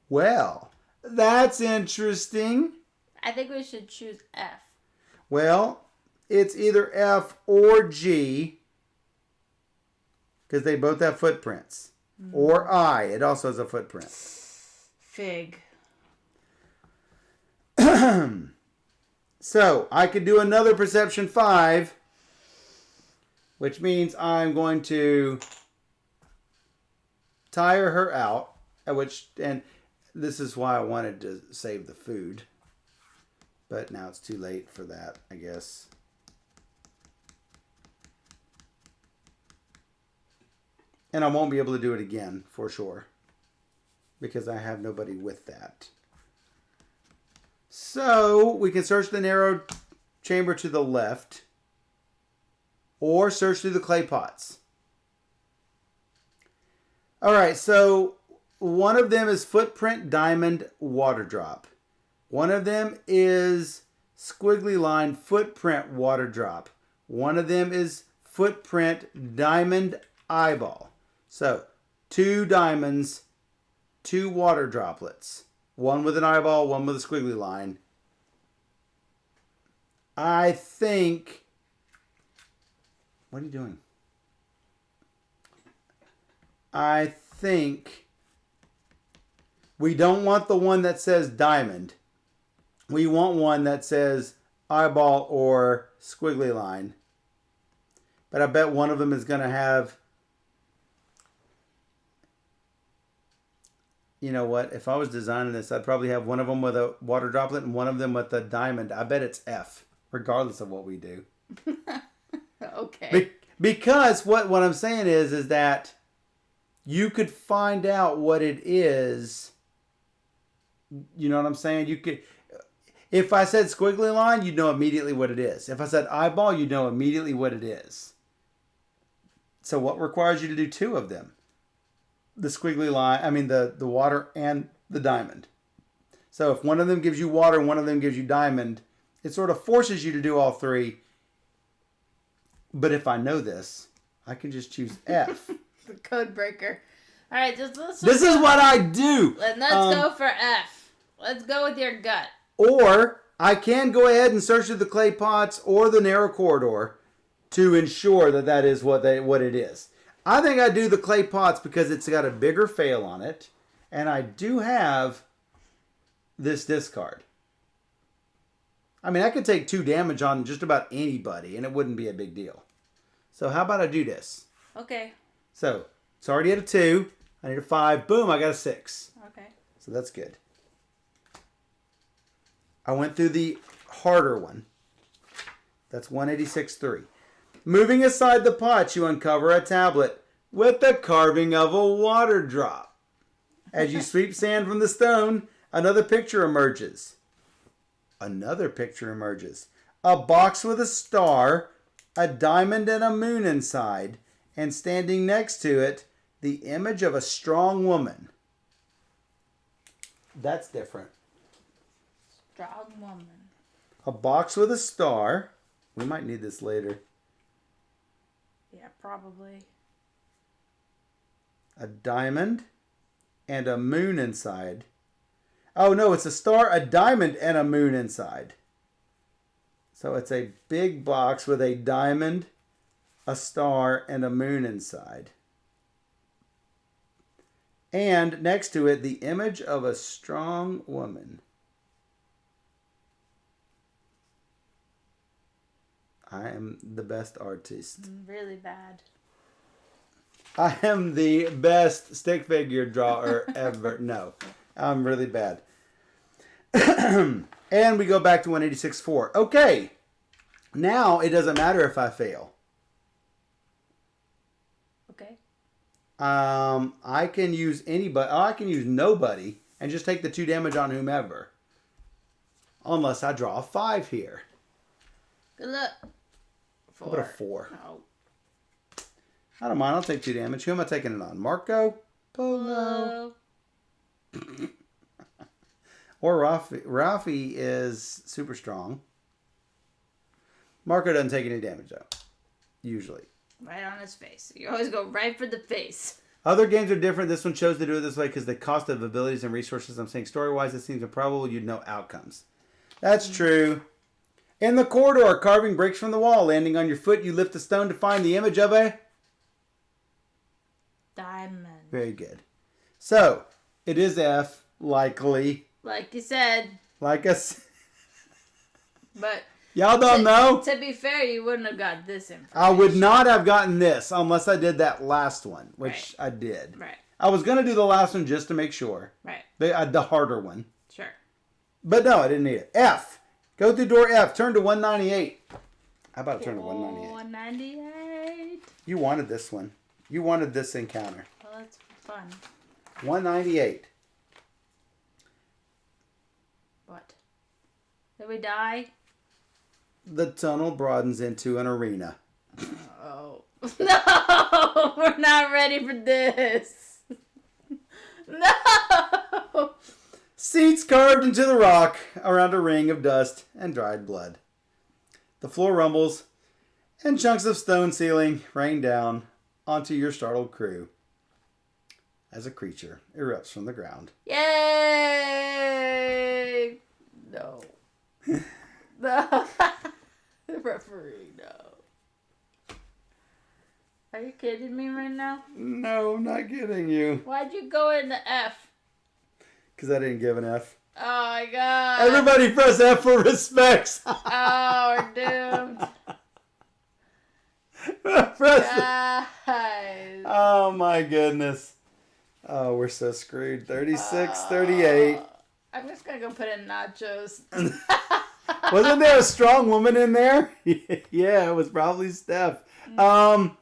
Well, that's interesting. I think we should choose F. Well, it's either F or G because they both have footprints. Or I. It also has a footprint. Fig. So, I could do another perception 5, which means I'm going to tire her out, and this is why I wanted to save the food. But now it's too late for that, I guess. And I won't be able to do it again, for sure. Because I have nobody with that. So, we can search the narrow chamber to the left. Or search through the clay pots. Alright, so one of them is footprint, diamond, water drop. One of them is squiggly line, footprint, water drop. One of them is footprint, diamond, eyeball. So, 2 diamonds, 2 water droplets. One with an eyeball, one with a squiggly line. I think... What are you doing? I think we don't want the one that says diamond. We want one that says eyeball or squiggly line. But I bet one of them is going to have... You know what? If I was designing this, I'd probably have one of them with a water droplet and one of them with a diamond. I bet it's F, regardless of what we do. Okay. Because what I'm saying is that you could find out what it is. You know what I'm saying? You could... If I said squiggly line, you'd know immediately what it is. If I said eyeball, you'd know immediately what it is. So what requires you to do 2 of them? The squiggly line, the water and the diamond. So if one of them gives you water and one of them gives you diamond, it sort of forces you to do all 3. But if I know this, I can just choose F. The code breaker. All right, this is what I do. Let's go for F. Let's go with your gut. Or I can go ahead and search through the clay pots or the narrow corridor to ensure that is what it is. I think I do the clay pots because it's got a bigger fail on it, and I do have this discard. I mean, I could take 2 damage on just about anybody, and it wouldn't be a big deal. So how about I do this? Okay. So it's already at a 2. I need a 5. Boom, I got a 6. Okay. So that's good. I went through the harder one. That's 186-3. Moving aside the pots, you uncover a tablet with the carving of a water drop. As you sweep sand from the stone, another picture emerges. A box with a star, a diamond and a moon inside, and standing next to it, the image of a strong woman. That's different. Strong woman. A box with a star. We might need this later. Yeah, probably. A diamond and a moon inside. Oh no, it's a star, a diamond, and a moon inside. So it's a big box with a diamond, a star, and a moon inside. And next to it, the image of a strong woman. I am the best artist. Really bad. I am the best stick figure drawer ever. No, I'm really bad. And we go back to 186.4. Okay. Now it doesn't matter if I fail. Okay. I can use anybody. Oh, I can use nobody and just take the 2 damage on whomever. Unless I draw a 5 here. Good luck. 4. How about a 4? No. I don't mind. I'll take 2 damage. Who am I taking it on? Marco? Polo? Or Rafi. Rafi is super strong. Marco doesn't take any damage, though. Usually. Right on his face. You always go right for the face. Other games are different. This one chose to do it this way because the cost of abilities and resources. I'm saying story-wise, it seems improbable you'd know outcomes. That's true. In the corridor, carving breaks from the wall. Landing on your foot, you lift a stone to find the image of a... Diamond. Very good. So, it is F, likely. Like you said. Like us. But... Y'all don't know? To be fair, you wouldn't have got this information. I would not have gotten this unless I did that last one, which I did. Right. I was going to do the last one just to make sure. Right. The harder one. Sure. But no, I didn't need it. F. Go through door F. Turn to 198. How about I turn to 198? 198. You wanted this one. You wanted this encounter. Well, that's fun. 198. What? Did we die? The tunnel broadens into an arena. Oh. No! We're not ready for this. No! Seats carved into the rock around a ring of dust and dried blood. The floor rumbles, and chunks of stone ceiling rain down onto your startled crew as a creature erupts from the ground. Yay! No. No. The referee, no. Are you kidding me right now? No, I'm not kidding you. Why'd you go into F? Because I didn't give an F. Oh my god. Everybody press F for respects. Oh, we're doomed. Press Guys. Oh my goodness. Oh, we're so screwed. 36, 38. I'm just gonna go put in nachos. Wasn't there a strong woman in there? Yeah, it was probably Steph. Leroy.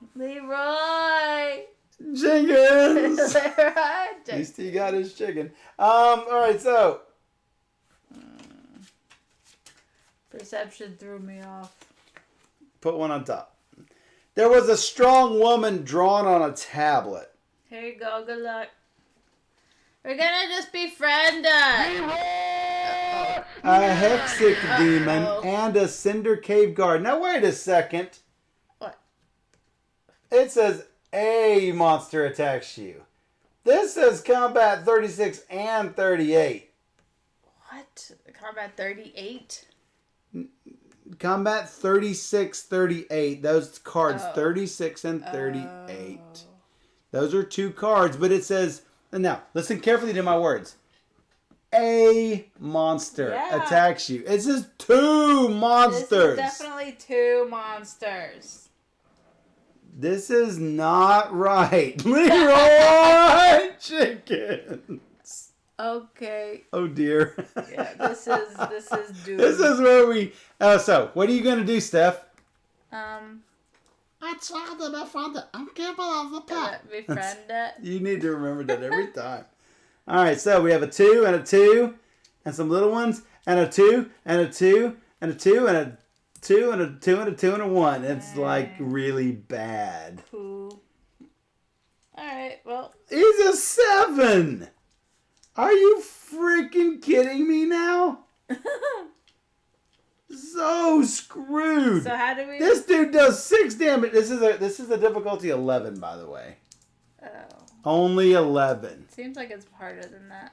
Jenkins. Leroy. At least he got his chicken. All right, so. Perception threw me off. Put one on top. There was a strong woman drawn on a tablet. Here you go. Good luck. We're gonna just befriend us. A Hexic demon and a Cinder Cave guard. Now, wait a second. What? It says a monster attacks you. This says combat 36 and 38. What? Combat 38? Combat 36, 38. Those cards, 36 and 38. Those are 2 cards, but it says... And now, listen carefully to my words. A monster attacks you. It says 2 monsters. This is definitely 2 monsters. This is not right. Leroy Chickens. Okay. Oh dear. Yeah, this is doomed. This is where we... so, what are you going to do, Steph? I tried to befriend it. I'm capable of the pet. Befriend it. You need to remember that every time. All right, so we have a 2 and a 2 and some little ones and a 2 and a 2 and a 2 and a 2 and a 2 and a 2 and a 1. It's like really bad. Cool. All right, well. He's a 7. Are you freaking kidding me now? So screwed. So how do we... This dude does 6 damage. This is a difficulty 11, by the way. Oh. Only 11. Seems like it's harder than that.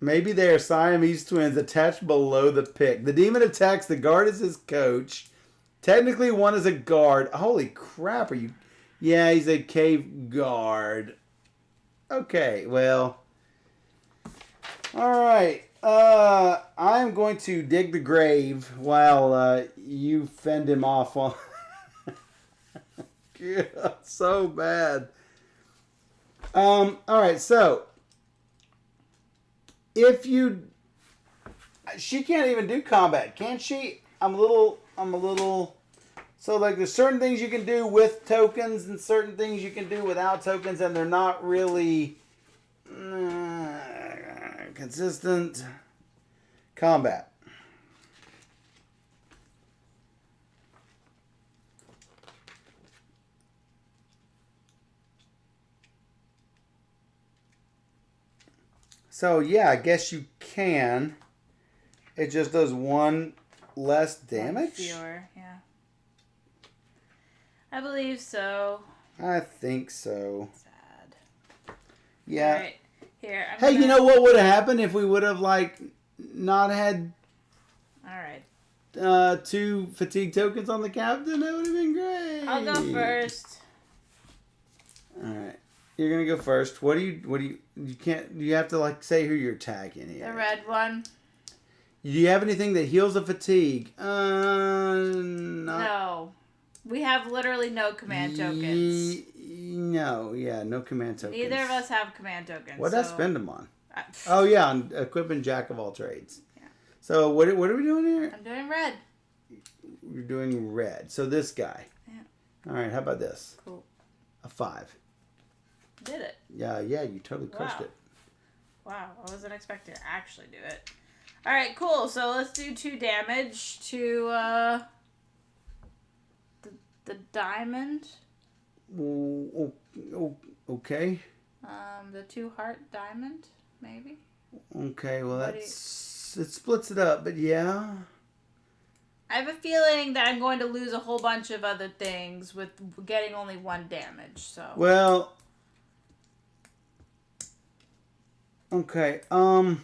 Maybe they are Siamese twins attached below the pick. The demon attacks. The guard is his coach. Technically, one is a guard. Holy crap, are you... Yeah, he's a cave guard. Okay, well... Alright. I'm going to dig the grave while you fend him off. On... God, so bad. Alright, so... If you... She can't even do combat, can she? I'm a little... So, like, there's certain things you can do with tokens and certain things you can do without tokens, and they're not really consistent. Combat. So, yeah, I guess you can. It just does one less damage? Fewer, yeah. I believe so. I think so. Sad. Yeah. All right. Here, Hey, you know what would have happened if we would have, like, not had all right. 2 fatigue tokens on the captain? That would have been great. I'll go first. All right. You're going to go first. You have to, like, say who you're attacking here. The red one. Do you have anything that heals a fatigue? No. We have literally no command tokens. No command tokens. Neither of us have command tokens. What did I spend them on? Oh, yeah, on equipping Jack of all trades. Yeah. So what are we doing here? I'm doing red. You're doing red. So this guy. Yeah. All right, how about this? Cool. A 5. Did it. Yeah, you totally crushed it. Wow, I wasn't expecting to actually do it. All right, cool. So let's do 2 damage to the diamond. Okay. The 2 heart diamond, maybe. Okay, well it splits it up, but yeah. I have a feeling that I'm going to lose a whole bunch of other things with getting only 1 damage. So. Well. Okay. I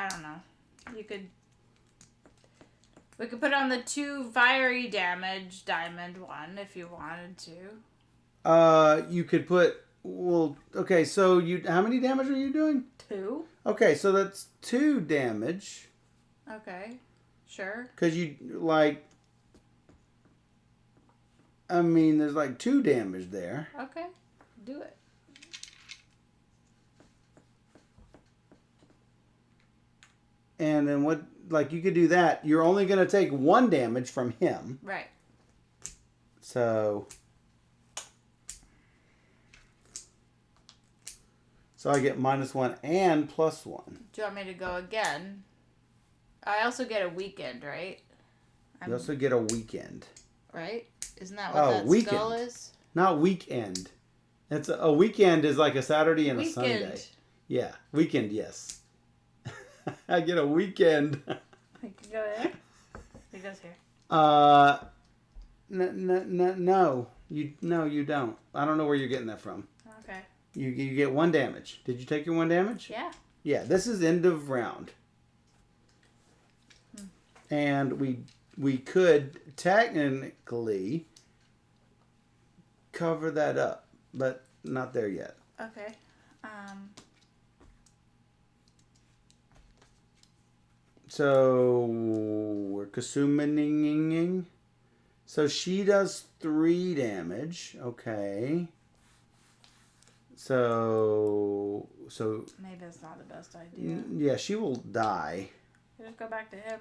don't know. We could put on the 2 fiery damage diamond one if you wanted to. You could put. Well, okay. So how many damage are you doing? 2. Okay, so that's 2 damage. Okay, sure. Because there's like 2 damage there. Okay, do it. And then you could do that. You're only going to take 1 damage from him. Right. So I get -1 and +1. Do you want me to go again? I also get a weekend, right? You also get a weekend. Right? Isn't that what that weekend. skull is? Not weekend. It's a weekend is like a Saturday and a Sunday. Yeah, weekend, yes. I get a weekend. I can go there. It goes here. No, you don't. I don't know where you're getting that from. Okay. You get 1 damage. Did you take your 1 damage? Yeah. Yeah. This is end of round, and we could technically cover that up, but not there yet. Okay. So we're Kasuming. So she does 3 damage. Okay. So maybe it's not the best idea. Yeah, she will die. Just go back to him.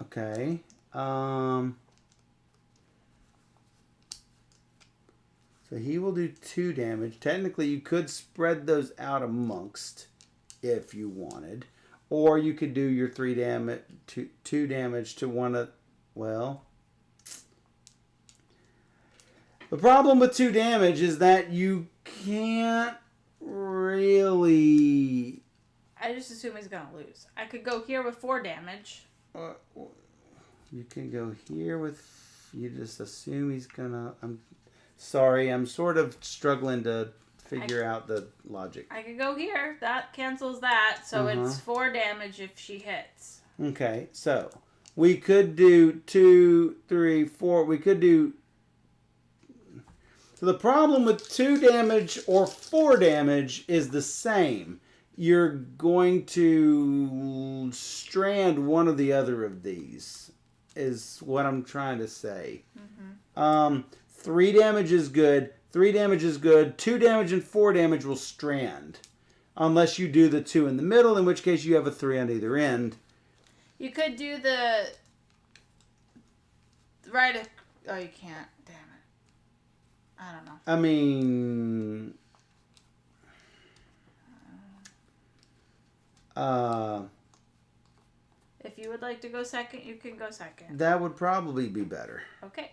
Okay. So he will do 2 damage. Technically, you could spread those out amongst if you wanted. Or you could do your 3 damage, 2 damage to one of, well. The problem with 2 damage is that you can't really. I just assume he's gonna lose. I could go here with 4 damage. You can go here with. You just assume he's gonna. I'm sorry. I'm sort of struggling to figure out the logic. I could go here. That cancels that. So it's 4 damage if she hits. Okay, so we could do 2, 3, 4. We could do... So the problem with 2 damage or 4 damage is the same. You're going to strand one or the other of these, is what I'm trying to say. 3 damage is good. 3 damage is good. 2 damage and 4 damage will strand. Unless you do the 2 in the middle, in which case you have a 3 on either end. You could do the... Right... Oh, you can't. Damn it. I don't know. I mean... If you would like to go second, you can go second. That would probably be better. Okay.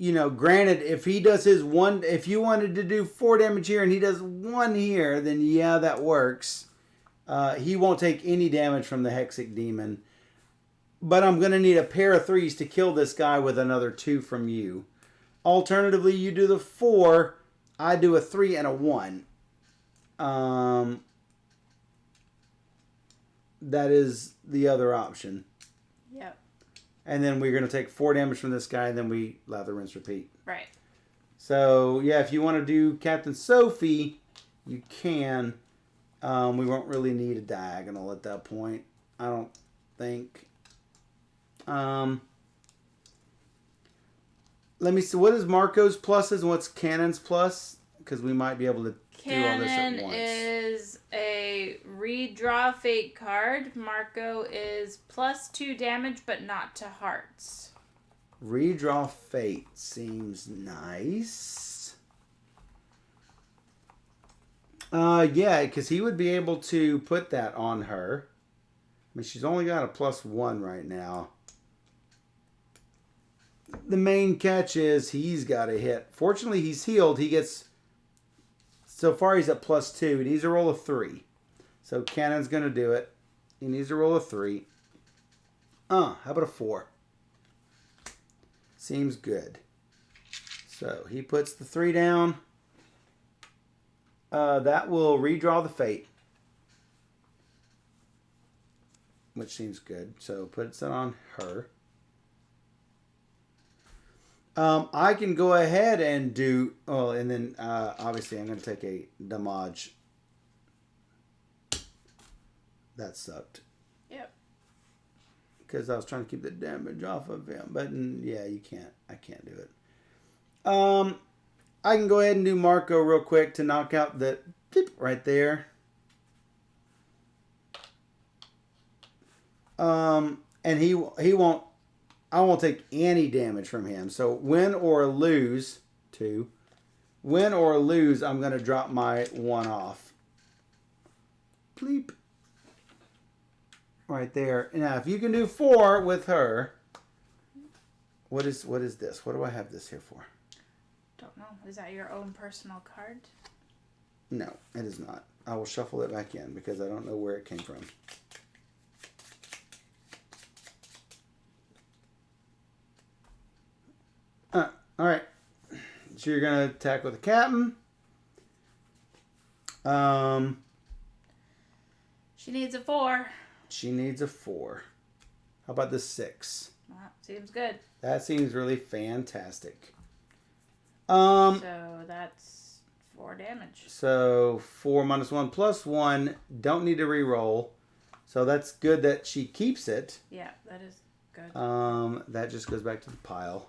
You know, granted, if he does his 1, if you wanted to do 4 damage here and he does 1 here, then yeah, that works. He won't take any damage from the Hexic Demon. But I'm going to need a pair of 3s to kill this guy with another 2 from you. Alternatively, you do the 4, I do a 3 and a 1. That is the other option. Yep. And then we're going to take 4 damage from this guy, and then we lather, rinse, repeat. Right. So, yeah, if you want to do Captain Sophie, you can. We won't really need a diagonal at that point, I don't think. Let me see. What is Marco's pluses and what's Cannon's plus? Because we might be able to do all this at once. Cannon is a redraw fate card. Marco is +2 damage, but not to hearts. Redraw fate seems nice. Yeah, because he would be able to put that on her. I mean, she's only got a +1 right now. The main catch is he's got a hit. Fortunately, he's healed. He gets... So far, he's at +2. He needs to roll a 3. So Cannon's going to do it. He needs to roll a 3. How about a 4? Seems good. So he puts the 3 down. That will redraw the fate. Which seems good. So puts it on her. I can go ahead and do... Oh, and then obviously I'm going to take a damage. That sucked. Yep. Because I was trying to keep the damage off of him. But yeah, you can't. I can't do it. I can go ahead and do Marco real quick to knock out the... Right there. And he won't... I won't take any damage from him. So win or lose, 2. Win or lose, I'm going to drop my 1 off. Bleep. Right there. Now, if you can do 4 with her, what is this? What do I have this here for? Don't know. Is that your own personal card? No, it is not. I will shuffle it back in because I don't know where it came from. All right. So you're going to attack with a captain. She needs a 4. She needs a 4. How about the 6? Seems good. That seems really fantastic. So that's 4 damage. So 4 minus 1 plus 1. Don't need to re-roll. So that's good that she keeps it. Yeah, that is good. That just goes back to the pile.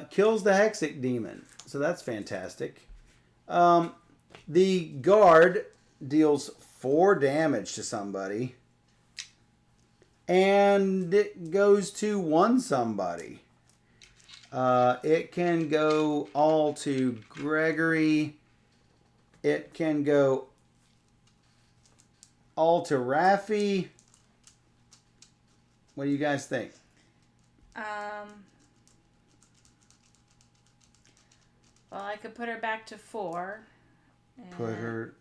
Kills the Hexic Demon. So that's fantastic. The guard deals 4 damage to somebody. And it goes to 1 somebody. It can go all to Gregory. It can go all to Raffi. What do you guys think? Well, I could put her back to 4. Put her...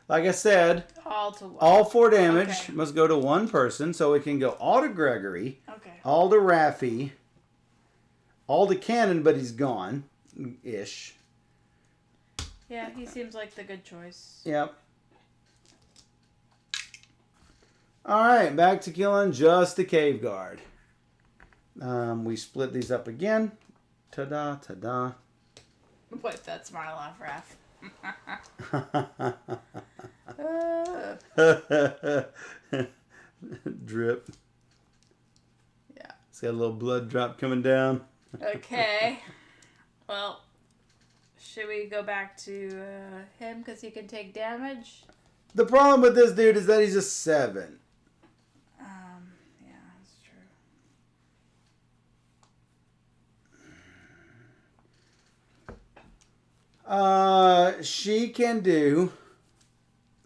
Like I said, all to 1. All 4 damage Okay. must go to 1 person. So it can go all to Gregory. Okay. All to Raffi. all the cannon, but he's gone. Ish. Yeah, he seems like the good choice. Yep. Alright, back to killing just the cave guard. We split these up again. Ta-da, ta-da. Wipe that smile off, Raph. Drip. Yeah. It's got a little blood drop coming down. Okay. Well, should we go back to him because he can take damage? The problem with this dude is that he's a 7. Yeah, that's true. She can do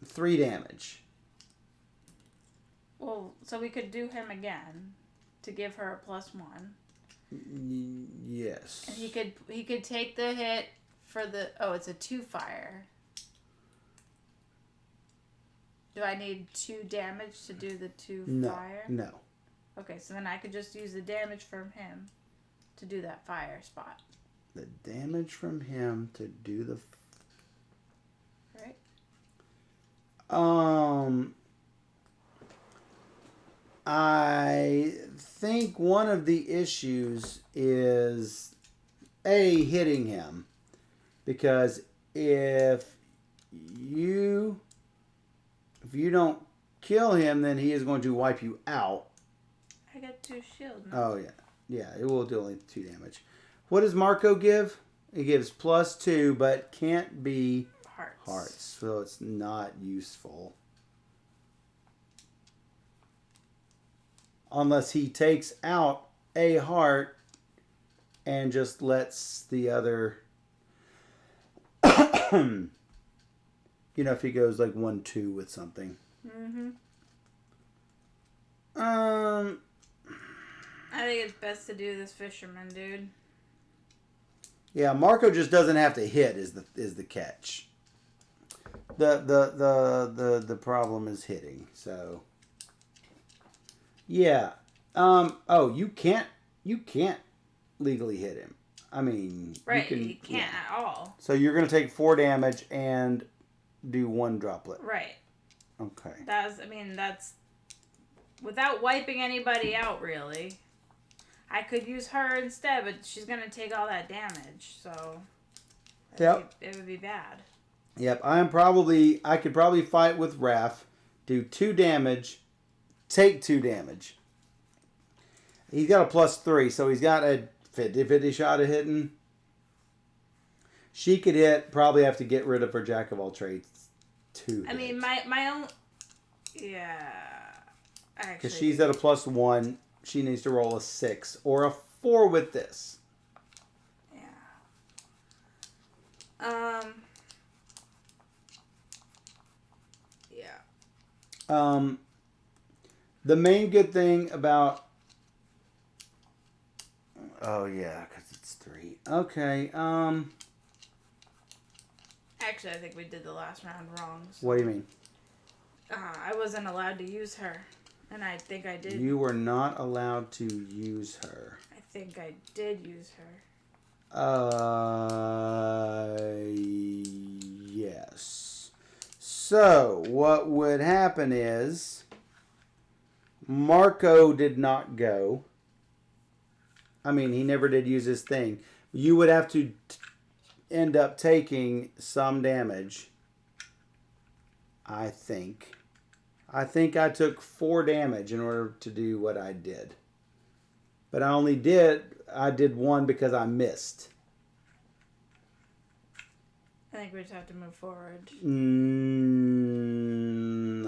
3 damage. Well, so we could do him again to give her a +1. Yes. And he could take the hit for the... Oh, it's a 2 fire. Do I need 2 damage to do the 2 fire? No. Okay, so then I could just use the damage from him to do that fire spot. The damage from him to do the... Right? I think one of the issues is hitting him, because if you don't kill him, then he is going to wipe you out. I got 2 shield now. Oh yeah, it will do only 2 damage. What does Marco give? It gives +2, but can't be hearts, so it's not useful. Unless he takes out a heart and just lets the other... if he goes like 1-2 with something. Mm-hmm. I think it's best to do this fisherman, dude. Yeah, Marco just doesn't have to hit is the catch. The problem is hitting, so... Yeah. You can't legally hit him. I mean, right, you can't at all. So you're going to take 4 damage and do 1 droplet. Right. Okay. That's without wiping anybody out, really. I could use her instead, but she's going to take all that damage, so it would be bad. Yep, I could probably fight with Raph, do 2 damage, take 2 damage. He's got a +3, so he's got a 50-50 shot of hitting. She could hit, probably have to get rid of her jack of all trades to I mean, my own... Yeah. Actually... Because she's at a +1, she needs to roll a 6 or a 4 with this. Yeah. The main good thing about... Oh, yeah, because it's 3. Okay, Actually, I think we did the last round wrong. So. What do you mean? I wasn't allowed to use her. And I think I did. You were not allowed to use her. I think I did use her. Yes. So, what would happen is... Marco did not go. I mean, he never did use his thing. You would have to end up taking some damage. I think. I took 4 damage in order to do what I did. But I did 1 because I missed. I think we just have to move forward.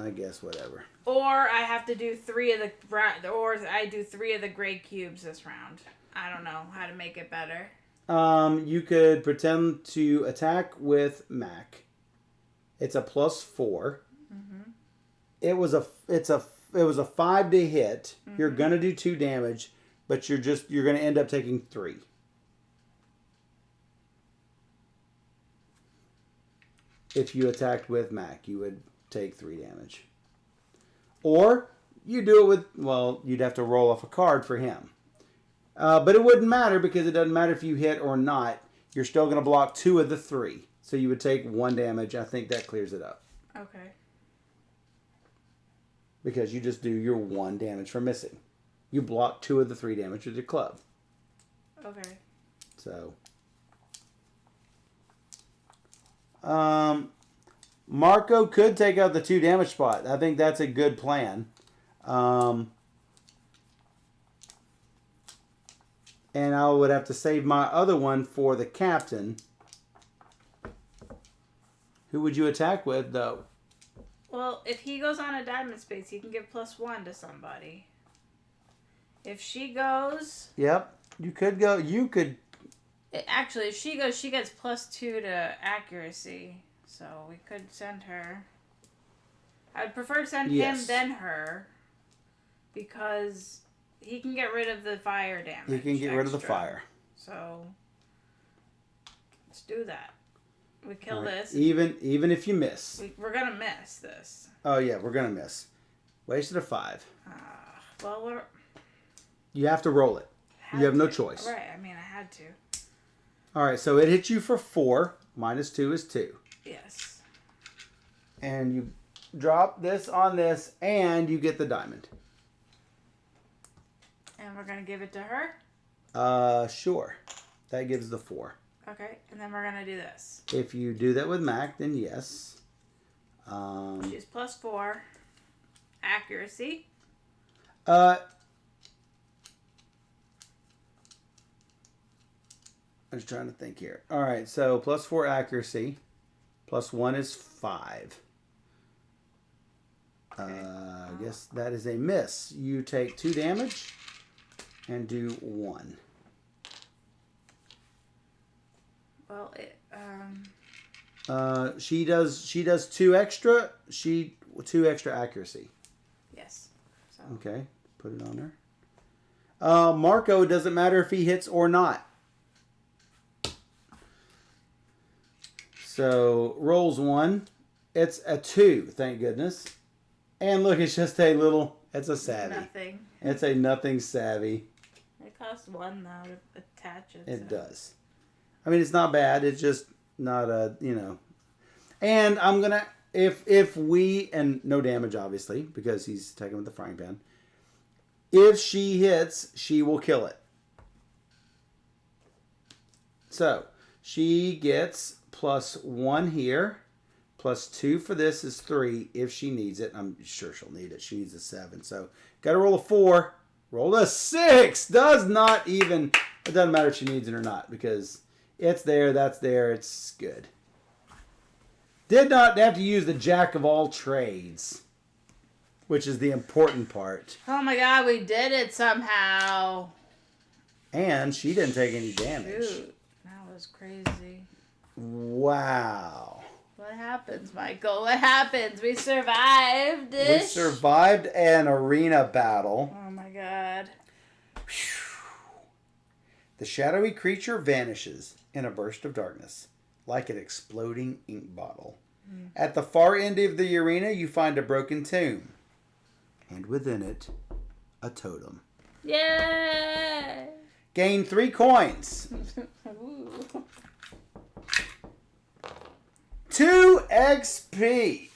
I guess whatever. Or I have to do 3 of the... Or I do 3 of the gray cubes this round. I don't know how to make it better. You could pretend to attack with Mac. It's a +4. Mm-hmm. It was a 5 to hit. Mm-hmm. You're gonna do 2 damage, but you're gonna end up taking 3. If you attacked with Mac, you would take 3 damage. Or you do it with, you'd have to roll off a card for him. But it wouldn't matter because it doesn't matter if you hit or not. You're still going to block 2 of the 3. So you would take 1 damage. I think that clears it up. Okay. Because you just do your 1 damage for missing. You block 2 of the 3 damage with your club. Okay. So. Marco could take out the 2 damage spot. I think that's a good plan. And I would have to save my other one for the captain. Who would you attack with, though? Well, if he goes on a diamond space, he can give +1 to somebody. If she goes... Yep. You could go... You could... Actually, if she goes, she gets +2 to accuracy. So we could send her. I'd prefer to send him then her. Because he can get rid of the fire damage. He can get rid of the fire. So let's do that. We kill this. Even if you miss. We're going to miss this. Oh, yeah, we're going to miss. Wasted a 5. Well, you have to roll it. You have no choice. Right, I mean, I had to. All right, so it hits you for 4. -2 is 2. Yes. And you drop this on this, and you get the diamond. And we're going to give it to her? Sure. That gives the 4. Okay, and then we're going to do this. If you do that with Mac, then yes. She's +4. Accuracy. I'm just trying to think here. All right, so +4 accuracy. +1 is 5. I guess that is a miss. You take 2 damage and do 1. Well, she does 2 extra. 2 extra accuracy. Yes. So. Okay, put it on her. Marco, it doesn't matter if he hits or not. So rolls 1. It's a 2, thank goodness. And look, it's just a little. It's a savvy. Nothing. It's a nothing savvy. It costs 1 though to attach it. It does. I mean, it's not bad. It's just not a, And I'm gonna if we and no damage obviously because he's attacking with the frying pan. If she hits, she will kill it. So she gets +1 here, +2 for this is 3 if she needs it. I'm sure she'll need it. She needs a 7. So got to roll a 4. Roll a 6. Does not even. It doesn't matter if she needs it or not because it's there. That's there. It's good. Did not have to use the jack of all trades, which is the important part. Oh my god, we did it somehow. And she didn't take any damage. Shoot, that was crazy. Wow. What happens, Michael? What happens? We survived it. We survived an arena battle. Oh my god. The shadowy creature vanishes in a burst of darkness, like an exploding ink bottle. At the far end of the arena, you find a broken tomb. And within it, a totem. Yay! Gain 3 coins. 2 XP.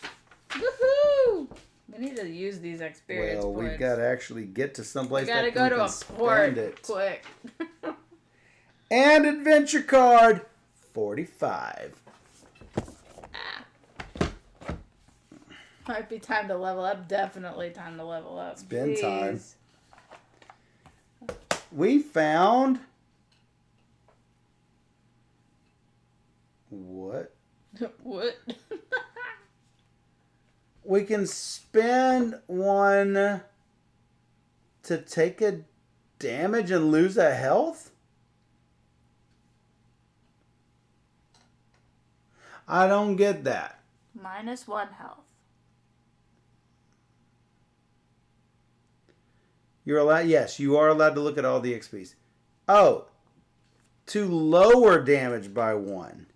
Woohoo! We need to use these experience Well, points. we've got to actually get to someplace we gotta that go we to can a spend port it. quick. And adventure card 45. Might be time to level up. Definitely time to level up. It's been time. Jeez. We found... What? What? We can spend 1 to take a damage and lose a health? I don't get that. -1 health. You're allowed, yes, you are allowed to look at all the XPs. Oh, to lower damage by 1.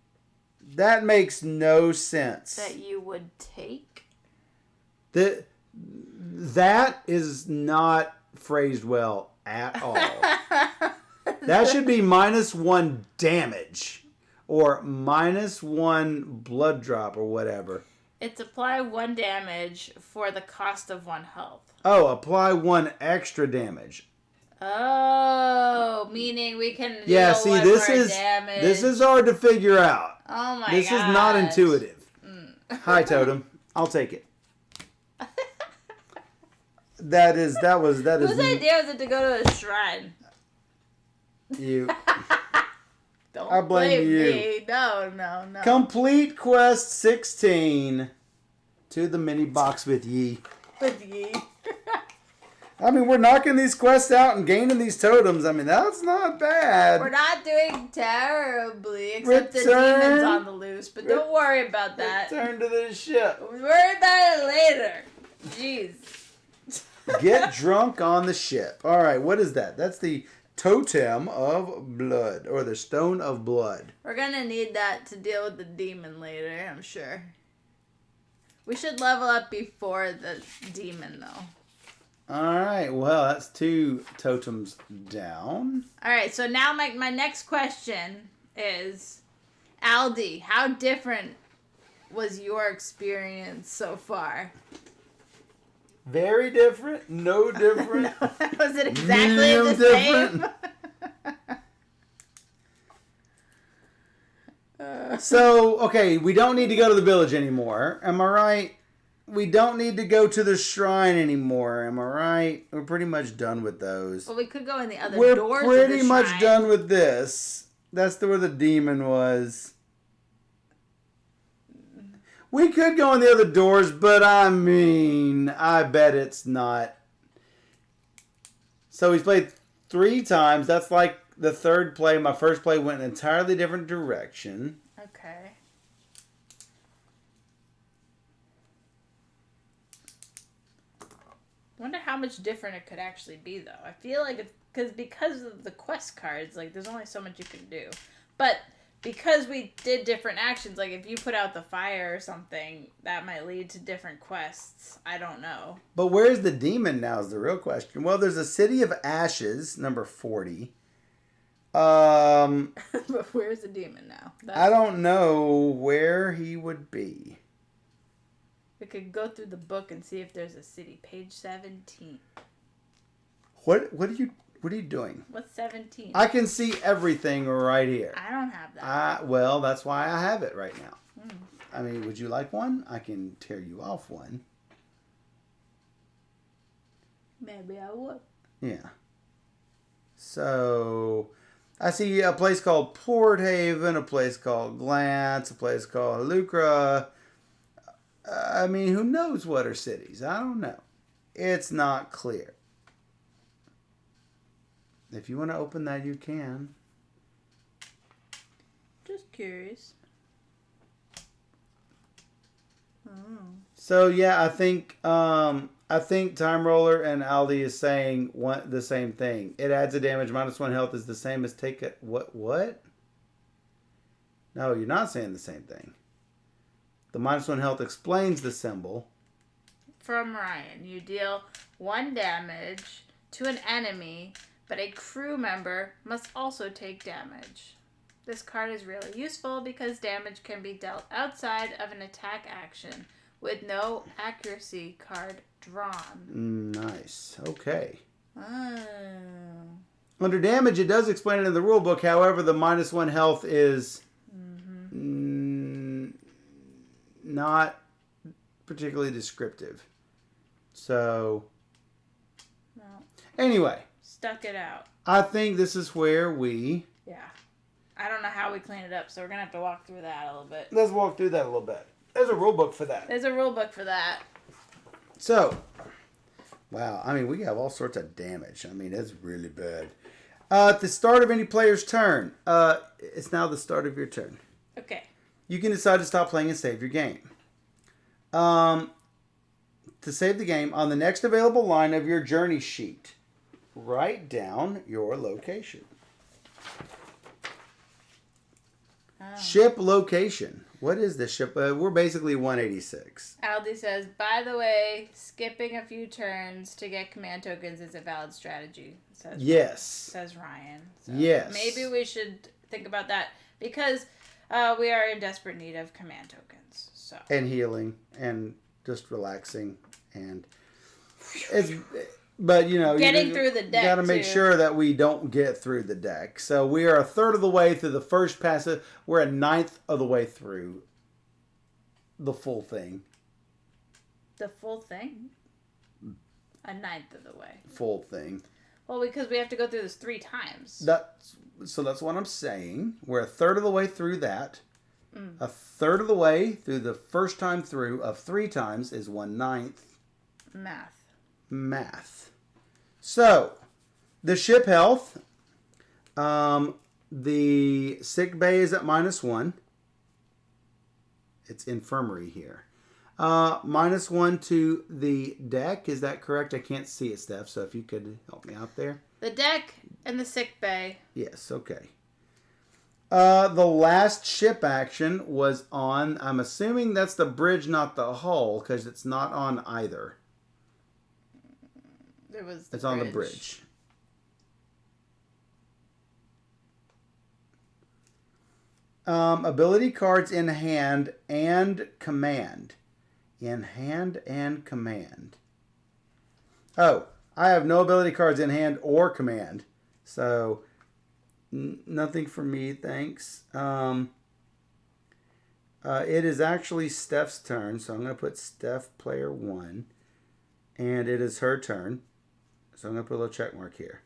That makes no sense. That you would take? That is not phrased well at all. That should be -1 damage. Or -1 blood drop or whatever. It's apply 1 damage for the cost of 1 health. Oh, apply 1 extra damage. Oh, meaning we can deal see, one this more is damage. this is hard to figure out. Oh my god. This is not intuitive. Hi, Totem. I'll take it. That is. Whose idea was it to go to a shrine? You. Don't I blame you. me. No. Complete quest 16 to the mini box with ye. With ye. I mean, we're knocking these quests out and gaining these totems. I mean, that's not bad. We're not doing terribly, except the demon's on the loose. But don't worry about that. Return to the ship. We'll worry about it later. Jeez. Get drunk on the ship. All right, what is that? That's the Totem of Blood, or the Stone of Blood. We're going to need that to deal with the demon later, I'm sure. We should level up before the demon, though. All right, well, that's 2 totems down. All right, so now my next question is, Aldi, how different was your experience so far? Very different, no different. No, was it exactly Medium the different. same? So, okay, we don't need to go to the village anymore. Am I right? We don't need to go to the shrine anymore. Am I right? We're pretty much done with those. Well, we could go in the other We're doors. pretty of the much shrine. done with this. That's where the demon was. We could go in the other doors, but I mean, I bet it's not. So he's played 3 times. That's like the 3rd play. My first play went an entirely different direction. Okay. Wonder how much different it could actually be, though. I feel like it's because of the quest cards, like there's only so much you can do. But because we did different actions, like if you put out the fire or something, that might lead to different quests. I don't know. But where's the demon now is the real question. Well, there's a City of Ashes, number 40. But where's the demon now? I don't know where he would be. We could go through the book and see if there's a city. Page 17. What are you doing? What's 17? I can see everything right here. I don't have that. Well, that's why I have it right now. I mean, would you like one? I can tear you off one. Maybe I would. Yeah. So, I see a place called Port Haven, a place called Glance, a place called Lucra. I mean, who knows what are cities? I don't know. It's not clear. If you want to open that, you can. Just curious. Oh. So yeah, I think Time Roller and Aldi is saying the same thing. It adds a damage. -1 health is the same as take it. What? No, you're not saying the same thing. The -1 health explains the symbol. From Ryan, you deal 1 damage to an enemy, but a crew member must also take damage. This card is really useful because damage can be dealt outside of an attack action with no accuracy card drawn. Nice. Okay. Oh. Under damage, it does explain it in the rule book. However, the -1 health is not particularly descriptive. So, No. anyway, Stuck it out. I think this is where we... Yeah. I don't know how we clean it up, so we're going to have to walk through that a little bit. Let's walk through that a little bit. There's a rule book for that. There's a rule book for that. So, wow. I mean, we have all sorts of damage. I mean, it's really bad. At the start of any player's turn, it's now the start of your turn. Okay. You can decide to stop playing and save your game. To save the game, on the next available line of your journey sheet, write down your location. Oh. Ship location. What is this ship? We're basically 186. Aldi says, by the way, skipping a few turns to get command tokens is a valid strategy. Says Ryan. So yes. Maybe we should think about that because we are in desperate need of command tokens. So and healing and just relaxing and it's. But, getting through the deck, you got to make sure that we don't get through the deck. So we are a third of the way through the first pass. We're a ninth of the way through the full thing. The full thing? A ninth of the way. Full thing. Well, because we have to go through this 3 times. That's what I'm saying. We're a third of the way through that. A third of the way through the first time through of 3 times is 1/9. Math. So, the ship health, the sick bay is at -1. It's infirmary here. -1 to the deck. Is that correct? I can't see it, Steph, so if you could help me out there. The deck and the sick bay. Yes, okay. The last ship action was on, I'm assuming that's the bridge, not the hull, because it's not on either. It's on the bridge. Ability cards in hand and command. In hand and command. Oh, I have no ability cards in hand or command. So, nothing for me, thanks. It is actually Steph's turn, so I'm going to put Steph player 1. And it is her turn. So I'm going to put a little check mark here.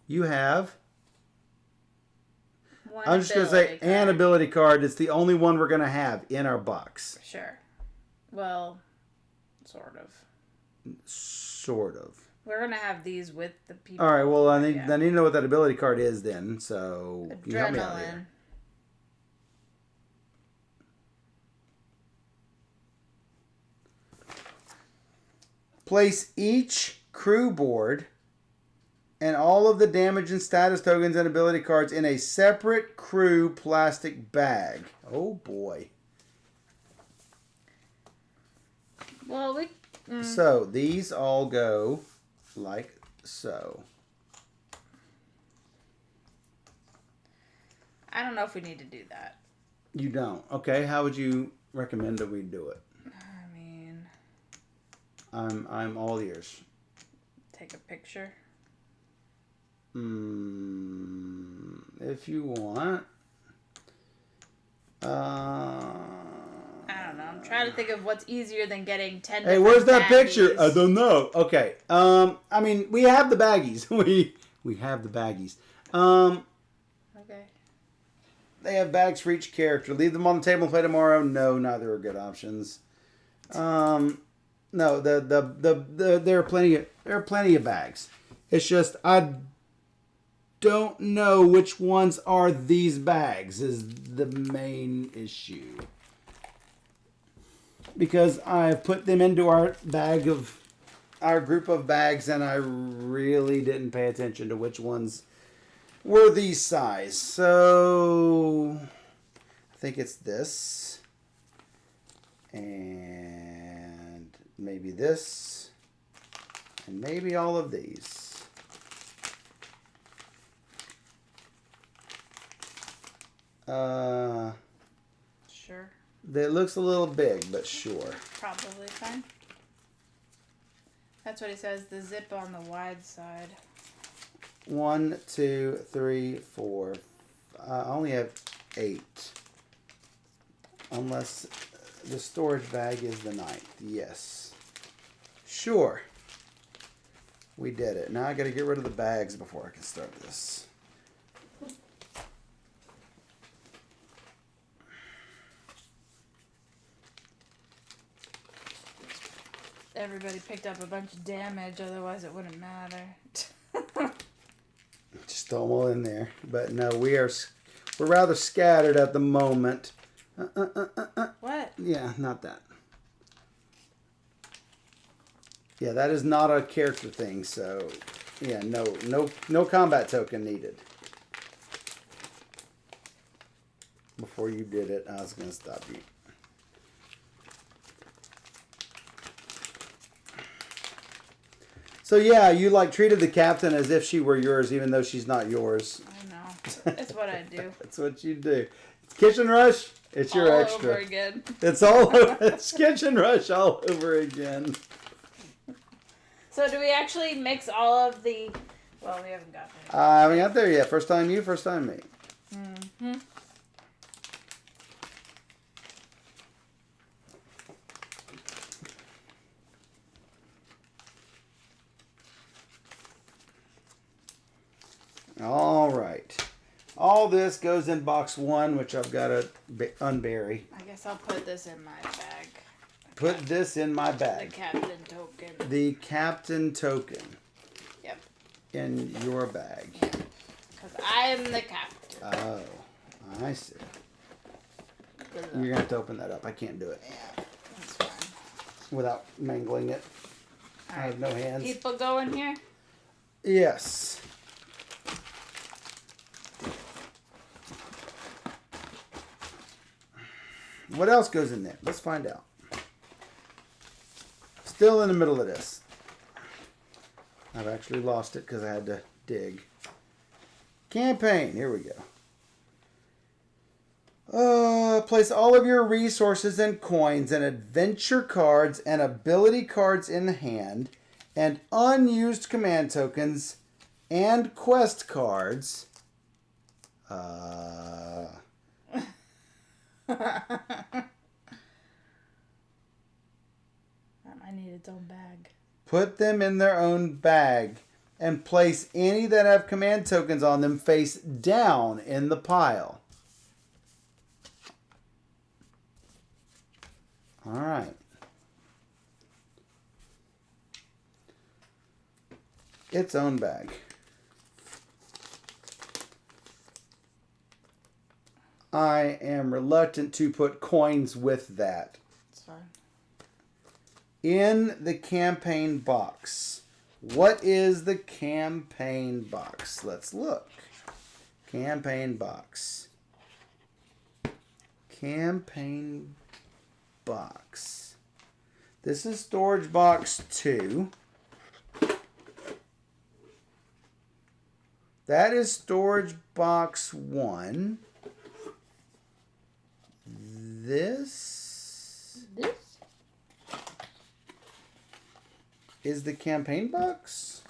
You have... I'm just going to say an ability card. It's the only one we're going to have in our box. Sure. Well, sort of. Sort of. We're going to have these with the people. All right, well, I need to know what that ability card is then. So, Adrenaline. You help me out here. Place each crew board and all of the damage and status tokens and ability cards in a separate crew plastic bag. Oh boy. Well, So these all go like so. I don't know if we need to do that. You don't. Okay, how would you recommend that we do it? I mean, I'm all ears. Take a picture. If you want. I don't know. I'm trying to think of what's easier than getting 10. Hey, where's that baggies. picture? I don't know. Okay. I mean, we have the baggies. we have the baggies. Okay. They have bags for each character. Leave them on the table and play tomorrow. No, neither are good options. No, there are plenty of bags. It's just I don't know which ones are these bags is the main issue. Because I've put them into our group of bags and I really didn't pay attention to which ones were these size. So I think it's this and maybe this and maybe all of these. Sure. That looks a little big, but sure. Probably fine. That's what he says. The zip on the wide side. 1, 2, 3, 4. I only have 8. Unless the storage bag is the 9th. Yes. Sure. We did it. Now I got to get rid of the bags before I can start this. Everybody picked up a bunch of damage, otherwise it wouldn't matter. Just throw them all in there. But no, we're rather scattered at the moment. What? Yeah, not that. Yeah, that is not a character thing, so yeah, no combat token needed. Before you did it, I was gonna stop you. So yeah, you like treated the captain as if she were yours, even though she's not yours. I know. It's what I do. That's what you do. It's Kitchen Rush. It's your all extra. over again. It's all over. It's Kitchen Rush all over again. So do we actually mix all of the? Well, we haven't got there. I haven't got there yet. First time you, first time me. Mm-hmm. All right. All this goes in box 1, which I've got to unbury. I guess I'll put this in my bag. Put this in my The bag. captain token. The captain token Yep. in your bag. Because I am the captain. Oh, I see. You're going to have to open that up. I can't do it Yeah, that's fine. without mangling it. All I have no hands. People go in here? Yes. What else goes in there? Let's find out. Still in the middle of this. I've actually lost it because I had to dig. Campaign. Here we go. Place all of your resources and coins and adventure cards and ability cards in hand and unused command tokens and quest cards. That might need its own bag. Put them in their own bag and place any that have command tokens on them face down in the pile. All right. Its own bag. I am reluctant to put coins with that. It's fine. In the campaign box. What is the campaign box? Let's look. Campaign box. Campaign box. This is storage box 2. That is storage box 1. This is the campaign box?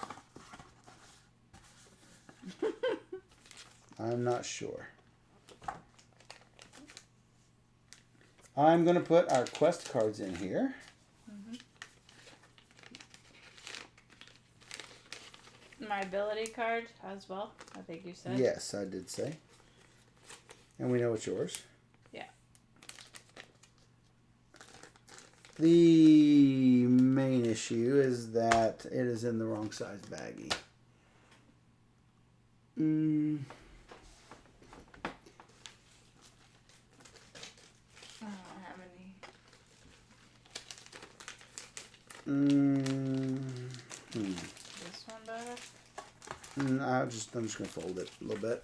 I'm not sure. I'm going to put our quest cards in here. My ability card as well, I think you said. Yes, I did say. And we know it's yours. Yeah. The main issue is that it is in the wrong size baggie. I don't have any. This one better? I'm just gonna fold it a little bit.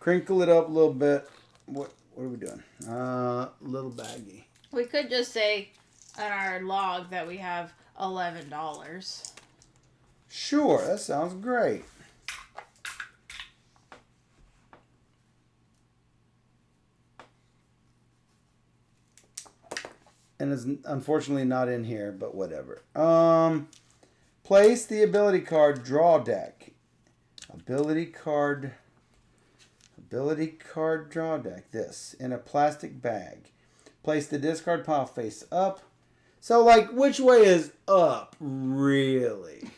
Crinkle it up a little bit. What are we doing? Little baggie. We could just say on our log that we have $11. Sure, that sounds great. And it's unfortunately not in here, but whatever. Place the ability card draw deck. Ability card draw deck. This in a plastic bag. Place the discard pile face up. So, like, which way is up, really?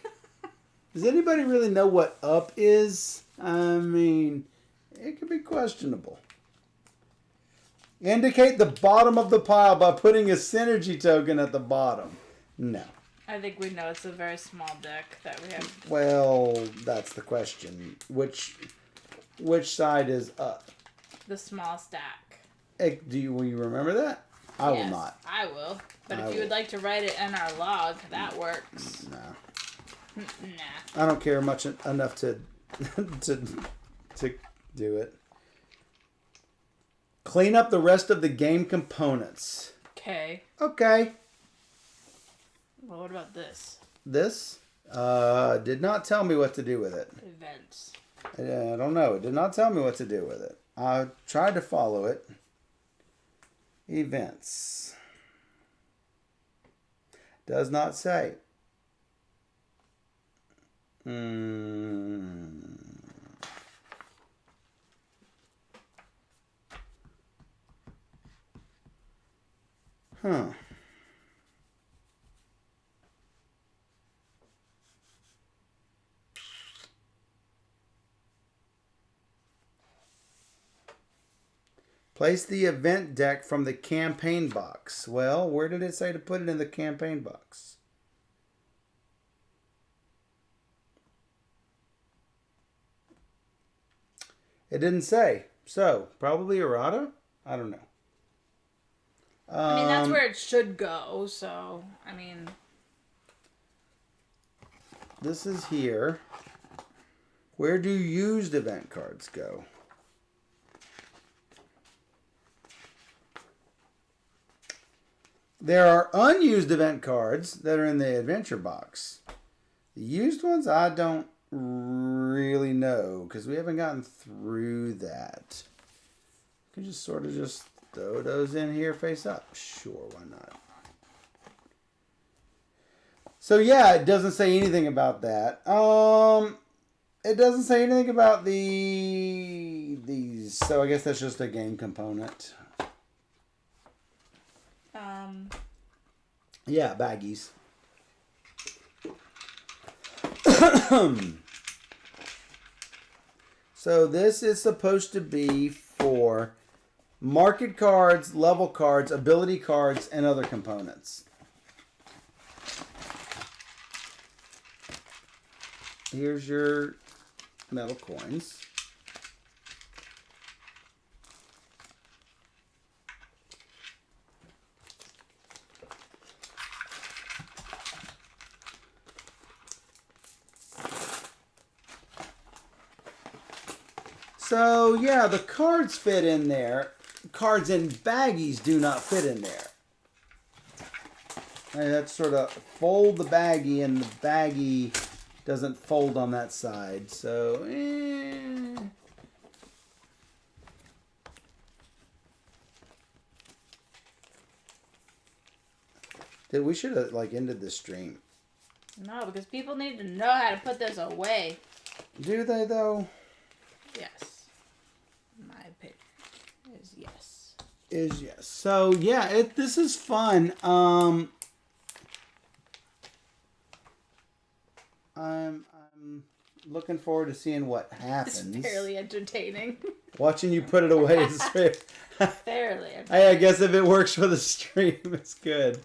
Does anybody really know what up is? I mean, it could be questionable. Indicate the bottom of the pile by putting a synergy token at the bottom. No. I think we know it's a very small deck that we have. Well, that's the question. Which side is up? The small stack. Will you remember that? I Yes, will not. I will. But I if you would will. like to write it in our log, that works. No. Nah. I don't care much enough to to do it. Clean up the rest of the game components. Okay. Okay. Well, what about this? This? Did not tell me what to do with it. Events. I don't know. It did not tell me what to do with it. I tried to follow it. Events. Does not say. Huh. Place the event deck from the campaign box. Well, where did it say to put it in the campaign box? It didn't say. So, probably errata? I don't know. I mean, that's where it should go, so, I mean... This is here. Where do used event cards go? There are unused event cards that are in the adventure box. The used ones, I don't really know because we haven't gotten through that. You can just sort of just throw those in here face up. Sure, why not? So yeah, it doesn't say anything about that. It doesn't say anything about these. So I guess that's just a game component. Yeah, baggies. So this is supposed to be for market cards, level cards, ability cards, and other components. Here's your metal coins. So, yeah, the cards fit in there. Cards in baggies do not fit in there. And that's sort of fold the baggie, and the baggie doesn't fold on that side. So, we should have, ended this stream. No, because people need to know how to put this away. Do they, though? Yes. My opinion is yes. Is yes. So yeah, this is fun. I'm looking forward to seeing what happens. It's fairly entertaining. Watching you put it away is fairly entertaining. I guess if it works for the stream, it's good.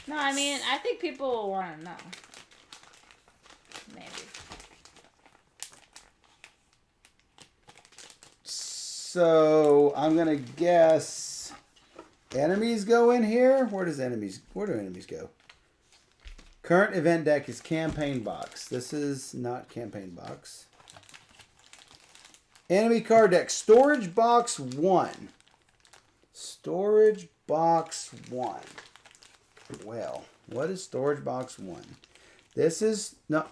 No, I mean, I think people will want to know. Maybe. So I'm gonna guess enemies go in here. Where do enemies go? Current event deck is campaign box. This is not campaign box. Enemy card deck, storage box 1. Storage box 1. Well, what is storage box 1? This is no.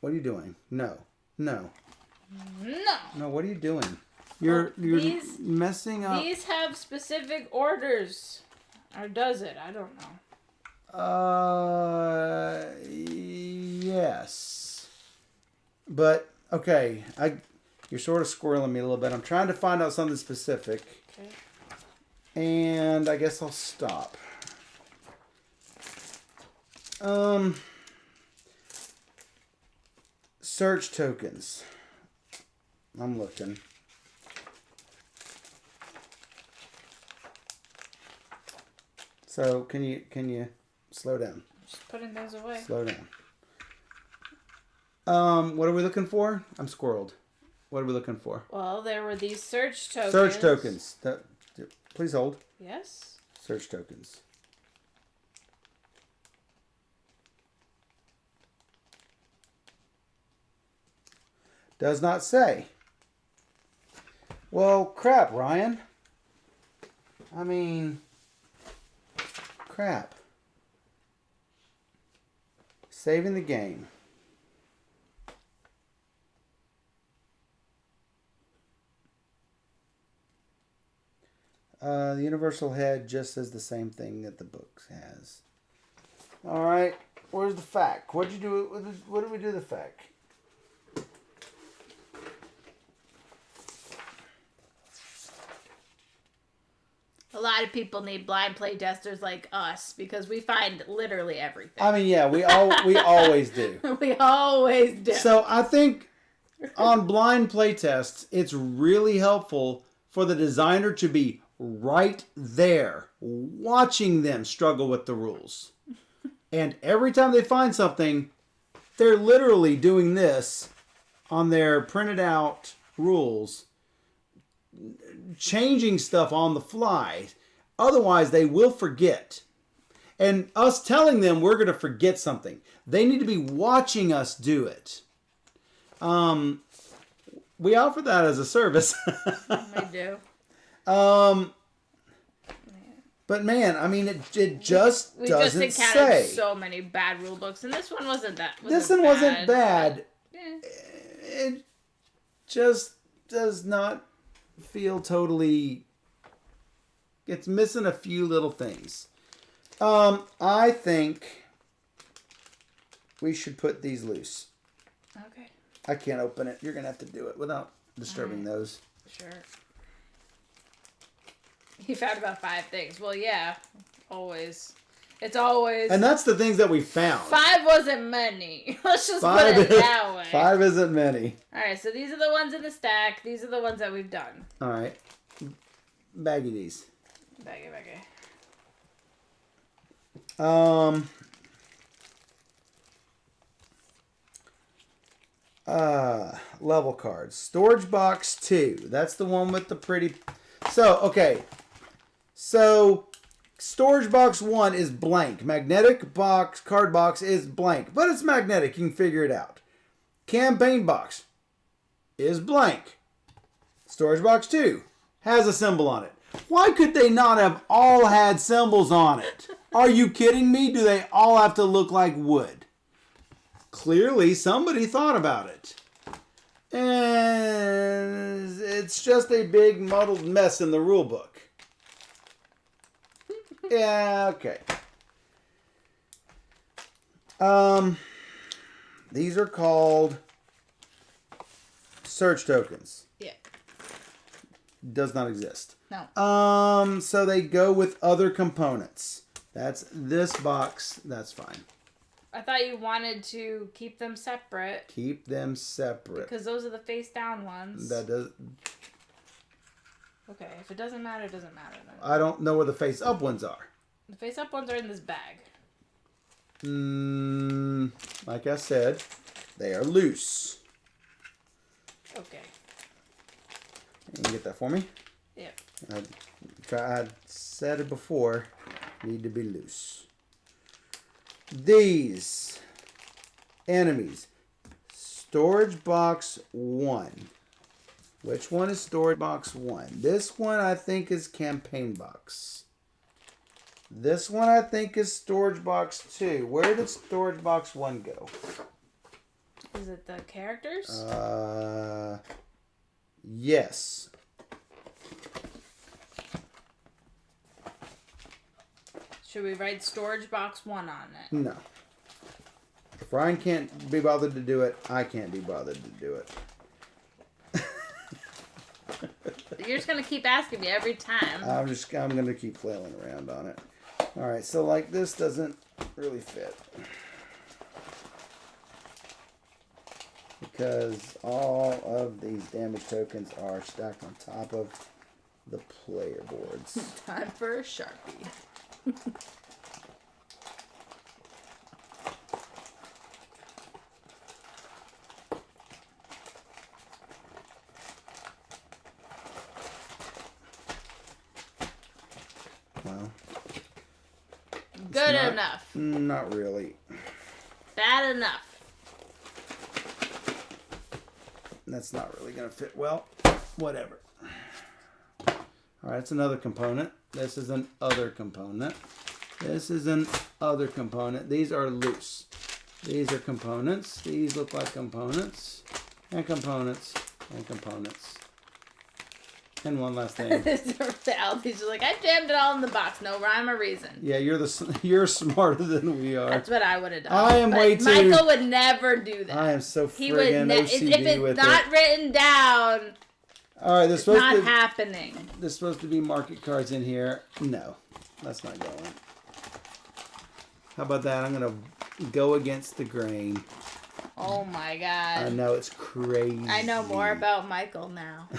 What are you doing? No. No, what are you doing? You're messing up. These have specific orders. Or does it? I don't know. Yes. But, okay. You're sort of squirreling me a little bit. I'm trying to find out something specific. Okay. And I guess I'll stop. Search tokens. I'm looking. So can you slow down? Just putting those away. Slow down. What are we looking for? I'm squirreled. What are we looking for? Well, there were these search tokens. Search tokens. Please hold. Yes. Search tokens. Does not say. Well, crap, Ryan. I mean, crap. Saving the game. The universal head just says the same thing that the book has. All right. Where's the fact? What'd you do? What did we do the fact? A lot of people need blind play testers like us because we find literally everything. I mean, yeah, we always do. We always do. So I think on blind play tests, it's really helpful for the designer to be right there, watching them struggle with the rules. And every time they find something, they're literally doing this on their printed out rules, changing stuff on the fly. Otherwise, they will forget. And us telling them we're going to forget something, they need to be watching us do it. We offer that as a service. We do. But man, I mean, it just we doesn't just encountered say. so many bad rule books, and this one wasn't that. This one wasn't bad. Yeah. It just does not feel totally. It's missing a few little things. I think we should put these loose. Okay. I can't open it. You're gonna have to do it without disturbing those. Sure. You found about 5 things. Well, yeah, always. It's always. And that's the things that we found. 5 wasn't many. Let's just put it that way. 5 isn't many. All right, so these are the ones in the stack. These are the ones that we've done. All right. Baggy these. Baggy. Level cards. Storage box 2. That's the one with the pretty. So, okay. So, storage box 1 is blank. Magnetic box, card box is blank. But it's magnetic. You can figure it out. Campaign box is blank. Storage box 2 has a symbol on it. Why could they not have all had symbols on it? Are you kidding me? Do they all have to look like wood? Clearly, somebody thought about it. And it's just a big muddled mess in the rule book. Yeah, okay. These are called search tokens. Yeah. Does not exist. No. So they go with other components. That's this box. That's fine. I thought you wanted to keep them separate. Keep them separate. Because those are the face down ones. That does. Okay, if it doesn't matter, it doesn't matter. Then. I don't know where the face up ones are. The face up ones are in this bag. Like I said, they are loose. Okay. You can get that for me? Yep. I said it before. Need to be loose. These enemies. Storage box 1. Which one is storage box 1? This one I think is campaign box. This one I think is storage box 2. Where did storage box 1 go? Is it the characters? Yes. Should we write storage box 1 on it? No. If Ryan can't be bothered to do it, I can't be bothered to do it. You're just gonna keep asking me every time. I'm gonna keep flailing around on it. All right, so like this doesn't really fit because all of these damage tokens are stacked on top of the player boards. Time for a Sharpie. Well, Good enough. Not really. Bad enough. That's not really gonna fit well. Whatever. All right, it's another component. This is an other component. This is an other component. These are loose. These are components. These look like components. And components. And components. And one last thing. Aldi's like, I jammed it all in the box. No rhyme or reason. Yeah, you're smarter than we are. That's what I would have done. I am way too. Michael would never do that. I am so friggin' OCD if it's with not written down. All right, it's not happening. There's supposed to be market cards in here. No, that's not going. How about that? I'm gonna go against the grain. Oh my god! I know, it's crazy. I know more about Michael now.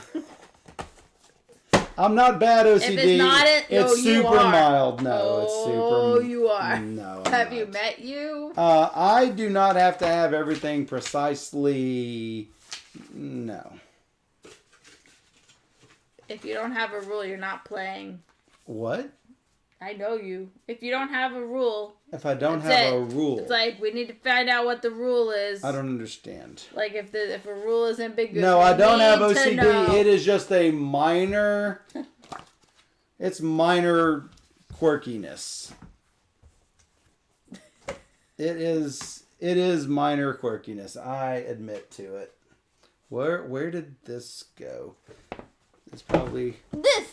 I'm not bad OCD. If it's not it's super mild. No, oh, it's super. You are. No. Have you met you? I do not have to have everything precisely. No. If you don't have a rule, you're not playing. What? I know you. If you don't have a rule. If I don't have a rule. It's like, we need to find out what the rule is. I don't understand. Like, if a rule is ambiguous. No, I don't have OCD. It is just a minor... it's minor quirkiness. It is minor quirkiness. I admit to it. Where did this go? It's probably... This!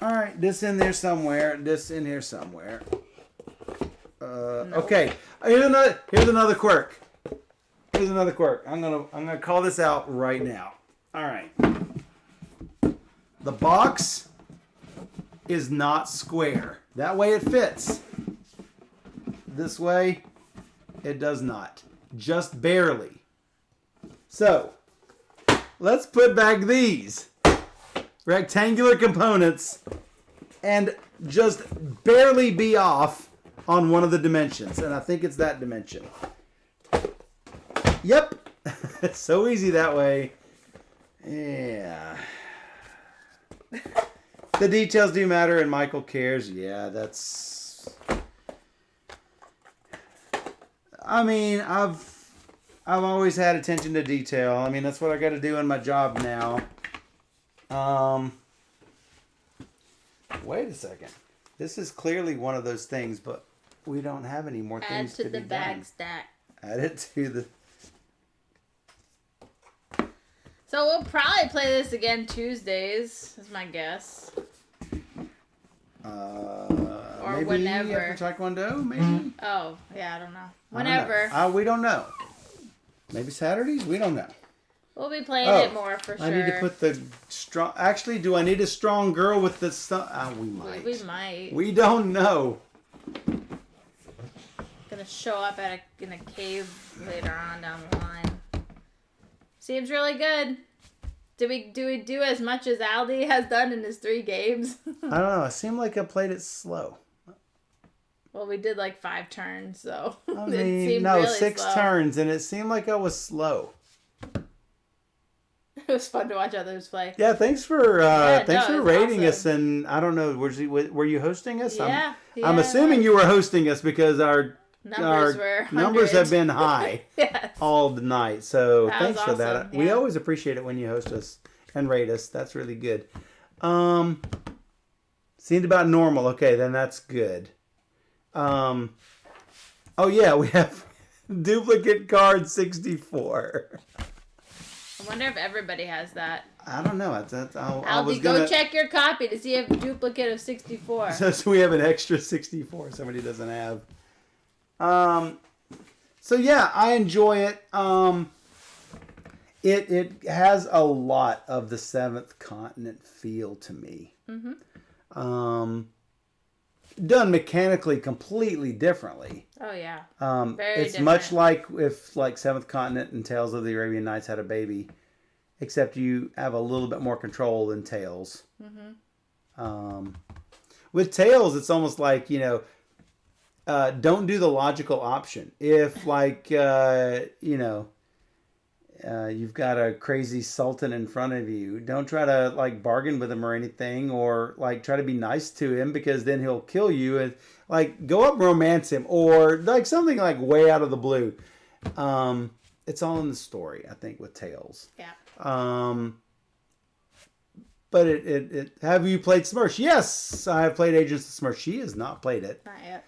All right, this in there somewhere. This in here somewhere. Nope. Okay. Here's another quirk. Here's another quirk. I'm gonna call this out right now. All right. The box is not square. That way it fits. This way, it does not. Just barely. So, let's put back these rectangular components and just barely be off on one of the dimensions. And I think it's that dimension. Yep. It's so easy that way. Yeah. The details do matter and Michael cares. Yeah, that's... I mean, I've always had attention to detail. I mean, that's what I got to do in my job now. Wait a second. This is clearly one of those things, but we don't have any more things to be done. Add to the bag stack. Add it to the... So we'll probably play this again Tuesdays, is my guess. Or maybe whenever. After Taekwondo, maybe? Oh, yeah, I don't know. Whenever. We don't know. Maybe Saturdays? We don't know. We'll be playing it more for sure. I need to put the strong... Actually, do I need a strong girl with the... we might. We might. We don't know. Gonna show up in a cave later on down the line. Seems really good. Do we do as much as Aldi has done in his 3 games? I don't know. It seemed like I played it slow. Well, we did like 5 turns, so I mean, no, really 6 slow. Turns, and it seemed like I was slow. It was fun to watch others play. Yeah, thanks for rating us. And I don't know, were you hosting us? Yeah, I'm assuming you were hosting us because our numbers have been high yes. all the night. So thanks for that. Yeah. We always appreciate it when you host us and rate us. That's really good. Seemed about normal. Okay, then that's good. Oh yeah, we have duplicate card 64. I wonder if everybody has that. I don't know. Aldi, go check your copy to see if a duplicate of 64. So we have an extra 64 somebody doesn't have. So yeah, I enjoy it. It has a lot of the Seventh Continent feel to me. Mm-hmm. Done mechanically completely differently. Oh yeah. Very it's different. Much like if Seventh Continent and Tales of the Arabian Nights had a baby, except you have a little bit more control than Tales. Mm-hmm. With Tales, it's almost like, don't do the logical option. If you've got a crazy sultan in front of you, don't try to bargain with him or anything, or try to be nice to him, because then he'll kill you. And go up and romance him, or something way out of the blue. It's all in the story, I think, with Tales. Yeah. But it have you played Smirch? Yes, I have played Agents of Smirch. She has not played it. Not yet.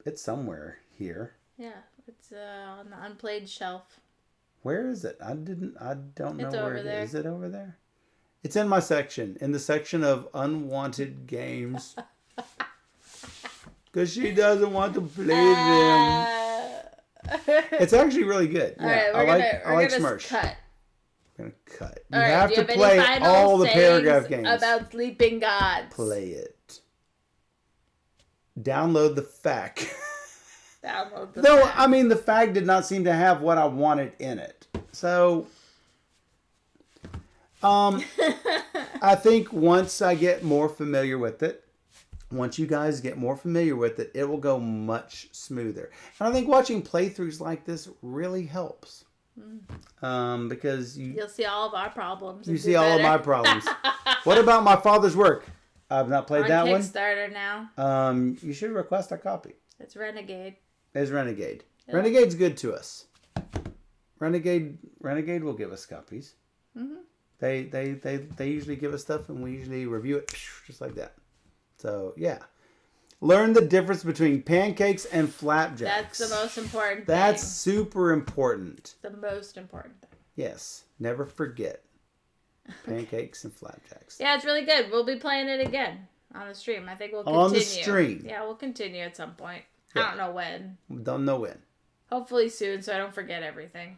It's somewhere here. Yeah, it's on the unplayed shelf. Where is it? I don't know It's where over it there. is. Is it over there? It's in my section. In the section of unwanted games. Because she doesn't want to play them. It's actually really good. All right, I like gonna Smirch. cut. I'm going to cut. All You right, have do to you have play any final all the paragraph sayings games. about sleeping gods? Play it. Download the FAQ. Download the No, FAQ. I mean, the FAQ did not seem to have what I wanted in it. So, I think once I get more familiar with it, once you guys get more familiar with it, it will go much smoother. And I think watching playthroughs like this really helps. Because You'll see all of our problems. you and see do all of better. my problems. What about My Father's Work? I've not played On that one. Kickstarter now. You should request a copy. It's Renegade. Is Renegade. Yeah. Renegade's good to us. Renegade will give us copies. Mm-hmm. They usually give us stuff and we usually review it just like that. So yeah. Learn the difference between pancakes and flapjacks. That's the most important thing. That's super important. the most important thing. Yes. Never forget. Pancakes and flapjacks. Yeah, it's really good. We'll be playing it again on the stream. I think we'll continue. On the stream. Yeah, we'll continue at some point. Yeah. I don't know when. Don't know when. Hopefully soon, so I don't forget everything.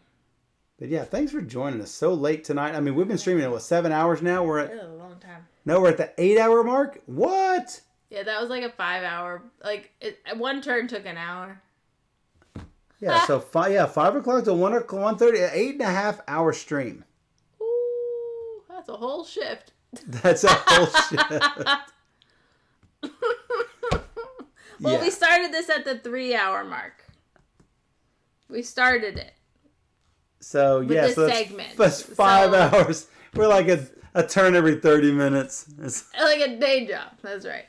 But yeah, thanks for joining us so late tonight. I mean, we've been streaming at 7 hours now. We're It at was a long time. we're at the 8-hour mark. What? Yeah, that was like a 5-hour. One turn took an hour. Yeah, so 5 o'clock to 1:30, 8.5 hour stream. Ooh, that's a whole shift. That's a whole shit. Well, Yeah. we started this at the 3-hour mark. We started it. So With yeah, this so segment. that's 5 So- hours. We're like a turn every 30 minutes. Like a day job. That's right.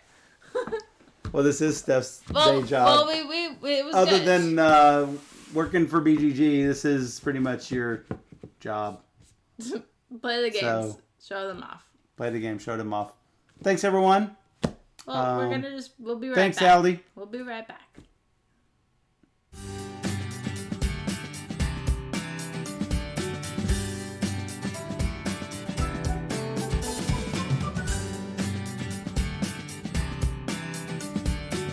Well, this is Steph's Well, day job. it was Other good. than working for BGG, this is pretty much your job. Play the games. So- Show them off. Play the game, show them off. Thanks, everyone. Well, we'll be right Thanks, back. Aldi. We'll be right back.